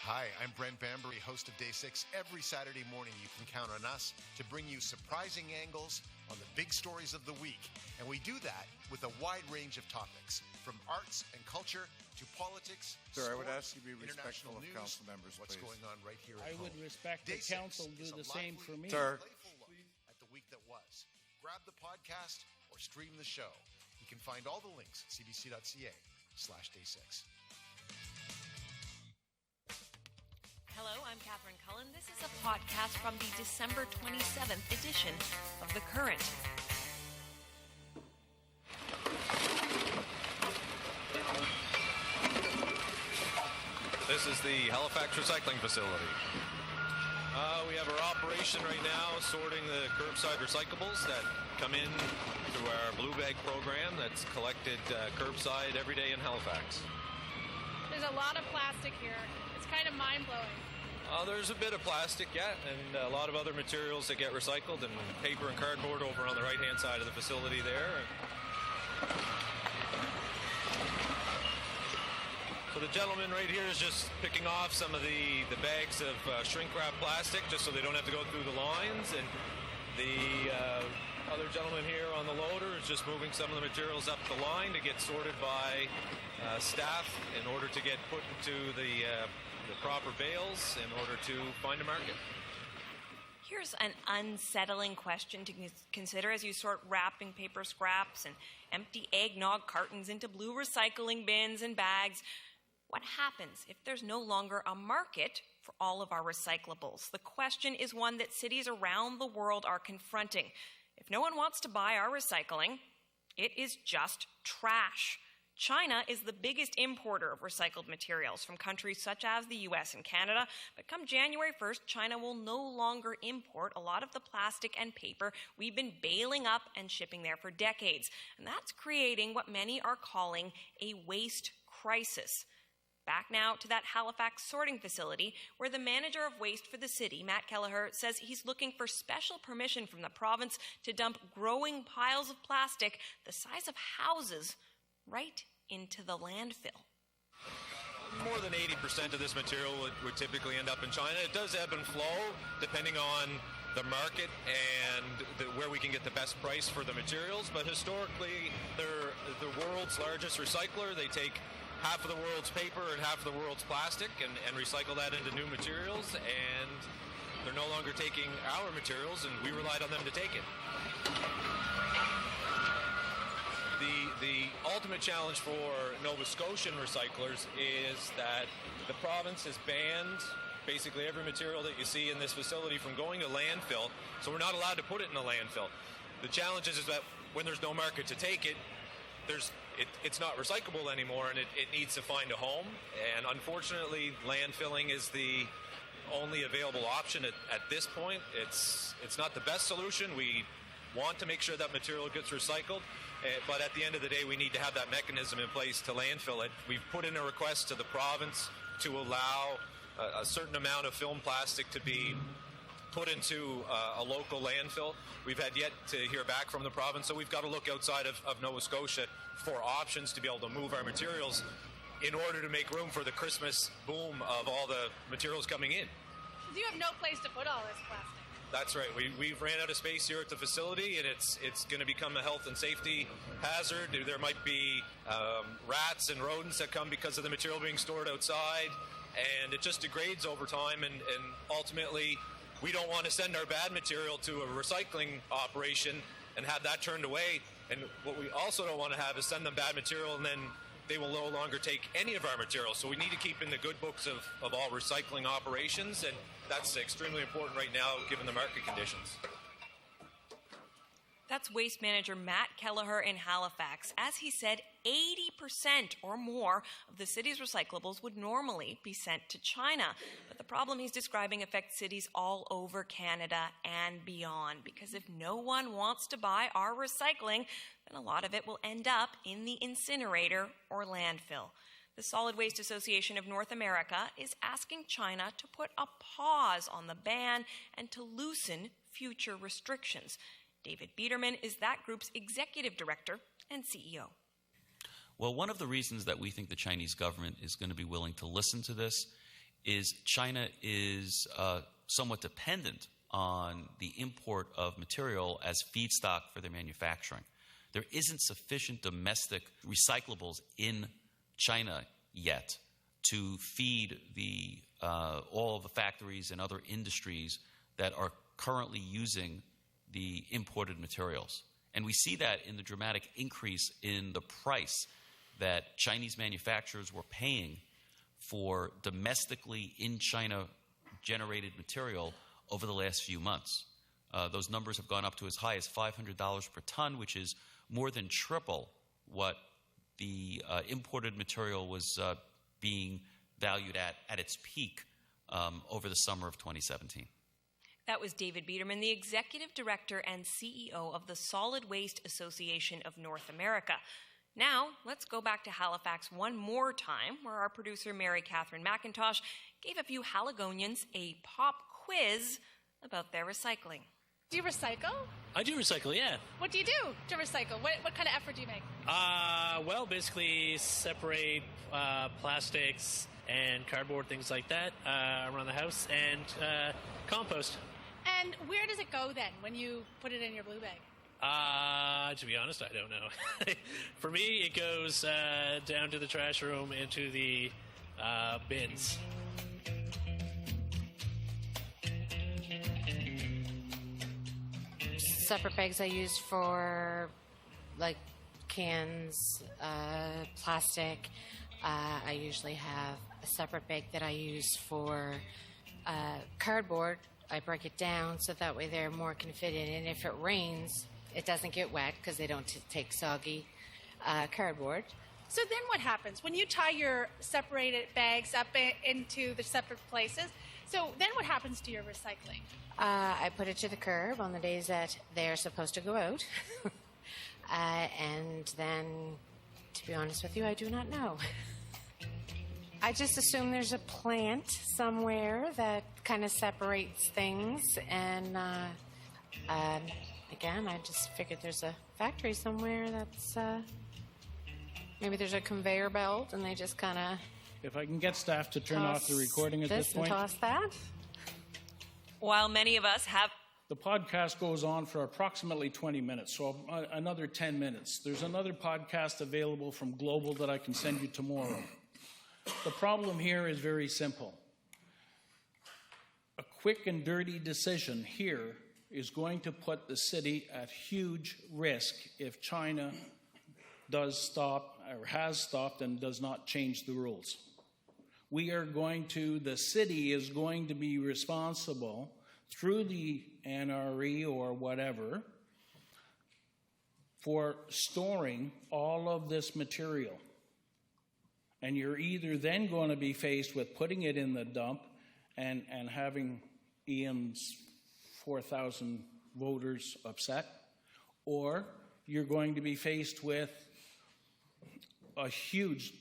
Speaker 23: Hi, I'm Brent Bambury, host of Day 6. Every Saturday morning, you can count on us to bring you surprising angles on the big stories of the week. And we do that with a wide range of topics, from arts and culture to politics,
Speaker 1: Sir,
Speaker 23: sport,
Speaker 1: I would ask you to be respectful of
Speaker 23: news,
Speaker 1: council members,
Speaker 23: what's
Speaker 1: please.
Speaker 23: going on right here at
Speaker 21: I
Speaker 23: home.
Speaker 21: would respect
Speaker 23: Day
Speaker 21: the
Speaker 23: 6
Speaker 21: council
Speaker 23: is
Speaker 21: do
Speaker 23: a
Speaker 21: the same
Speaker 23: lively,
Speaker 21: for me.
Speaker 1: Sir.
Speaker 23: playful look at the week that was. Grab the podcast or stream the show. You You can find all the links at cbc.ca/day6.
Speaker 3: Hello, I'm Catherine Cullen. This is a podcast from the December 27th edition of The Current.
Speaker 4: This is the Halifax Recycling Facility. We have our operation right now sorting the curbside recyclables that come in through our Blue Bag program that's collected curbside every day in Halifax.
Speaker 20: There's a lot of plastic here. It's kind of mind-blowing.
Speaker 4: There's a bit of plastic, yeah, and a lot of other materials that get recycled, and paper and cardboard over on the right-hand side of the facility there. So the gentleman right here is just picking off some of the bags of shrink-wrap plastic just so they don't have to go through the lines, and the other gentleman here on the loader is just moving some of the materials up the line to get sorted by staff in order to get put into the proper bales in order to find a market.
Speaker 3: Here's an unsettling question to consider as you sort wrapping paper scraps and empty eggnog cartons into blue recycling bins and bags. What happens if there's no longer a market for all of our recyclables? The question is one that cities around the world are confronting. If no one wants to buy our recycling, it is just trash. China is the biggest importer of recycled materials from countries such as the US and Canada, but come January 1st, China will no longer import a lot of the plastic and paper we've been baling up and shipping there for decades. And that's creating what many are calling a waste crisis. Back now to that Halifax sorting facility where the manager of waste for the city, Matt Kelleher, says he's looking for special permission from the province to dump growing piles of plastic the size of houses right into the landfill.
Speaker 4: More than 80% of this material would typically end up in China. It does ebb and flow depending on the market and where we can get the best price for the materials, but historically they're the world's largest recycler. They take half of the world's paper and half of the world's plastic and recycle that into new materials, and they're no longer taking our materials, and we relied on them to take it. The ultimate challenge for Nova Scotian recyclers is that the province has banned basically every material that you see in this facility from going to landfill, so we're not allowed to put it in a landfill. The challenge is that when there's no market to take it, it's not recyclable anymore, and it needs to find a home. And unfortunately, landfilling is the only available option at this point. It's not the best solution. We want to make sure that material gets recycled, but at the end of the day, we need to have that mechanism in place to landfill it. We've put in a request to the province to allow a certain amount of film plastic to be put into a local landfill. We've had yet to hear back from the province, so we've got to look outside of Nova Scotia for options to be able to move our materials in order to make room for the Christmas boom of all the materials coming in.
Speaker 20: You have no place to put all this plastic.
Speaker 4: That's right. We've ran out of space here at the facility, and it's going to become a health and safety hazard. There might be rats and rodents that come because of the material being stored outside, and it just degrades over time, and ultimately we don't want to send our bad material to a recycling operation and have that turned away. And what we also don't want to have is send them bad material and then they will no longer take any of our material. So we need to keep in the good books of all recycling operations, and that's extremely important right now given the market conditions.
Speaker 3: That's waste manager Matt Kelleher in Halifax. As he said, 80% or more of the city's recyclables would normally be sent to China. But the problem he's describing affects cities all over Canada and beyond, because if no one wants to buy our recycling, then a lot of it will end up in the incinerator or landfill. The Solid Waste Association of North America is asking China to put a pause on the ban and to loosen future restrictions. David Biederman is that group's executive director and CEO.
Speaker 24: Well, one of the reasons that we think the Chinese government is going to be willing to listen to this is China is somewhat dependent on the import of material as feedstock for their manufacturing. There isn't sufficient domestic recyclables in China yet to feed all of the factories and other industries that are currently using the imported materials. And we see that in the dramatic increase in the price that Chinese manufacturers were paying for domestically in China generated material over the last few months. Those numbers have gone up to as high as $500 per ton, which is more than triple what the imported material was being valued at its peak over the summer of 2017.
Speaker 3: That was David Biederman, the Executive Director and CEO of the Solid Waste Association of North America. Now, let's go back to Halifax one more time, where our producer, Mary Catherine McIntosh, gave a few Haligonians a pop quiz about their recycling.
Speaker 20: Do you recycle?
Speaker 14: I do recycle, yeah.
Speaker 20: What do you do to recycle? What kind of effort do you make?
Speaker 14: Well, basically separate plastics and cardboard, things like that, around the house, and compost.
Speaker 20: And where does it go then when you put it in your blue bag?
Speaker 14: To be honest, I don't know. For me, it goes down to the trash room, into the bins.
Speaker 15: Separate bags I use for like cans, plastic. I usually have a separate bag that I use for cardboard. I break it down so that way there more can fit in. And if it rains, it doesn't get wet because they don't take soggy cardboard.
Speaker 20: So then what happens? When you tie your separated bags up into the separate places, so then what happens to your recycling?
Speaker 15: I put it to the curb on the days that they're supposed to go out. And then, to be honest with you, I do not know. I just assume there's a plant somewhere that kind of separates things. And again, I just figured there's a factory somewhere that's... maybe there's a conveyor belt and they just kind of...
Speaker 21: If I can get staff to turn off the recording at this point.
Speaker 15: And toss that.
Speaker 3: While many of us have...
Speaker 21: The podcast goes on for approximately 20 minutes, so another 10 minutes. There's another podcast available from Global that I can send you tomorrow. The problem here is very simple. A quick and dirty decision here is going to put the city at huge risk if China does stop or has stopped and does not change the rules. The city is going to be responsible through the NRE or whatever for storing all of this material. And you're either then going to be faced with putting it in the dump and having Ian's 4,000 voters upset, or you're going to be faced with a huge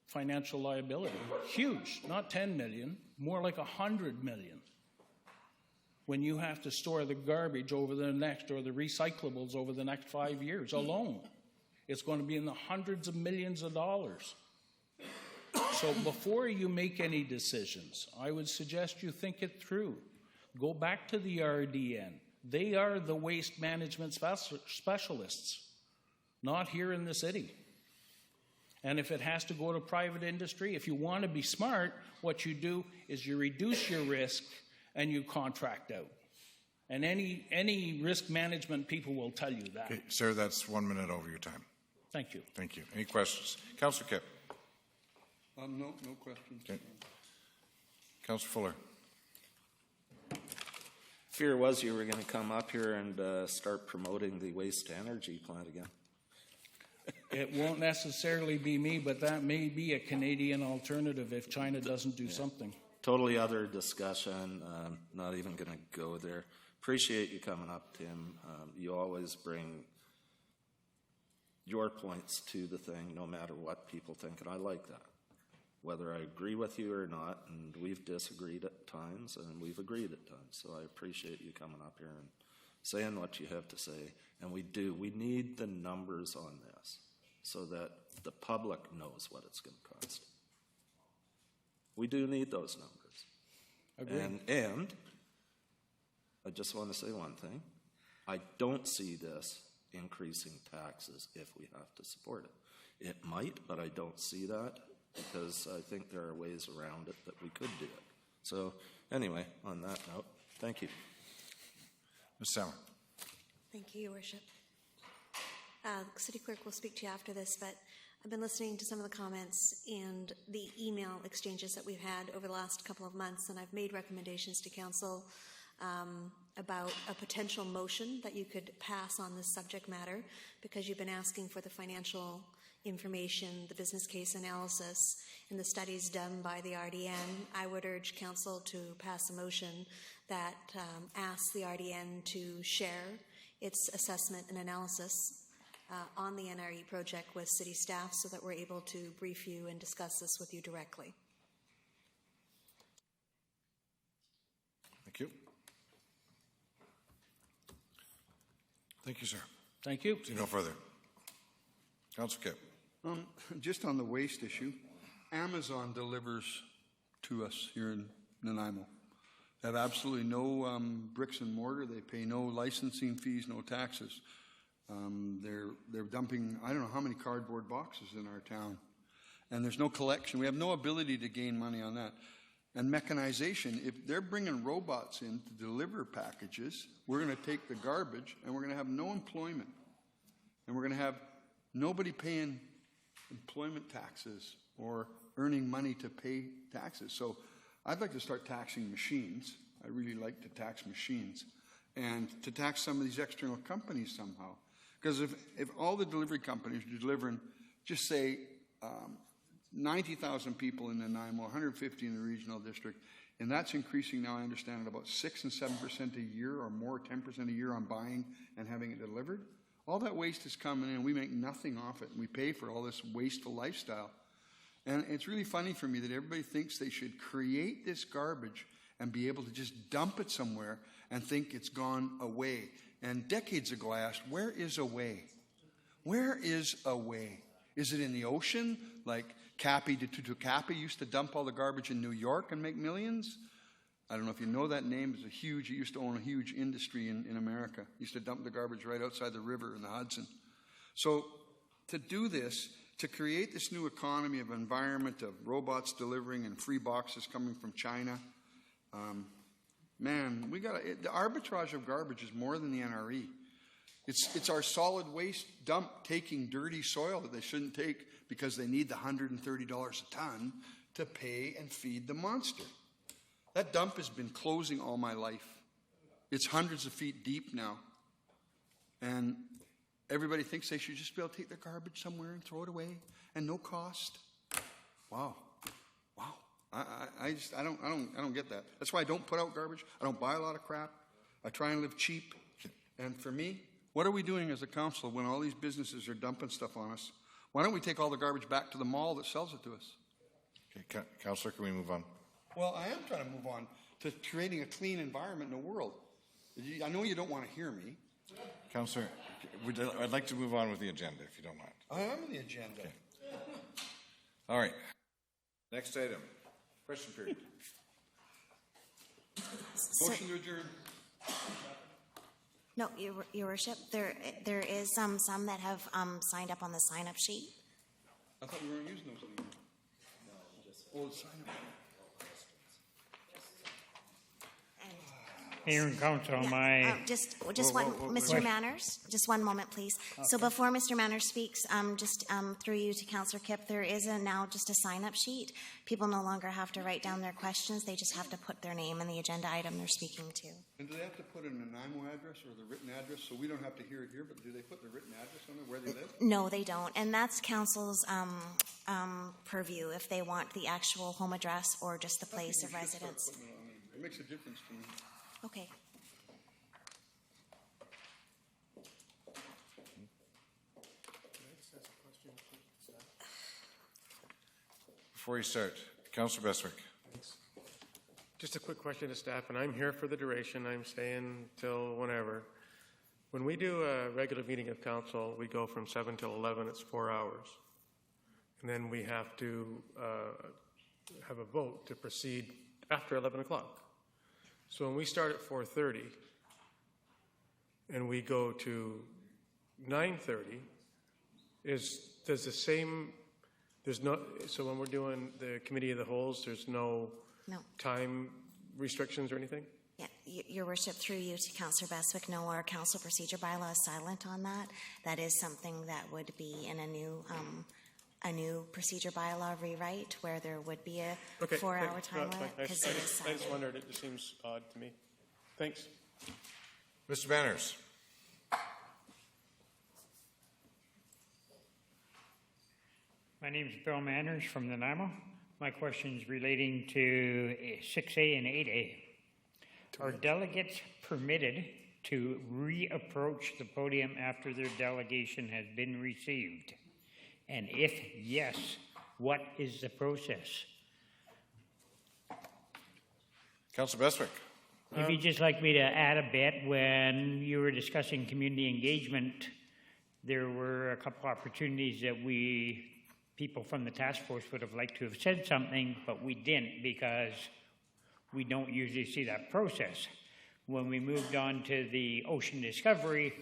Speaker 21: financial liability. Huge, not 10 million, more like 100 million. When you have to store the garbage or the recyclables over the next 5 years alone. It's going to be in the hundreds of millions of dollars. So before you make any decisions, I would suggest you think it through. Go back to the RDN. They are the waste management specialists, not here in the city. And if it has to go to private industry, if you want to be smart, what you do is you reduce your risk and you contract out. And any risk management people will tell you that.
Speaker 1: Okay, sir, that's 1 minute over your time.
Speaker 21: Thank you.
Speaker 1: Thank you. Any questions? Councillor Kipp.
Speaker 6: No questions.
Speaker 1: Okay. Councillor Fuller.
Speaker 8: Fear was you were going to come up here and start promoting the waste energy plant again.
Speaker 21: It won't necessarily be me, but that may be a Canadian alternative if China doesn't do something.
Speaker 8: Totally other discussion. Not even going to go there. Appreciate you coming up, Tim. You always bring your points to the thing, no matter what people think, and I like that. Whether I agree with you or not, and we've disagreed at times, and we've agreed at times. So I appreciate you coming up here and saying what you have to say. And we do. We need the numbers on this so that the public knows what it's going to cost. We do need those numbers.
Speaker 21: Agreed.
Speaker 8: And I just want to say one thing. I don't see this increasing taxes if we have to support it. It might, but I don't see that because I think there are ways around it that we could do it. So anyway, on that note, thank you.
Speaker 1: Ms. Sauer.
Speaker 9: Thank you, Your Worship. City Clerk will speak to you after this, but I've been listening to some of the comments and the email exchanges that we've had over the last couple of months, and I've made recommendations to Council about a potential motion that you could pass on this subject matter, because you've been asking for the financial information, the business case analysis, and the studies done by the RDN. I would urge Council to pass a motion that asks the RDN to share its assessment and analysis on the NRE project with city staff, so that we're able to brief you and discuss this with you directly.
Speaker 1: Thank you. Thank you, sir.
Speaker 21: Thank you.
Speaker 1: See no further. Councillor Kipp.
Speaker 6: Just on the waste issue, Amazon delivers to us here in Nanaimo. They have absolutely no bricks and mortar. They pay no licensing fees, no taxes. They're dumping, I don't know how many cardboard boxes in our town. And there's no collection. We have no ability to gain money on that. And mechanization, if they're bringing robots in to deliver packages, we're going to take the garbage and we're going to have no employment. And we're going to have nobody paying employment taxes or earning money to pay taxes. So I'd like to start taxing machines. I really like to tax machines. And to tax some of these external companies somehow. Because if all the delivery companies are delivering, just say, 90,000 people in Nanaimo, 150 in the regional district, and that's increasing now, I understand, at about 6 and 7% a year or more, 10% a year on buying and having it delivered. All that waste is coming in. We make nothing off it, and we pay for all this wasteful lifestyle. And it's really funny for me that everybody thinks they should create this garbage and be able to just dump it somewhere and think it's gone away. And decades ago I asked, where is away? Where is away? Is it in the ocean, like Cappy de Tutucapi used to dump all the garbage in New York and make millions? I don't know if you know that name. He used to own a huge industry in America. He used to dump the garbage right outside the river in the Hudson. So to do this, to create this new economy of environment, of robots delivering and free boxes coming from China, man, the arbitrage of garbage is more than the NRE. It's our solid waste dump taking dirty soil that they shouldn't take because they need the $130 a ton to pay and feed the monster. That dump has been closing all my life. It's hundreds of feet deep now. And everybody thinks they should just be able to take their garbage somewhere and throw it away and no cost. Wow. I don't get that. That's why I don't put out garbage. I don't buy a lot of crap. I try and live cheap. And for me, what are we doing as a council when all these businesses are dumping stuff on us? Why don't we take all the garbage back to the mall that sells it to us?
Speaker 1: Okay, Councillor, can we move on?
Speaker 6: Well, I am trying to move on to creating a clean environment in the world. I know you don't want to hear me.
Speaker 1: Councillor, I'd like to move on with the agenda, if you don't mind.
Speaker 6: I am on the agenda.
Speaker 1: Okay. All right. Next item. Question period. Motion to adjourn.
Speaker 2: No, Your Worship, there is some that have signed up on the sign-up sheet.
Speaker 6: I thought we weren't using those anymore. Oh, sign up.
Speaker 11: Mayor and Council,
Speaker 2: Just one, Mr. Manners, just one moment, please. Okay. So before Mr. Manners speaks, just through you to Councillor Kipp, there is now just a sign-up sheet. People no longer have to write down their questions. They just have to put their name in the agenda item they're speaking to.
Speaker 6: And do they have to put in a Nanaimo address or the written address? So we don't have to hear it here, but do they put the written address on there where they live?
Speaker 2: No, they don't. And that's Council's purview, if they want the actual home address or just the place of residence.
Speaker 6: It makes a difference to me.
Speaker 2: Okay.
Speaker 1: Before you start, Councillor Bestwick.
Speaker 11: just a quick question to staff, and I'm here for the duration. I'm staying till whenever. When we do a regular meeting of council, we go from 7 till 11. It's 4 hours. And then we have to have a vote to proceed after 11 o'clock. So when we start at 4:30 and we go to 9:30, does the same, there's no, so when we're doing the committee of the wholes, there's no time restrictions or anything?
Speaker 2: Yeah, Your Worship, through you to Councillor Beswick, no, our council procedure bylaw is silent on that. That is something that would be in a new procedure bylaw rewrite where there would be a 4-hour time limit.
Speaker 11: I just wondered, it just seems odd to me. Thanks.
Speaker 1: Mr. Manners.
Speaker 7: My name is Bill Manners from Nanaimo. My question is relating to 6A and 8A. Are delegates permitted to reapproach the podium after their delegation has been received? And if yes, what is the process?
Speaker 1: Councillor Beswick.
Speaker 7: If you'd just like me to add a bit, when you were discussing community engagement, there were a couple opportunities that people from the task force would have liked to have said something, but we didn't because we don't usually see that process. When we moved on to the ocean discovery,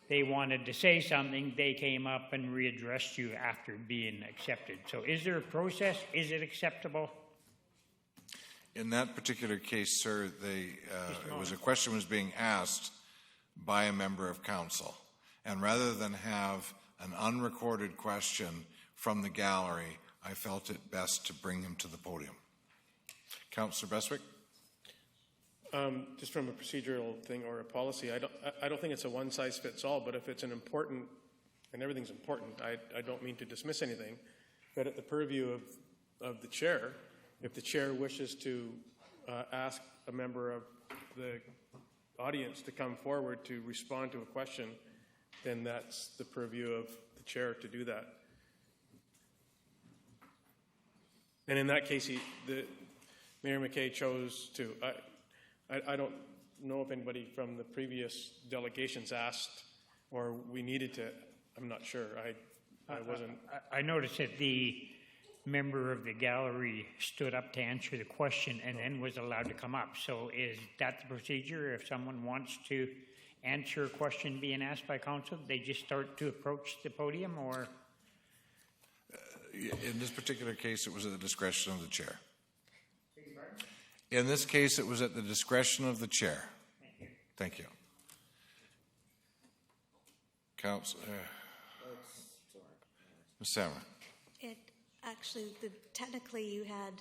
Speaker 7: they wanted to say something, they came up and readdressed you after being accepted. So is there a process? Is it acceptable?
Speaker 1: In that particular case, sir, it was a question was being asked by a member of council. And rather than have an unrecorded question from the gallery, I felt it best to bring him to the podium. Councillor Beswick?
Speaker 11: Just from a procedural thing or a policy, I don't think it's a one-size-fits-all, but if it's an important, and everything's important, I don't mean to dismiss anything, but at the purview of the chair, if the chair wishes to ask a member of the audience to come forward to respond to a question, then that's the purview of the chair to do that. And in that case, Mayor McKay chose to. I don't know if anybody from the previous delegations asked or we needed to. I'm not sure. I wasn't.
Speaker 7: I noticed that the member of the gallery stood up to answer the question and then was allowed to come up. So is that the procedure? If someone wants to answer a question being asked by council, they just start to approach the podium, or?
Speaker 1: In this particular case, it was at the discretion of the chair. In this case, it was at the discretion of the chair. Thank you. Councillor. Ms. Samra.
Speaker 9: Actually, technically you had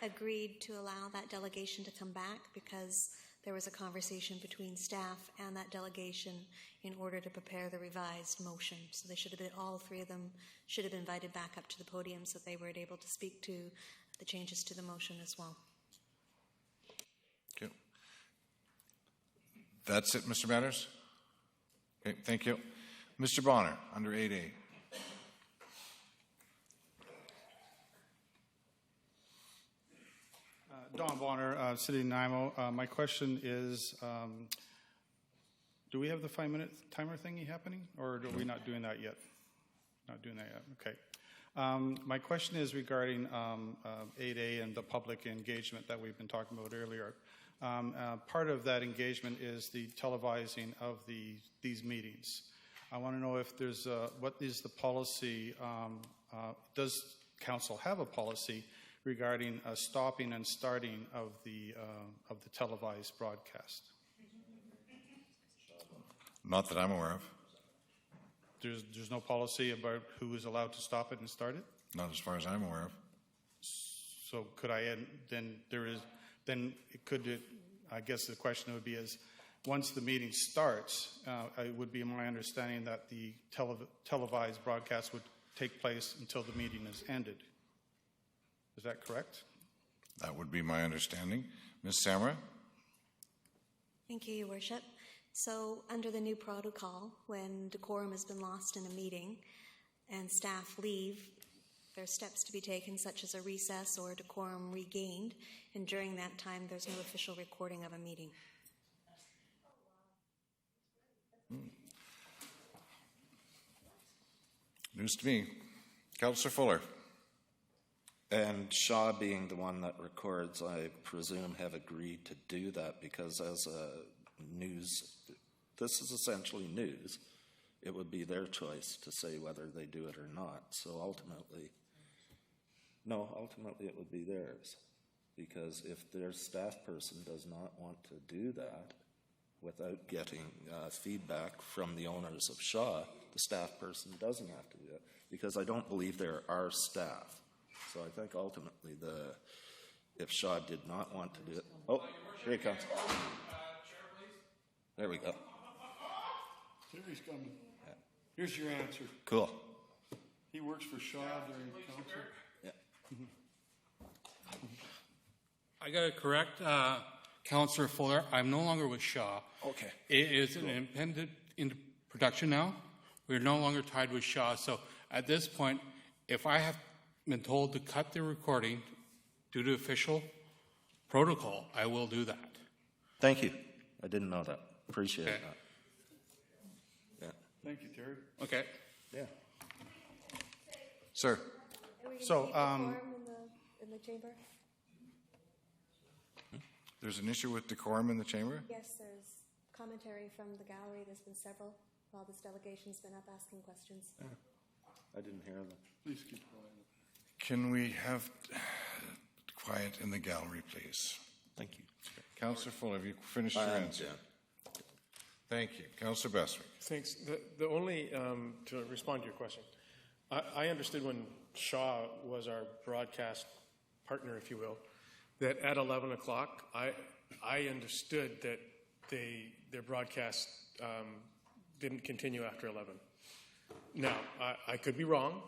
Speaker 9: agreed to allow that delegation to come back because there was a conversation between staff and that delegation in order to prepare the revised motion. So they should have been, all three of them should have been invited back up to the podium so they were able to speak to the changes to the motion as well.
Speaker 1: Okay. That's it, Mr. Manners? Okay, thank you. Mr. Bonner, under 8A.
Speaker 16: Don Bonner, City of Nanaimo. My question is, do we have the 5-minute timer thingy happening, or are we not doing that yet? Not doing that yet, okay. My question is regarding 8A and the public engagement that we've been talking about earlier. Part of that engagement is the televising of these meetings. I want to know if there's what is the policy, does council have a policy regarding stopping and starting of the televised broadcast?
Speaker 1: Not that I'm aware of.
Speaker 16: There's no policy about who is allowed to stop it and start it?
Speaker 1: Not as far as I'm aware of.
Speaker 16: So could I add, I guess the question would be is, once the meeting starts, it would be my understanding that the televised broadcast would take place until the meeting is ended. Is that correct?
Speaker 1: That would be my understanding. Ms. Samra?
Speaker 9: Thank you, Your Worship. So under the new protocol, when decorum has been lost in a meeting and staff leave, there are steps to be taken such as a recess or decorum regained, and during that time there's no official recording of a meeting.
Speaker 1: News to me. Councillor Fuller.
Speaker 8: And Shaw, being the one that records, I presume have agreed to do that because as a news, this is essentially news. It would be their choice to say whether they do it or not. So ultimately it would be theirs. Because if their staff person does not want to do that without getting feedback from the owners of Shaw, the staff person doesn't have to do that, because I don't believe there are staff. So I think ultimately if Shaw did not want to do it. Oh, here he comes. There we go.
Speaker 6: Terry's coming. Here's your answer.
Speaker 8: Cool.
Speaker 6: He works for Shaw during council.
Speaker 8: Yeah.
Speaker 10: I got to correct Councillor Fuller. I'm no longer with Shaw.
Speaker 8: Okay.
Speaker 10: It is an independent into production now. We're no longer tied with Shaw. So at this point, if I have been told to cut the recording due to official protocol, I will do that.
Speaker 8: Thank you. I didn't know that. Appreciate
Speaker 10: Okay.
Speaker 8: that. Yeah.
Speaker 6: Thank you, Terry.
Speaker 10: Okay.
Speaker 8: Yeah.
Speaker 1: Sir.
Speaker 16: So,
Speaker 9: in the chamber?
Speaker 1: There's an issue with decorum in the chamber?
Speaker 9: Yes, there's commentary from the gallery. There's been several while this delegation's been up asking questions.
Speaker 8: I didn't hear that.
Speaker 6: Please keep quiet.
Speaker 1: Can we have quiet in the gallery, please?
Speaker 8: Thank you.
Speaker 1: Councillor Fuller, have you finished your answer? Thank you. Councillor Bestwick.
Speaker 11: Thanks. The only, to respond to your question, I understood when Shaw was our broadcast partner, if you will, that at 11 o'clock, I understood that their broadcast didn't continue after 11. Now, I could be wrong.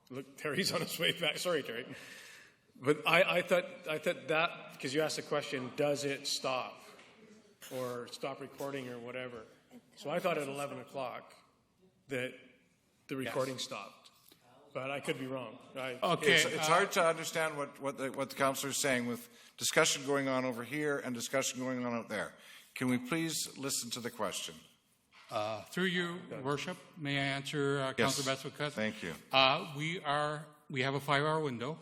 Speaker 11: Look, Terry's on his way back. Sorry, Terry. But I thought that, because you asked the question, does it stop? Or stop recording or whatever. So I thought at 11 o'clock that the recording stopped. But I could be wrong.
Speaker 1: Okay. It's hard to understand what the councillor is saying with discussion going on over here and discussion going on out there. Can we please listen to the question?
Speaker 10: Through you, Worship, may I answer Councillor Bestwick?
Speaker 1: Thank you.
Speaker 10: We have a 5-hour window.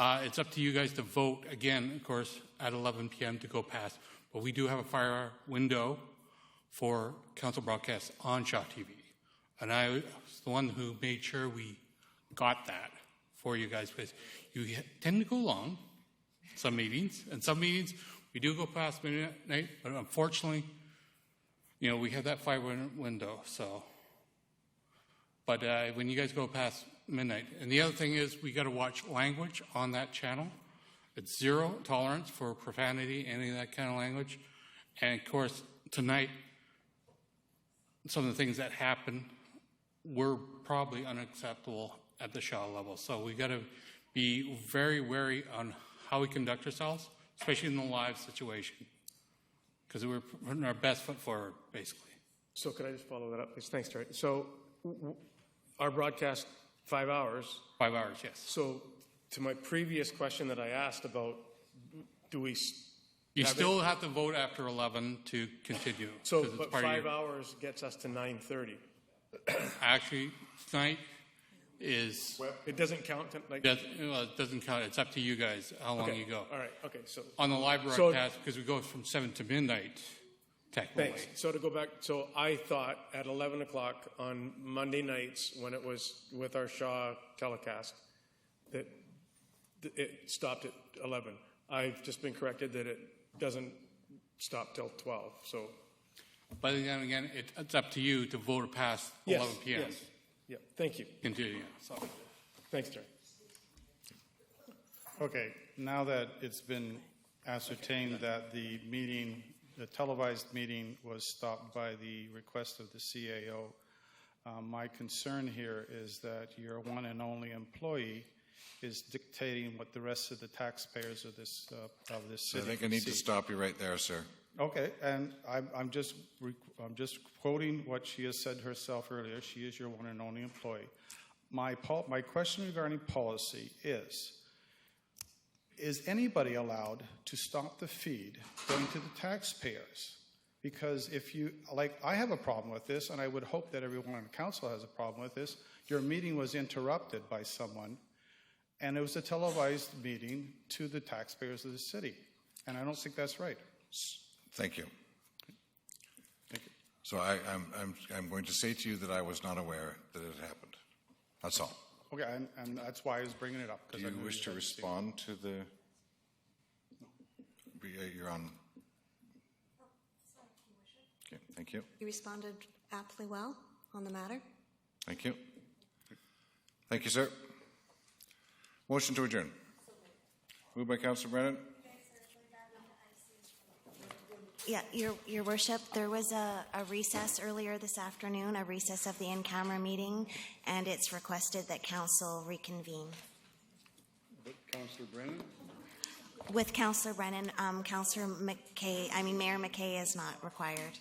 Speaker 10: It's up to you guys to vote again, of course, at 11 p.m. to go past. But we do have a 5-hour window for council broadcasts on Shaw TV. And I was the one who made sure we got that for you guys, because you tend to go long, some meetings, and some meetings we do go past midnight, but unfortunately, we have that 5-hour window, so. But when you guys go past midnight, and the other thing is we got to watch language on that channel. It's zero tolerance for profanity, any of that kind of language. And of course, tonight, some of the things that happened were probably unacceptable at the Shaw level. So we got to be very wary on how we conduct ourselves, especially in the live situation, because we're putting our best foot forward, basically.
Speaker 11: So could I just follow that up, please? Thanks, Terry. So our broadcast 5 hours.
Speaker 10: 5 hours, yes.
Speaker 11: So to my previous question that I asked about, do we...
Speaker 10: You still have to vote after 11 to continue.
Speaker 11: So, but 5 hours gets us to 9:30.
Speaker 10: Actually, tonight is...
Speaker 11: It doesn't count?
Speaker 10: It doesn't count. It's up to you guys how long you go.
Speaker 11: All right, okay. So
Speaker 10: on the live broadcast, because we go from 7 to midnight, technically.
Speaker 11: Thanks. So to go back, so I thought at 11 o'clock on Monday nights when it was with our Shaw telecast that it stopped at 11. I've just been corrected that it doesn't stop till 12. So,
Speaker 10: but then again, it's up to you to vote past 11 p.m.
Speaker 11: Yes. Yeah. Thank you.
Speaker 10: Continue. So.
Speaker 11: Thanks, Terry.
Speaker 16: Okay. Now that it's been ascertained that the televised meeting was stopped by the request of the CAO, my concern here is that your one and only employee is dictating what the rest of the taxpayers of this city.
Speaker 1: I think I need to stop you right there, sir.
Speaker 16: Okay, and I'm just quoting what she has said herself earlier. She is your one and only employee. My question regarding policy is anybody allowed to stop the feed going to the taxpayers? Because if you, I have a problem with this, and I would hope that everyone on the council has a problem with this. Your meeting was interrupted by someone, and it was a televised meeting to the taxpayers of the city. And I don't think that's right.
Speaker 1: Thank you.
Speaker 16: Thank you.
Speaker 1: So I'm going to say to you that I was not aware that it happened. That's all.
Speaker 16: Okay, and that's why I was bringing it up.
Speaker 1: Do you wish to respond to the you're on. Okay, thank you.
Speaker 9: You responded aptly well on the matter.
Speaker 1: Thank you. Thank you, sir. Motion to adjourn. Moved by Councillor Brennan.
Speaker 2: Yeah, Your Worship, there was a recess earlier this afternoon, a recess of the in-camera meeting, and it's requested that council reconvene.
Speaker 6: But Councillor Brennan?
Speaker 2: With Councillor Brennan, Mayor McKay is not required.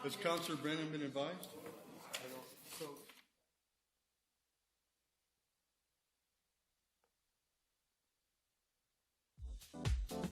Speaker 6: Has Councillor Brennan been advised?